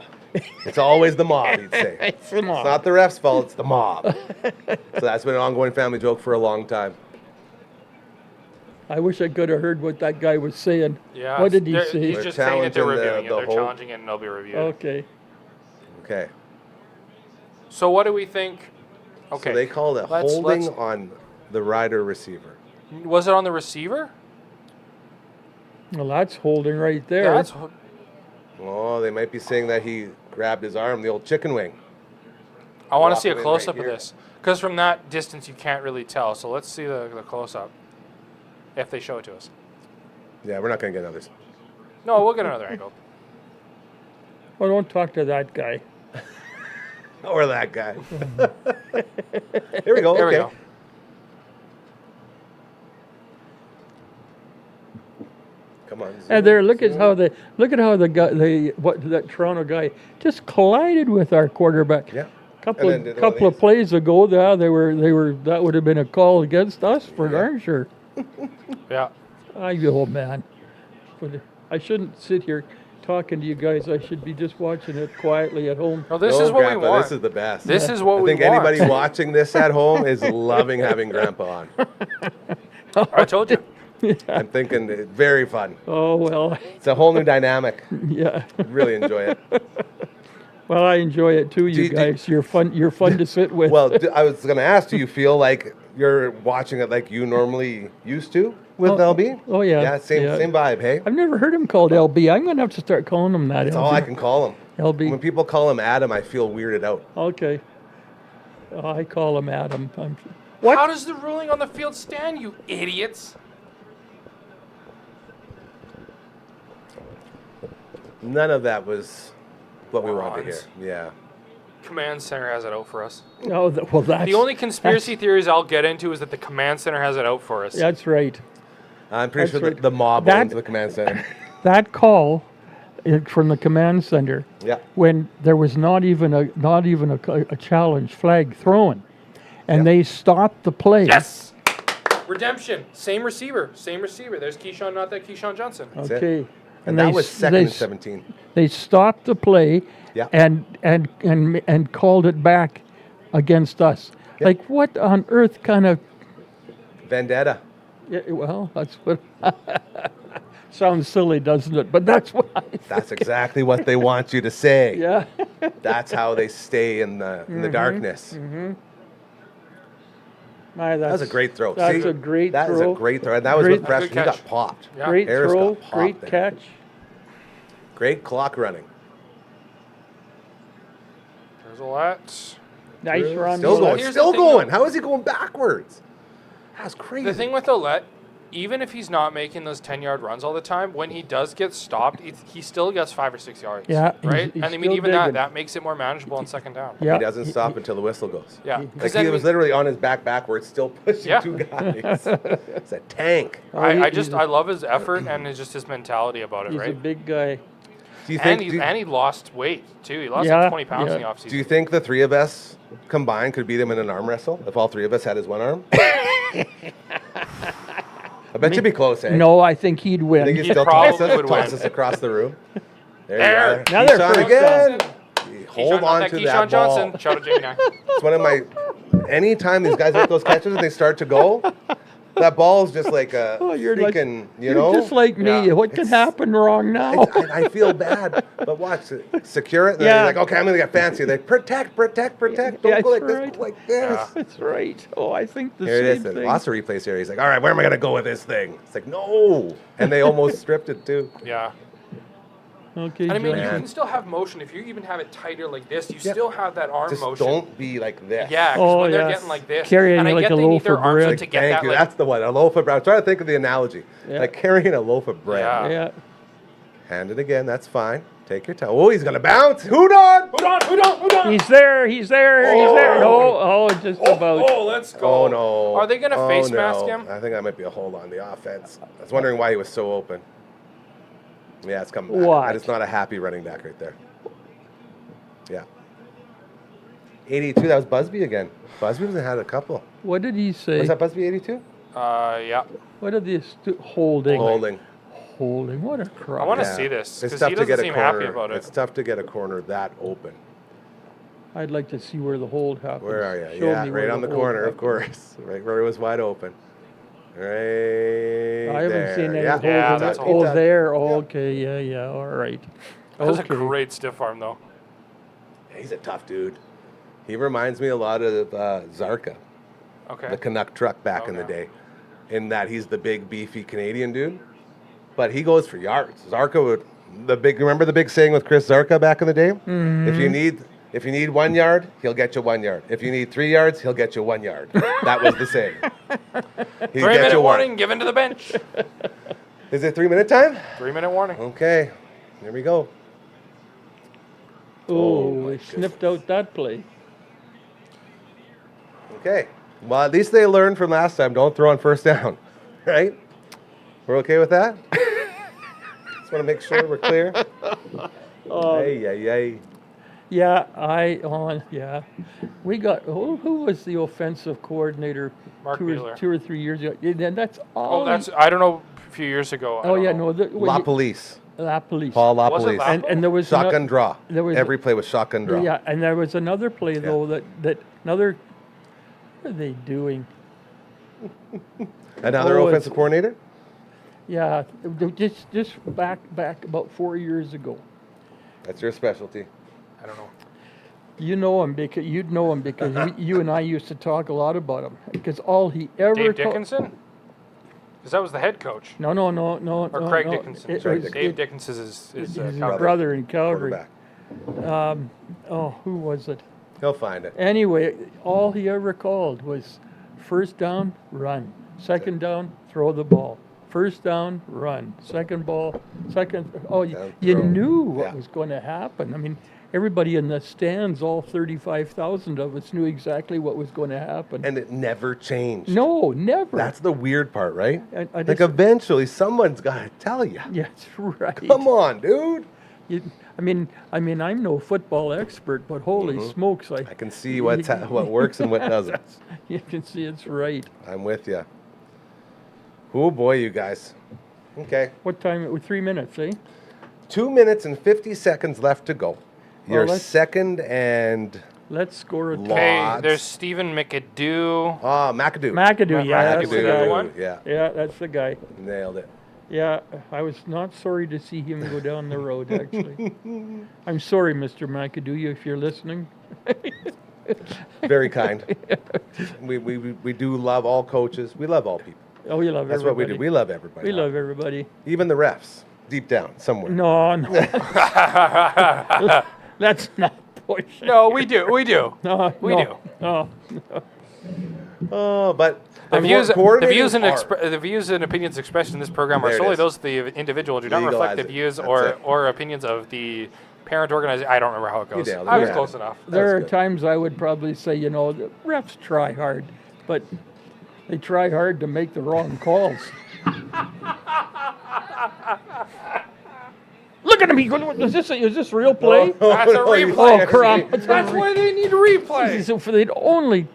It's always the mob, he'd say. It's the mob. It's not the ref's fault, it's the mob. So that's been an ongoing family joke for a long time. I wish I could have heard what that guy was saying. Yeah. What did he they're- say? He's They're just saying that they're challenging the- reviewing it. the They're whole- challenging it and they'll be reviewed. Okay. Okay. So what do we think? Okay. So they called it Let's- holding let's- on the rider receiver. Was it on the receiver? Well, that's holding right there. That's Oh, they might be saying that he grabbed his arm, the old chicken wing. I want to see a Walking in close up right of here. this because from that distance you can't really tell. So let's see the close up if they show it to us. Yeah, we're not going to get others. No, we'll get another angle. Well, don't talk to that guy. Or that guy. Here we go. There okay. we go. Come on. And there, look at how the guy, that Toronto guy just collided with our quarterback. Yeah. Couple And then of did one couple of of plays ago, they were that would have been a call against us for darn sure. Yeah. Oh man, I shouldn't sit here talking to you guys. I should be just watching it quietly at home. Well, this No, is what Grandpa, we want. This is the best. This is what I we think want. anybody watching this at home is loving having Grandpa on. I told you. I'm thinking it's very fun. Oh well, It's a whole new dynamic. yeah. Really enjoy it. Well, I enjoy it too, you do- guys. You're fun to sit with. Well, I was going to ask, do you feel like you're watching it like you normally used to with LB? oh, yeah. Yeah, same vibe, hey? I've never heard him called LB. I'm going to have to start calling him that. That's LB. all I can call him. LB. When people call him Adam, I feel weirded out. Okay. I call him Adam. How does the ruling on the field stand, you idiots? None of that was what we wanted to hear. Morons. Yeah. Command center has it out for us. Oh, well, that's The only conspiracy theories I'll get into is that the command center has it out for us. that's right. I'm pretty That's sure right. the mob That- owns the command center. That call from the command center Yeah. when there was not even a challenge flag thrown, and Yeah. they stopped the play. Yes. Redemption. Same receiver. There's Keyshawn, not that Keyshawn Johnson. it. Okay. And they that was s- second they and s- 17. They stopped the play Yeah. and called it back against us. Yeah. Like what on earth kind of? Vendetta. Yeah, well, that's what sounds silly, doesn't it? But that's what. That's exactly what they want you to say. Yeah. That's how they stay in the darkness. My, That was a great throw. That's See? a great That throw. is a great throw. And that was Great- with pressure. He Good got catch. popped. Yeah. Great Harris throw, got popped great there. catch. Great clock running. There's a lot. Nice run. Still going. Here's Still the thing, going. though. How is he going backwards? That's crazy. The thing with Ouellette, even if he's not making those 10-yard runs all the time, when he does get stopped, he still gets 5 or 6 yards. Yeah, he's- Right? he's And I mean, still even digging. that makes it more manageable on second down. Yeah. He doesn't stop until the whistle goes. Yeah. Like 'Cause he then was literally on his back backwards, still pushing Yeah. two guys. It's a tank. I love his effort and just his mentality about it, He's a right? big guy. Do you And think? he lost weight too. He lost Yeah, like 20 pounds in the yeah. offseason. Do you think the three of us combined could beat him in an arm wrestle if all three of us had his one arm? I bet you'd be close, eh? No, I think he'd I win. think he'd He still probably toss would us win. across the room. There There. you are. Another Keyshawn first again. Keyshawn, Hold not on that to Keyshawn that Johnson. ball. Shout out Jamie Nack. It's one of my. Anytime these guys make those catches and they start to go, that ball's just like a you're like- freaking, You're know? just like me. Yeah. What can happen wrong now? I feel bad, but watch, secure it. And Yeah. then you're like, okay, I'm gonna get fancy. Like protect. Don't Yeah, go like that's this, right. go like this. That's right. Oh, I think the Here it is. same And thing. lots of replays here. He's like, all right, where am I gonna go with this thing? It's like, no, and they almost stripped it too. Yeah. Okay, And I mean, Josh. you can still have motion. If you even have it tighter like this, you still have that arm Just motion. don't be like this. Yeah, 'cause Oh, when they're yes. getting like this, Carrying and I like get a they need loaf their of arms bread. to get Thank that. you. Like, That's the one. A loaf of bread. I'm trying to think of the analogy. Yeah. Like carrying a loaf of bread. Yeah. Yeah. Hand it again. That's fine. Take your time. Oh, he's gonna bounce. Hold on. Hold on. He's there. He's there. He's there. No. Just about. Oh, let's go. Oh no. Are they gonna Oh, face no. mask him? I think that might be a hold on the offense. I was wondering why he was so open. Yeah, it's coming back. What? That is not a happy running back right there. Yeah. 82. That was Busby again. Busby has had a couple. What did he say? Was that Busby 82? Yeah. What did they holding? Holding. Holding. What a crap. I want to Yeah. see this It's because tough he to doesn't get a seem corner. happy about It's it. tough to get a corner that open. I'd like to see where the hold happens. Where are you? Show Yeah, me where right on the hold corner, of happens. course. Right where it was wide open. Right I haven't there. seen any Yeah, holding. Yeah, it. that's Oh, hold. there. Oh, okay. Yeah. All right. That was a Okay. great stiff arm, though. He's a tough dude. He reminds me a lot of Zarka, Okay. the Canuck truck back in the Okay. day, in that he's the big, beefy Canadian dude. But he goes for yards. Zarka would remember the big saying with Chris Zarka back in the day? Mm-hmm. If you need 1 yard, he'll get you 1 yard. If you need 3 yards, he'll get you 1 yard. That was the saying. He'd 3-minute one. warning given to the bench. Is it 3-minute time? 3-minute warning. Okay, here we go. Oh, my we sniffed out that play. Okay. Well, at least they learned from last time. Don't throw on first down, right? We're okay with that? Just want to make sure we're clear. Hey. Yeah, yeah. We got, who was the offensive coordinator Mark two Mueller. or 3 years ago? Yeah, then that's all. Oh, that's I don't know. A few years ago. I Oh, don't yeah, know. no. La Police. La Police. Paul La Was it Police. La- And there was Shotgun draw. there was- Every play was shotgun draw. Yeah, and there was another play, though, that another, what are they doing? Another Oh, offensive coordinator? Yeah, just back about 4 years ago. That's your specialty. I don't know. You know him because you'd know him because you and I used to talk a lot about him because all he ever Dave ta- Dickinson? Because that was the head coach. No. Or Craig Dickinson. It Sorry, was- Dave Dickinson is His Calgary. brother in Calgary. Quarterback. Who was it? He'll find it. Anyway, all he ever called was first down, run. Second down, throw the ball. First down, run. Second ball, Down, you throw. knew what Yeah. was going to happen. I mean, everybody in the stands, all 35,000 of us knew exactly what was going to happen. And it never changed. No, never. That's the weird part, right? I Like just- eventually someone's got to tell you. Yeah, that's right. Come on, dude. I mean, I'm no football expert, but holy smokes, I can see what works and what doesn't. you can see it's right. I'm with you. Oh boy, you guys. Okay. What time? 3 minutes, eh? 2 minutes and 50 seconds left to go. Your let's- second and Let's score a Law. Hey, Lots. there's Stephen McAdoo. McAdoo. McAdoo, yeah, that's the McAdoo. guy. One? Yeah, Yeah, that's the guy. nailed it. Yeah, I was not sorry to see him go down the road, actually. I'm sorry, Mr. McAdoo, if you're listening. Very kind. We do love all coaches. We love all people. Oh, you love That's what we everybody. do. We love everybody. We love everybody. Even the refs, deep down, somewhere. No. Let's not push it. No, we do. We do. No, We no, do. No. Oh, but The views, coordinating the views and opinions expressed in this program are There it solely is. those of the individual. Do not Legalize reflect the it. views That's or it. or opinions of the parent organization. I don't remember how it goes. nailed it. I was Yeah. close enough. There are good. times I would probably say, the refs try hard, but they try hard to make the wrong calls. Look at him. Is this real play? That's a replay. Oh, crap. That's why they need a replay. So for they'd only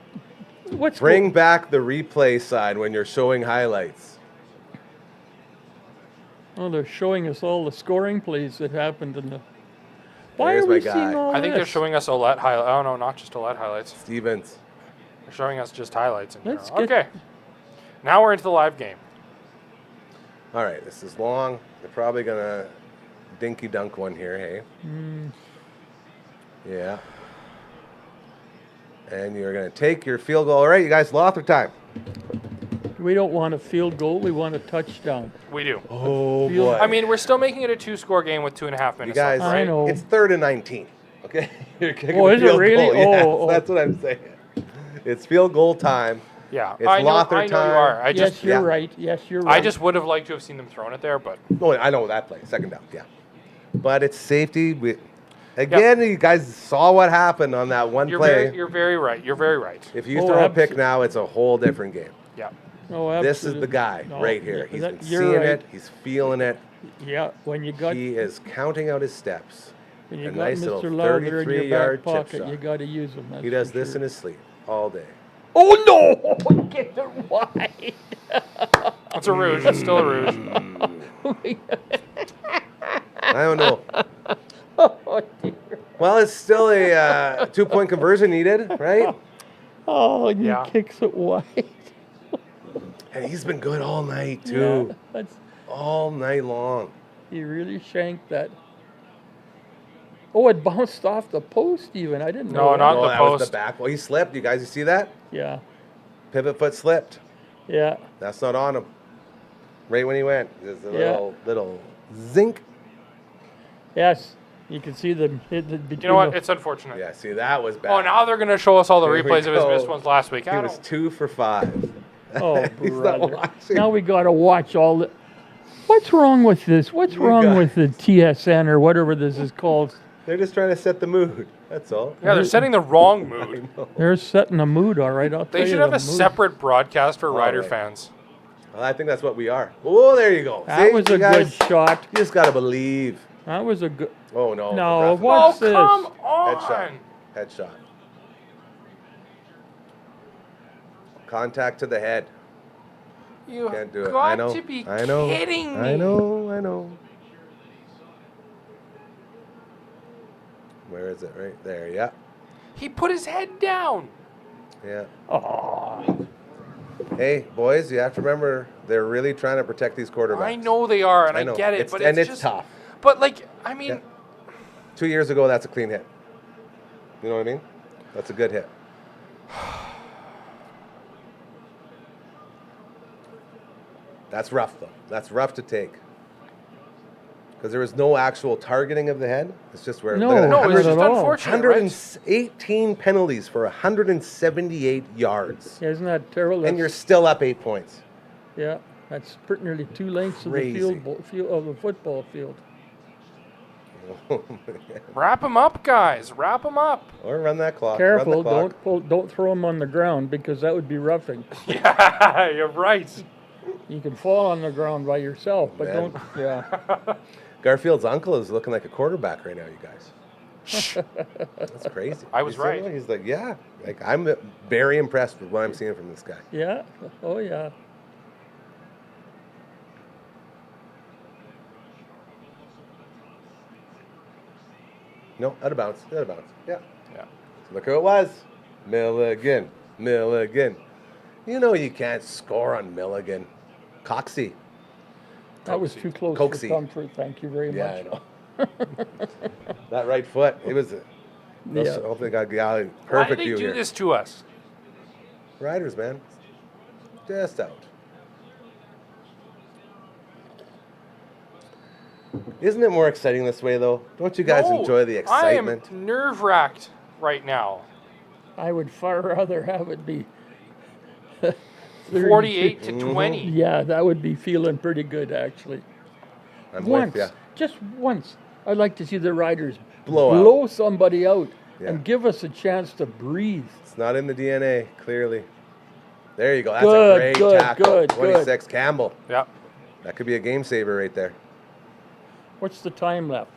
what's Bring back the replay side when you're showing highlights. Oh, they're showing us all the scoring plays that happened in the. Why There's are we my guy. seeing all I think they're this? showing us OLED highlights. Oh no, not just OLED highlights. Stevens. They're showing us just highlights. In Let's general. get- Okay. Now we're into the live game. All right, this is long. They're probably going to dinky dunk one here, hey? Yeah. And you're going to take your field goal. All right, you guys, Lothar time. We don't want a field goal. We want a touchdown. We do. Oh, Field- boy. I mean, we're still making it a 2-score game with 2.5 minutes you guys, left, I right? know. it's 3rd and 19. Okay? You're kicking Oh, a is it field really? goal. Yes, Oh, oh. that's what I'm saying. It's field goal time. Yeah, It's I know Lothar you time. are. I Yes, just, you're yeah. right. Yes, you're right. I just would have liked to have seen them thrown it there, but No, I know that play. Second down, yeah. But it's safety. Again, you guys saw what happened on that one play. you're very right. You're very right. If you Oh, throw a pick absolutely. now, it's a whole different game. Yeah. Oh, This is the absolutely. guy No, right here. He's that- been you're seeing right. it. He's feeling it. Yeah, when you got He is counting out his steps. when you a got nice little Mr. Lowther in your 33-yard back chip pocket, shot. you got to use him. He does this in his sleep all day. Oh no! Get it wide. It's a rouge. It's still a rouge. I don't know. Oh dear. Well, it's still a 2-point conversion needed, right? Oh, and Yeah. he kicks it wide. And he's been good all night, Yeah, too. that's, All night long. he really shanked that. Oh, it bounced off the post even. I didn't No, know. not that. Oh, the that was post. the back. Well, he slipped. You guys, you see that? Yeah, Pivot foot slipped. yeah. That's not on him. Right when he went. There's a Yeah. little zinc. Yes, you can see them hit the between. You know what? the- It's unfortunate. Yeah, see, that was bad. Oh, now they're going to show us all the Here we replays of his go. missed ones last week. He I was don't- 2 for 5. Oh, He's not brother. watching. Now we got to watch all the. What's wrong with this? What's We wrong got- with the TSN or whatever this is called? They're just trying to set the mood. That's all. Yeah, they're setting the wrong mood. They're setting a mood, all right. I'll tell They should you have the a mood. separate broadcast for Rider right. fans. Well, I think that's what we are. Oh, there you go. That See, was you a guys, good shot. You just got to believe. That was a good. Oh, no. No, the ref- what? Oh, What's this? come Headshot. on. Headshot. Contact to the head. You Can't do it. got I know. to be I know. kidding me. I know. Where is it? Right there. Yeah. He put his head down. Yeah. Oh, Hey, boys, you have to remember they're really trying to protect these quarterbacks. I know they are, and I know. get it, but and it's it's just tough. But like, I mean, Yeah. 2 years ago, that's a clean hit. You know what I mean? That's a good hit. That's rough, though. That's rough to take. Because there was no actual targeting of the head. It's just where No, look at that. no, Not it's just at all. unfortunate, right? 118 penalties for 178 yards. isn't that terrible? And you're That's- still up 8 points. yeah, that's pretty nearly 2 lengths of the Crazy. field of the football field. wrap him up, guys. Wrap him up. Or run that clock. Careful, Run the clock. don't throw them on the ground because that would be roughing. Yeah, you're right. You can fall on the ground by yourself, but Man. don't. Yeah, Garfield's uncle is looking like a quarterback right now, you guys. That's crazy. I was You see right. him? He's like, yeah. Like, I'm very impressed with what I'm seeing from this guy. yeah. Oh yeah. No, out of bounds. Out of bounds. Yeah. Yeah. Look who it was. Milligan. You know you can't score on Milligan. Coxie. That was too close Coaxy. for comfort. Thank you very Yeah, much. I know. That right foot. It was. Yeah. Hopefully, got a Why perfect did view they do here. this to us? Riders, man. Just out. Isn't it more exciting this way, though? Don't you guys No, enjoy the excitement? I am nerve-wracked right now. I would far rather have it be 48 to Mm-hmm. 20. Yeah, that would be feeling pretty good actually. I'm Once, with ya. just once, I'd like to see the Riders Blow out. somebody out Yeah. and give us a chance to breathe. It's not in the DNA, clearly. There you go. That's Good, a great good, tackle. good, 26, Campbell. Yeah. That could be a game saver right there. What's the time left?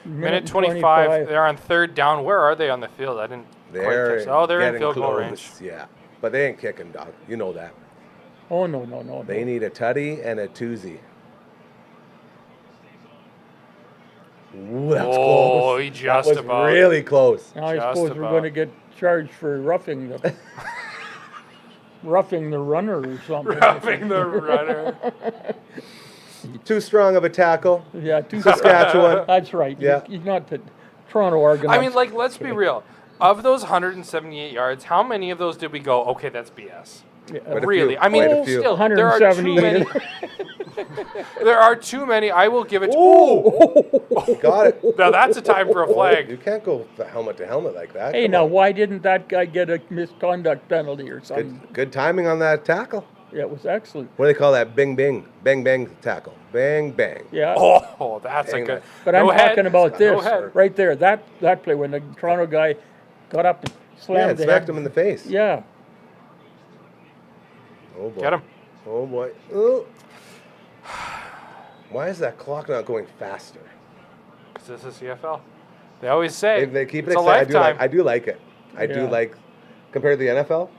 Minute and 25. They're on third down. Where are they on the field? I didn't quite They're catch. Oh, they're in getting field goal close, range. Yeah, but they ain't kicking, dog. You know that. Oh no. They need a tutty and a twosy. Ooh, that's Oh, close. he just that was about. really close. Now I Just suppose we're about. going to get charged for roughing them. roughing the runner or something. Roughing the runner. Too strong of a tackle. Yeah, too Saskatchewan. That's right. Yeah. He's not the Toronto Argonauts. I mean, like, let's be real. Of those 178 yards, how many of those did we go, okay, that's BS? Quite a Really? few, I mean, quite a few. still, there are too 178. many. There are too many. I will give it to... Ooh! Got it. Now, that's a time for a You flag. can't go helmet to helmet like that. Hey, Come now, on. why didn't that guy get a misconduct penalty or something? Good timing on that tackle. Yeah, it was excellent. What do they call that? Bing, bing. Bang, bang tackle. Bang, bang. Yeah. Oh, that's Dang a good... it. But No I'm head. talking about No this head. right there. That play when the Toronto guy got up and Yeah, slammed it the smacked head. him in the face. Yeah. Oh, boy. Get him. Oh, boy. Ooh. Why is that clock not going faster? Is this a CFL? They always say They keep it it's a exciting. lifetime. I do like it. I do Yeah. like, compared to the NFL,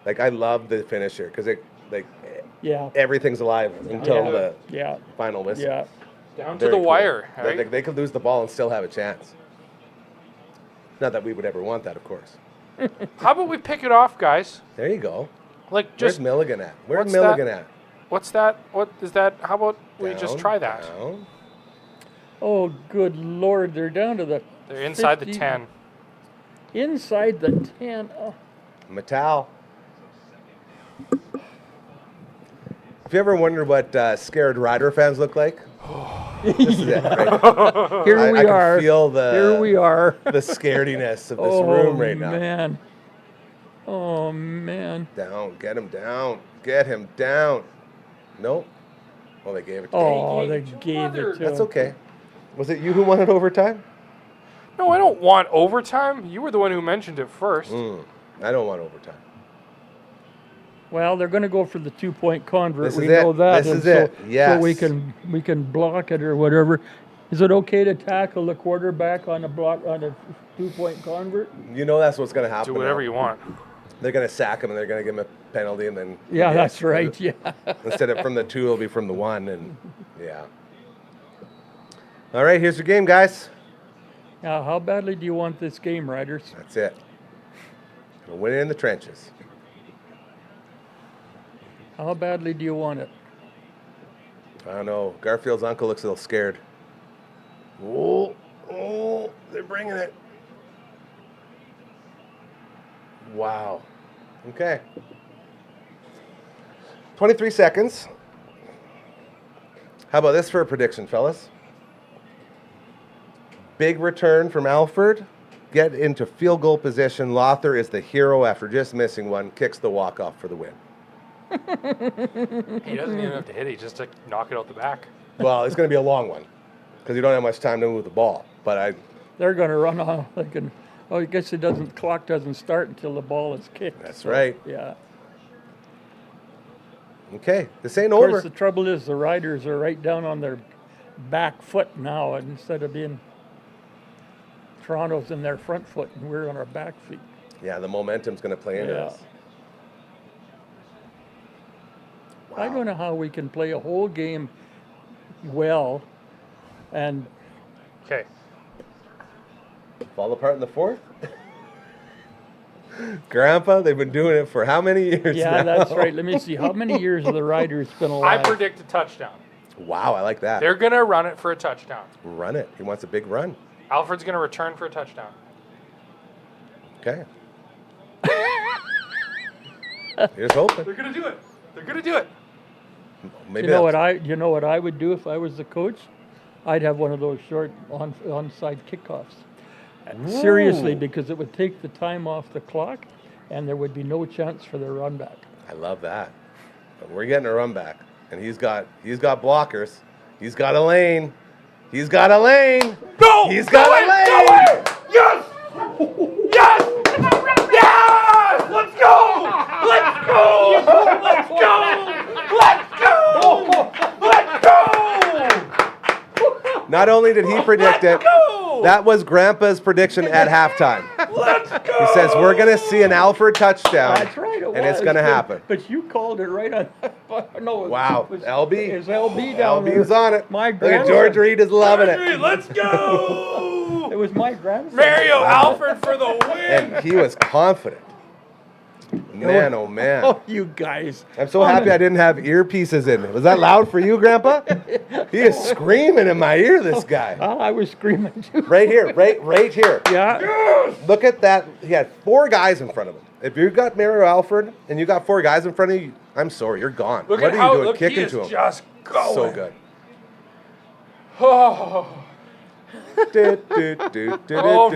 like, I love the finisher because it, like, Yeah. everything's alive until Yeah. the Yeah. final whistle. Yeah. Down to Very the cool. wire, right? They could lose the ball and still have a chance. Not that we would ever want that, of course. How about we pick it off, guys? There you go. Like, Where's just... Milligan at? Where's what's Milligan that? at? What's that? What is that? How about we just Down, try that? down. Oh, good Lord. They're down to the They're inside the 50. 10. Inside the 10. Oh. Metal. If you ever wondered what scared Rider fans look like, this is it. Right? Here I we can are. feel the Here we are. the scarediness of this Oh, room right now. man. Oh, man. Down, get him down, get him down. Nope. Well, they gave it to him. Oh, they gave it to gave mother. it to That's him. okay. Was it you who wanted overtime? No, I don't want overtime. You were the one who mentioned it first. I don't want overtime. Well, they're going to go for the 2-point convert. This We is it. know that. This and is so, it. Yes. So we can block it or whatever. Is it okay to tackle the quarterback on a 2-point convert? You know that's what's going to happen. Do whatever now. you want. They're going to sack him and they're going to give him a penalty and then. Yeah, that's right. Yeah. Instead of from the 2, it'll be from the 1, and yeah. All right, here's your game, guys. Now, how badly do you want this game, Riders? That's it. Gonna win it in the trenches. How badly do you want it? I don't know. Garfield's uncle looks a little scared. Oh, they're bringing it. Wow. Okay. 23 seconds. How about this for a prediction, fellas? Big return from Alford. Get into field goal position. Lothar is the hero after just missing one. Kicks the walk-off for the win. He doesn't even have to hit it. He just to knock it out the back. Well, it's going to be a long one because you don't have much time to move the ball. But They're going to run off. I guess clock doesn't start until the ball is kicked. That's right. Yeah. Okay, this ain't Of course, over. the trouble is the Riders are right down on their back foot now, and instead of being Toronto's in their front foot, and we're on our back feet. Yeah, the momentum's going to play into Yeah. this. I don't know how we can play a whole game well, and Okay. Fall apart in the 4th? Grandpa, they've been doing it for how many years yeah, now? that's right. Let me see. How many years have the Riders been I alive? predict a touchdown. Wow, I like that. They're going to run it for a touchdown. Run it. He wants a big run. Alfred's going to return for a touchdown. Okay. Here's hoping. They're going to do it. They're going to do it. Maybe You know that's- what I would do if I was the coach? I'd have one of those short onside kickoffs. Seriously, Ooh. because it would take the time off the clock, and there would be no chance for the run back. I love that. But we're getting a run back. And he's got blockers. He's got a lane. He's got a lane. Go! He's got a lane. Yes! Yes! Yes! Let's go! Let's go! Let's go! Let's go! Let's go! Not only did he predict it, go! that was Grandpa's prediction at halftime. Let's go! He says we're going to see an Alfred touchdown. That's right, And it's going to happen. But you called it right on. No, Wow, LB. Is LB down there? LB's on it. My Look at grandson. George Reed is loving it. Let's go! It was my grandson. Mario Alfred for the win! And he was confident. Man, oh man. Oh, you guys. I'm so happy I didn't have earpieces in. Was that loud for you, Grandpa? He is screaming in my ear, this guy. Oh, I was screaming too. Right here, right here. Yeah. Look at that. He had 4 guys in front of him. If you got Mario Alfred and you got 4 guys in front of you, I'm sorry, you're gone. Look what at are how you doing? look, Kick he into is him. just going. So good. Oh,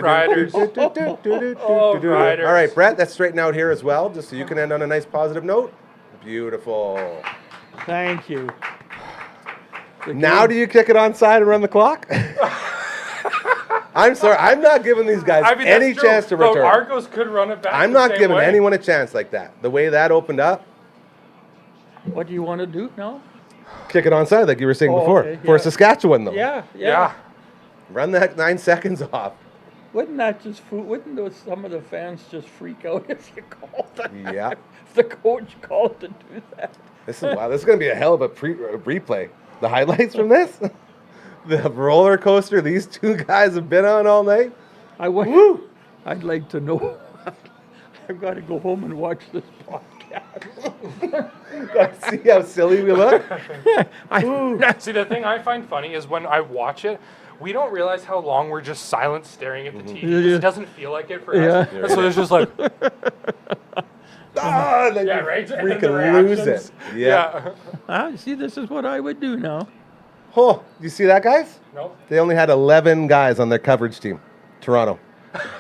Riders. Oh, Riders. All right, Brett, let's straighten out here as well, just so you can end on a nice positive note. Beautiful. Thank you. Now do you kick it onside and run the clock? I'm sorry, I'm not giving these guys I mean, any that's true. chance to But return. Argos could run it back. I'm the not same giving way. anyone a chance like that. The way that opened up, What do you want to do now? kick it onside like you were saying Oh, before. okay, For yeah. Saskatchewan, though. Yeah. Yeah. Run that 9 seconds off. Wouldn't that just some of the fans just freak out if you called that? Yeah. If the coach called to do that. This is wow. This is going to be a hell of a replay. The highlights from this, the roller coaster these 2 guys have been on all night. I'd like to know. I've got to go home and watch this podcast. See how silly we look. See, the thing I find funny is when I watch it, we don't realize how long we're just silent staring at the TV. It doesn't feel like it for us. Yeah. And so it's just like, Ah, then yeah, you right? And then the freaking lose reactions. it. Yeah. See, this is what I would do now. Oh, you see that, guys? No, They only had 11 guys on their coverage team. Toronto.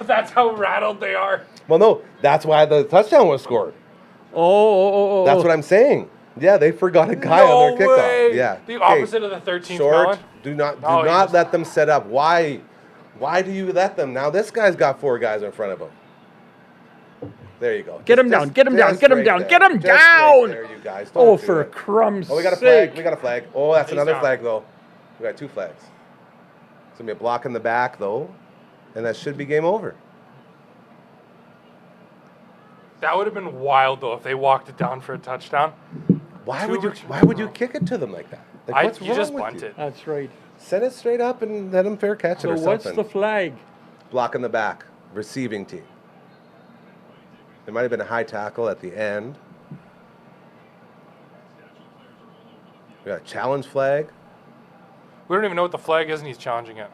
that's how rattled they are. Well, no, that's why the touchdown was scored. Oh. That's what I'm saying. Yeah, they forgot a guy No on their kickoff. way. Yeah. The opposite of the 13th Short. Melon. Do not Oh, you just- let them set up. Why do you let them? Now this guy's got 4 guys in front of him. There you go. Get him down, get him down, just get him right down, there. get him Just right down! there, you guys. Oh, Don't do for it. crumbs' Oh, we got a sake. flag. We got a flag. Oh, that's He's another down. flag though. We got 2 flags. It's gonna be a block in the back though, and that should be game over. That would have been wild, though, if they walked it down for a touchdown. Why Two would you? return- Why would you kick it to them like that? Like, what's You wrong just with bunt you? it. That's right. Send it straight up and let them fair catch it So or what's something. the flag? Block in the back, receiving team. There might have been a high tackle at the end. We got a challenge flag. We don't even know what the flag is, and he's challenging it.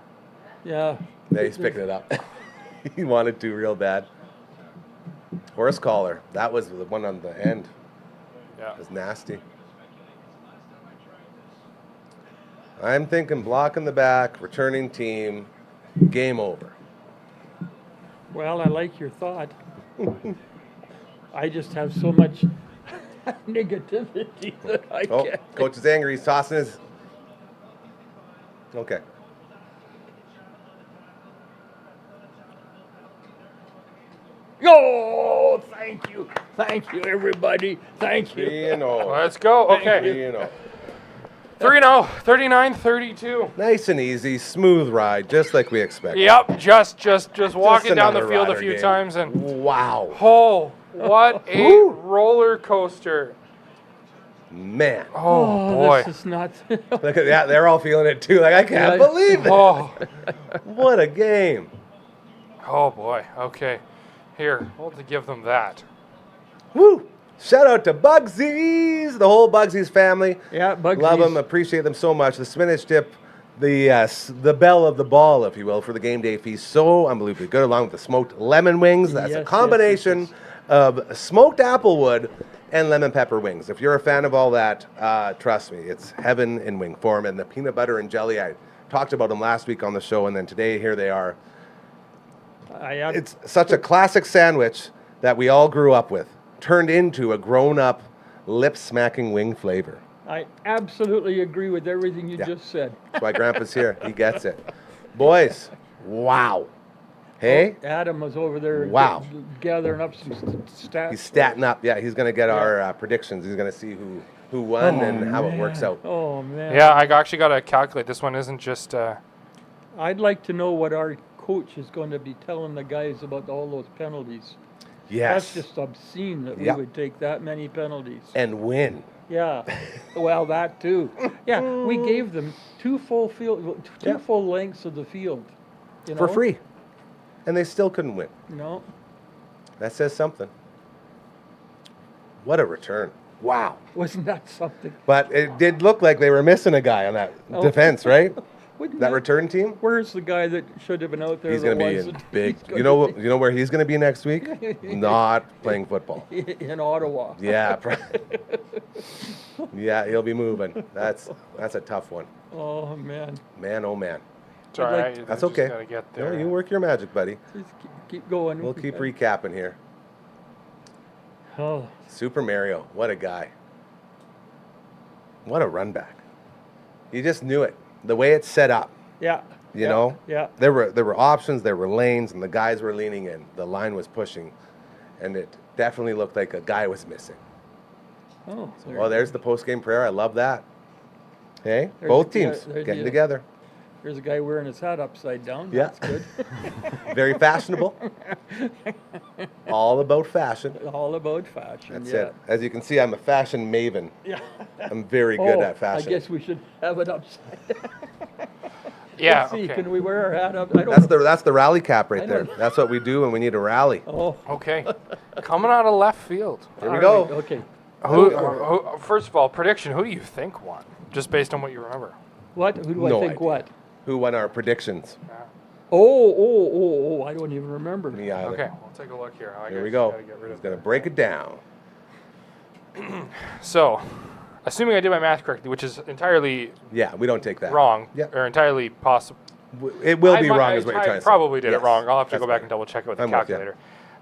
Yeah. Yeah, he's picking it up. He wanted to real bad. Horse collar. That was the one on the end. Yeah. It was nasty. I'm thinking block in the back, returning team, game over. Well, I like your thought. I just have so much negativity that I Oh, can't. coach is angry. He's tossing his. Okay. Oh, thank you. Thank you, everybody. Thank you. 3-0. Let's go. Okay. 3-0. 3-0, 39-32. Nice and easy, smooth ride, just like we expected. Yep, just walking down the another field a Rider few game. times and Wow, oh, what a Woo. roller coaster. man. Oh, boy. This is not. Look at that, they're all feeling it too. Like, I can't Yeah. believe it. Oh, What a game. oh boy. Okay. Here, we'll have to give them that. Woo! Shout out to Bugsies, the whole Bugsies family. Yeah, Bugsy. Love them, appreciate them so much. The spinach dip, the belle of the ball, if you will, for the game day feast. So unbelievably good, along with the smoked lemon wings. That's Yes, a yes, combination yes, of smoked applewood and lemon pepper wings. If you're a fan of all that, trust me, it's heaven in wing form. And the peanut butter and jelly, I talked about them last week on the show, and then today, here they are. It's such a classic sandwich that we all grew up with, turned into a grown-up, lip-smacking wing flavor. I absolutely agree with everything you Yeah. just said. That's why Grandpa's here. He gets it. Boys, wow. Hey, Adam was over there Wow. gathering up some stats. he's statting up. Yeah, he's going to get our predictions. He's going to see who won and how it works out. Oh, man. Yeah, I actually got to calculate. This one isn't just. I'd like to know what our coach is going to be telling the guys about all those penalties. Yes. That's just obscene that we Yep. would take that many penalties. And win. Yeah. Well, that too. Yeah, we gave them two full lengths of the field. You For know? free. And they still couldn't win. No. That says something. What a return. Wow. Wasn't that something? But it did look like they were missing a guy on that defense, right? Wouldn't That return team? Where's the guy that should have been out there? He's that going to be in wasn't? big. He's You know where he's going to be next week? gonna- Not playing football. in Ottawa. Yeah. Yeah, he'll be moving. That's a tough one. Oh man. Man, oh man. Sorry, like- I That's just okay. gotta get No, there. you work your magic, buddy. Just keep going. We'll keep recapping here. Oh, Super Mario, what a guy. What a run back. You just knew it. The way it's set up, yeah. you know? Yeah. There were options, there were lanes, and the guys were leaning in. The line was pushing, and it definitely looked like a guy was missing. Oh. Well, there's the post-game prayer. I love that. Hey, There's both a- teams there's getting the- together. There's a guy wearing his hat upside down. Yeah. That's good. Very fashionable. All about fashion. All about fashion. That's yeah. it. As you can see, I'm a fashion maven. Yeah. I'm very good at fashion. I guess we should have it upside down. Yeah. Let's see, Okay. can we wear our hat up? I don't That's the rally cap I right there. don't- That's what we do when we need a rally. Oh. Okay. Coming out of left field. Here we all go. right, Okay. First of all, prediction. Who do you think won? Just based on what you remember. What? Who do No I think idea. what? Who won our predictions? Oh, I don't even remember. Me either. Okay, we'll take a look here. I Here guess we go. gotta get rid He's of going to that. break it down. So, assuming I did my math correctly, which is entirely Yeah, we don't take that. wrong, Yeah. or entirely possible. It will be wrong is what you're trying to say. Probably did Yes, it wrong. I'll have to that's go back fine. and double check it with the I'm with you. calculator.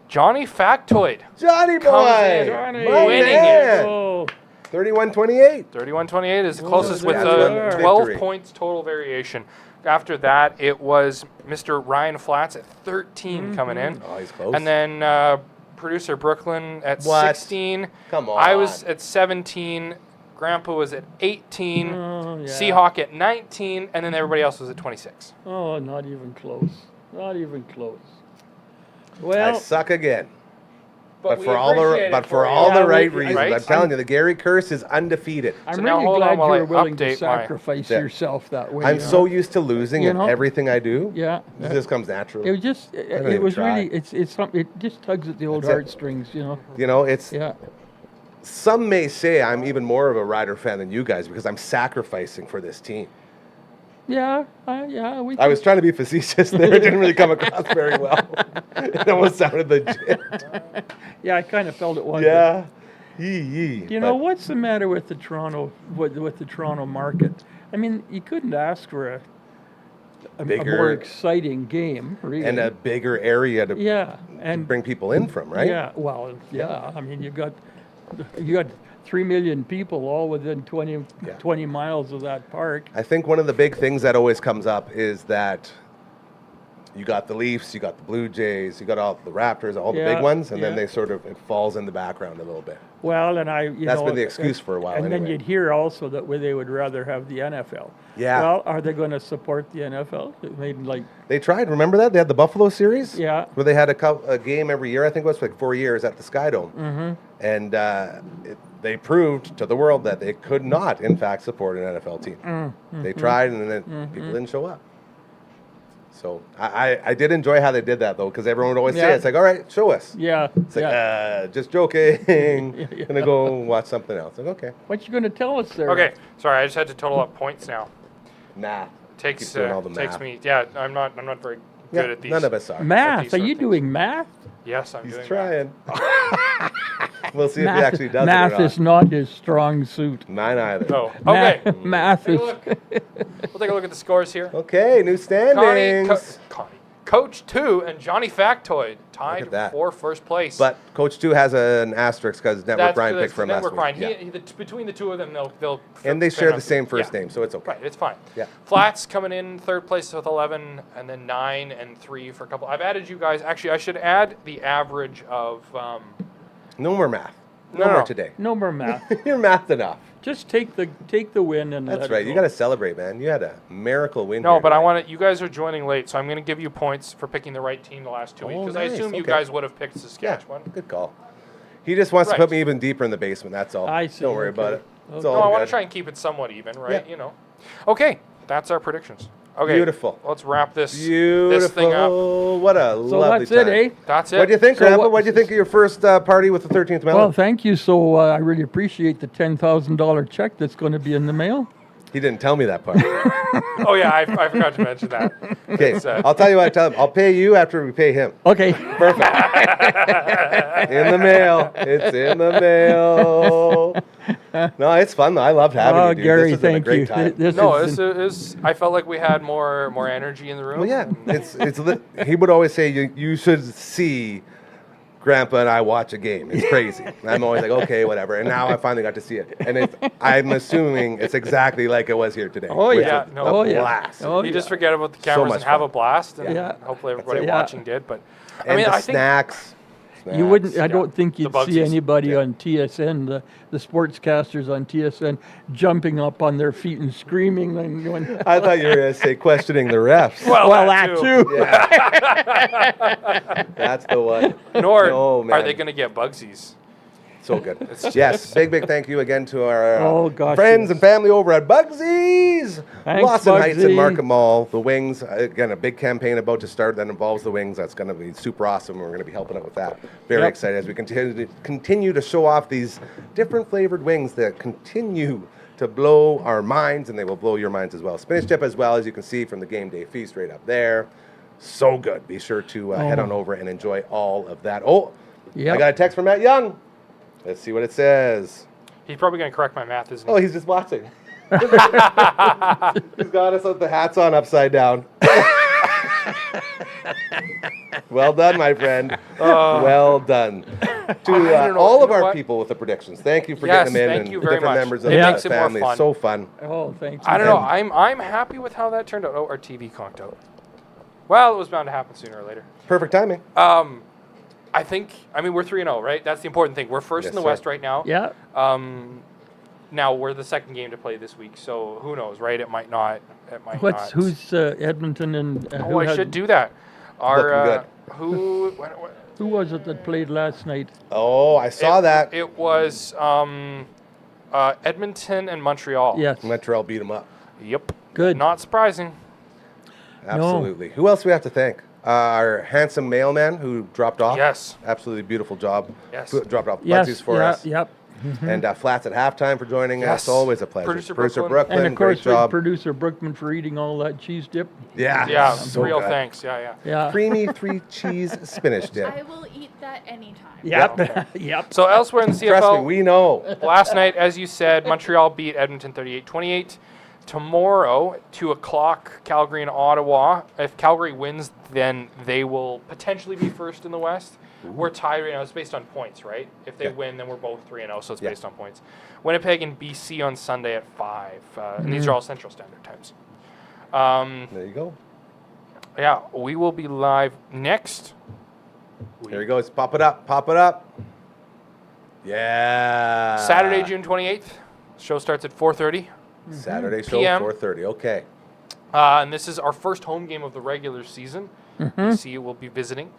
Johnny Factoid, Johnny boy! Comes in, Johnny. My winning man! Oh, 31-28. 31-28 is closest with that's a one 12 victory. points total variation. After that, it was Mr. Ryan Flats at 13 coming in. Oh, he's close. And then producer Brooklyn at What? 16. Come I was on. at 17. Grandpa was at 18. Oh, yeah. Seahawk at 19. And then everybody else was at 26. oh, not even close. Not even close. I Well, suck again. But we for all appreciate the it for you. all Yeah, the right we- reasons, right? I'm telling you, the Gary curse is undefeated. I'm So now really hold on glad while I you're willing to update my- sacrifice Yeah. yourself that way. I'm you so know? used to losing You in know? everything I do. Yeah. It just comes natural. It was just, don't it even was try. really, it's something, it just tugs at the old That's it. heartstrings, you know? You know, it's Yeah. some may say I'm even more of a Rider fan than you guys because I'm sacrificing for this team. Yeah, I was trying to be facetious there. It didn't really come across very well. It almost sounded legit. Yeah, I kind of felt it was. Yeah. Yee. You know, what's the matter with the Toronto, with the Toronto market? I mean, you couldn't ask for a Bigger- more exciting game, really. And a bigger area to yeah, and bring people in from, right? yeah, well, yeah. I mean, you got 3 million people all within 20 miles of that park. I think one of the big things that always comes up is that you got the Leafs, you got the Blue Jays, you got all the Raptors, all the Yeah, big ones, and then yeah. they sort of, it falls in the background a little bit. Well, and That's been the excuse for a while And then anyway. you'd hear also that they would rather have the NFL. Yeah. Well, are they going to support the NFL? It made like, They tried, remember that? They had the Buffalo series? Yeah. Where they had a game every year, I think it was like 4 years at the Skydome. Mm-hmm. And they proved to the world that they could not, in fact, support an NFL team. Mm-hmm. They tried, and then people didn't show up. So I did enjoy how they did that, though, because everyone would always say, Yeah. it's like, all right, show us. yeah. It's like, yeah. just joking. Yeah. Gonna go watch something else. Like, okay. What you going to tell us there? Okay, sorry, I just had to total up points now. Math. Takes Keep doing all the takes math. me. Yeah, I'm not very good at these. None of us are. Math. these Are sort you of things. doing math? Yes, I'm He's doing trying. We'll see if he Math, actually does math it or not. is not his strong suit. Mine either. That. Oh, okay. Math Take is. a look. We'll take a look at the scores here. Okay, new standings. Coach 2 and Johnny Factoid tied at that. for first place. But Coach 2 has an asterisk because Network Brian picked from last Network week. Brian. Yeah. Between the two of them, they'll And they fit share on- the same first yeah. name, so it's okay. Right, it's fine. Yeah. Flats coming in third place with 11, and then 9 and 3 for a couple. I've added you guys. Actually, I should add the average of. No more math. No, No. more today. No more math. You're mathed enough. Just take the win and That's let right. it You go. got to celebrate, man. You had a miracle win. No, here but I tonight. want to. You guys are joining late, so I'm going to give you points for picking the right team the last 2 weeks Oh, because I nice, assume you okay. guys would have picked Yeah, Saskatchewan. good call. He just wants Right. to put me even deeper in the basement. That's all. I see, Don't worry okay. about it. It's Okay. all No, I want good. to try and keep it somewhat even, right? Yeah. You know. Okay, that's our predictions. Okay. Beautiful. Let's wrap this Beautiful. thing up. What a So lovely that's time. it, eh? That's it. What do you think, So Grandpa? what- What do you think of your first party with the 13th Melon? Well, thank you. So I really appreciate the $10,000 check that's going to be in the mail. He didn't tell me that part. Oh yeah, I forgot to mention that. Okay, It's, I'll tell you what I tell him. I'll pay you after we pay him. Okay. In the mail. It's in the mail. No, it's fun though. I loved having Oh, you, dude. Gary, This has been a thank great you. time. This No, is- I felt like we had more energy in the room. Well, yeah, he would always say you should see Grandpa and I watch a game. It's crazy. And I'm always like, okay, whatever. And now I finally got to see it, and I'm assuming it's exactly like it was here today. Oh, which yeah. was No. a Oh, yeah. blast. Oh, You yeah. just forget about the cameras much and have fun. a blast, and Yeah. hopefully everybody Yeah. watching did. But I And mean, the I think snacks. You wouldn't. I yeah. don't think The you'd Bugsies. see anybody Yeah. on TSN, the sportscasters on TSN, jumping up on their feet and screaming and going. I thought you were going to say questioning the refs. well, that too. That's the one. Nor No, are man. they going to get Bugsies. So good. Yes, big thank you again to our Oh, gosh, friends yes. and family over at Bugsy's. Thanks, Lawson Heights and Bugsy. Market Mall. The Wings, again, a big campaign about to start that involves the Wings. That's going to be super awesome. We're going to be helping out with that. Very Yep. excited as we continue to show off these different flavored wings that continue to blow our minds, and they will blow your minds as well. Spinach dip as well, as you can see from the game day feast right up there. So good. Be sure to head on over and enjoy all of that. Oh, Yep. I got a text from Matt Young. Let's see what it says. He's probably going to correct my math, isn't he? Oh, he's just watching. He's got us with the hats on upside down. Well done, my friend. Well done. I To don't know, all you of know our what? people with the predictions, thank you for Yes, getting them in. thank and you very different much. members of It the makes it more family. fun. So fun. Oh, thank you. I don't know. I'm happy with how that turned out. Oh, our TV conked out. Well, it was bound to happen sooner or later. Perfect timing. I think. I mean, we're 3-0, right? That's the important thing. We're first Yes, in the sir. West right now. Yeah. Now we're the second game to play this week, so who knows, right? It might not. It might not. Who's Edmonton and Oh, who I had- should do that. Looking Our good. Who was it that played last night? Oh, I saw that. It was Edmonton and Montreal. Yes. Montreal beat him up. Yep. Good. Not surprising. Absolutely. Who else do we have to thank? Our handsome mailman who dropped off. Yes. Absolutely beautiful job. Yes. Who dropped off Yes. Bugsy's for yeah, us. Yep. And Flats at halftime for joining Yes. us. Always a pleasure. Producer Brooklyn, Brooklyn. And of course, great job. producer Brookman for eating all that cheese dip. Yeah. Yeah. so real good. thanks. Yeah. Yeah. Creamy 3-cheese spinach dip. I will eat that anytime. Yep. Yep. So elsewhere in the Trust me, CFL, we know. last night, as you said, Montreal beat Edmonton 38-28. Tomorrow, 2 o'clock, Calgary and Ottawa. If Calgary wins, then they will potentially be first in the West. We're tied right now. It's based on points, right? If they Yeah. win, then we're both 3-0, so it's Yeah. based on points. Winnipeg and BC on Sunday at 5. And these are all Central Standard Times. There you go. Yeah, we will be live next week. There you go. Pop it up. Pop it up. Yeah. Saturday, June 28th. Show starts at 4:30. Saturday show, PM. 4:30. Okay. And this is our first home game of the regular season. BC will be visiting.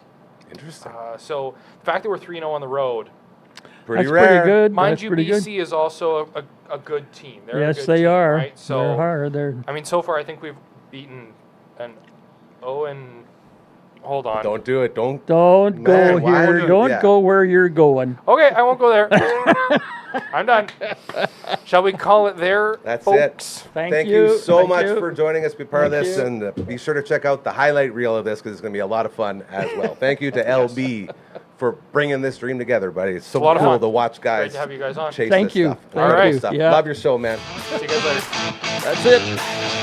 Interesting. So the fact that we're 3-0 on the road, Pretty That's rare. pretty good. mind That's you, pretty good. BC is also a good team. They're a Yes, good they team, are. Right? So they are. They're. I mean, so far I think we've beaten an Owen. Hold on. Don't do it. Don't. Don't Man, go why would here. you- Don't yeah. go where you're going. Okay, I won't go there. I'm done. Shall we call it there, That's folks? it. Thank you you. so Thank much you. for joining us, be part of Thank this, you. and be sure to check out the highlight reel of this because it's going to be a lot of fun as well. Thank you to LB for bringing this dream together, buddy. It's so a lot of cool fun. to watch guys Great to have you guys on. chase Thank this you. stuff. Thank Incredible you. stuff. Yeah. Love your show, man. See you guys later. That's it.